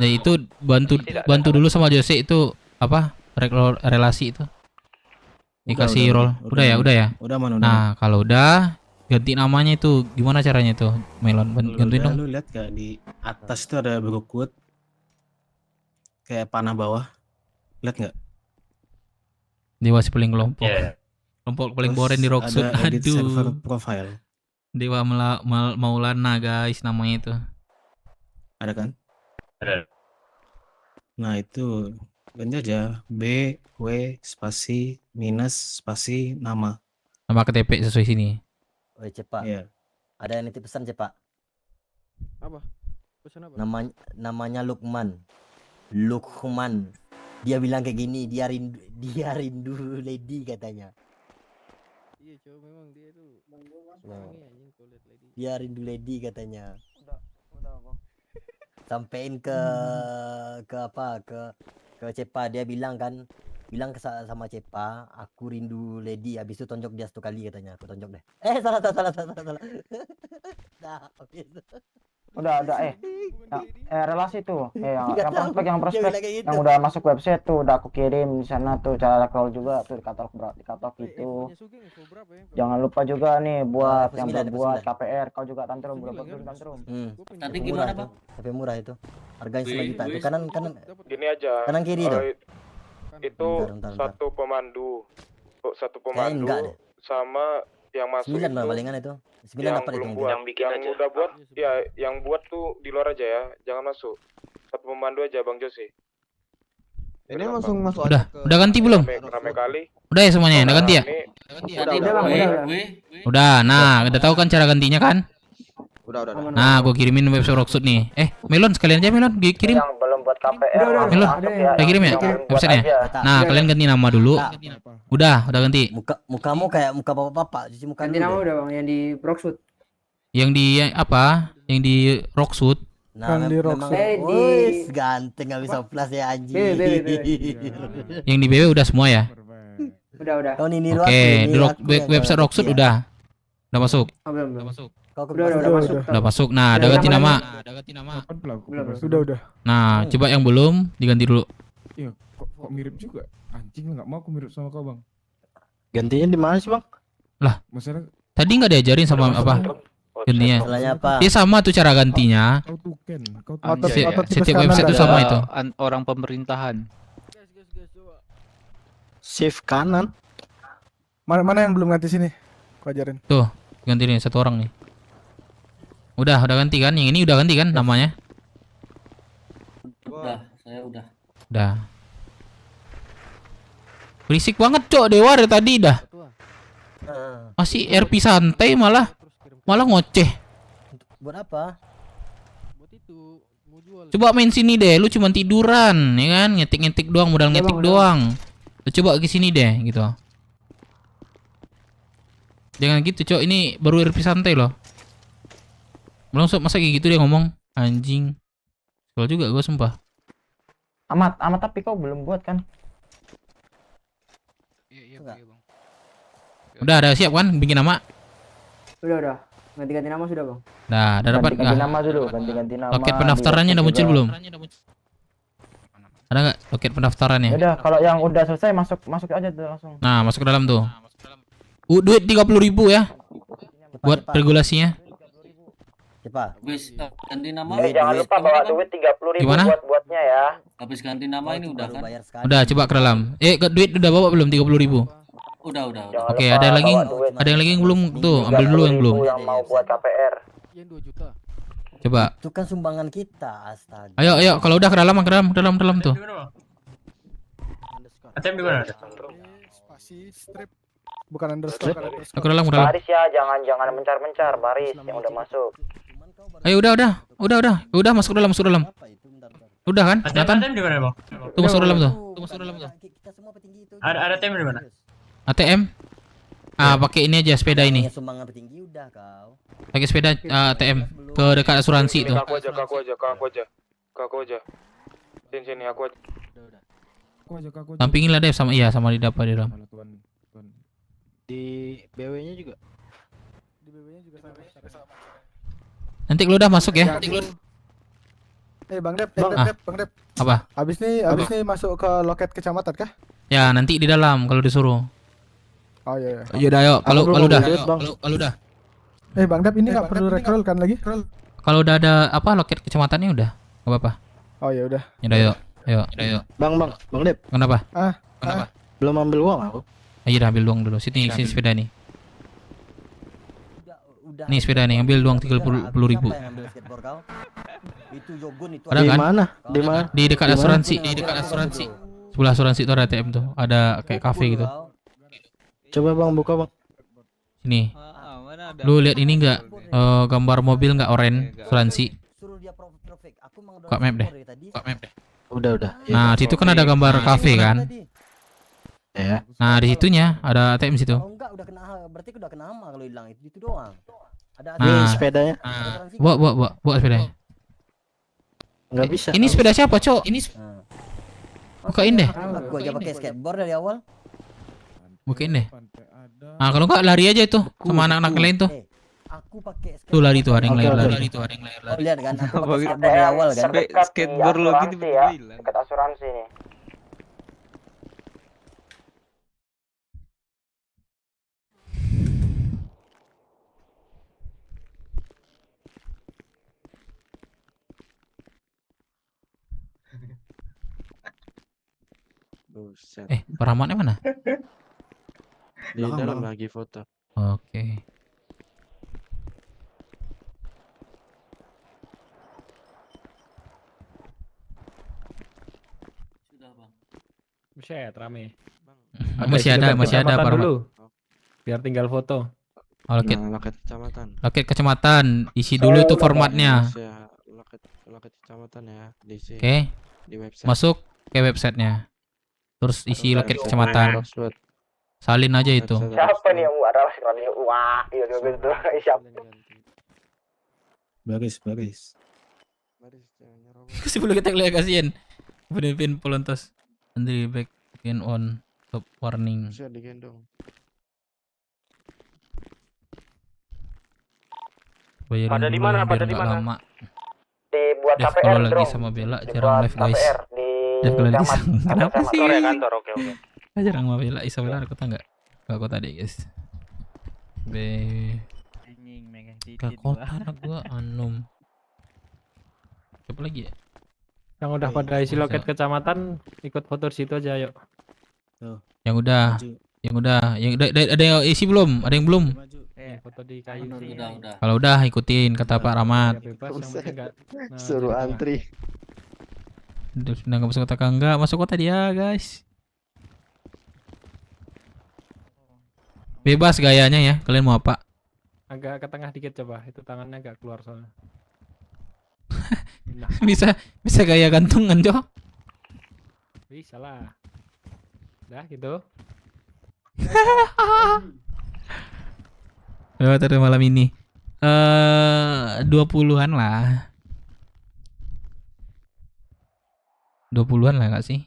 itu bantu dulu sama Jose itu recroll relasi itu. Dikasih roll. Udah ya? Udah, Man. Nah, kalau udah ganti namanya itu gimana caranya tuh, Melon? Gantuin dong. Lu lihat gak di atas itu ada Brookwood kayak panah bawah, lihat nggak? Dewa si paling kelompok. Kelompok paling boren di Rocksud. Ada edit server Aduh. profile. Dewa Maulana guys namanya itu. Ada kan? Ada. Nah itu ganti aja B W spasi minus spasi nama. Nama KTP sesuai sini. Oi, Cepak. Iya. Ada yang nitip pesan, Cepak. Apa? Pesan apa? Namanya Lukman. Dia bilang kayak gini, dia rindu lady katanya. Iya Iya, Cok, memang dia itu. Nah, dia rindu lady katanya. Udah, Bang. Sampein ke apa ke Cepa, dia bilang kan, sama Cepa, aku rindu lady, habis itu tonjok dia 1 kali katanya, aku tonjok deh. Salah. Nah, habis. Udah relasi tuh yang prospek gitu. yang udah masuk website tuh udah aku kirim di sana tuh, cara crawl juga tuh di katalog itu. Jangan lupa juga nih buat yang belum buat KPR, kau juga tantrum belum tantrum. Tapi gimana Bang? Tapi murah itu, harganya 9 juta itu kanan Gini aja. kanan kiri itu. Itu Bentar. satu pemandu Kayaknya enggak deh. sama yang masuk 9 lah itu. palingan itu. 9 Yang dapat itu belum mungkin. buat, yang udah buat, ya yang buat tuh di luar aja ya, jangan masuk. Satu pemandu aja Bang Jose. Ini langsung masuk Udah ganti belum? Rame kali. Udah ya semuanya, udah ganti ya? Udah, nah udah tahu kan cara gantinya kan? Udah. Nah, gua kirimin website Rocksuit nih. Melon sekalian aja Melon, kirim. Yang belum buat KPR Melon, saya kirim ya websitenya. Nah, kalian ganti nama dulu. Udah ganti. Mukamu kayak muka bapak-bapak, cuci muka Ganti dulu nama deh. udah Bang, yang di Broxwood. Yang di apa? Yang di Rocksuit. Nah, memang wis ganteng gak bisa plus ya anjing. Yang di BW udah semua ya? Udah. Kau niru Oke, aku, di website Rocksuit udah masuk. Belum. Kau Udah masuk. Nah, udah ganti nama. Udah. Nah, coba yang belum diganti dulu. Iya, kok mirip juga. Anjing, nggak mau aku mirip sama kau, Bang. Gantinya di mana sih, Bang? Lah, Masalah tadi nggak diajarin sama apa? Gantinya. Masalahnya apa? Dia sama tuh cara gantinya. kau tuh Ken, kau tuh Anjay, Setiap website tuh sama itu. Orang pemerintahan. Shift kanan. Mana yang belum ganti sini? Kau ajarin. Tuh, ganti nih satu orang nih. Udah ganti kan? Yang ini udah ganti kan namanya? Saya udah. Udah. Berisik banget cok Dewa dari tadi dah. Masih RP santai malah ngoceh. Buat apa? Coba main sini deh, lu cuma tiduran, ya kan? Ngetik doang, modal ngetik doang. Lu coba ke sini deh gitu. Jangan gitu cok, ini baru RP santai loh. Belum masa kayak gitu dia ngomong anjing. Kalau juga gue sumpah. Amat tapi kau belum buat kan? Udah ada siap kan bikin nama? Udah. Ganti-ganti nama sudah Bang. Nah, udah dapat Ganti nama dulu, ganti nama. Loket pendaftarannya udah muncul belum? Ada nggak loket pendaftarannya? Udah, kalau yang udah selesai masuk aja tuh langsung. Nah, masuk ke dalam tuh. Duit 30.000 ya. Buat regulasinya. Cepat. Habis ganti nama. Jangan lupa bawa duit 30.000 Gimana? buatnya ya. Habis ganti nama ini udah kan? Udah coba ke dalam. Duit udah bawa belum 30.000? Udah. Oke, ada yang lagi yang belum tuh, ambil dulu yang belum. Yang mau buat KPR. Yang 2 juta. Coba. Itu kan sumbangan kita, astaga. Ayo kalau udah ke dalam tuh. ATM di mana? Spasi strip. Bukan underscore. Ke dalam. Baris ya, jangan mencar-mencar, baris yang udah masuk. Ayo udah masuk dalam. Udah kan? Kelihatan? ATM di mana, Bang? Tuh masuk dalam tuh. Ada ATM di mana? ATM? Pakai ini aja sepeda ini. Sumbangan petinggi udah kau. Pakai sepeda ATM ke dekat asuransi tuh. Aku aja. Sini aku aja. Sampingin lah deh sama di dapat di dalam. Di BW-nya juga. Nanti lu udah masuk ya. Bang Dep. Apa? Abis nih masuk ke loket kecamatan kah? Ya, nanti di dalam kalau disuruh. Oh iya. Iya udah ayo, kalau udah. Bang Dep ini nggak perlu recall kan lagi? Kalau udah ada loket kecamatannya udah. Enggak apa-apa. Oh ya udah. Ya udah yuk. Bang Dep. Kenapa? Kenapa? Belum ambil uang aku. Ayo udah ambil uang dulu. Sini sepeda nih. Nih sepeda nih, ambil uang 30.000. Ada kan? Di mana? Di dekat asuransi. Sebelah asuransi itu ada ATM tuh. Ada kayak kafe gitu. Coba Bang buka Bang. Sini. Lu lihat ini enggak? Gambar mobil enggak oranye asuransi? Buka map deh. Udah. Nah, situ kan ada gambar kafe kan? Ya. Nah, di situnya ada ATM situ. Kalau enggak udah kena berarti udah kena hama kalau hilang itu doang. Ada Nah, sepedanya. Bawa sepedanya. Nggak bisa. Ini sepeda siapa, Cok? Ini bukain deh. Aku aja pakai skateboard dari awal. Bukain deh. Nah, kalau enggak lari aja itu sama anak-anak lain tuh. Aku pakai Tuh lari tuh, ada yang Oke, lari. oke. Oh, lihat kan, aku pakai skateboard dari awal kan. Skateboard lo gitu ya, dekat asuransi nih. Buset. Pak Rahmatnya mana? Di dalam lagi foto. Oke. Buset, rame. Masih ada Pak Rahmat. Dulu. Biar tinggal foto. Oh, loket. Nah, loket kecamatan. Loket kecamatan, isi dulu itu formatnya. Ya, loket kecamatan ya, diisi. Oke. Di website. Masuk ke websitenya. Terus isi loket kecamatan. Salin aja itu. Siapa nih yang ada sekali? Wah, iya gitu. Siapa? Baris. Kasih bulu kita lihat kasihan. Pin pelontos. Andri back pin on top warning. Bisa digendong. Bayarin Pada dulu di mana? biar Pada di nggak mana? lama. Dibuat Dev KPR kalau lagi dong. sama Bella Dibuat jarang live guys. KPR di Dev kalau lagi camat. sama kenapa sih? Kantor ya kantor, oke. Jarang sama Bella, Isabella ada kota nggak? Ke kota deh guys. Ke kota anak gua Anum. Siapa lagi ya? Yang udah pada isi loket kecamatan ikut foto di situ aja yuk. Yang udah, yang udah ada yang isi belum? Ada yang belum? Foto di kayu. Udah. Kalau udah ikutin kata Pak Rahmat. Suruh antri. Udah nggak masuk kota enggak masuk kota dia guys. Bebas gayanya ya. Kalian mau apa? Agak ke tengah dikit coba. Itu tangannya agak keluar soalnya. bisa gaya gantungan, Cok. Bisa lah. Dah gitu. Lewat ada malam ini. 20-an lah. 20-an lah gak sih?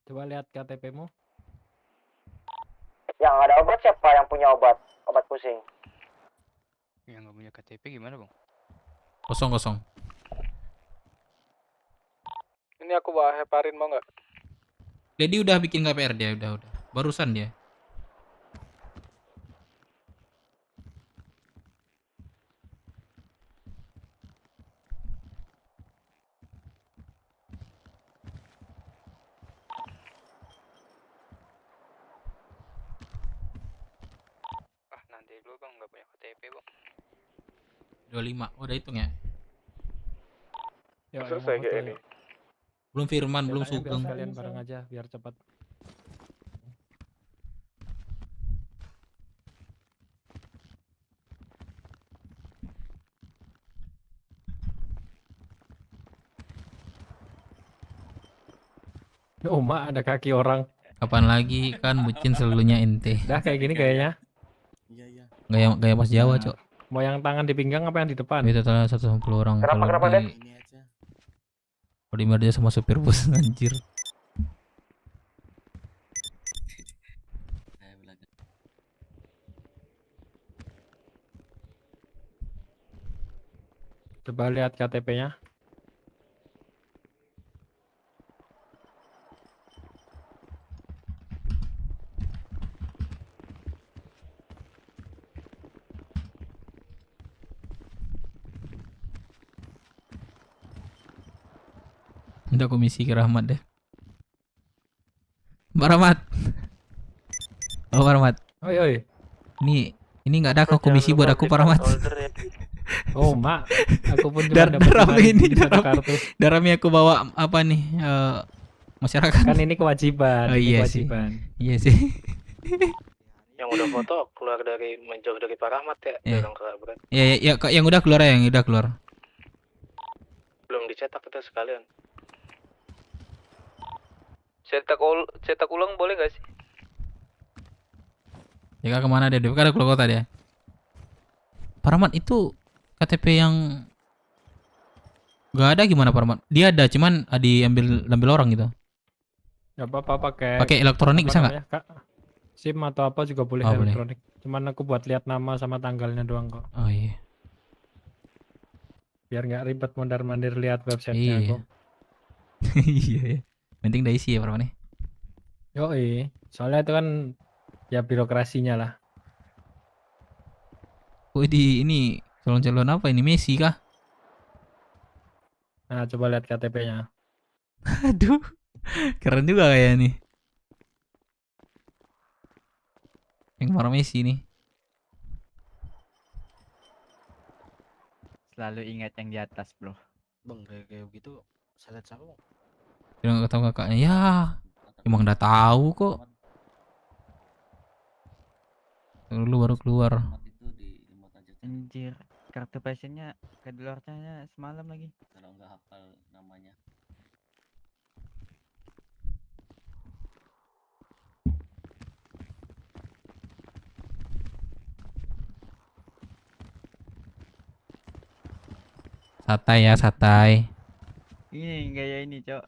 Coba lihat KTP-mu. Yang ada obat siapa yang punya obat? Obat pusing. Yang nggak punya KTP gimana, Bang? Kosong. Ini aku bawa heparin mau nggak? Jadi udah bikin KPR dia, udah. Barusan dia. Nanti dulu Bang, nggak punya KTP Bang. 25, udah hitung ya? Yuk, Selesai kayak ini. Belum Firman, belum Biar Sugeng. Kalian bareng aja biar cepat. Oh, Mak, ada kaki orang. Kapan lagi kan bucin selalunya ente. Dah kayak gini kayaknya. Gaya pas Jawa, Cok. Mau yang tangan di pinggang apa yang di depan? Itu total 150 orang. Kenapa, Kalau di dia sama supir bus anjir. Coba lihat KTP-nya. Minta komisi ke Rahmat deh. Pak Rahmat. Oh, Pak Rahmat. Oi. Ini nggak ada kok komisi buat aku, Pak Rahmat. Oh, Mak. Aku pun Darami aku bawa apa nih? Masyarakat. Kan ini kewajiban. Oh iya sih. Iya sih. Yang udah foto keluar dari menjauh dari Pak Rahmat ya. Iya. Dorong ke Brad. Ya, yang udah keluar ya, yang udah keluar. Belum dicetak kita sekalian. Cetak ulang boleh gak sih? JK kemana dia? Dia kan ada keluar kota dia. Paramat itu KTP yang nggak ada gimana Paramat? Dia ada cuman diambil orang gitu. Gak apa-apa Pakai elektronik apa bisa nggak? namanya, Kak? SIM atau apa juga boleh Oh, boleh. elektronik. Cuman aku buat lihat nama sama tanggalnya doang kok. Oh iya. Biar nggak ribet mondar-mandir lihat websitenya aku. Iya. Penting udah isi ya Paramat nih. Yoi, soalnya itu kan ya birokrasinya lah. Oh ini calon-calon apa ini, Messi kah? Nah, coba lihat KTP-nya. Aduh, keren juga kayak nih. Yang para Messi nih. Selalu ingat yang di atas, bro. Bang, kayak gitu saya lihat sama. Dia nggak tahu kakaknya. Ya, emang udah tahu kok. Dulu baru keluar. Anjir, kartu passionnya keluarnya semalam lagi. Kalau nggak hafal namanya. Santai ya, santai. Ini gaya ini, Cok.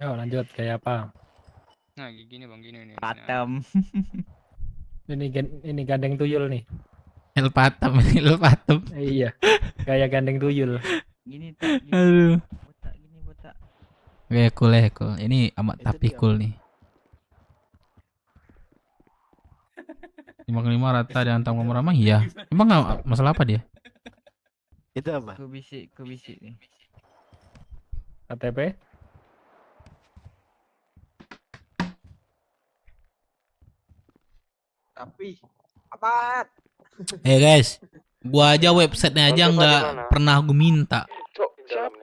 Yuk lanjut, kayak apa? Nah, gini Bang, gini nih. Patem. Ini gandeng tuyul nih. El Patem, El Patem. Iya, kayak gandeng tuyul. Gini, tak. Gini. Aduh. Botak, gini botak. Oke, cool ya, cool. Ini amat tapi cool nih. 5 rata di antang ramah iya. Emang nggak masalah apa dia? Itu apa? Kubisik nih. KTP? Tapi apa? Guys, gua aja websitenya aja nggak pernah gue minta.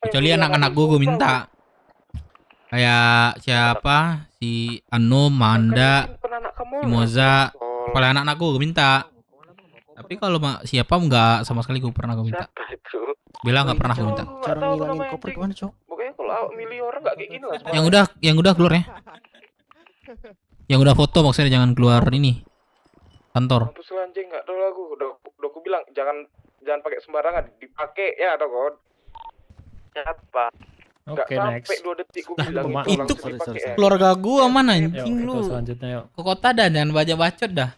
Kecuali anak-anak gue minta. Kayak siapa? Si Anu, Manda, si Moza. Kepala anak-anak gue minta. Tapi kalau siapa nggak sama sekali gue pernah gue minta. Bilang nggak pernah gue minta. Cara ngilangin koper gimana, Cok? Pokoknya kalau milih orang nggak kayak gini lah. Yang udah keluar ya. Yang udah foto maksudnya jangan keluar ini. Kantor. Mampus lu anjing, nggak tahu aku. Udah aku bilang jangan pakai sembarangan, dipakai ya atau kon. Siapa? Oke, next. Sampai 2 detik gue bilang Itu dipakai ya. keluarga gua mana Yuk, anjing itu lu. selanjutnya yuk. Ke kota dah jangan baca bacot dah.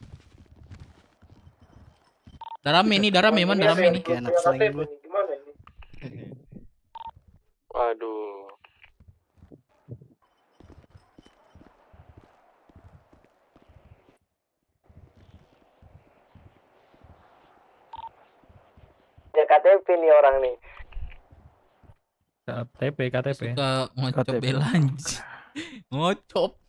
Darame nih, darame man, darame nih. Kayak anak slang gue. Gimana ini? Waduh. Ya KTP nih orang nih. KTP. Suka ngocop belanji. Ngocop.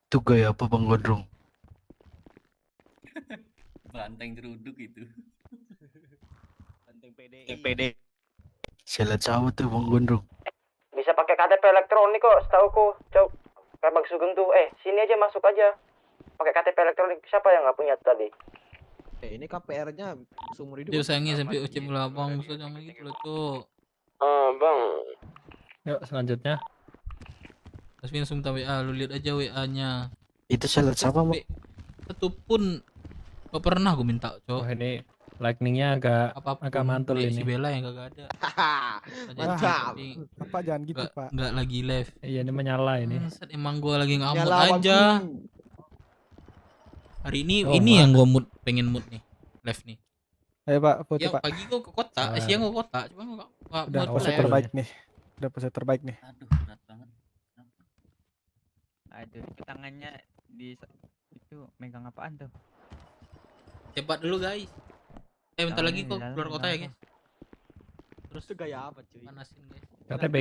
Itu gaya apa Bang Gondrong? Banteng geruduk itu. Banteng PD. Saya lihat sama tuh Bang Gondrong. Bisa pakai KTP elektronik kok, setauku. Cok, kayak Bang Sugeng tuh. Sini aja masuk aja. Pakai KTP elektronik. Siapa yang nggak punya tadi? Ini KPR-nya seumur hidup. Dia sayangnya sampai ucap belakang musuh jangan gitu loh tuh. Bang. Yuk selanjutnya. Terus langsung tahu WA, lu lihat aja WA-nya. Itu saya lihat sama Bang. Satu pun gak pernah gue minta, Cok. Oh ini lightning-nya agak mantul si ini. Bella yang kagak ada. Mantap. Pak jangan gitu, Pak. Enggak lagi live. Iya ini menyala ini. Emang gua lagi ngamut Nyala aja. Hari ini yang gua pengen mood nih. Live nih. Ayo Pak, foto Yang Pak. pagi gua ke kota, siang gua ke kota, cuma enggak Udah pose terbaik nih. Udah pose terbaik nih. Aduh, berat banget. Aduh, tangannya di itu megang apaan tuh? Cepat dulu, guys. Bentar lagi kok keluar kota ya, guys. Terus itu gaya apa cuy? Panasin, guys. KTP.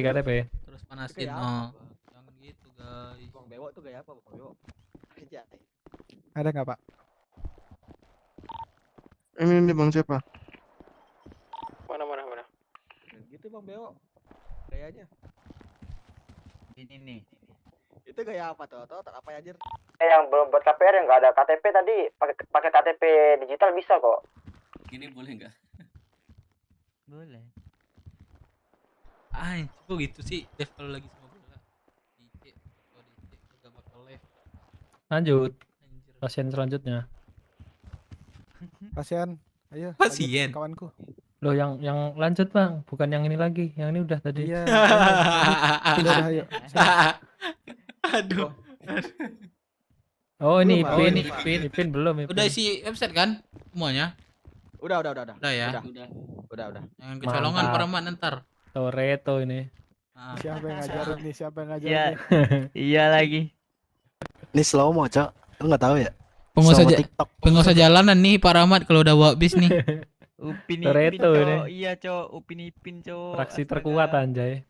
Terus panasin. Gaya Oh. apa? Jangan gitu, guys. Bang Bewok tuh gaya apa Bang Bewok? Aja. Ada nggak Pak? Ini Bang siapa? Mana. Gitu Bang Bewok. Gayanya. Ini nih. Itu gaya apa tuh? Tak apa ya anjir? Yang belum buat KPR yang nggak ada KTP tadi pakai KTP digital bisa kok. Gini boleh nggak? Boleh. Kok gitu sih Dev kalau lagi sama bola. DJ, kalau DJ agak bakal live. Lanjut. Pasien selanjutnya. Pasien, ayo. Pasien. lanjut, kawanku. Loh yang lanjut bang, bukan yang ini lagi. Yang ini udah tadi. Iya. Udah, ayo. Aduh. Oh ini Belum, Ipin belum. Udah isi website kan semuanya? Udah. Udah ya. Udah. Jangan kecolongan para mat ntar. Toreto ini. Siapa yang ngajarin nih? Siapa yang ngajarin Iya. nih? Iya lagi. Ini slow mo, Cok. Lu nggak tahu ya? Pengusaha jalanan nih Pak Rahmat kalau udah bawa bis nih. Upin Toretto Ipin, ini. Cok. Iya, Cok. Upin Ipin, Cok. Fraksi terkuat anjay.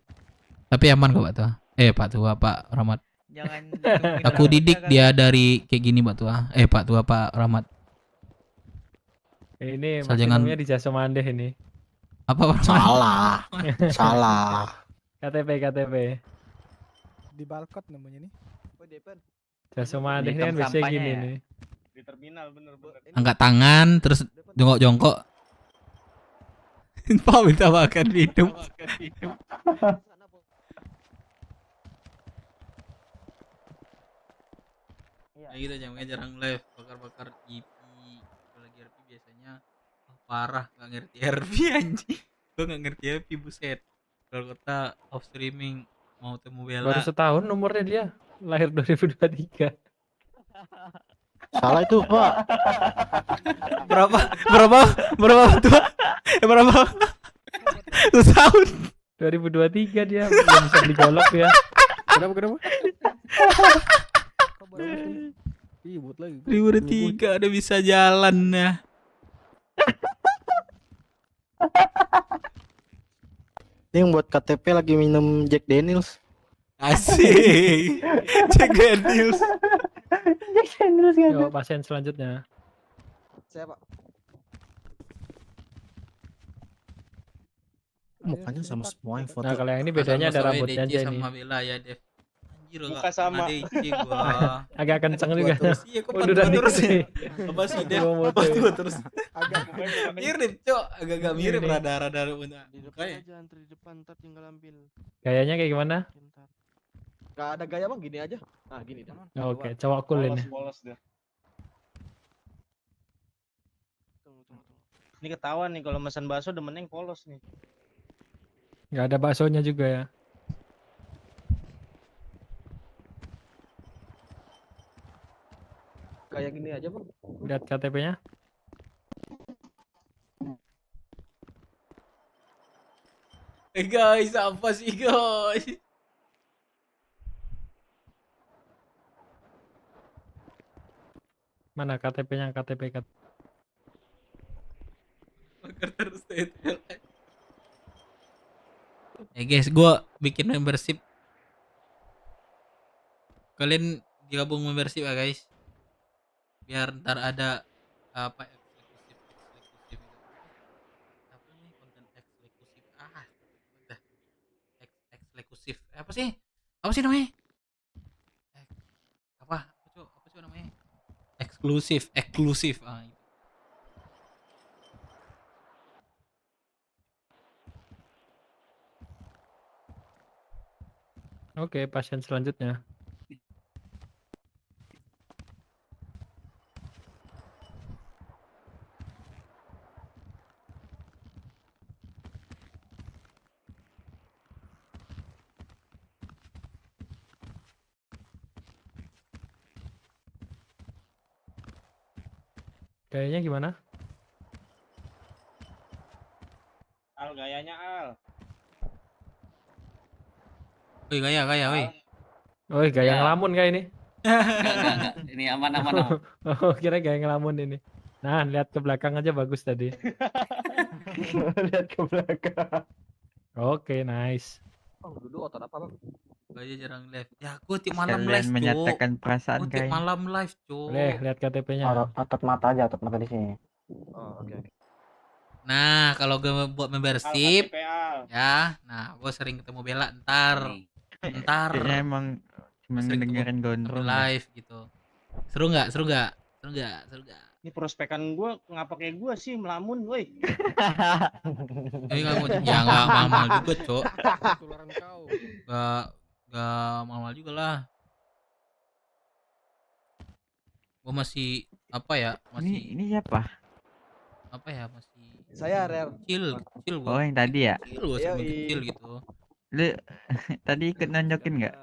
Tapi aman kok Pak Tua. Pak Tua Pak Rahmat. Jangan Aku didik dia dari kayak gini Pak Tua. Pak Tua Pak Rahmat. Ini Asal jangan- maksimumnya di Jasa Mandeh ini. Apa Pak? Salah. KTP. Di Balkot namanya nih. Jasa Mandeh ini kan Di tong biasanya sampahnya gini ya? nih. Di terminal bener. Angkat tangan terus jongkok-jongkok. Pak minta makan minum. Nah gitu aja, makanya jarang live bakar-bakar RP. Kalau lagi RP biasanya parah nggak ngerti RP anjing. Gue nggak ngerti RP buset. Kalau kata off streaming mau temu bela. Baru setahun umurnya dia. Lahir 2023. Salah itu, Pak. Berapa tua? Berapa? Setahun. 2023 dia belum bisa digolok ya. Kenapa? Ribut lagi. 2023 udah bisa jalan ya. Ini yang buat KTP lagi minum Jack Daniels. Asik. Jack Daniels. Jack Daniels kan. Yuk pasien selanjutnya. Saya, Pak. Mukanya sama semua yang foto. Nah kalau yang ini bedanya ada rambutnya aja ini. sama Bella ya, Dev. Anjir Muka sama. gua. Agak kenceng juga. Iya, kok Unduran pantuan terus dikit ya? nih. Apa sih, Dev? Gua mau Apa tuh. tuh terus? Agak Mirip, Cok. Agak mirip Ini. rada-rada Di depan aja, antri di depan, ntar tinggal ambil. Gayanya kayak gimana? Gak ada gaya bang, gini aja. Nah gini dah. Oke, cowok cool ini. Polos dia. Tunggu. Ini ketahuan nih kalau pesan bakso demen yang polos nih. Nggak ada baksonya juga ya. Kayak gini aja bang. Lihat KTP-nya. Guys, apa sih, guys? Mana KTP-nya? KTP. Bakar terus TTL. Guys, gua bikin membership. Kalian gabung membership ya, guys. Biar ntar ada apa eksklusif itu. Apa nih konten eksklusif? Udah. Eksklusif. Apa sih? Apa sih namanya? Apa sih namanya? Eksklusif. Itu. Oke, pasien selanjutnya. Kayaknya gimana? Al gayanya Al. Wih, gaya, wih. Oh, gaya Ya. ngelamun kayak ini. Enggak. Ini aman. Oh, kira gaya ngelamun ini. Nah, lihat ke belakang aja bagus tadi. Lihat ke belakang. Oke, nice. Oh duduk otot apa bang? Gaya jarang live. Ya, gua tiap malam Kalian live, Cuk. menyatakan perasaan Gua tiap kayaknya. malam live, Cuk. Boleh lihat KTP-nya. Otot mata aja, otot mata di sini. Oh oke. Nah, kalau gue buat membership, KTP Al. ya, nah, gue sering ketemu Bella ntar Kayaknya emang cuma sering dengerin ketemu gondrong. live gitu. Seru nggak? Ini prospekan gua ngapa kayak gua sih melamun, woi. Tapi kamu ya nggak mahal juga, Cok. Nggak mahal juga lah. Gua masih apa ya? Masih Ini siapa? apa ya? Masih Saya Rare. kecil Oh, gua. yang tadi ya? Kecil gua sebelum Yoi. kecil gitu. Lu tadi ikut nonjokin nggak?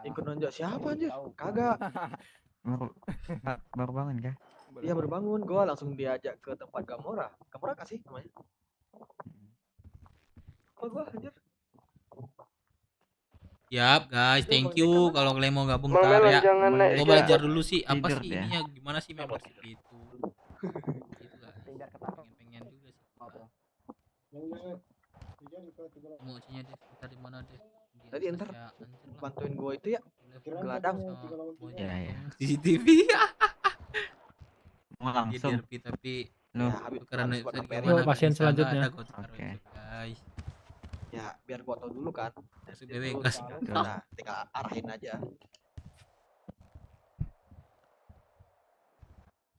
Ikut nonjok siapa anjir? Kagak. Baru bangun kah? Iya baru bangun, gua langsung diajak ke tempat Gamora. Gamora kasih namanya. Apa gua anjir? Siap guys, thank you kalau kalian mau gabung Bang ntar Melon, ya. jangan naik Gua ke belajar dulu sih apa tidur sih dia. ininya gimana sih membership itu. Gitu guys. Pengen juga sih. Emosinya deh, kita di mana deh? Tadi ntar Ya, anjir lah. bantuin gua itu ya. Geladang. Ya ya. CCTV. Mau langsung. Tapi Lu. Ya, habis karena buat gimana KPR. Yuk, nggak pasien bisa, nggak selanjutnya. ada gua sekarang Oke. itu, guys. Ya, biar gua tahu dulu kan. Masuk BW gas. Nah, tinggal arahin aja.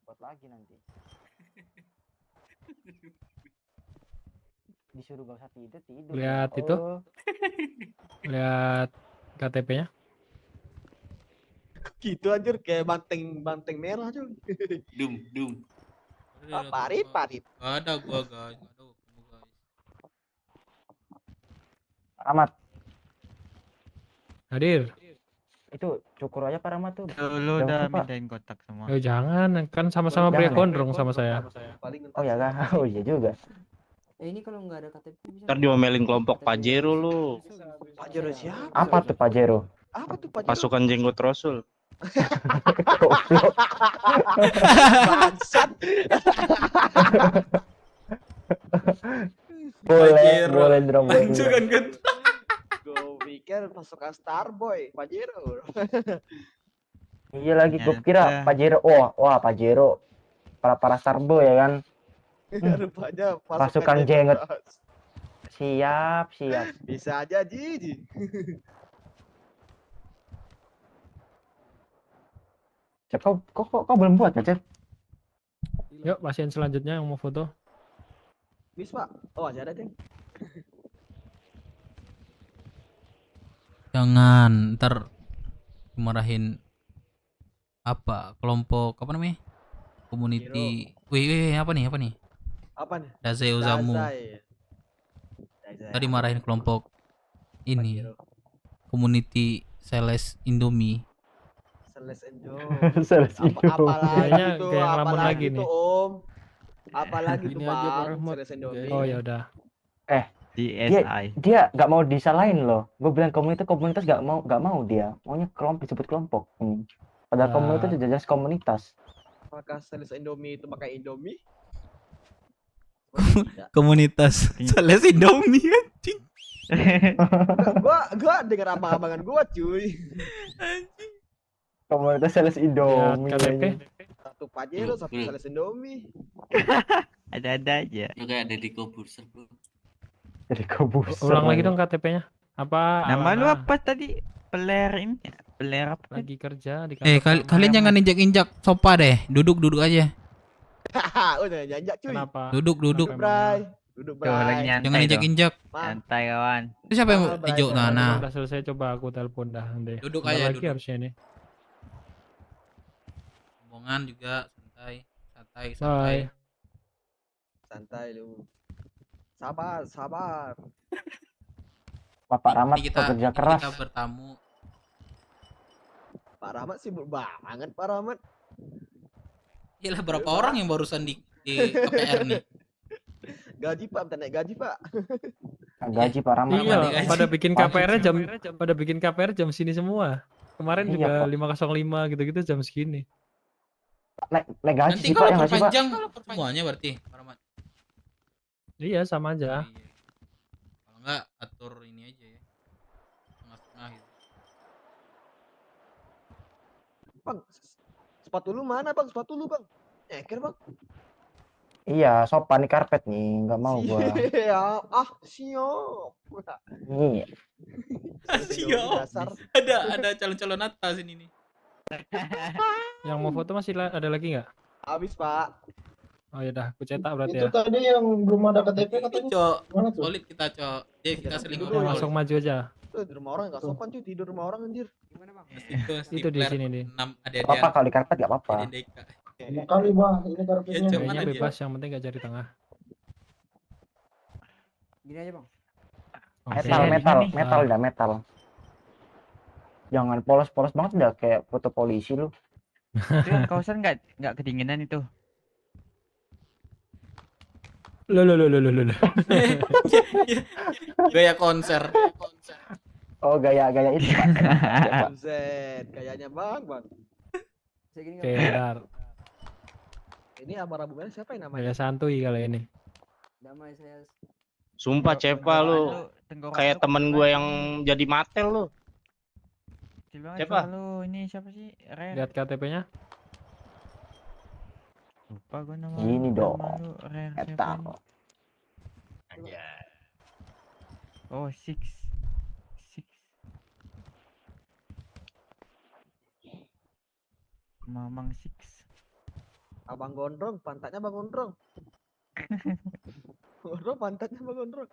Buat lagi nanti. Disuruh gak usah tidur, tidur. Lihat itu. Oh. Lihat KTP-nya. Gitu anjir kayak banteng merah cuy. Dum. Ah, parit. Nggak ada gua guys, nggak ada kamu guys. Rahmat, Hadir. itu cukur aja Pak Rahmat tuh. Lu Jangan udah lupa. mindahin kotak semua. Oh jangan, kan sama-sama Jangan pria ya? gondrong sama saya. Oh ya kan? Oh iya juga. Ini kalau nggak ada KTP bisa. Ntar diomelin kelompok Pajero lu. Pajero siapa? Apa tuh Pak Jero? Apa tuh Pajero? Pasukan jenggot Rasul. Goblok. Bangsat. boleh dong. Lanjutan kan. Gue pikir pasukan Starboy, Pajero. Iya lagi, gue Ya, kira Pak Jero. Wah Pak Jero. Para Starbo ya kan. Rupanya Pasukan jenggot. Siap. Bisa aja Ji. Cep, kok belum buat ya, Cep? Yuk, pasien selanjutnya yang mau foto. Bis Pak. Oh masih ada Ceng. Jangan ntar dimarahin apa kelompok apa namanya community. Wih apa nih Apa nih? Dazai Ozamu. Dazai. Tadi marahin kelompok ini community Sales Indomie. Seles Enjo. Seles Kayaknya tuh? kayak ngelamun Apalagi lagi tuh, nih. Om? Apalagi tuh Gini aja, Pak Bang? Rahmat. Seles Indomie. Oh ya udah. Dia nggak mau disalahin loh. Gue bilang komunitas nggak mau dia. Maunya kelompok disebut kelompok. Padahal Nah. komunitas itu jelas komunitas. Apakah Seles Indomie itu pakai Indomie? Komunitas Sales Indomie anjing. Gua dengar abang-abangan gua cuy. Komunitas sales Indomie. KTP. Satu Pajero, satu Seles Indomie. Ada-ada aja. Lu kayak ada di Koburser, bro. Jadi kabus. Ulang lagi dong KTP-nya. Apa? Nama lu Alana? apa tadi? Peler ini. Peler apa? Lagi kerja di Kalian jangan injak-injak sofa deh. Duduk aja. Hahaha, udah nyanjak cuy. Kenapa? Duduk. Duduk, Bray. Duduk, Tuh, lagi Bray. nyantai Jangan tuh. injak-injak. Santai kawan. Itu siapa yang Bray, hijau? Bray. Nah. Udah selesai, coba aku telepon dah deh. Duduk Bentar aja, lagi duduk. harusnya nih. Omongan juga santai. Bye. Santai lu. Sabar. Bapak Rahmat Ini kita pekerja keras. kita bertamu. Pak Rahmat sibuk banget Pak Rahmat. Iyalah berapa orang yang barusan di KPR nih? Gaji Pak, minta naik gaji Pak. Gaji Pak Rahmat. Iya, Gaji. pada bikin KPR jam sini semua. Kemarin Iya, juga Pak. 505 gitu-gitu jam segini. Naik gaji Nanti sih Pak, kalau ya nggak sih Pak? perpanjang semuanya berarti Pak Rahmat. Iya, sama aja. Iya. Kalau enggak atur ini aja ya. Tengah-tengah gitu. Bang, sepatu lu mana Bang? Sepatu lu Bang. Nyeker Bang. Iya, sopan nih karpet nih, nggak mau gua. Siap. Siap. Iya. Siap. Dasar. Ada calon-calon atas ini nih. Yang mau foto masih ada lagi nggak? Habis, Pak. Oh ya udah, aku cetak berarti Itu ya. tadi yang belum ada KTP katanya. Cok, Mana tuh? solid kita cok. Dia kita seling Dulu Udah ya. langsung maju aja. Di rumah orang nggak sopan cuy, tidur rumah orang anjir. Itu di sini nih. 6 ada Gak apa-apa kalau di karpet gak apa-apa. Lima kali bang, ini karpetnya. Iya, Cok. Kayaknya Mana bebas, yang penting gak jari tengah. Gini aja bang. Oke. Metal dah metal. Jangan polos-polos banget udah kayak foto polisi lu. Itu yang kawasan nggak kedinginan itu. Loh. Gaya konser. Oh gaya itu. Buset, kayaknya bang. Oke, bentar. Ini abu merah siapa yang namanya? Gaya santuy kali ini. Damai saya. Sumpah Cepa lu kayak temen gue yang jadi matel lu. Siapa? Lu ini siapa sih? Lihat KTP-nya. Lupa gue nama. Ini dong. Eta. Oh, six. Mamang six. Abang Gondrong, pantatnya Bang Gondrong. Gondrong pantatnya Bang Gondrong.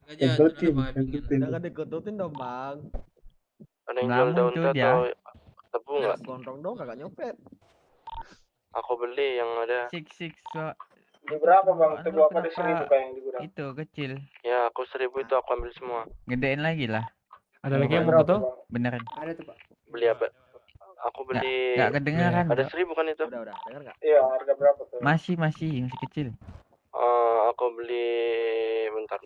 Jangan diketutin dong, Bang. Ada yang jual daun teh atau tebu nggak? Gondrong dong, kagak nyopet. Aku beli yang ada. Six. Ini berapa bang? Tebu apa di 1000 kayak yang di gudang? Itu kecil. Ya, aku 1000 itu aku ambil semua. Gedein lagi lah. Ada lagi yang foto? Beneran. Ada tuh pak. Beli apa? Aku beli. Nggak kedengeran. Ada 1000 kan itu? Udah, denger nggak? Iya, harga berapa tuh? Masih kecil. Aku beli bentar.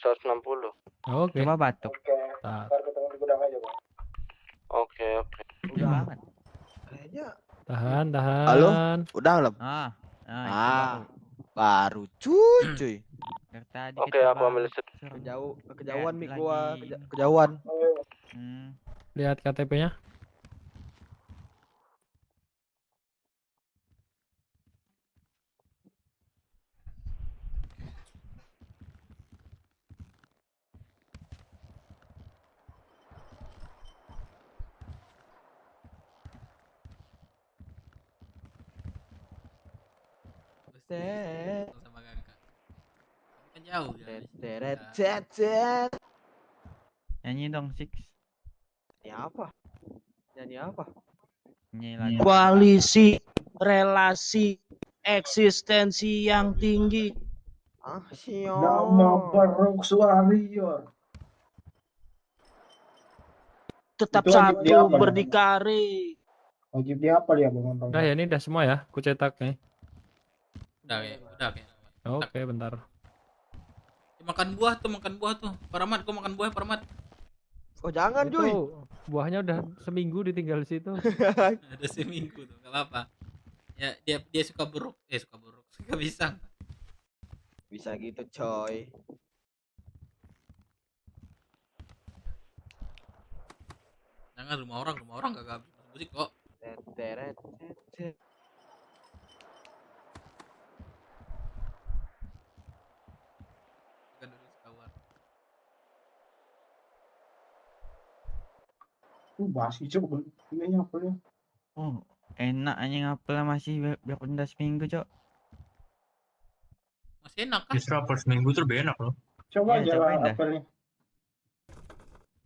160. Oke. Coba batuk. Oke, ntar ketemu di gudang aja bang. Oke. Udah banget. Kayaknya Tahan. Halo? Udah belum? Baru cuy. Oke, aku ambil kejauhan mik gua, kejauhan. Lihat KTP-nya. Sama kakak. Kan jauh ya. Nyanyi dong six. Nyanyi apa? Nyanyi lagi. Koalisi, relasi, eksistensi yang tinggi. Nama Barok Warrior. Tetap Itu wajib satu dihafal, berdikari. Wajib dihafal ya bang. Udah ya, ini udah semua ya. Ku cetak nih. Udah kayak. Oke, bentar. Makan buah tuh. Paramat, kau makan buah Paramat. Oh jangan Itu cuy. buahnya udah seminggu ditinggal di situ. Ada seminggu tuh, nggak apa-apa. Ya dia suka pisang. Bisa gitu coy. Jangan rumah orang gak habis musik kok. Kan dari kawan. Basi coba ini apa ya? Oh, enak anjing apel masih biarpun udah seminggu, Cok. Masih enak kan? Justru apel seminggu tuh lebih enak loh. Coba Iya, aja cobain lah dah. apelnya.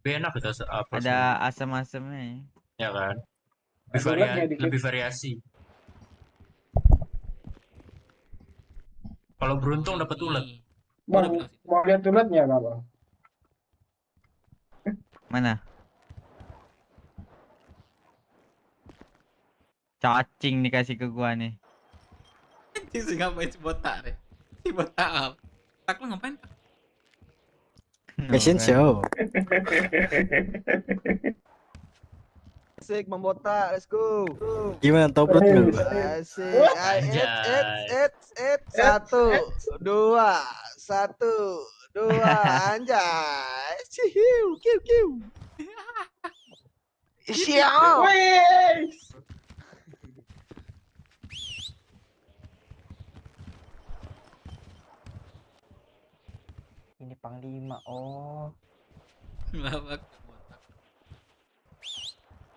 Lebih enak itu apel Ada seminggu. asam-asamnya. Ya kan? Ada ulatnya dikit. Lebih variasi. Kalau beruntung dapat ulat. Bang, mau lihat ulatnya nggak bang? Mana? Cacing dikasih ke gua nih. Anjing sih ngapain si botak deh. Si botak apa? Tak lu ngapain? Fashion show. Asik membota, let's go. Gimana tobrut lu? Asik. Satu, dua, anjay. Ciu, kiu. Siap. Ini panglima. Oh. Ngelawak botak.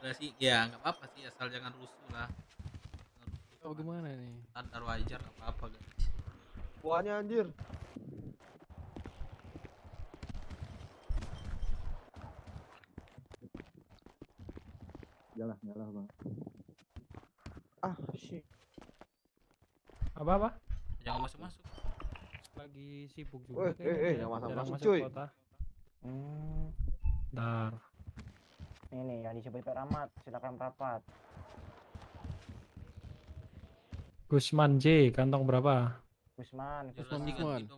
udah sih ya nggak apa-apa sih asal jangan rusuh lah. Oh, gimana nih? Standar wajar nggak apa-apa guys. Buahnya anjir. Jalan bang. Ah shit. Apa? Jangan masuk-masuk. Lagi sibuk juga. Yang jarang masuk masuk cuy. kota. Bentar. Ini yang disebut Pak Rahmat, silakan merapat. Gusman J, kantong berapa? Gusman. 3859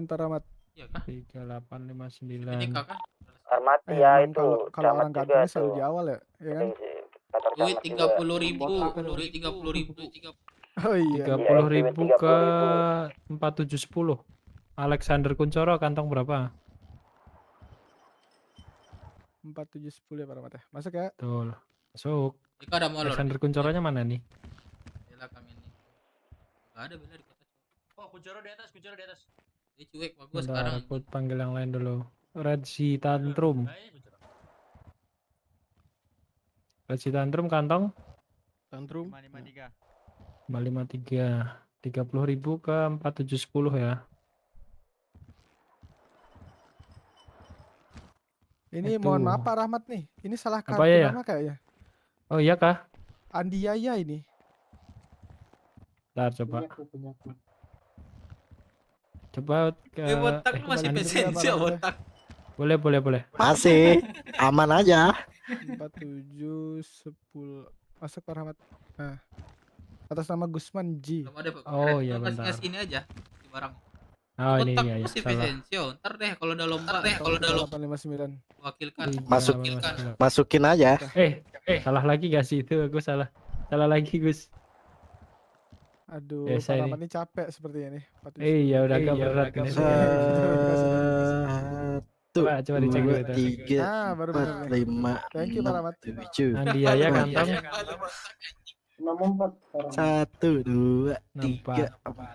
Pak Rahmat. Iya kah? 3859. Ini kakak. Rahmat Ya itu. kalau orang gantungnya selalu di awal ya, ya kan? Duit 30.000, duit 30.000. Oh iya. 30.000 ke 4710. Alexander Kuncoro kantong berapa? 4710 ya Pak Rahmat ya. Masuk ya. Betul. Masuk. Jika ada molor. Alexander Kuncoronya mana nih? Bela kami ini. Gak ada bela di kota. Oh, Kuncoro di atas. Dia cuek bagus Bentar, sekarang. aku panggil yang lain dulu. Red Sea Tantrum. Red Sea Tantrum kantong? Tantrum. 553. 30.000 ke 4710 ya. Ini Itu. mohon maaf Pak Rahmat nih. Ini salah Apa kartu ya? nama kayaknya. Oh iya kah? Andi Yaya ini. Bentar coba. Coba ke Botak lu masih kembali dulu ya, pesensi Pak Rahmat ya. botak. Boleh. Masih aman aja. 4710. Masuk Pak Rahmat. Nah. Atas nama Gusman G. Belum ada Pak. Oh iya Kasih bentar. ngasih ini aja di barang. Oh ini Botak ya, masih salah. pesensio. Ntar deh kalau udah lomba 3859. wakilkan. Masukin aja. Salah lagi gak sih itu? Aku salah. Salah lagi Gus. Aduh, Biasa Pak ini. Rahmat ini capek sepertinya nih. Iya udah agak berat ini. Coba dicek dulu itu. 3, Ah, baru benar 4, nih. 5, Thank you Pak Rahmat. 7. Andi Yaya kantong 1, 2, 3,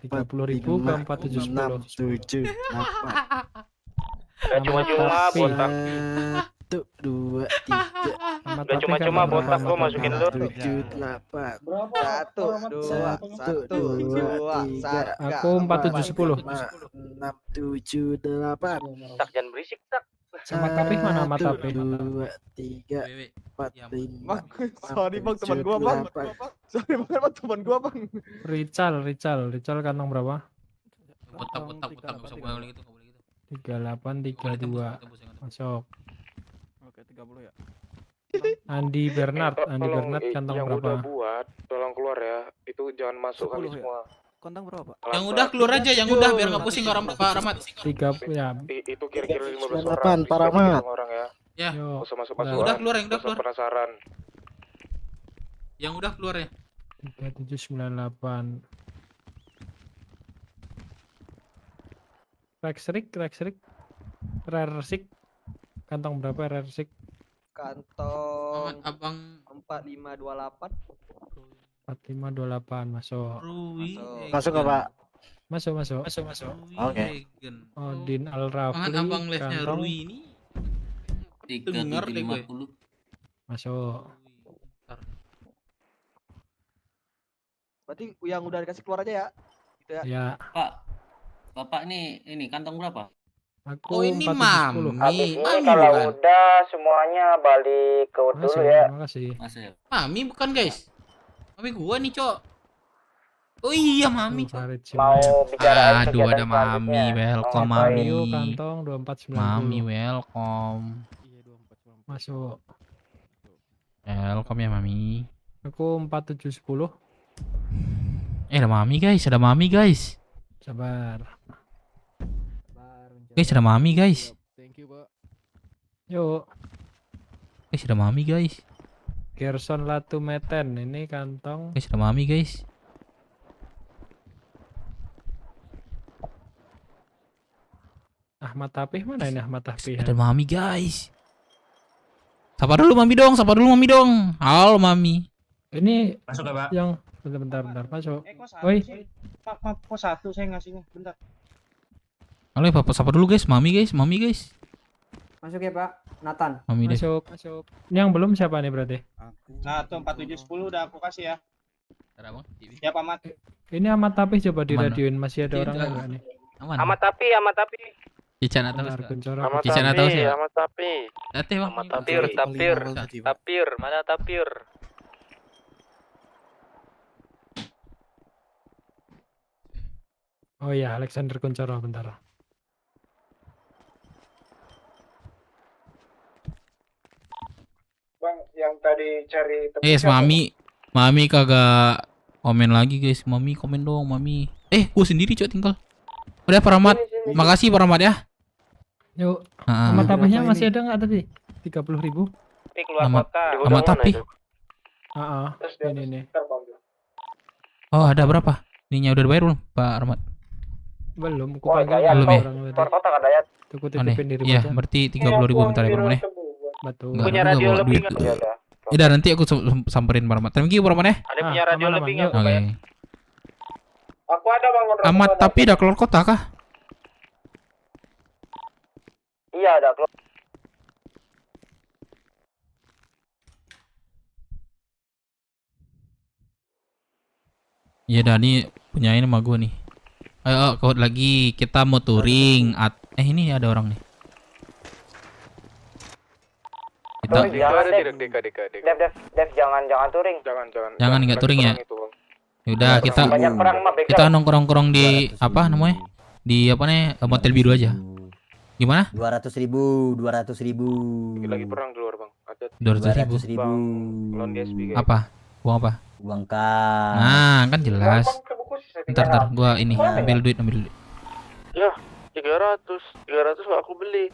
30.000 ke 4710. 7, 8. Gak cuma-cuma botak. 1, 2, 3. Gak cuma-cuma botak gua masukin lu. 7, 8. 1, 2, 1. Aku 4710. 6, 7, 8. Tak jangan berisik tak. Sama Tapih mana sama Tapih? 2, 3, 4, 5. Bang, sorry bang teman gua bang. Sorry banget bang teman gua bang. Rical kantong berapa? Botak nggak bisa boleh gitu, nggak boleh gitu. 3832. Masuk. Oke, 30 ya. Andi Bernard kantong yang berapa? udah buat, tolong keluar ya. Itu jangan masuk kali 10 ya? semua. Kontang berapa, Pak? Yang udah keluar aja, yang udah biar nggak pusing orang Pak Rahmat. 3 ya. Itu kira-kira 15 98, orang. Pak Rahmat. Orang ya. Ya. Yo. Usah masuk Udah. masuk. Udah keluar, yang udah Usah keluar. penasaran. Yang udah keluar ya. 3798. Rexrick Rersik kantong berapa Rersik? Kantong Abang 4528. 4528 masuk. Rui. Masuk nggak Pak? Masuk. Oke. Odin Al Rafli Abang lesnya kantong Rui ini. Dengar deh gue. 3750. masuk. Berarti yang udah dikasih keluar aja ya. Gitu ya. Ya. Pak, Bapak ini kantong berapa? Aku Oh ini 410. Mami. Ini Mami kalau bukan. udah semuanya balik ke dulu Masuk, ya. makasih. Masuk ya? Mami bukan guys. Mami gua nih cok. Oh iya Mami cok. Mau bicara Aduh ada Mami, welcome Mami. Mario kantong 2490. Mami welcome. Masuk. Welcome ya Mami. Aku 4710. Ada Mami guys. Sabar. Guys ada Mami guys. Thank you, Pak. Yuk. Guys ada Mami guys. Gerson Latu Meten ini kantong. Guys ada Mami guys. Ahmad Tapih mana ini Ahmad Tapih? Ada Mami guys. Sapa dulu Mami dong. Halo Mami. Ini Masuk gak, Pak? yang bentar masuk. Kok Woi. Kok satu saya ngasihnya? Bentar. Halo Bapak sapa dulu guys. Mami guys. Masuk ya Pak, Nathan. Mami deh. Masuk. Ini yang belum siapa nih berarti? Nah, tuh 4710 udah aku kasih ya. Siap Amat. Ini Amat Tapi coba di Aman, radioin masih ada orang enggak nih? Amat Tapi. Cican atau Bentar, Kuncoro. Cican atau sih? Amat Tapi. Tete bang. Tapir, mana tapir? Oh iya, Alexander Kuncoro bentar. Bang, yang tadi cari Mami kagak komen lagi guys. Mami komen dong, Mami. Gue sendiri cok tinggal. Udah Pak Rahmat. Makasih Pak Rahmat ya. Yuk. Amat Tapinya masih ada nggak tadi? 30.000. Tapi keluar kota. Amat Tapi. Ini nih. Oh, ada berapa? Ininya udah dibayar belum, Pak Rahmat? Belum. Belum ya? Keluar kota kan Dayat? Iya, berarti 30.000 bentar ya Pak Rahmat ya. Betul. Punya radio lebih kan? Udah nanti aku samperin Pak Rahmat. Thank you Pak Rahmat ya. Ada punya radio lebih nggak? Oke. Aku ada Bang. Amat Tapi udah keluar kota kah? Iya, ada keluar. Iya dah, nih punya ini sama gue nih. Ayo kau lagi kita mau touring. Ini ada orang nih. Kita Dev, jangan touring. jangan nggak touring ya. Yaudah kita nongkrong di apa namanya? Di apa nih motel biru aja. Gimana? 200.000. Lagi perang di luar Bang. Ada 200.000. Apa? Uang apa? Uang kas. Nah, kan jelas. Ntar gua ini ambil duit. Ya, 300 aku beli.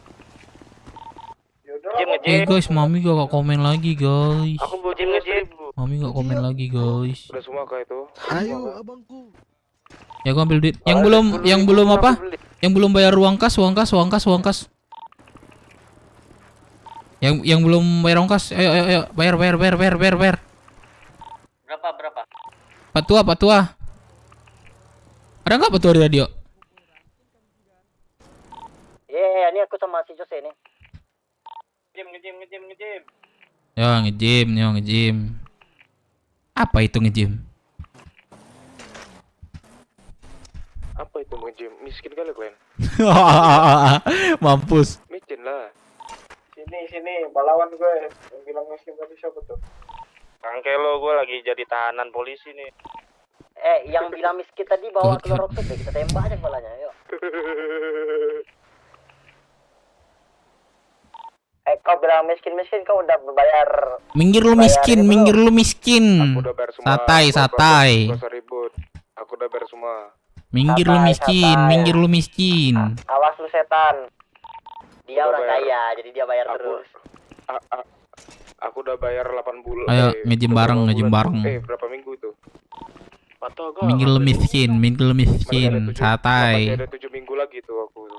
Guys, Mami gak komen lagi guys. Aku bawa ngejim. Mami gak komen lagi guys. Udah semua kah itu? Ayo abangku. Ya gua ambil duit. Yang belum apa? Yang belum bayar uang kas. Yang belum bayar uang kas. Ayo bayar. Berapa? Pak tua. Ada nggak Pak tua di radio? Iya, ini aku sama si Jose nih. Ngejim. Ya ngejim. Apa itu ngejim? Apa itu ngejim? Miskin kali kalian. Mampus. Micin lah. Sini, pahlawan gue. Yang bilang miskin tadi siapa tuh? Angkelo, gue lagi jadi tahanan polisi nih. Yang bilang miskin tadi bawa keluar roket deh, kita tembak aja kepalanya, yuk. Kau bilang miskin, kau udah bayar. Minggir lu miskin. Aku udah bayar semua. Satai. Gak usah ribut. Aku udah bayar semua. Minggir lu miskin. Awas lu setan. Dia orang kaya, jadi dia bayar terus. Aku udah bayar 8 bulan. Ayo ngejim bareng. Berapa minggu itu? Minggir lu miskin. Satai. Masih ada 7 minggu lagi tuh aku.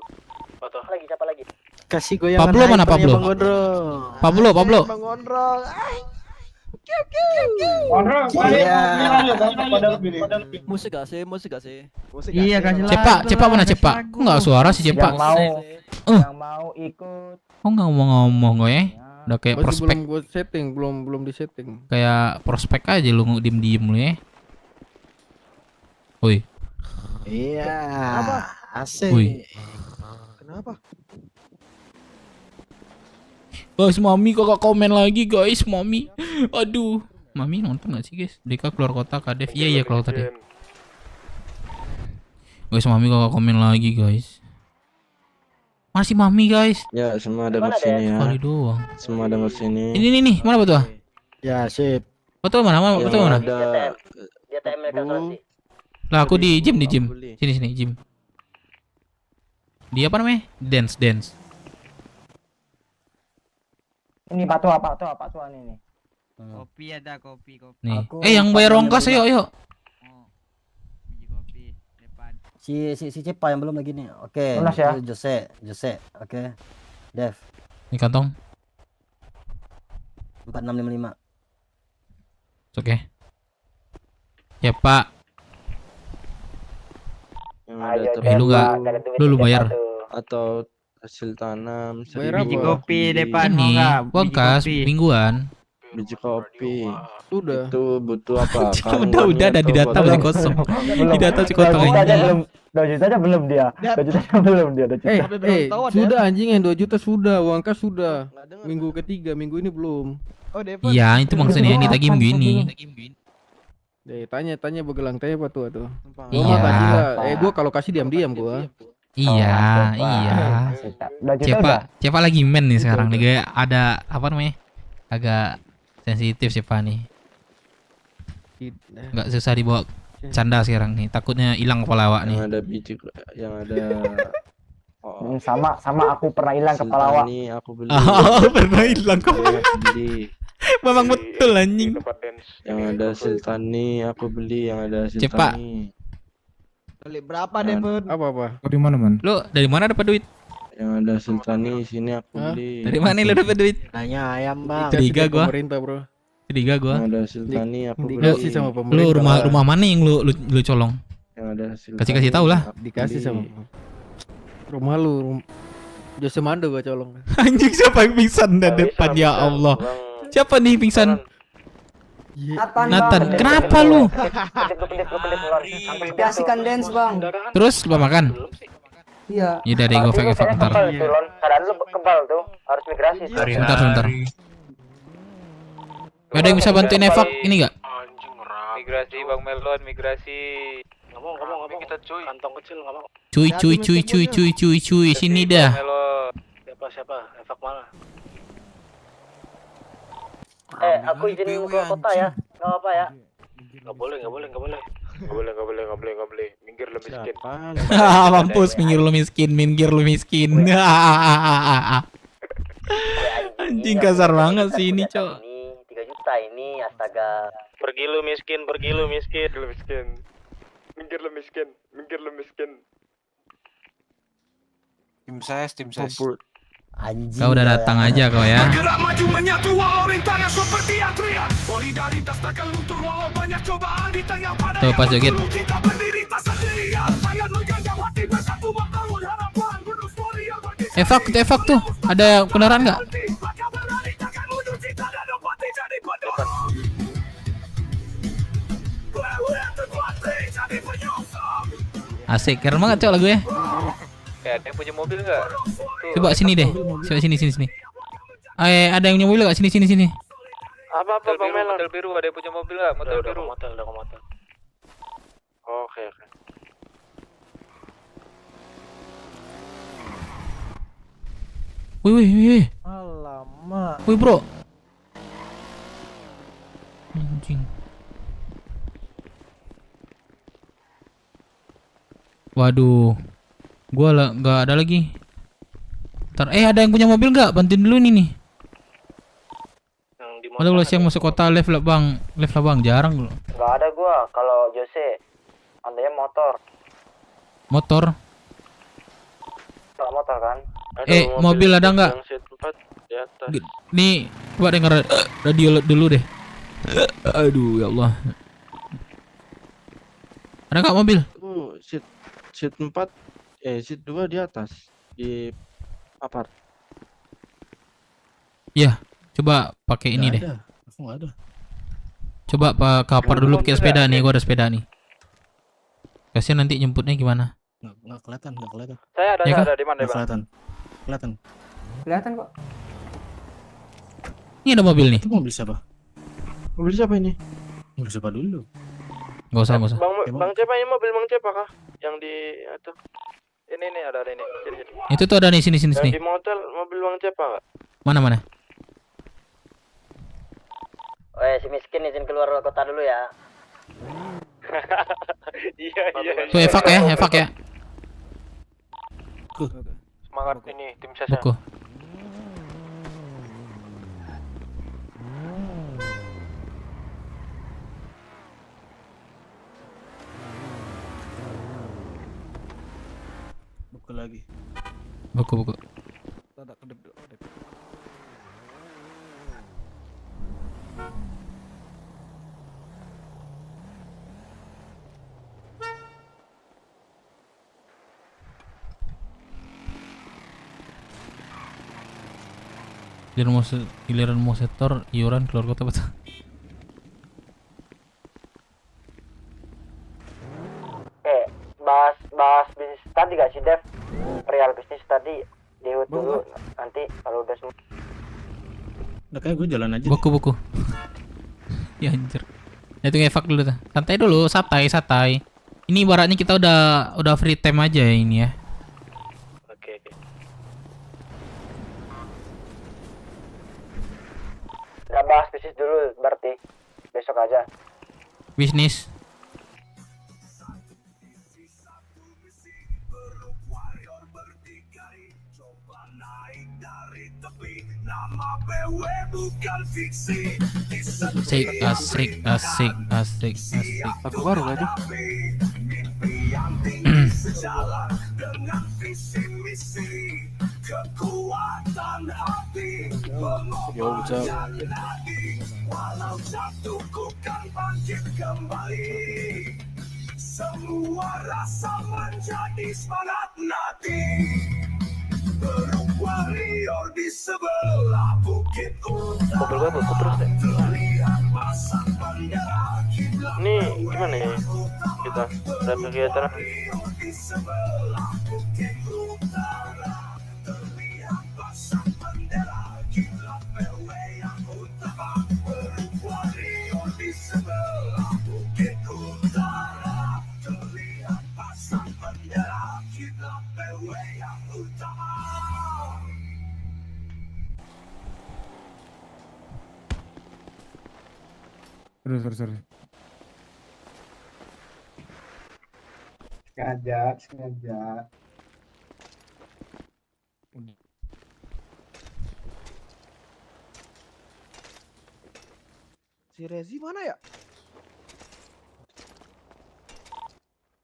Siapa lagi? Kasih goyangan. Pablo mana Pablo? Pablo. Bang Gondrong. Musik gak sih? Iya, kasih Cepak mana Cepak? Kok nggak suara sih Cepak? Yang mau ikut. Kok nggak ngomong gue ya? Udah kayak prospek. Belum gue setting, belum di setting. Kayak prospek aja lu diem lu ya. Woi. Iya. Asik. Woi. Kenapa? Guys, Mami kok komen lagi guys, Mami. Aduh. Mami nonton gak sih guys? Deka keluar kota Kadev. Iya keluar kota deh. Guys, Mami kok komen lagi guys. Masih Mami guys. Ya, semua denger sini ya. Kali doang. Semua denger sini. Ini nih, mana Betul? Ya, sip. Betul mana? Betul mana? Dia TM mereka selesai. Lah aku di gym. Sini gym. Dia apa namanya? Dance. Ini Pak Tua nih. Kopi ada kopi. Nih. Yang bayar ongkos ayo. Kopi depan. Si Cepa yang belum lagi nih. Oke. Lunas ya? Jose. Oke. Dev. Ini kantong. 4655. Oke. Ya Pak. Yang ada Lu bayar. atau hasil tanam, Biji kopi depan mau Ini nggak? uang Biji kas kopi. mingguan. biji kopi. Udah. Itu butuh apa? Udah ada di data masih kosong. Di data masih kosong aja. 2 juta aja belum dia. 2 juta aja belum dia. 2 juta. Sudah anjing yang 2 juta sudah, uang kas sudah. Minggu ketiga, minggu ini belum. Iya, itu maksudnya ini tagi minggu ini. Tanya begelang, tanya apa tuh atuh. Iya. Gua kalau kasih diam-diam gua. Iya. Cepa lagi men nih sekarang nih, kayak ada apa namanya? Agak sensitif Cepa nih. Nggak susah dibawa canda sekarang nih, takutnya hilang kepala awak nih. Yang ada biji, yang ada sama aku pernah hilang kepala awak. Aku beli. Pernah hilang kepala. Beli. Memang betul anjing. Yang ada sultani aku beli, yang ada sultani. Cepa. Beli berapa Devon? Apa? Kau di mana, Man? Lo dari mana dapat duit? Yang ada sultani sini aku beli. Dari mana lo dapat duit? Nanya ayam bang. Curiga gua. Pemerintah bro. Curiga gua. Yang ada sultani aku beli. Dikasih sama Lu pemerintah. rumah mana yang lu colong? Yang ada sultani. Kasih tahu lah. Dikasih sama rumah lu. Jose Mando gua colong. Anjing siapa yang pingsan dari depan ya Allah? Siapa nih pingsan? Nathan, kenapa lu? Kasihkan dance bang. Terus lu makan? Iya. Ya udah deh gue fake ntar. Keadaan lu kebal tuh, harus migrasi. Sebentar. Ada yang bisa bantuin evak ini gak? Migrasi Bang Melon, migrasi. Ngomong kita cuy. Kantong kecil nggak mau. Cuy, sini dah. Siapa? Evak mana? Aku izin ke kota ya. Enggak apa ya. Nggak boleh. Minggir lu miskin. Mampus, minggir lu miskin. Anjing kasar banget sih ini, Cok. 3 juta ini, astaga. Pergi lu miskin. Minggir lu miskin. Tim ses. Anjing. Kau udah datang aja kau ya. Tuh pas joget. Evak tuh. Ada kendaraan nggak? Asik, keren banget cok lagu ya. Ada yang punya mobil nggak? Coba sini deh. Coba sini. Ada yang punya mobil nggak? Sini. Apa Bang Melon? Motor biru, ada yang punya mobil nggak? Motor biru. Udah ke motor. Oke. Wih. Alamak. Wih bro. Anjing. Waduh. Gua nggak ada lagi. Ntar, ada yang punya mobil nggak? Bantuin dulu nih. Kalau siang masuk kota live lah bang, jarang loh. Enggak ada gua. Kalau Jose, andanya motor. Motor kan? Mobil ada nggak? Nih, coba denger radio dulu deh. Aduh ya Allah. Ada nggak mobil? Seat 4, seat 2 di atas di apart. Ya, coba pakai ini deh. Aku nggak ada. Coba ke apart dulu pakai sepeda nih, gua ada sepeda nih. Kasian nanti jemputnya gimana? Nggak kelihatan. Saya ada, Ya kah? ada di mana, Bang? Kelihatan kok. Ini ada mobil nih. Itu mobil siapa? Mobil siapa ini? Mobil siapa dulu? Gak usah. Bang Cepa ini mobil Bang Cepa kah? Yang di itu. Ini ada ini. Jadi. Itu tuh ada nih sini. Yang di motel mobil Bang Cepa nggak? Mana? Si miskin izin keluar kota dulu ya. Iya. Tuh evak ya. Semangat ini tim sesnya. Buku. Lagi. Buku. Giliran mau setor iuran keluar kota betul. Bahas bisnis tadi gak sih, Dev? Perihal bisnis tadi dihut dulu, nanti kalau udah semua. Udah kayak gue jalan aja. Buku. Ya anjir. Ya itu ngefak dulu tuh. Santai dulu, santai. Ini ibaratnya kita udah free time aja ya ini ya. Oke. Gak bahas bisnis dulu berarti. Besok aja. Bisnis. Asik. Aku baru aja. Yo, Cak. Semua rasa menjadi semangat nanti. Berubah liar di sebelah bukit utara. Mobil gue beku terus deh. Ini gimana ya kita dan kegiatan? Sorry. Sengaja. Si Rezi mana ya?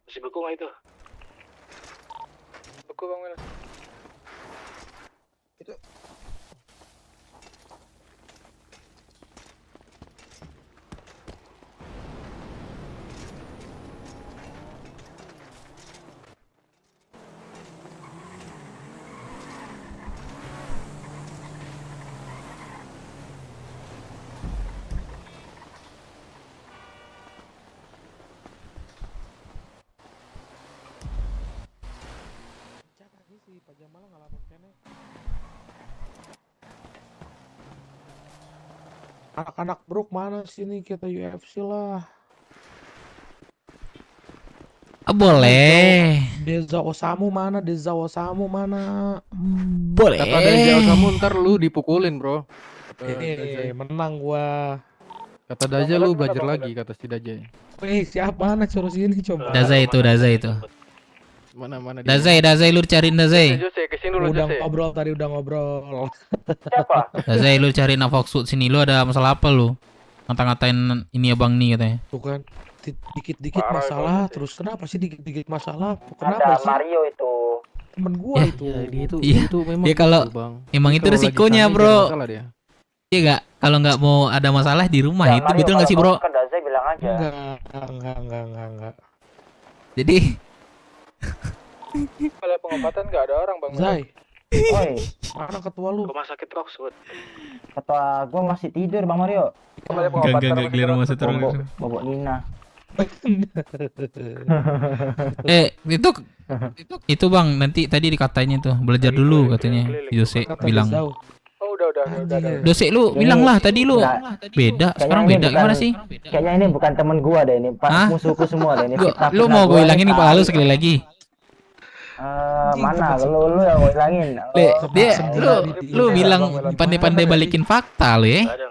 Masih beku nggak itu? Beku bang mana? Itu anak-anak Brook mana sini kita UFC lah. Boleh. Deza Osamu mana? Boleh. Kata Deza Osamu ntar lu dipukulin, bro. Menang gua. Kata Daja lu belajar lagi, kata si Daja. Siapa mana suruh sini coba? Daza itu. Mana Dazai lu cariin Dazai. Udah ngobrol. Siapa? Dazai lu cariin Avoxfood sini, lu ada masalah apa lu? Ngata-ngatain ini abang nih katanya. Tuh kan dikit-dikit masalah terus kenapa sih dikit-dikit masalah? Kenapa Ada sih? Mario itu. Temen gua itu. Itu memang. Ya kalau bang. emang itu resikonya, bro. Iya gak? Kalau nggak mau ada masalah di rumah Ya, itu Mario, betul nggak sih, bro? Kan Dazai bilang aja. Enggak. Jadi Kalau pengobatan nggak ada orang bang. Zai. Oi, Mana ketua lu? Rumah sakit Roxwood. ketua gua masih tidur Bang Mario. Enggak gelir masih terus. Bobok Nina. Itu bang, nanti tadi dikatain tuh belajar dulu katanya. Jose bilang. Oh udah. Jose lu bilang lah tadi lu beda, sekarang beda gimana sih? Kayaknya ini bukan temen gua deh ini, musuhku semua deh ini. Lu mau gue hilangin kepala lu sekali lagi? Mana lu yang mau hilangin? Lu bilang pandai-pandai balikin fakta lu ya? Nggak ada.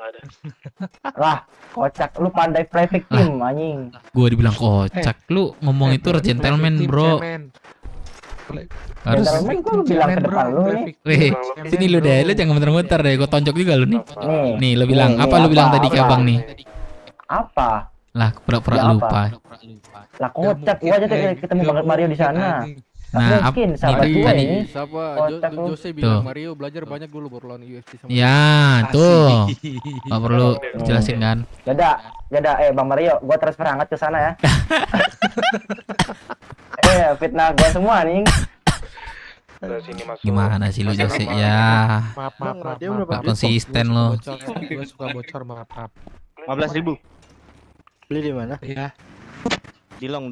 Lah, kocak lu pandai play victim anjing. Gua dibilang kocak, lu ngomong itu gentleman, bro. Harus Gentleman gua bilang ke depan lu nih. Sini lu deh, lu jangan muter-muter deh, gua tonjok juga lu nih. Nih, lu bilang apa lu bilang tadi ke abang nih? Apa? Lah, pura-pura lupa. Lah kocak, gua aja ketemu Bang Mario di sana. Nah, mungkin sahabat gua ini. Siapa Jose bilang Mario belajar banyak dulu baru lawan UFC sama. Ya, tuh. Gak perlu jelasin kan. Yaudah, Bang Mario, gua transfer hangat ke sana ya. Fitnah gua semua nih. Dari sini masuk. Gimana sih lu Jose ya? Maaf. Gak konsisten lo. Gue suka bocor, maaf. 15.000. Beli di mana? Iya. Dilong.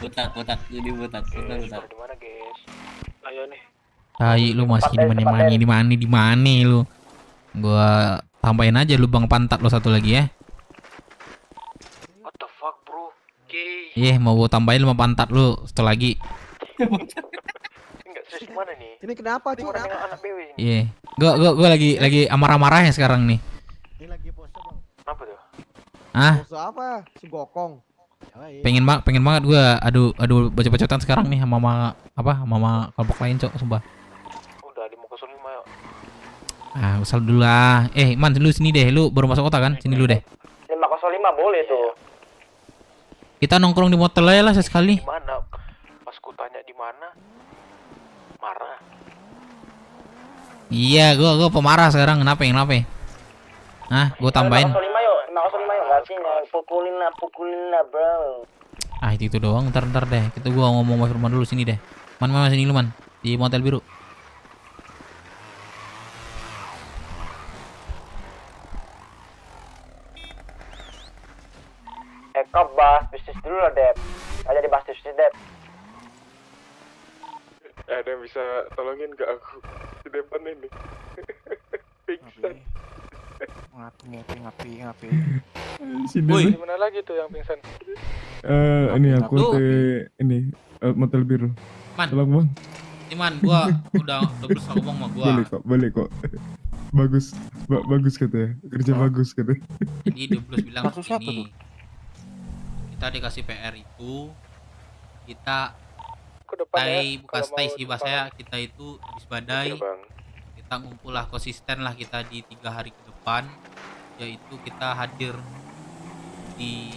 Botak. Ini botak. Di mana, guys? Ayo nih. Tai lu masih di mana lu? Gua tambahin aja lubang pantat lo satu lagi ya. What the fuck, bro? Gay. Mau gua tambahin lubang pantat lu satu lagi. Enggak serius gimana nih? Ini kenapa, Cuk? Orang anak BW ini. Gua lagi amarah-amarahnya sekarang nih. Ini lagi pose, Bang. Kenapa tuh? Hah? Pose apa? Si Gokong. Pengen banget gua adu bacot-bacotan sekarang nih sama kelompok lain, Cok, sumpah. Udah 505 yuk. Usah dulu lah. Man, lu sini deh. Lu baru masuk kota kan? Sini lu deh. 505 boleh tuh. Kita nongkrong di motel aja lah sesekali. Di mana? Pas ku tanya di mana? Marah. Iya, gua pemarah sekarang. Kenapa? Gua tambahin. 505 yuk. Enggak sih, pukulin lah, bro. Itu doang. Ntar deh. Gua ngomong sama Firman dulu, sini deh. Man, sini lu, Man. Di motel biru. Kau bahas bisnis dulu lah, Dep. Aja dibahas bisnis, Dep. Ada yang bisa tolongin gak aku di depan ini? Pingsan. Ngapi. Woi, Di mana lagi tuh yang pingsan? ini aku motel biru. Man. Tolong, Bang. Man, gua udah berusaha ngomong sama gua. Boleh kok. Bagus katanya. Kerja bagus katanya. Jadi Dublos bilang begini. Kita dikasih PR itu kita bukan stay sih bahasanya, kita itu habis badai. Kita ngumpul lah, konsisten lah kita di 3 hari ke depan, yaitu kita hadir di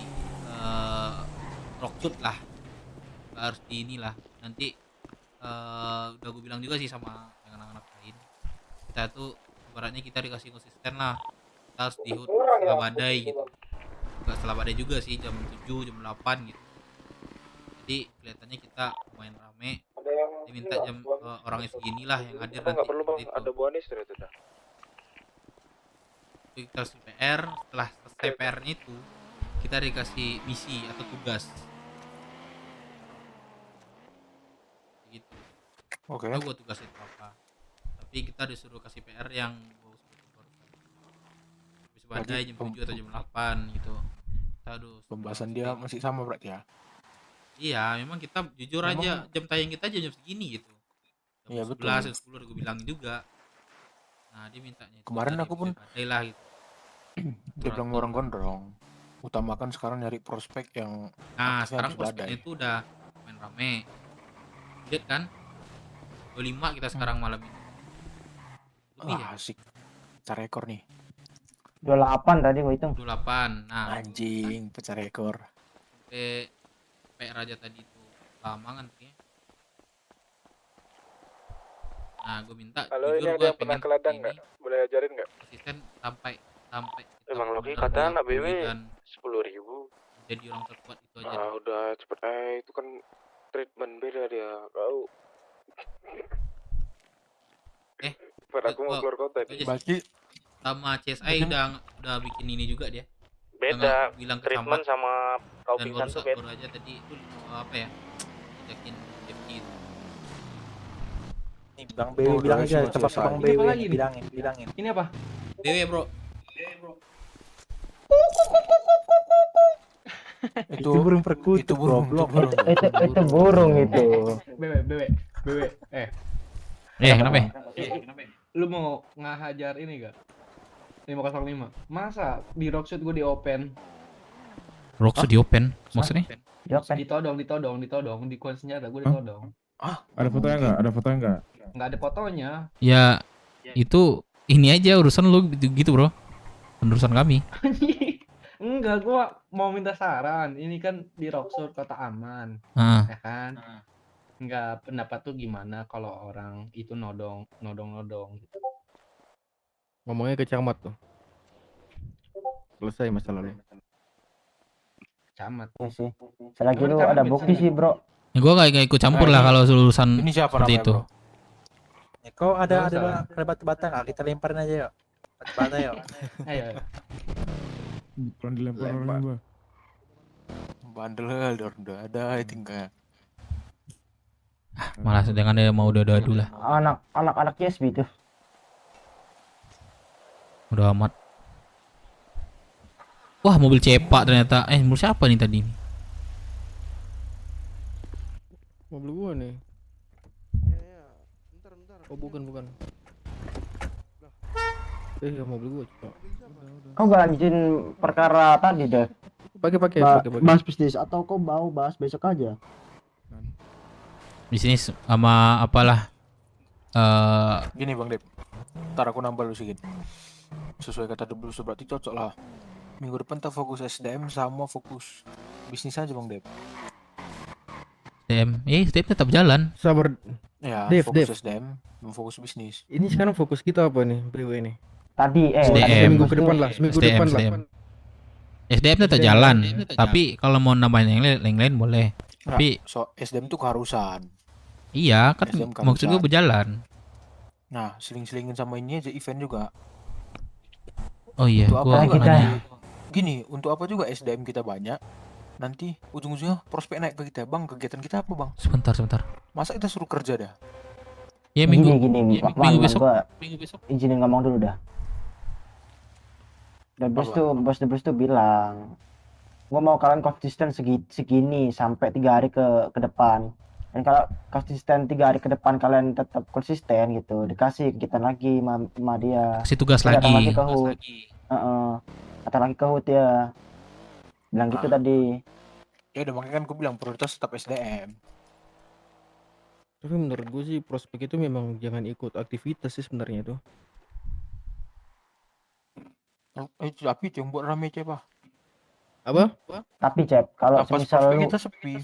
Rockshoot lah, harus di inilah nanti. Udah gue bilang juga sih sama yang anak-anak lain, kita tuh ibaratnya kita dikasih konsisten lah, kita harus di HUT setelah badai gitu. Gak setelah badai juga sih, jam 7, jam 8 gitu. Jadi kelihatannya kita lumayan rame. Diminta jam orangnya segini lah yang hadir nanti. Nggak perlu, Bang. Ada Bu Anis ternyata dah. Kita harus PR. Setelah selesai PR-nya itu kita dikasih misi atau tugas gitu. Oke. Tahu gua tugasnya itu apa, tapi kita disuruh kasih PR yang habis badai jam 7 atau jam 8 gitu. Pembahasan dia masih sama berarti ya? Iya, memang kita jujur aja, jam tayang kita jam segini gitu. Iya, betul. 11, jam 10 gue bilang juga. Nah, dia mintanya Kemarin aku pun lah gitu. Dia bilang orang gondrong. Utamakan sekarang nyari prospek yang sekarang prospeknya itu udah main rame. Lihat kan? 25 kita sekarang malam ini. Asik. Pecah rekor nih. 28 tadi gue hitung. 28. Nah, anjing, pecah rekor. PR aja tadi itu lama kan ya. Nah, gue minta Halo, ini ada yang pernah ke ladang nggak? Boleh ajarin nggak? Konsisten sampai Emang Loki kata anak BW 10.000. Jadi orang terkuat itu aja. Udah cepet itu kan treatment beda dia. Kau aku mau keluar kota nih. Berarti sama CSI udah bikin ini juga dia. Beda. Bilang treatment sama kau pingsan tuh beda. Baru aja tadi itu apa ya? Ajakin FG itu. Bang BW bilang aja, cepat Bang BW bilangin. Ini apa? BW, Bro. Itu burung perkutut. Itu burung. Itu burung itu. BW. Kenapa? Lu mau ngahajar ini gak? 505. Masa di Rockshoot gue di open? Rockshoot di open? Maksudnya? Ditodong, di kunci senjata gue ditodong. Ada fotonya nggak? Nggak ada fotonya. Ya, itu ini aja urusan lu gitu, Bro. Urusan kami. Enggak, gua mau minta saran. Ini kan di Rockshoot kota aman. Ya kan? Enggak, pendapat tuh gimana kalau orang itu nodong gitu. Ngomongnya ke camat tuh. Selesai masalahnya. Camat. Selagi lu ada bukti sih, Bro. Ya, gua gak ikut campur lah kalau urusan Ini siapa seperti namanya, itu. Bro? Kau ada Nggak usah. batu-bata nggak? Kita lemparin aja yuk. Batu-bata yuk. Ayo. Bukan dilempar orang gua. Bandel udah ada tinggal. Malah sedang ada mau dadu lah. Anak YSB itu. Udah amat. Wah, mobil cepak ternyata. Mobil siapa nih tadi? Mobil gua nih. Oh bukan. Ya mobil gua coba. Kau gak lanjutin perkara tadi deh. Pakai. Bahas bisnis atau kau mau bahas besok aja? Bisnis sama apalah. Gini Bang Dep. Ntar aku nambah lu sedikit. Sesuai kata dulu berarti cocok lah. Minggu depan kita fokus SDM sama fokus bisnis aja Bang Dep. SDM tetap jalan. Sabar. Ya, Dev. fokus SDM, fokus bisnis. Ini sekarang fokus kita apa nih, BW ini? Tadi SDM. Seminggu ke depan lah. SDM tetap jalan. Tapi kalau mau nambahin yang lain boleh. Tapi so SDM tuh keharusan. Iya, kan SDM maksud gue berjalan. Nah, seling-selingin sama ini aja event juga. Oh iya, Untuk gua apa juga nanya. gini, untuk apa juga SDM kita banyak? Nanti ujung-ujungnya prospek naik ke kita, Bang. Kegiatan kita apa, Bang? Sebentar. Masa kita suruh kerja dah? Ya Gini, minggu besok. gua izinin ngomong dulu dah. Dan bos tuh bilang, gua mau kalian konsisten segini sampai 3 hari ke depan. Dan kalau konsisten 3 hari ke depan kalian tetap konsisten gitu, dikasih kegiatan lagi sama dia. Kasih tugas Dia datang lagi. ke HUT. Datang lagi ke HUT ya. Bilang gitu tadi. Ya udah makanya kan gue bilang prioritas tetap SDM. Tapi menurut gue sih prospek itu memang jangan ikut aktivitas sih sebenarnya itu. Tapi itu yang buat rame Cep. Apa? Tapi Cep, kalau Pas semisal prospek lu kita sepi.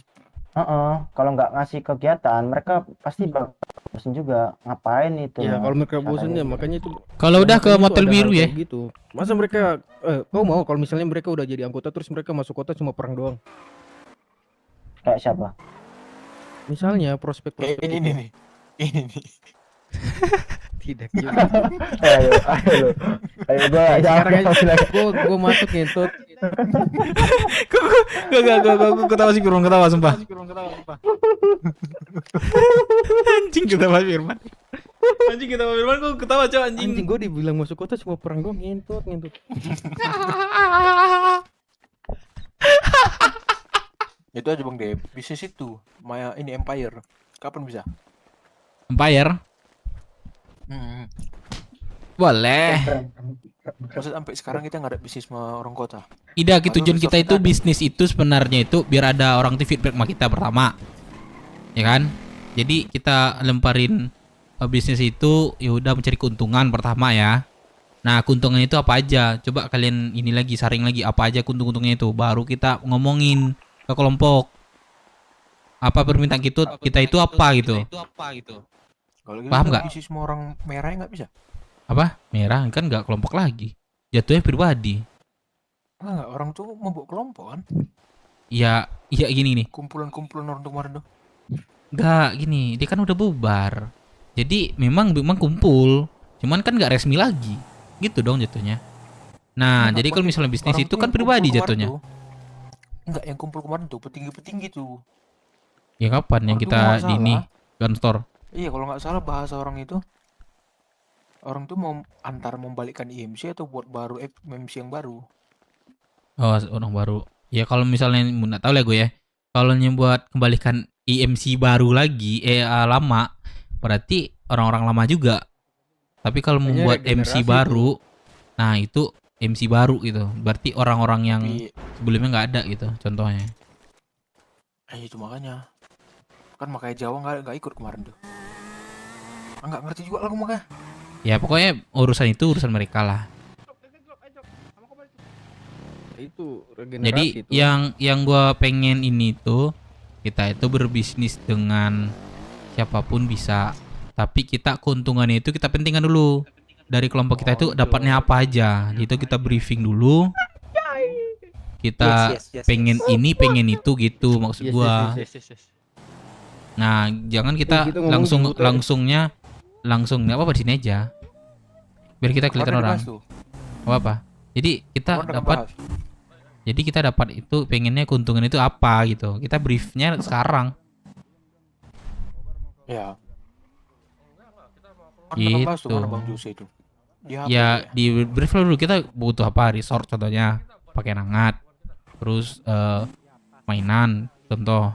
kalau nggak ngasih kegiatan, mereka pasti bosan juga. Ngapain itu? Ya kalau mereka bosan ya makanya itu. Kalau udah ke makanya itu motel ada biru hal ya. kayak gitu. Masa mereka kau mau kalau misalnya mereka udah jadi anggota terus mereka masuk kota cuma perang doang? Kayak siapa? Misalnya prospek ini nih. Ini nih. Tidak juga. Ayo Gua masuk ngentut. Gue ketawa sih Firman, ketawa sumpah. Anjing ketawa Firman. Gue ketawa coba anjing. Anjing gue dibilang masuk kota cuma perang doang ngentut. Itu aja Bang Dep. Bisnis itu, Maya ini Empire. Kapan bisa? Empire? Boleh. Maksud sampai sekarang kita nggak ada bisnis sama orang kota. Tidak, tujuan kita itu bisnis itu sebenarnya itu biar ada orang tuh feedback sama kita pertama. Ya kan? Jadi kita lemparin bisnis itu ya udah mencari keuntungan pertama ya. Nah, keuntungan itu apa aja? Coba kalian ini lagi saring lagi apa aja keuntungannya itu, baru kita ngomongin ke kelompok. Apa permintaan kita itu apa gitu. Kalau gitu Paham nggak? bisnis sama orang merah nggak bisa. Apa? Merah kan nggak kelompok lagi. Jatuhnya pribadi. Orang tuh membuat kelompok kan? Iya gini nih. Kumpulan orang tuh kemarin tuh. Nggak gini, dia kan udah bubar. Jadi memang kumpul, cuman kan nggak resmi lagi. Gitu dong jatuhnya. Nah, jadi kalau misalnya bisnis itu kan pribadi jatuhnya. Enggak, yang kumpul kemarin tuh petinggi-petinggi tuh. Ya kapan yang kita di ini gun store? Iya, kalau nggak salah bahasa orang itu, orang tuh mau antara membalikkan IMC atau buat baru MC yang baru. Oh, orang baru. Ya kalau misalnya nggak tahu lah gue ya. Kalau buat kembalikan IMC baru lagi, lama, berarti orang-orang lama juga. Tapi kalau membuat MC baru, nah itu MC baru gitu. Berarti orang-orang yang sebelumnya nggak ada gitu, contohnya. Itu makanya. Kan makanya Jawa nggak ikut kemarin tuh. Nggak ngerti juga lah makanya. Ya pokoknya urusan itu urusan mereka lah. Itu Jadi yang gua pengen ini tuh kita itu berbisnis dengan siapapun bisa, tapi kita keuntungannya itu kita pentingkan dulu. Dari kelompok kita itu dapatnya apa aja. Itu kita briefing dulu. Kita pengen ini, pengen itu gitu maksud gua. Nah, jangan kita langsungnya langsung nggak apa-apa di sini aja. Biar kita kelihatan orang. Apa? Jadi kita dapat. Jadi kita dapat itu pengennya keuntungan itu apa gitu. Kita briefnya sekarang. Ya. Gitu. Bang Jose itu. Ya di brief dulu kita butuh apa, resort contohnya pakai hangat, terus mainan contoh,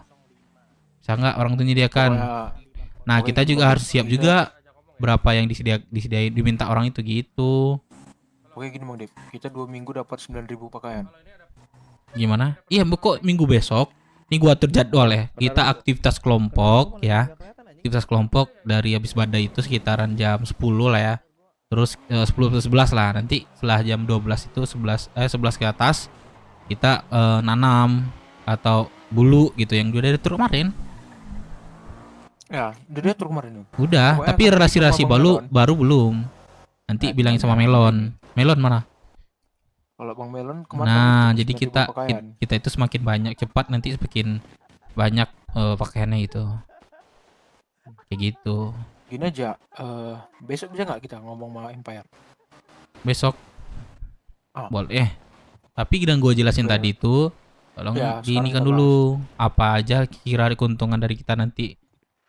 bisa nggak orang itu menyediakan. Nah kita juga harus siap juga berapa yang disediain diminta orang itu gitu. Oke gini Bang Dep, kita 2 minggu dapat 9.000 pakaian. Gimana? Iya kok minggu besok ini gua atur jadwal ya, kita aktivitas kelompok ya, aktivitas kelompok dari habis badai itu sekitaran jam 10 lah ya. Terus 10 ke 11 lah, nanti setelah jam 12 itu 11 ke atas kita nanam atau bulu gitu yang udah diatur kemarin. Ya, udah diatur kemarin. Udah, pokoknya tapi relasi-relasi baru belum. Nanti bilangin sama Melon. Melon mana? Kalau Bang Melon kemarin. Nah, jadi kita itu semakin banyak cepat nanti semakin banyak pakaiannya itu. Kayak gitu. Gini aja, besok bisa nggak kita ngomong sama Empire? Besok boleh. Tapi yang gue jelasin tadi itu, tolong Ya, ini kan sekarang dulu apa aja kira keuntungan dari kita nanti.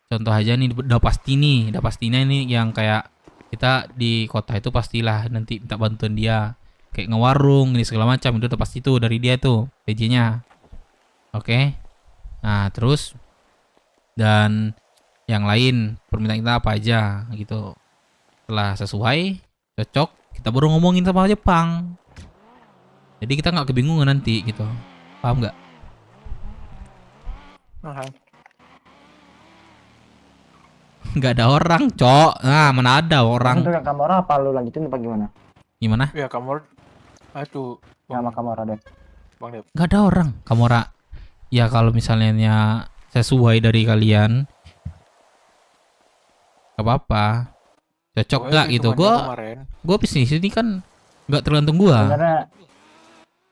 Contoh aja nih, udah pastinya ini yang kayak kita di kota itu pastilah nanti minta bantuan dia, kayak ngewarung ini segala macam itu udah pasti tuh dari dia tuh PJ-nya. Oke. Nah terus dan yang lain permintaan kita apa aja gitu. Setelah sesuai, cocok, kita baru ngomongin sama Jepang. Jadi kita nggak kebingungan nanti gitu. Paham nggak? Nggak ada orang, Cok. Nah, mana ada orang. Untuk yang Kamora apa lu lanjutin apa gimana? Gimana? Ya Kamora. Itu sama Kamora deh. Bang Dep. Nggak ada orang, Kamora. Ya kalau misalnya sesuai dari kalian apa-apa, cocok nggak gitu. Gue bisnis ini kan nggak tergantung gua.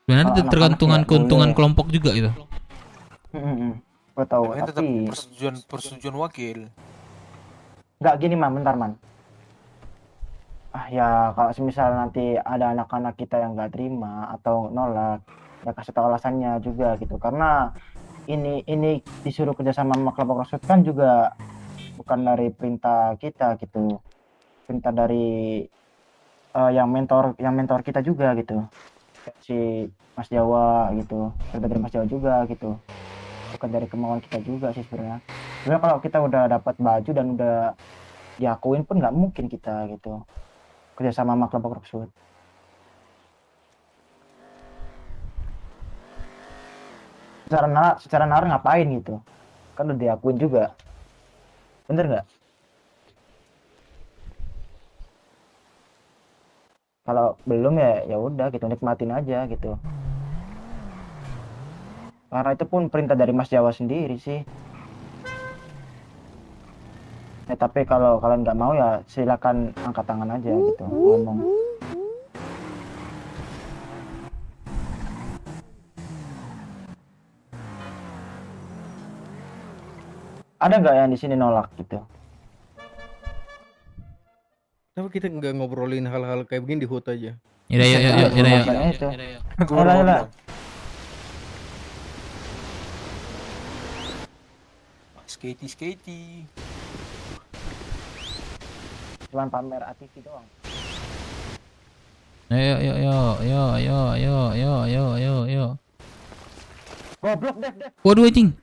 Sebenarnya tergantungan keuntungan kelompok juga gitu. Gue tahu. Tapi tetap Tapi persetujuan wakil. nggak gini bentar man. Ya kalau semisal nanti ada anak-anak kita yang nggak terima atau nolak, ya kasih tahu alasannya juga gitu. Karena ini disuruh kerjasama sama kelompok Roksud kan juga bukan dari perintah kita gitu, perintah dari yang mentor kita juga gitu, si Mas Jawa gitu, perintah dari Mas Jawa juga gitu, bukan dari kemauan kita juga sih sebenarnya. Sebenarnya kalau kita udah dapat baju dan udah diakuin pun nggak mungkin kita gitu kerjasama sama kelompok Roksud. Secara nalar ngapain gitu, kan udah diakuin juga. Bener nggak? Kalau belum ya udah gitu, nikmatin aja gitu. Karena itu pun perintah dari Mas Jawa sendiri sih. Ya tapi kalau kalian nggak mau ya silakan angkat tangan aja gitu ngomong. Ada nggak yang di sini nolak gitu? Kenapa kita nggak ngobrolin hal-hal kayak begini di HUT aja? Yaudah. Skatey. Cuman pamer ATV doang. Yo. Goblok Dev. Waduh anjing.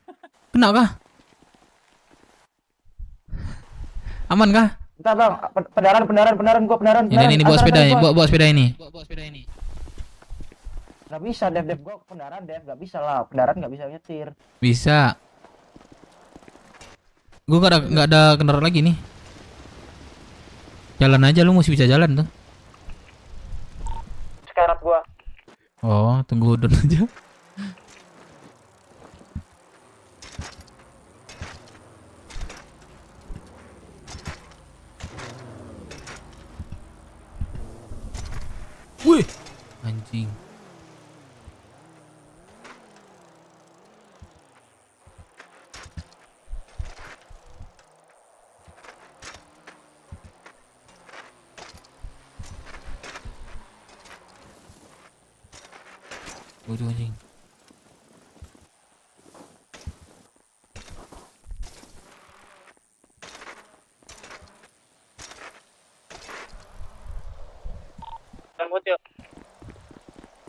Kena kah? Aman kah? Bentar bang, pendaran gua pendaran. Ini bawa sepeda ini. Gak bisa Dev, gua pendaran Dev, gak bisa lah, pendaran gak bisa nyetir. Bisa. Gua nggak ada kendaraan lagi nih. Jalan aja, lu masih bisa jalan tuh. Sekarat gua. Oh, tunggu udun aja. Wih, anjing. Waduh anjing.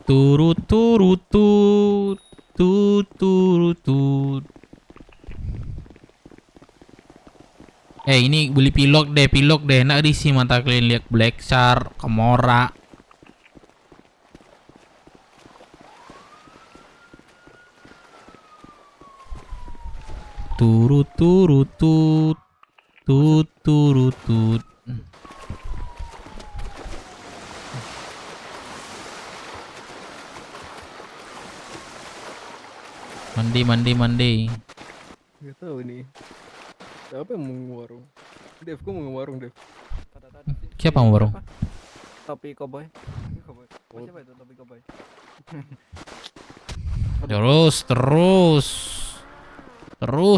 Turut turut tut tut turut tut. Ini beli pilok deh, enak di sini mata kalian lihat Black Shark, Kamora. Turut turut tut tut turut tut. Mandi. Gak tahu nih. Siapa yang mau ngewarung? Dev, kok mau ngewarung, Dev? Siapa mau warung? Topi cowboy. Siapa itu topi cowboy? Terus.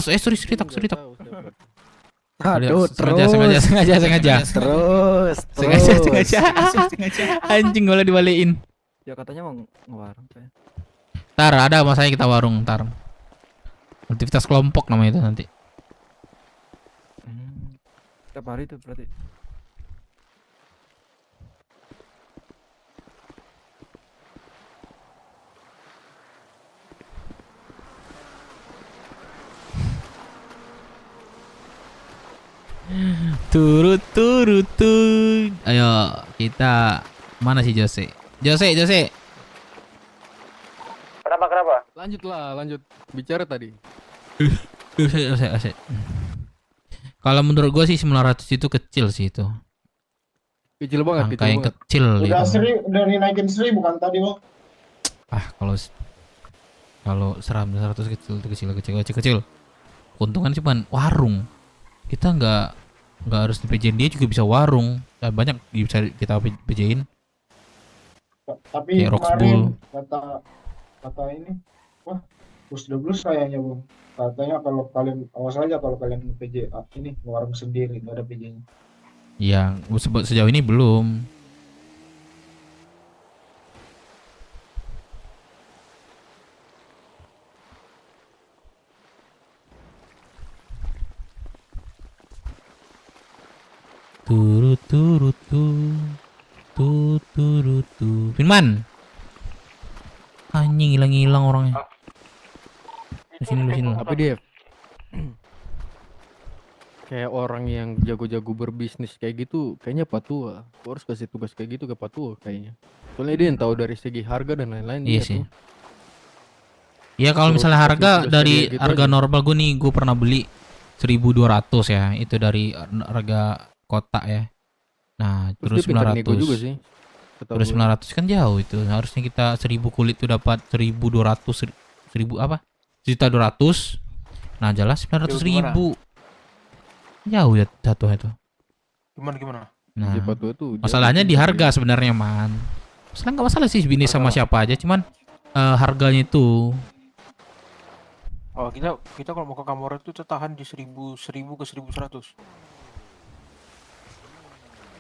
Sorry, tak. Aduh, Sengaja. Terus. Sengaja. Anjing boleh dibalikin. Ya katanya mau ngewarung saya. Ntar ada masanya kita warung ntar. Aktivitas kelompok namanya itu nanti. Tiap hari itu berarti. Turut. Ayo kita mana sih Jose? Kenapa? Lanjut. Bicara tadi. Jose. Kalau menurut gua sih 900 itu kecil sih itu. Kecil banget. Angka yang kecil Udah itu. udah dinaikin 1.000 kan tadi, Bang? Kalau 100 kecil. Keuntungan cuman warung. Kita nggak harus di PJ-in dia juga bisa warung. Banyak bisa kita PJ-in. Tapi kayak kemarin kata ini, wah, bos doubles kayaknya, Bang. Katanya kalau kalian awas aja kalau kalian PJ ini warung sendiri nggak ada PJ-nya. Ya, sejauh ini belum. Turut. Firman. Anjing hilang orangnya. Sini lu. Apa dia? Kayak orang yang jago-jago berbisnis kayak gitu, kayaknya Patua. Gua harus kasih tugas kayak gitu ke Patua kayaknya. Soalnya dia yang tahu dari segi harga dan lain-lain. Iya sih. Ya kalau misalnya harga dari harga normal gue pernah beli 1.200 ya, itu dari harga kota ya. Nah, terus 900 juga sih. Terus 900 kan jauh itu. Harusnya kita 1.000 kulit tuh dapat 1.200 1.000 1.200. Nah, jelas 900.000. Jauh ya satu itu. Gimana? Nah, masalahnya di harga sebenarnya, Man. Masalah nggak masalah sih bisnis sama siapa aja, cuman harganya itu. Oh, kita kalau mau ke Kamora itu tertahan di 1000 ke 1.100.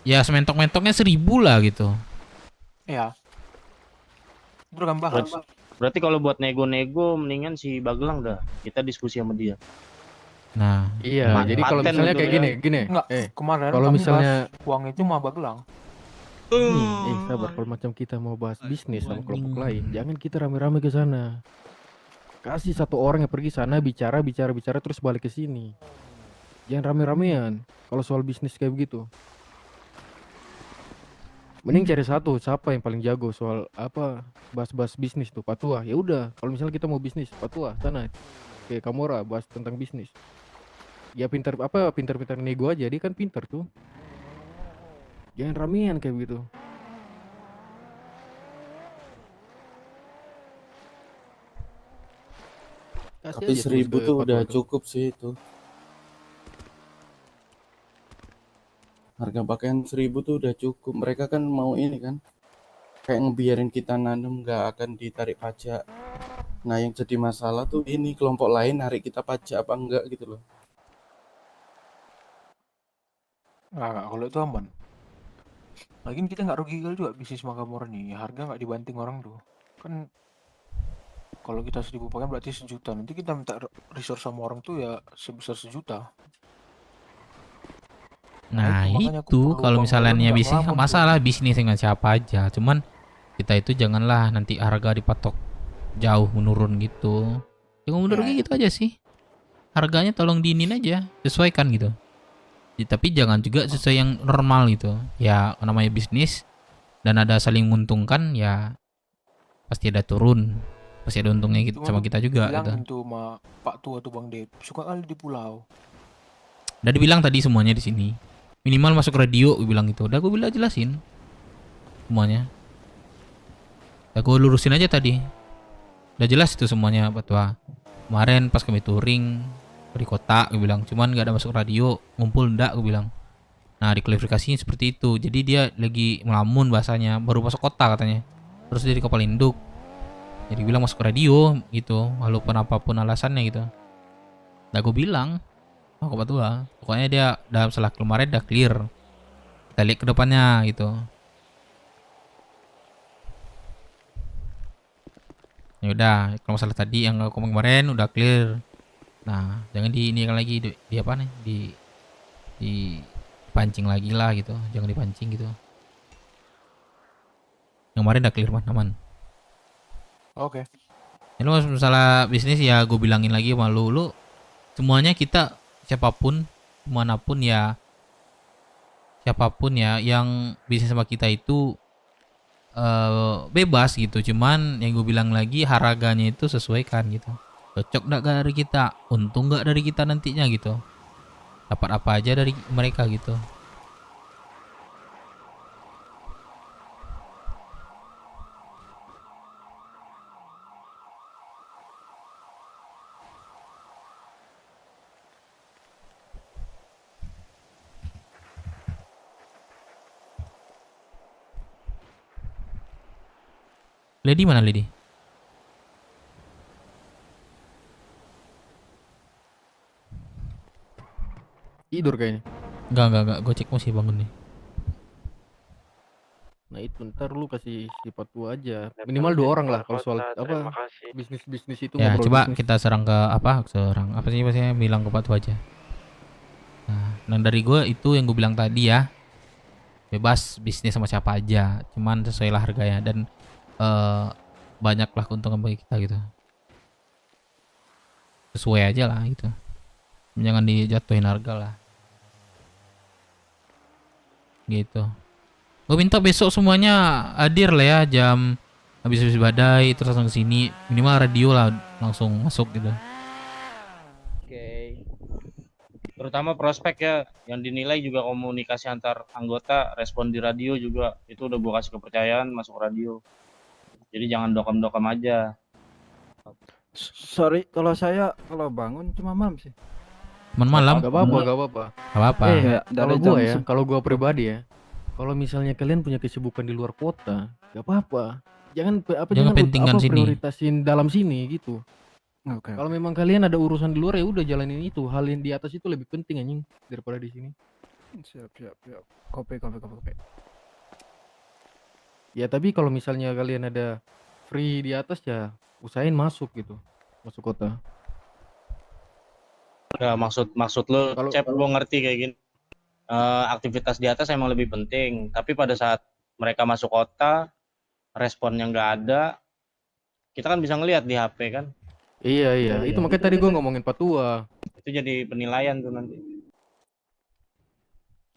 Ya sementok-mentoknya 1.000 lah gitu. Iya. Itu kan bahas. Berarti kalau buat nego-nego mendingan si Bagelang dah. Kita diskusi sama dia. Nah, iya. Jadi kalau misalnya kayak gini. Enggak, kemarin kalau misalnya uang itu mah Bagelang. Sabar, kalau macam kita mau bahas bisnis sama kelompok lain, jangan kita rame-rame ke sana. Kasih satu orang yang pergi sana bicara terus balik ke sini. Jangan rame-ramean kalau soal bisnis kayak begitu. Mending cari satu, siapa yang paling jago soal apa bahas bisnis tuh, Patua. Ya udah, kalau misalnya kita mau bisnis, Patua sana. Kayak Kamora bahas tentang bisnis. Ya pintar nego aja, dia kan pintar tuh. Jangan ramean kayak begitu. Tapi 1.000 tuh udah cukup sih itu. Harga pakaian 1.000 tuh udah cukup. Mereka kan mau ini kan, kayak ngebiarin kita nanam nggak akan ditarik pajak. Nah yang jadi masalah tuh ini kelompok lain narik kita pajak apa enggak gitu loh. Nah, kalau itu aman. Lagian kita nggak rugi juga bisnis Makamora nih. Harga nggak dibanting orang tuh. Kan Kalau kita 1.000 pakai berarti 1 juta. Nanti kita minta resource sama orang tuh ya sebesar 1 juta. Nah makanya aku itu perlu kalau bangun misalnya nggak bisnis ngelamun tuh. masalah bisnis dengan siapa aja, cuman kita itu janganlah nanti harga dipatok jauh menurun gitu. Yang menurut gue gitu aja sih. Harganya tolong diinin aja, sesuaikan gitu. Tapi jangan juga sesuai yang normal gitu. Ya namanya bisnis dan ada saling menguntungkan ya pasti ada turun, pasti ada untungnya gitu sama kita juga gitu. Bilangin tuh sama Pak Tua tuh Bang Dep, suka kali di pulau. Udah dibilang tadi semuanya di sini. Minimal masuk radio, gue bilang gitu. Udah gue bilang jelasin semuanya. Udah gue lurusin aja tadi. Udah jelas itu semuanya Pak Tua. Kemarin pas kami touring di kota, gue bilang cuman nggak ada masuk radio, ngumpul ndak, gue bilang. Nah diklarifikasinya seperti itu. Jadi dia lagi melamun bahasanya, baru masuk kota katanya. Terus dia di kapal induk. Jadi bilang masuk radio gitu, walaupun apapun alasannya gitu. Udah gue bilang. Aku betul lah. Pokoknya dia dalam salah kemarin udah clear. Kita lihat ke depannya gitu. Ya udah, kalau masalah tadi yang aku ngomong kemarin udah clear. Nah, jangan ini lagi di apa nih? Dipancing lagi lah gitu. Jangan dipancing gitu. Yang kemarin udah clear aman. Oke. Ini masalah bisnis ya gue bilangin lagi sama lu semuanya kita siapapun manapun ya siapapun ya yang bisnis sama kita itu bebas gitu, cuman yang gue bilang lagi harganya itu sesuaikan gitu, cocok nggak dari kita, untung nggak dari kita nantinya gitu, dapat apa aja dari mereka gitu. Lady mana Lady? Tidur kayaknya. Enggak. Gue cek masih bangun nih. Nah itu ntar lu kasih sifat tua aja. Minimal 2 orang lah kalau soal apa bisnis itu. Ya ngobrol coba bisnis. kita serang apa sih maksudnya bilang ke Pak Tua aja. Nah dari gue itu yang gue bilang tadi ya, bebas bisnis sama siapa aja, cuman sesuai lah harganya dan banyaklah keuntungan bagi kita gitu, sesuai aja lah gitu, jangan dijatuhin harga lah gitu. Gue minta besok semuanya hadir lah ya, jam habis badai terus langsung kesini, minimal radio lah langsung masuk gitu. Oke. Terutama prospek ya, yang dinilai juga komunikasi antar anggota, respon di radio juga itu udah gue kasih kepercayaan masuk radio. Jadi jangan dokem-dokem aja. Sorry, kalau saya kalau bangun cuma malam sih. Malam? Gak apa-apa. Kalau gua pribadi ya, kalau misalnya kalian punya kesibukan di luar kota, gak apa-apa. Jangan pentingkan sini. Prioritasin dalam sini gitu. Oke. Kalau memang kalian ada urusan di luar ya udah jalanin itu. Hal yang di atas itu lebih penting anjing daripada di sini. Siap. Kopi. Ya tapi kalau misalnya kalian ada free di atas ya usahain masuk gitu, masuk kota. Nah, maksud lo, Cep, gue ngerti kayak gini. Aktivitas di atas emang lebih penting, tapi pada saat mereka masuk kota, responnya nggak ada, kita kan bisa ngelihat di HP kan. Iya. Itu makanya tadi gue ngomongin Pak Tua. Itu jadi penilaian tuh nanti.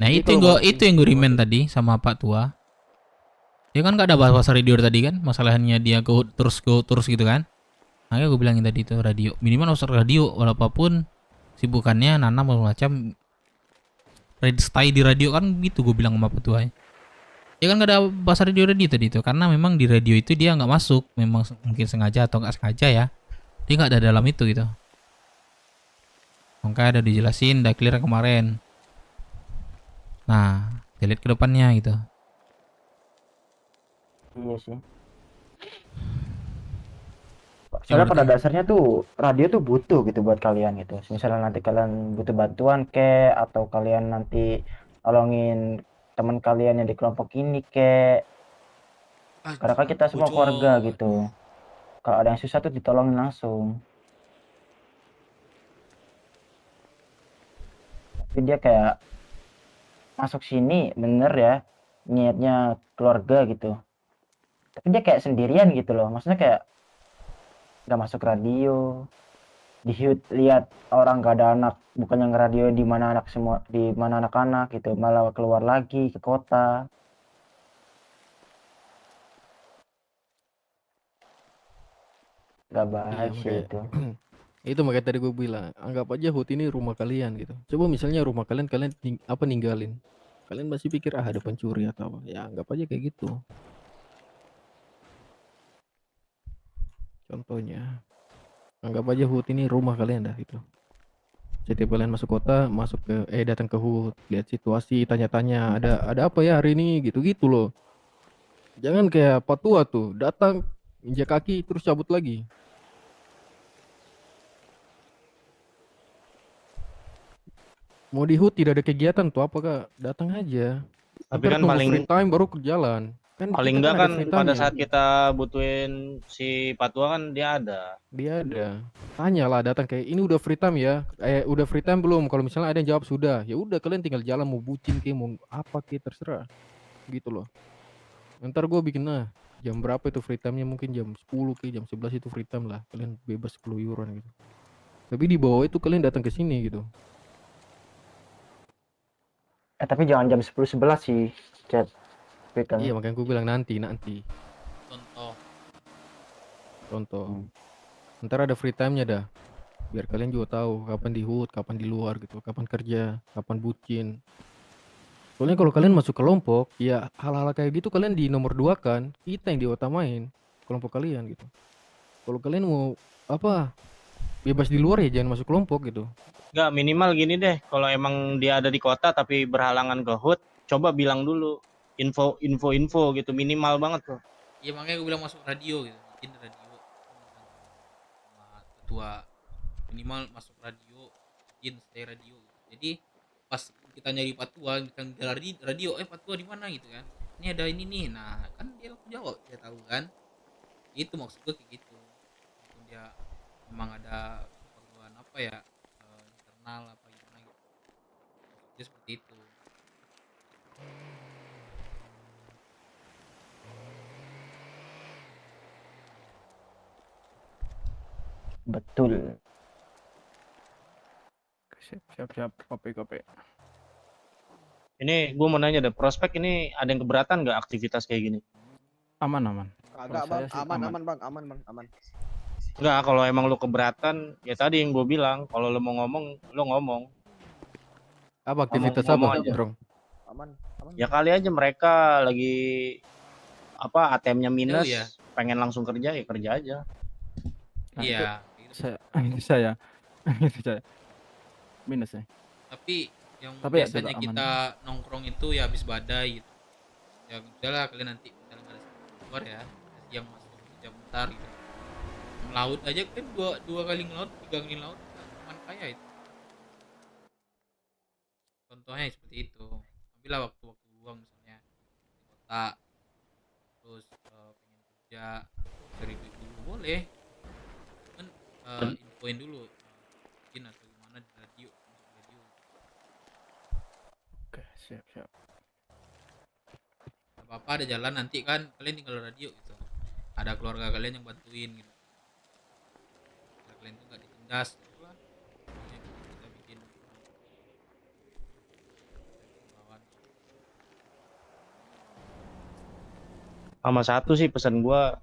Nah itu yang gue remind tadi sama Pak Tua. Dia kan gak ada bahasa radio tadi kan, masalahnya dia go terus gitu kan. Makanya gue bilangin tadi itu radio, minimal usah radio walaupun sibukannya nanam macam stay di radio kan gitu, gue bilang sama Pak Tua. Dia kan gak ada bahasa radio tadi itu karena memang di radio itu dia nggak masuk, memang mungkin sengaja atau nggak sengaja ya, dia nggak ada dalam itu gitu. Makanya ada dijelasin, udah clear kemarin. Nah, lihat ke depannya gitu. Iya sih. Soalnya pada dasarnya tuh radio tuh butuh gitu buat kalian gitu. Misalnya nanti kalian butuh bantuan atau kalian nanti tolongin teman kalian yang di kelompok ini karena kan kita semua keluarga gitu. kalau ada yang susah tuh ditolongin langsung. Tapi dia kayak masuk sini bener ya, niatnya keluarga gitu. Tapi dia kayak sendirian gitu loh. Maksudnya kayak nggak masuk radio. Lihat orang gak ada anak, bukannya ngeradio di mana anak semua, di mana anak-anak gitu, malah keluar lagi ke kota. Gak Iya baik sih makanya itu. itu makanya tadi gue bilang anggap aja HUT ini rumah kalian gitu. Coba misalnya rumah kalian ninggalin, kalian masih pikir ada pencuri atau apa, ya anggap aja kayak gitu contohnya. Anggap aja HUT ini rumah kalian dah gitu. Setiap kalian masuk kota, datang ke HUT, lihat situasi, tanya-tanya ada apa ya hari ini gitu-gitu loh. Jangan kayak patua tuh datang injak kaki terus cabut lagi. Mau di HUT tidak ada kegiatan tuh apakah datang aja. Tapi Ntar kan tunggu paling free time baru ke jalan. Kan paling kita enggak kan ada kan free pada time-nya. saat kita butuhin si Patua kan dia ada. Dia ada. Tanya lah datang kayak ini udah free time ya. Udah free time belum? Kalau misalnya ada yang jawab sudah, ya udah kalian tinggal jalan mau bucin ke mau apa ke terserah. Gitu loh. Ntar gue bikin jam berapa itu free time-nya, mungkin jam 10 ke jam 11 itu free time lah. Kalian bebas keluyuran gitu. Tapi di bawah itu kalian datang ke sini gitu. Tapi jangan jam 10-11 sih, chat. Iya makanya gue bilang nanti. Contoh. Ntar ada free time-nya dah. Biar kalian juga tahu kapan di HUT, kapan di luar gitu, kapan kerja, kapan bucin. Soalnya kalau kalian masuk kelompok, ya hal-hal kayak gitu kalian di nomor 2 kan, kita yang diutamain, kelompok kalian gitu. Kalau kalian mau bebas di luar ya jangan masuk kelompok gitu. Enggak, minimal gini deh, kalau emang dia ada di kota tapi berhalangan ke HUT, coba bilang dulu info gitu, minimal banget tuh. Iya makanya gue bilang masuk radio gitu, bikin radio sama ketua, minimal masuk radio, bikin stay radio. Jadi pas kita nyari Patua, kita nyari radio, Patua di mana gitu kan? Ini ada ini nih, nah kan dia langsung jawab, dia tahu kan? Itu maksud gue kayak gitu. Walaupun dia memang ada keperluan internal apa gimana gitu. Maksudnya seperti itu. Betul. Siap. Kopi. Ini gue mau nanya deh, prospek ini ada yang keberatan nggak aktivitas kayak gini? Aman. Kagak bang, aman. Enggak, kalau emang lu keberatan, ya tadi yang gue bilang, kalau lu mau ngomong, lu ngomong. Apa aktivitas ngomong apa, aja. Bro? Aman. Ya kali aja mereka lagi ATM-nya minus, ya. pengen langsung kerja ya kerja aja. Iya. Saya minus ya. Tapi yang Tapi ya biasanya juga aman. kita nongkrong itu ya habis badai gitu. Ya udahlah kalian nanti misalnya nggak ada keluar ya, yang masuk kerja bentar gitu. Melaut aja kan dua kali ngelaut, 3 kali ngelaut, teman kaya itu. Contohnya seperti itu. Ambillah waktu luang misalnya di kota, terus pengen kerja, cari duit dulu boleh. Kan infoin dulu, mungkin atau gimana di radio, masuk radio. Oke, siap. Apa ada jalan nanti kan kalian tinggal radio gitu, ada keluarga kalian yang bantuin gitu, biar kalian tuh nggak ditindas gitu lah. Makanya kita bikin lawan. Sama satu sih pesan gua,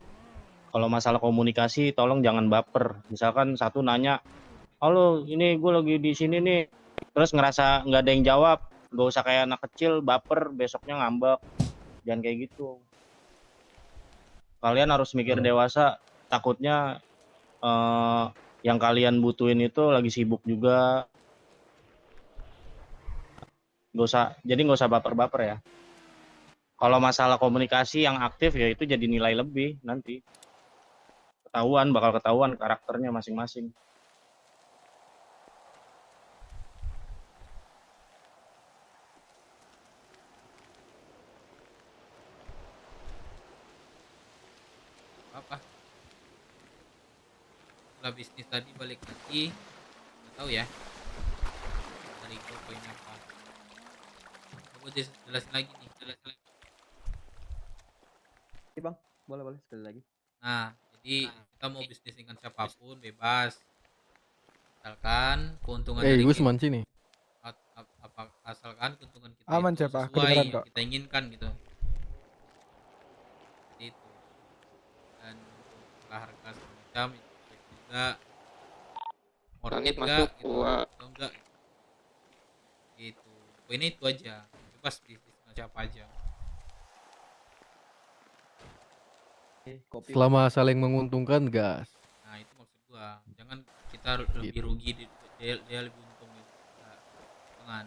kalau masalah komunikasi tolong jangan baper. Misalkan satu nanya, halo ini gue lagi di sini nih, terus ngerasa nggak ada yang jawab, gak usah kayak anak kecil baper besoknya ngambek. Jangan kayak gitu. Kalian harus mikir dewasa, takutnya yang kalian butuhin itu lagi sibuk juga. Jadi nggak usah baper-baper ya. Kalau masalah komunikasi yang aktif ya itu jadi nilai lebih nanti. Bakal ketahuan karakternya masing-masing. Apa? setelah bisnis tadi balik lagi, nggak tahu ya dari gue poinnya apa. Gue jelasin lagi nih, jelasin lagi. Oke bang, boleh sekali lagi. Nah, jadi kita mau bisnis dengan siapapun bebas, misalkan keuntungan dari Gusman sini. asalkan keuntungan kita Aman, itu Cep, ah, sesuai kedengeran yang kok. kita inginkan gitu. Seperti itu. Dan untuk harga semacam itu juga Langit juga masuk, gitu, gua. atau enggak gitu. Poinnya itu aja, bebas bisnis dengan siapa aja. Selama saling menguntungkan, gas. Nah itu maksud gua, jangan kita lebih rugi dia lebih untung gitu. Nah, jangan.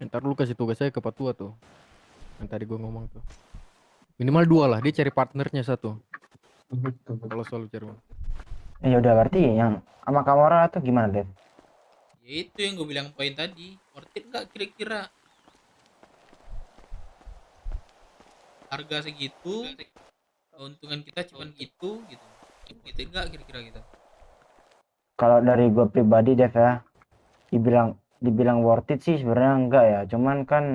Ntar lu kasih tugas saya ke Patua tuh. Yang tadi gua ngomong tuh. Minimal 2 lah, dia cari partnernya 1. Kalau selalu cari. Ya udah berarti yang sama Kamora tuh gimana, Dev? Ya itu yang gue bilang poin tadi, worth it nggak kira-kira? Harga segitu, keuntungan kita cuma gitu. Worth it nggak kira-kira gitu? Kalau dari gue pribadi, Dev ya, dibilang worth it sih sebenarnya enggak ya. Cuman kan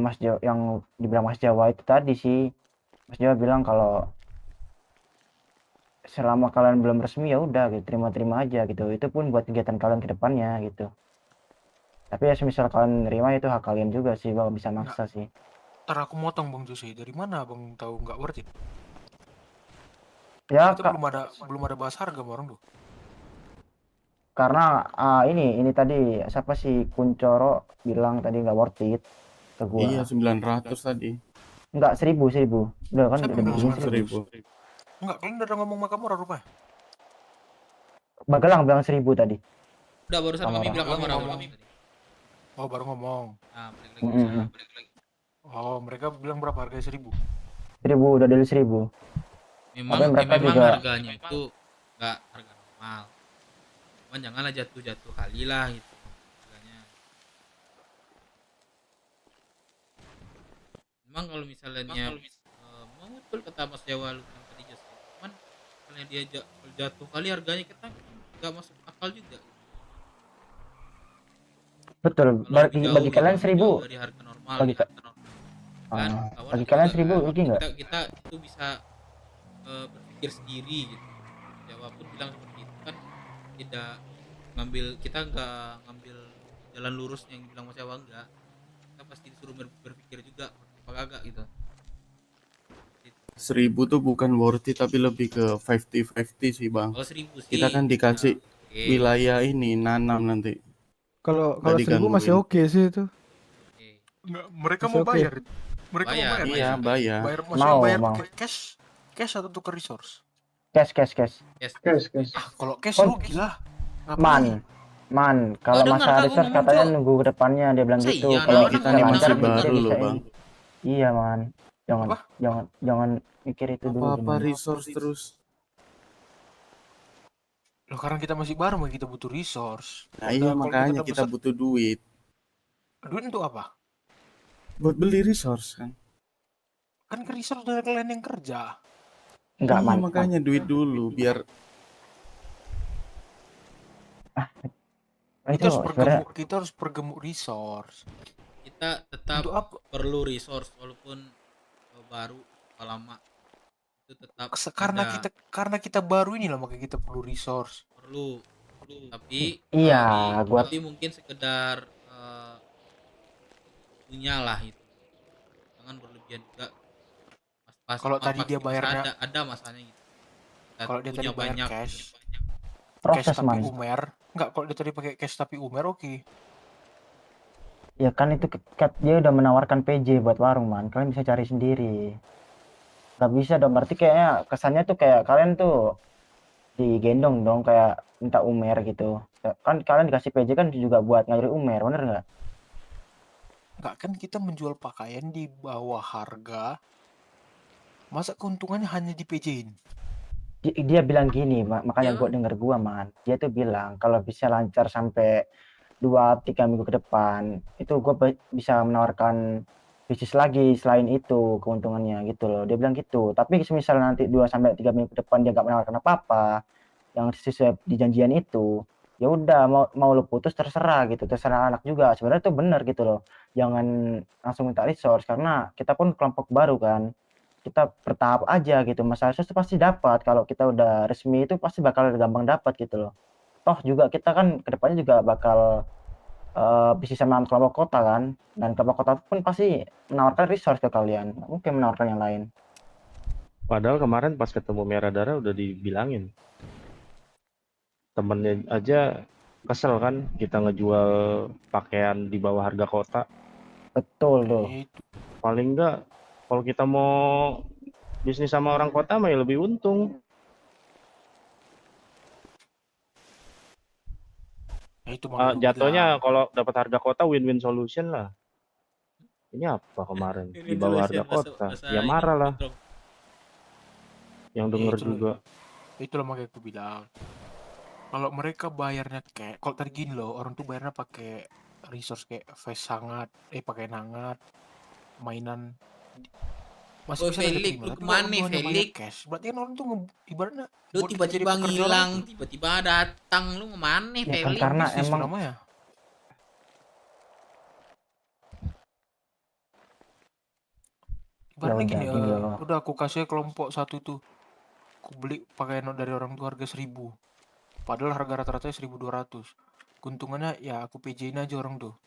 Mas Jawa, yang dibilang Mas Jawa itu tadi sih, Mas Jawa bilang kalau selama kalian belum resmi ya udah gitu, terima aja gitu. Itu pun buat kegiatan kalian ke depannya gitu. Tapi ya semisal kalian nerima itu hak kalian juga sih, Bang, bisa maksa sih. Ntar aku motong Bang Jose, dari mana Bang tahu nggak worth it? Ya Kita belum ada bahas harga sama orang tuh. karena ini tadi siapa sih Kuncoro bilang tadi nggak worth it ke gua. Iya 900 tadi. Enggak, 1000. Udah kan Siapa udah yang bikin bilang 1000. Enggak, kalian udah ngomong sama kamu rupanya. Magelang bilang 1000 tadi. Udah barusan kami bilang Kamora. Oh baru ngomong. Nah balik lagi. Oh mereka bilang berapa harganya 1000? 1000 udah dari 1000. Memang harganya itu nggak harga normal. Cuman janganlah jatuh kali lah gitu harganya. Memang kalau misalnya memang betul kata Mas Jawa lu bilang tadi Jos, cuman kalau dia jatuh kali harganya kita nggak masuk akal juga. Betul. Bagi kalian 1000 dari harga normal. Bagi kalian 1000 rugi nggak? Kita itu bisa berpikir sendiri gitu. Jawa pun bilang seperti itu kan, kita nggak ngambil jalan lurus yang bilang Mas Jawa enggak. Kita pasti disuruh berpikir juga apa kagak gitu. 1000 tuh bukan worth it tapi lebih ke 50-50 sih Bang. Oh 1000 sih. Kita kan dikasih wilayah ini nanam nanti. Kalau 1000 masih oke sih itu. Enggak, mereka Masih mau oke. bayar. Mereka Bayar. mau bayar. Iya, bayar. Maksudnya Mau, bayar Bang. pakai cash atau tukar resource? Cash. Kalau cash Oh. rugi lah. Ngapain? Man, kalau Nggak dengar, masa Kak, research gua ngomong, katanya Cok. nunggu ke depannya, dia bilang Masa gitu. iya? Kalau Nah, kita orang lancar masih dia baru loh, bisa Bang. ini. Iya, man. Jangan mikir itu dulu. Apa gimana. resource terus? Loh karena kita masih baru, kita butuh resource. Nah iya Kalau makanya udah kita besar, butuh duit duit untuk apa? buat beli resource kan. Kan ke resource dari kalian yang kerja. Enggak, Iya, man. makanya duit dulu biar Kita harus pergemuk resource. Kita tetap Untuk apa? perlu resource walaupun baru atau lama. Itu tetap Karena kita baru ini lah makanya kita perlu resource. perlu. Tapi Iya, tapi mungkin sekedar punya lah itu. Jangan berlebihan juga. Kalau tadi dia bayarnya ada masanya gitu. Kita kalau dia tadi punya bayar banyak. cash Proses, tapi man. Umer, enggak kalau dia tadi pakai cash tapi Umer oke. Ya kan itu dia udah menawarkan PJ buat warung, man. Kalian bisa cari sendiri. Gak bisa dong, berarti kayaknya kesannya tuh kayak kalian tuh digendong dong, kayak minta Umer gitu. Kan kalian dikasih PJ kan juga buat ngajari Umer, bener nggak? Enggak kan kita menjual pakaian di bawah harga. Masa keuntungannya hanya di PJ-in? Dia bilang gini, makanya gua denger gua, man. Dia tuh bilang kalau bisa lancar sampai 2-3 minggu ke depan itu gue bisa menawarkan bisnis lagi selain itu keuntungannya gitu loh. Dia bilang gitu. Tapi semisal nanti 2-3 minggu ke depan dia nggak menawarkan apa-apa yang sesuai di janjian itu, ya udah mau lu putus terserah gitu, terserah anak juga. Sebenarnya itu benar gitu loh. Jangan langsung minta resource karena kita pun kelompok baru kan. Kita bertahap aja gitu. Masalah resource pasti dapat. Kalau kita udah resmi itu pasti bakal gampang dapat gitu loh. Toh juga kita kan kedepannya juga bakal bisnis sama kelompok kota kan, dan kelompok kota pun pasti menawarkan resource ke kalian, mungkin menawarkan yang lain. Padahal kemarin pas ketemu Merah Darah udah dibilangin, temennya aja kesel kan kita ngejual pakaian di bawah harga kota. Betul tuh. Paling enggak kalau kita mau bisnis sama orang kota mah ya lebih untung. Jatuhnya kalau dapat harga kota win-win solution lah. Ini apa kemarin di bawah harga kota? Ya marah lah. Yang denger juga. Itulah makanya aku bilang. Kalau mereka bayarnya kayak, kalau tadi gini loh, orang tuh bayarnya pakai resource kayak face hangat, pakai hangat, mainan. Masih bisa Felix, lu kemana nih Felix? Cash. Berarti kan orang tuh ibaratnya lu tiba-tiba ngilang, tiba-tiba datang, lu kemana nih Ya kan Felix? karena emang namanya. Ibaratnya gini, udah aku kasih kelompok satu tuh, aku beli pakaian dari orang tuh harga 1.000, padahal harga rata-ratanya 1.200. Keuntungannya ya aku PJ-in aja orang tuh.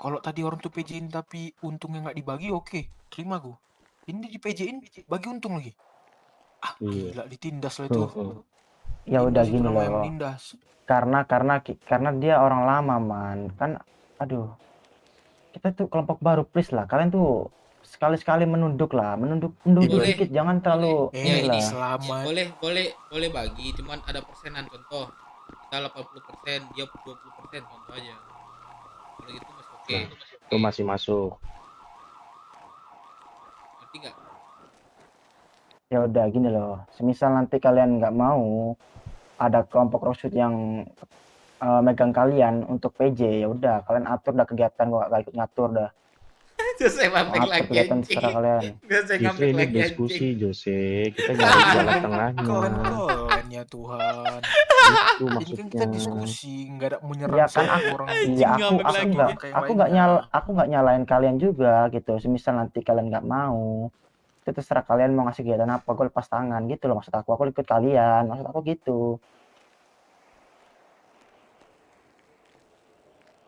Kalau tadi orang tuh PJ-in tapi untungnya nggak dibagi, oke, terima gue. Ini di PJ-in bagi untung lagi. Gila ditindas lah itu. Ya udah gini loh. Karena dia orang lama man. Kan aduh. Kita tuh kelompok baru, please lah. Kalian tuh sekali-sekali menunduk lah, menunduk dikit, jangan terlalu ini selamat. Boleh bagi, cuman ada persenan. Contoh, kita 80%, dia 20%, contoh aja. Kalau gitu masih oke. Itu masih masuk. Ngerti nggak? Ya udah gini loh. Semisal nanti kalian nggak mau ada kelompok roadshoot yang megang kalian untuk PJ, ya udah kalian atur dah kegiatan, gua nggak ikut ngatur dah. Jose ngambek lagi anjing. Justru ini diskusi Jose, kita nyari jalan tengahnya. Keren ya Tuhan. Itu Ini maksudnya. kan kita diskusi, nggak ada menyerang Ya kan orang. Iya aku nggak nyalain kalian juga gitu. Semisal nanti kalian nggak mau, itu terserah kalian mau ngasih kegiatan apa, gue lepas tangan gitu loh. Maksud aku ikut kalian, maksud aku gitu.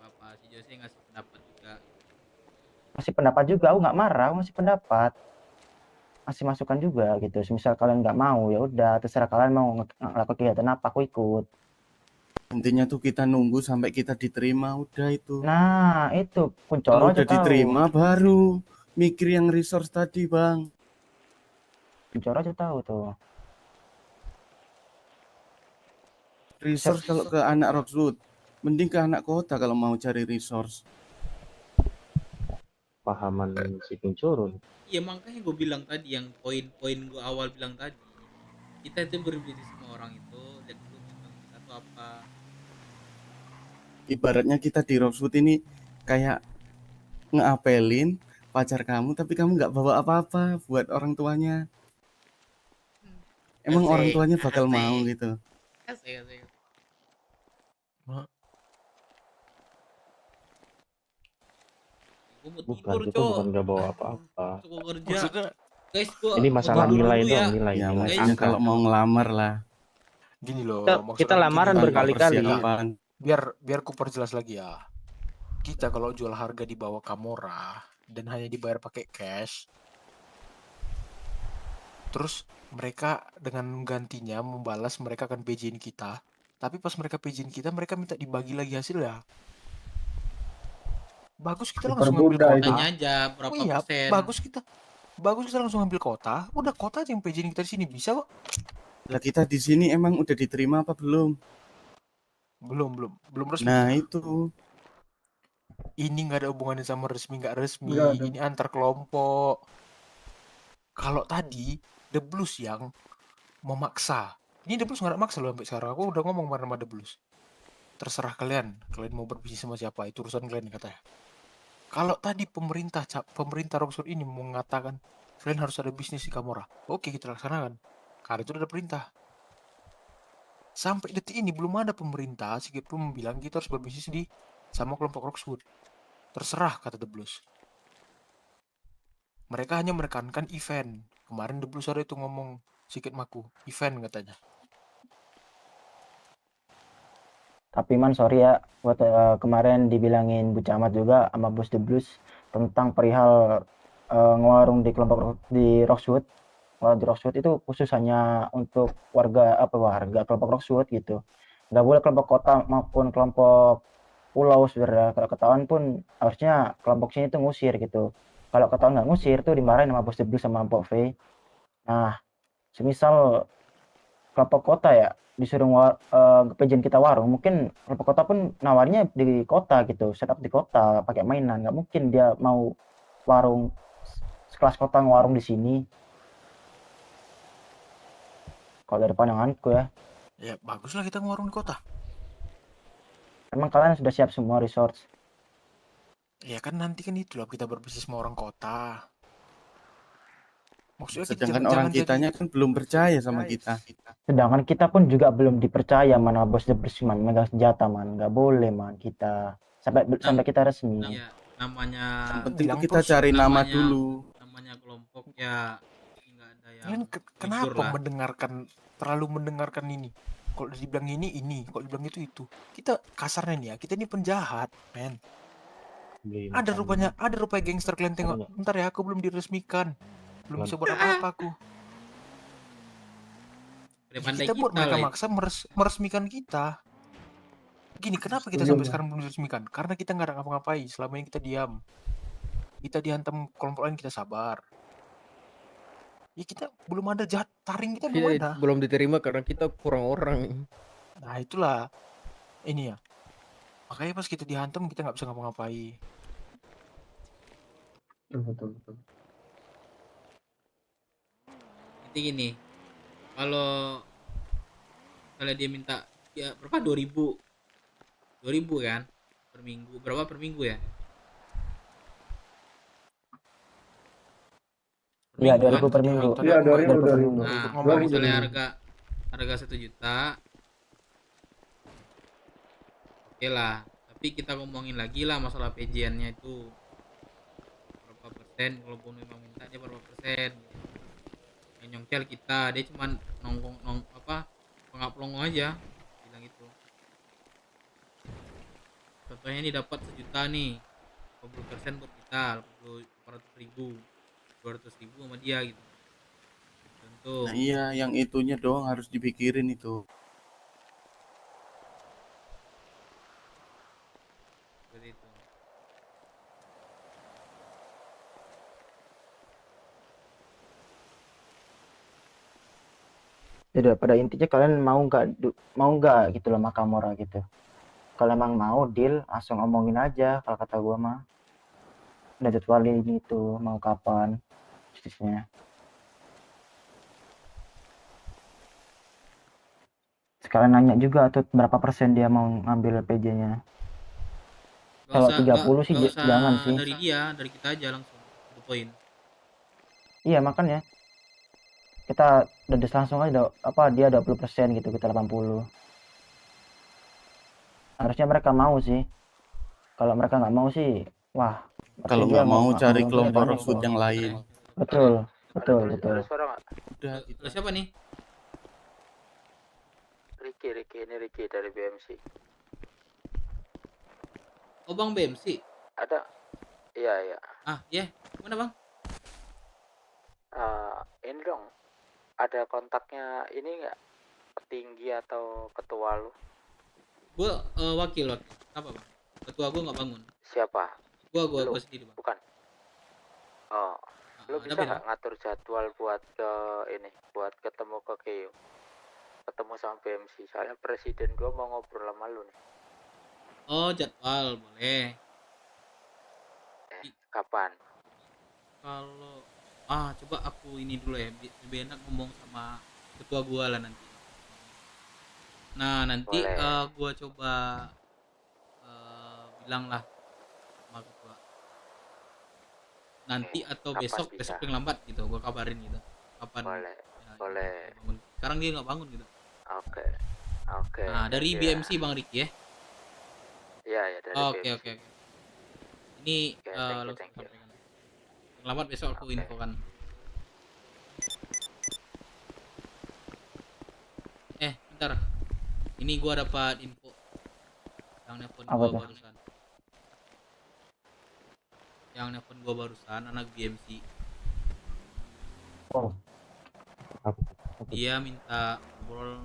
Apa si Jose ngasih pendapat juga? Masih pendapat juga, aku nggak marah, aku masih pendapat, masih masukan juga gitu. Semisal kalian nggak mau, ya udah terserah kalian mau ngelakuin kegiatan apa, aku ikut. Intinya tuh kita nunggu sampai kita diterima, udah itu. Nah itu Kalau udah diterima baru mikir yang resource tadi bang. Kuncoro aja tahu tuh. Resource kalau ke anak Roxwood, mending ke anak kota kalau mau cari resource. Pahaman si Kuncoro. Iya makanya gue bilang tadi, yang poin-poin gue awal bilang tadi, kita itu berbisnis sama orang itu, lihat dulu tentang kita tuh apa. Ibaratnya kita di Roxwood ini kayak ngeapelin pacar kamu, tapi kamu nggak bawa apa-apa buat orang tuanya. Emang orang tuanya bakal mau gitu. Asik. Bukan, kita bukan nggak bawa apa-apa. Kerja. Guys, ini masalah nilai dong, nilai. Ya, makanya kalau mau ngelamar lah. Gini loh, kita lamaran berkali-kali. Biar ku perjelas lagi ya. Kita kalau jual harga di bawah Kamora dan hanya dibayar pakai cash, terus mereka dengan gantinya membalas mereka akan PJ-in kita. Tapi pas mereka PJ-in kita, mereka minta dibagi lagi hasilnya. Bagus kita langsung ambil kota aja berapa persen. Bagus kita langsung ambil kota. Udah kota aja yang PJ-in kita di sini bisa kok. Lah kita di sini emang udah diterima apa belum? Belum resmi. Nah itu. Ini nggak ada hubungannya sama resmi nggak resmi. Ini antar kelompok. Kalau tadi The Blues yang memaksa. Ini The Blues nggak ada maksa loh sampai sekarang. Aku udah ngomong sama The Blues. terserah kalian mau berbisnis sama siapa, itu urusan kalian katanya. Kalau tadi pemerintah Roxur ini mengatakan kalian harus ada bisnis di Gamora, oke kita laksanakan karena itu udah ada perintah. Sampai detik ini belum ada pemerintah sedikit pun bilang kita harus berbisnis sama kelompok Roxwood. Terserah, kata The Blues. Mereka hanya menekankan event. Kemarin The Blues ada itu ngomong sedikit maku, event katanya. Tapi man sorry ya, buat kemarin dibilangin Bu Camat juga sama Bos The Blues tentang perihal ngewarung di kelompok di Roxwood. Kalau di Roxwood itu khusus hanya untuk warga kelompok Roxwood gitu. Nggak boleh kelompok kota maupun kelompok pulau sebenarnya. Kalau ketahuan pun harusnya kelompok sini tuh ngusir gitu. Kalau ketahuan nggak ngusir tuh dimarahin sama Bos The Blues sama Mpok V. Nah, semisal kelompok kota ya disuruh kepejen kita warung, mungkin kelompok kota pun nawarnya di kota gitu, setup di kota pakai mainan. Nggak mungkin dia mau warung sekelas kota ngewarung di sini. Kalau dari pandanganku ya. Ya baguslah kita ngewarung di kota. Emang kalian sudah siap semua resorts? Ya kan nanti kan itulah kita berbisnis sama orang kota. Maksudnya Sedangkan orang kitanya kan belum percaya sama kita. Sedangkan kita pun juga belum dipercaya mana Bos The Blues man, megang senjata man, nggak boleh man kita sampai kita resmi. Iya, namanya Yang penting kita cari nama dulu. Namanya kelompok ya nggak ada yang. Kalian kenapa terlalu mendengarkan ini? Kalau dibilang ini, kalau dibilang itu. Kita kasarnya nih ya, kita ini penjahat, men. Ada rupanya gangster kalian tengok. Bentar ya, aku belum diresmikan. Belum bisa buat apa-apa aku. Kita buat mereka maksa meresmikan kita. Gini, kenapa kita sampai sekarang belum diresmikan? Karena kita nggak ada ngapa-ngapain. Selama ini kita diam. Kita dihantam kelompok lain, kita sabar. Ya kita belum ada taring, kita belum ada. Belum diterima karena kita kurang orang. Nah itulah ini ya. Makanya pas kita dihantam kita nggak bisa ngapa-ngapain. Betul. Nanti gini, kalau dia minta ya berapa 2000 kan per minggu, berapa per minggu ya? Iya 2000 per minggu. Iya 2000. Nah, kalau misalnya harga 1 juta, oke lah. Tapi kita ngomongin lagi lah masalah PJ-nya itu berapa persen. Kalau Bono memang minta dia berapa persen. Yang nyongkel kita, dia cuman pengaplongo aja bilang gitu. Contohnya ini dapat 1 juta nih, 20% buat kita, 200.000 sama dia gitu. Tentu. Nah iya, yang itunya doang harus dipikirin itu. Seperti itu. Jadi pada intinya kalian mau nggak gitu loh sama Gamora gitu. Kalau emang mau deal langsung omongin aja, kalau kata gua mah. Udah jadwalin itu mau kapan bisnisnya. Sekalian nanya juga tuh berapa persen dia mau ngambil PJ-nya. Kalau 30 sih jangan sih. Dari kita aja langsung ke poin. Iya makanya kita udah langsung aja dia 20% gitu, kita 80. Harusnya mereka mau sih. Kalau mereka nggak mau sih, wah. Kalau nggak mau cari kelompok Roxwood yang lain. Betul. Udah siapa nih? Ricky dari BMC. Oh Bang BMC. Ada? Iya. Mana Bang? Ini dong. Ada kontaknya ini nggak? Petinggi atau ketua lu? Gue wakil. Apa Bang? Ketua gue nggak bangun. Siapa? Gue sendiri Bang. Bukan. Lu bisa nggak ngatur jadwal buat ketemu ke Keo? Ketemu sama BMC. Soalnya presiden gue mau ngobrol sama lu nih. Oh jadwal boleh. Kapan? Kalau coba aku ini dulu ya, lebih enak ngomong sama ketua gua lah nanti. Nah, nanti Boleh. gua coba bilang lah sama ketua. Nanti atau Kapan besok bisa? paling lambat gitu, gua kabarin gitu. Kapan? Boleh. Ya, Boleh. dia bangun. Sekarang dia nggak bangun gitu. Oke. Oke. Nah, dari thank you ya. BMC Bang Ricky ya. Iya ya dari Oke, BMC. oke, oke. Ini Oke, thank you, langsung thank you. sampaikan. Paling lambat besok aku Oke. infokan. Bentar. Ini gua dapat info yang nelpon Apa gua tuh? barusan. Yang nelpon gua barusan anak BMC. Oh. Dia minta ngobrol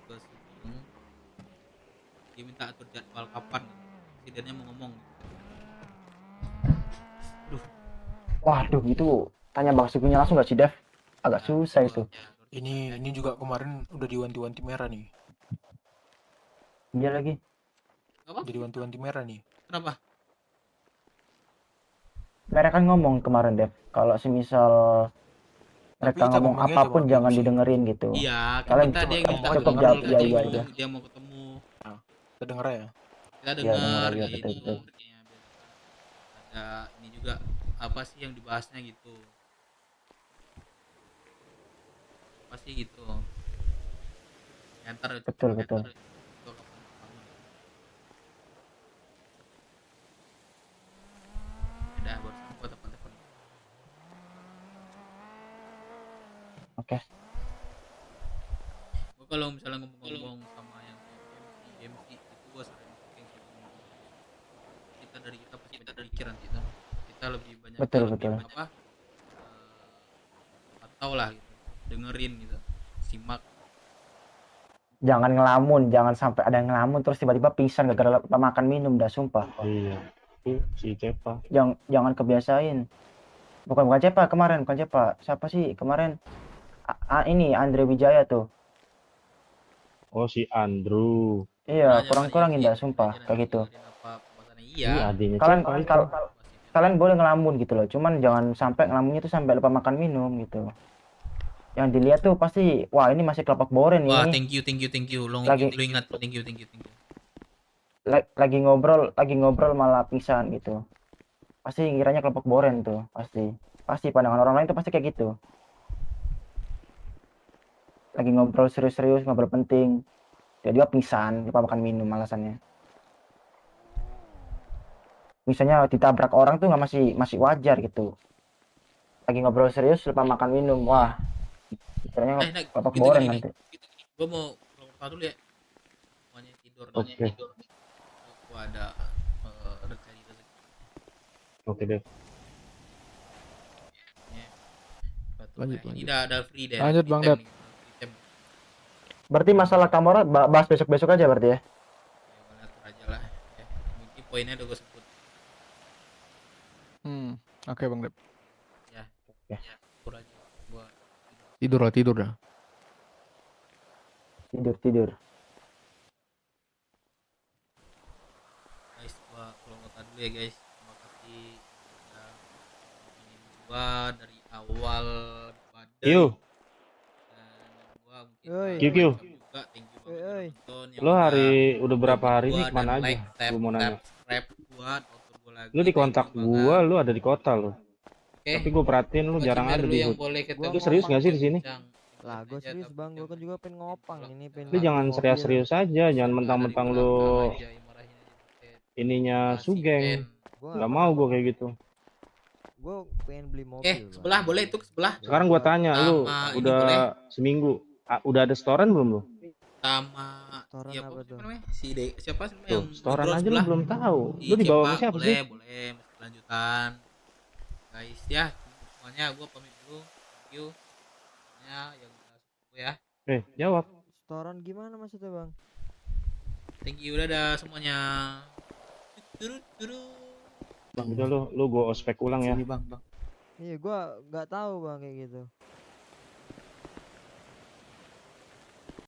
ke Sugeng. Dia minta atur jadwal kapan. Presidennya mau ngomong. Waduh, itu tanya Bang Sugengnya langsung gak sih, Dev? Agak susah itu. Ini juga kemarin udah diwanti-wanti merah nih. Iya lagi. Apa? Jadi wanti-wanti merah nih. Kenapa? Mereka kan ngomong kemarin, Dev, kalau semisal mereka kita ngomong ngomongnya aja apapun Bang, jangan diskusi. didengerin gitu. Iya, kan Kalian kita dia yang minta cukup ngobrol jawab, kan, iya dia iya mau iya. dia mau ketemu. Kita denger ya. Kita Iya, denger dengar aja, gitu. betul. Ya, biar ada ini juga apa sih yang dibahasnya gitu. Pasti gitu. Ya, ntar Betul, betul. Udah barusan gua telepon. Oke. Gua kalau misalnya ngomong-ngomong sama yang MC itu gua sering kita dari kita pasti ada pikiran kita. Kita lebih banyak Betul, lebih betul. apa? Atau lah gitu. Dengerin gitu. Simak. Jangan ngelamun, jangan sampai ada yang ngelamun terus tiba-tiba pingsan gara-gara lupa makan minum, dah sumpah. Iya. Itu si Cepa. Jangan kebiasain. Bukan Cepa kemarin, bukan Cepa. Siapa sih kemarin? Ini Andre Wijaya tuh. Oh, si Andrew. Iya, kurang-kurangin dah sumpah kayak gitu. Iya, adiknya Kalian Cepa itu. kalian boleh ngelamun gitu loh, cuman jangan sampai ngelamunnya tuh sampai lupa makan minum gitu. Yang dilihat tuh pasti, wah ini masih kelopak boren Wah, ini. thank you. Lu ingat. Thank you. Lagi ngobrol malah pingsan gitu. Pasti kiranya kelopak boren tuh, pasti pandangan orang lain tuh pasti kayak gitu. Lagi ngobrol serius-serius, ngobrol penting, dia pingsan, lupa makan minum alasannya. Misalnya ditabrak orang tuh nggak masih wajar gitu. Lagi ngobrol serius lupa makan minum, wah kiranya kelopak boren nanti. Gua mau keluar dulu ya. Semuanya tidur. Oke. Gua ada rezeki. Oke deh. Lanjut. Ini ada free deh. Lanjut Bang Dep. Berarti masalah Kamora bahas besok-besok aja berarti ya? Atur aja lah. Ya, mungkin poinnya udah gue sebut. Oke Bang Dep. Ya. Atur aja. Gua Tidur dah. Tidur. Guys, gua keluar kota dulu ya guys. Terima kasih udah nemenin gua dari awal badai. Yo. Kiu. Juga thank you banget nonton. Lo udah berapa hari nih kemana aja? Gua mau nanya. Subscribe gua, nonton gua lagi. Lu di kontak gua, lu ada di kota lo. Tapi gua perhatiin lu jarang ada di yang boleh ketemu. Lu serius gak sih di sini? Lah, gue serius Bang, gue kan juga pengen ngopang ini, pengen Lu jangan mobil. serius-serius aja, jangan mentang-mentang lu ininya Sugeng. Nggak mau gua kayak gitu. Gue pengen beli mobil. Sebelah boleh itu sebelah. Sekarang gua tanya lu, Sama ini udah boleh? seminggu, udah ada setoran belum lu? Sama Setoran ya, apa tuh? namanya? Siapa sih Tuh, yang setoran ngobrol aja lu sebelah? belum tahu. Si Lu dibawa Cepa, ke siapa boleh, sih? Boleh, masih kelanjutan. Guys ya, semuanya gua pamit dulu. Thank you. Ya, yang udah support ya. Jawab. Setoran gimana maksudnya Bang? Thank you, dadah semuanya. Bang, udah lu gua ospek ulang ya. Iya, gue nggak tahu Bang kayak gitu.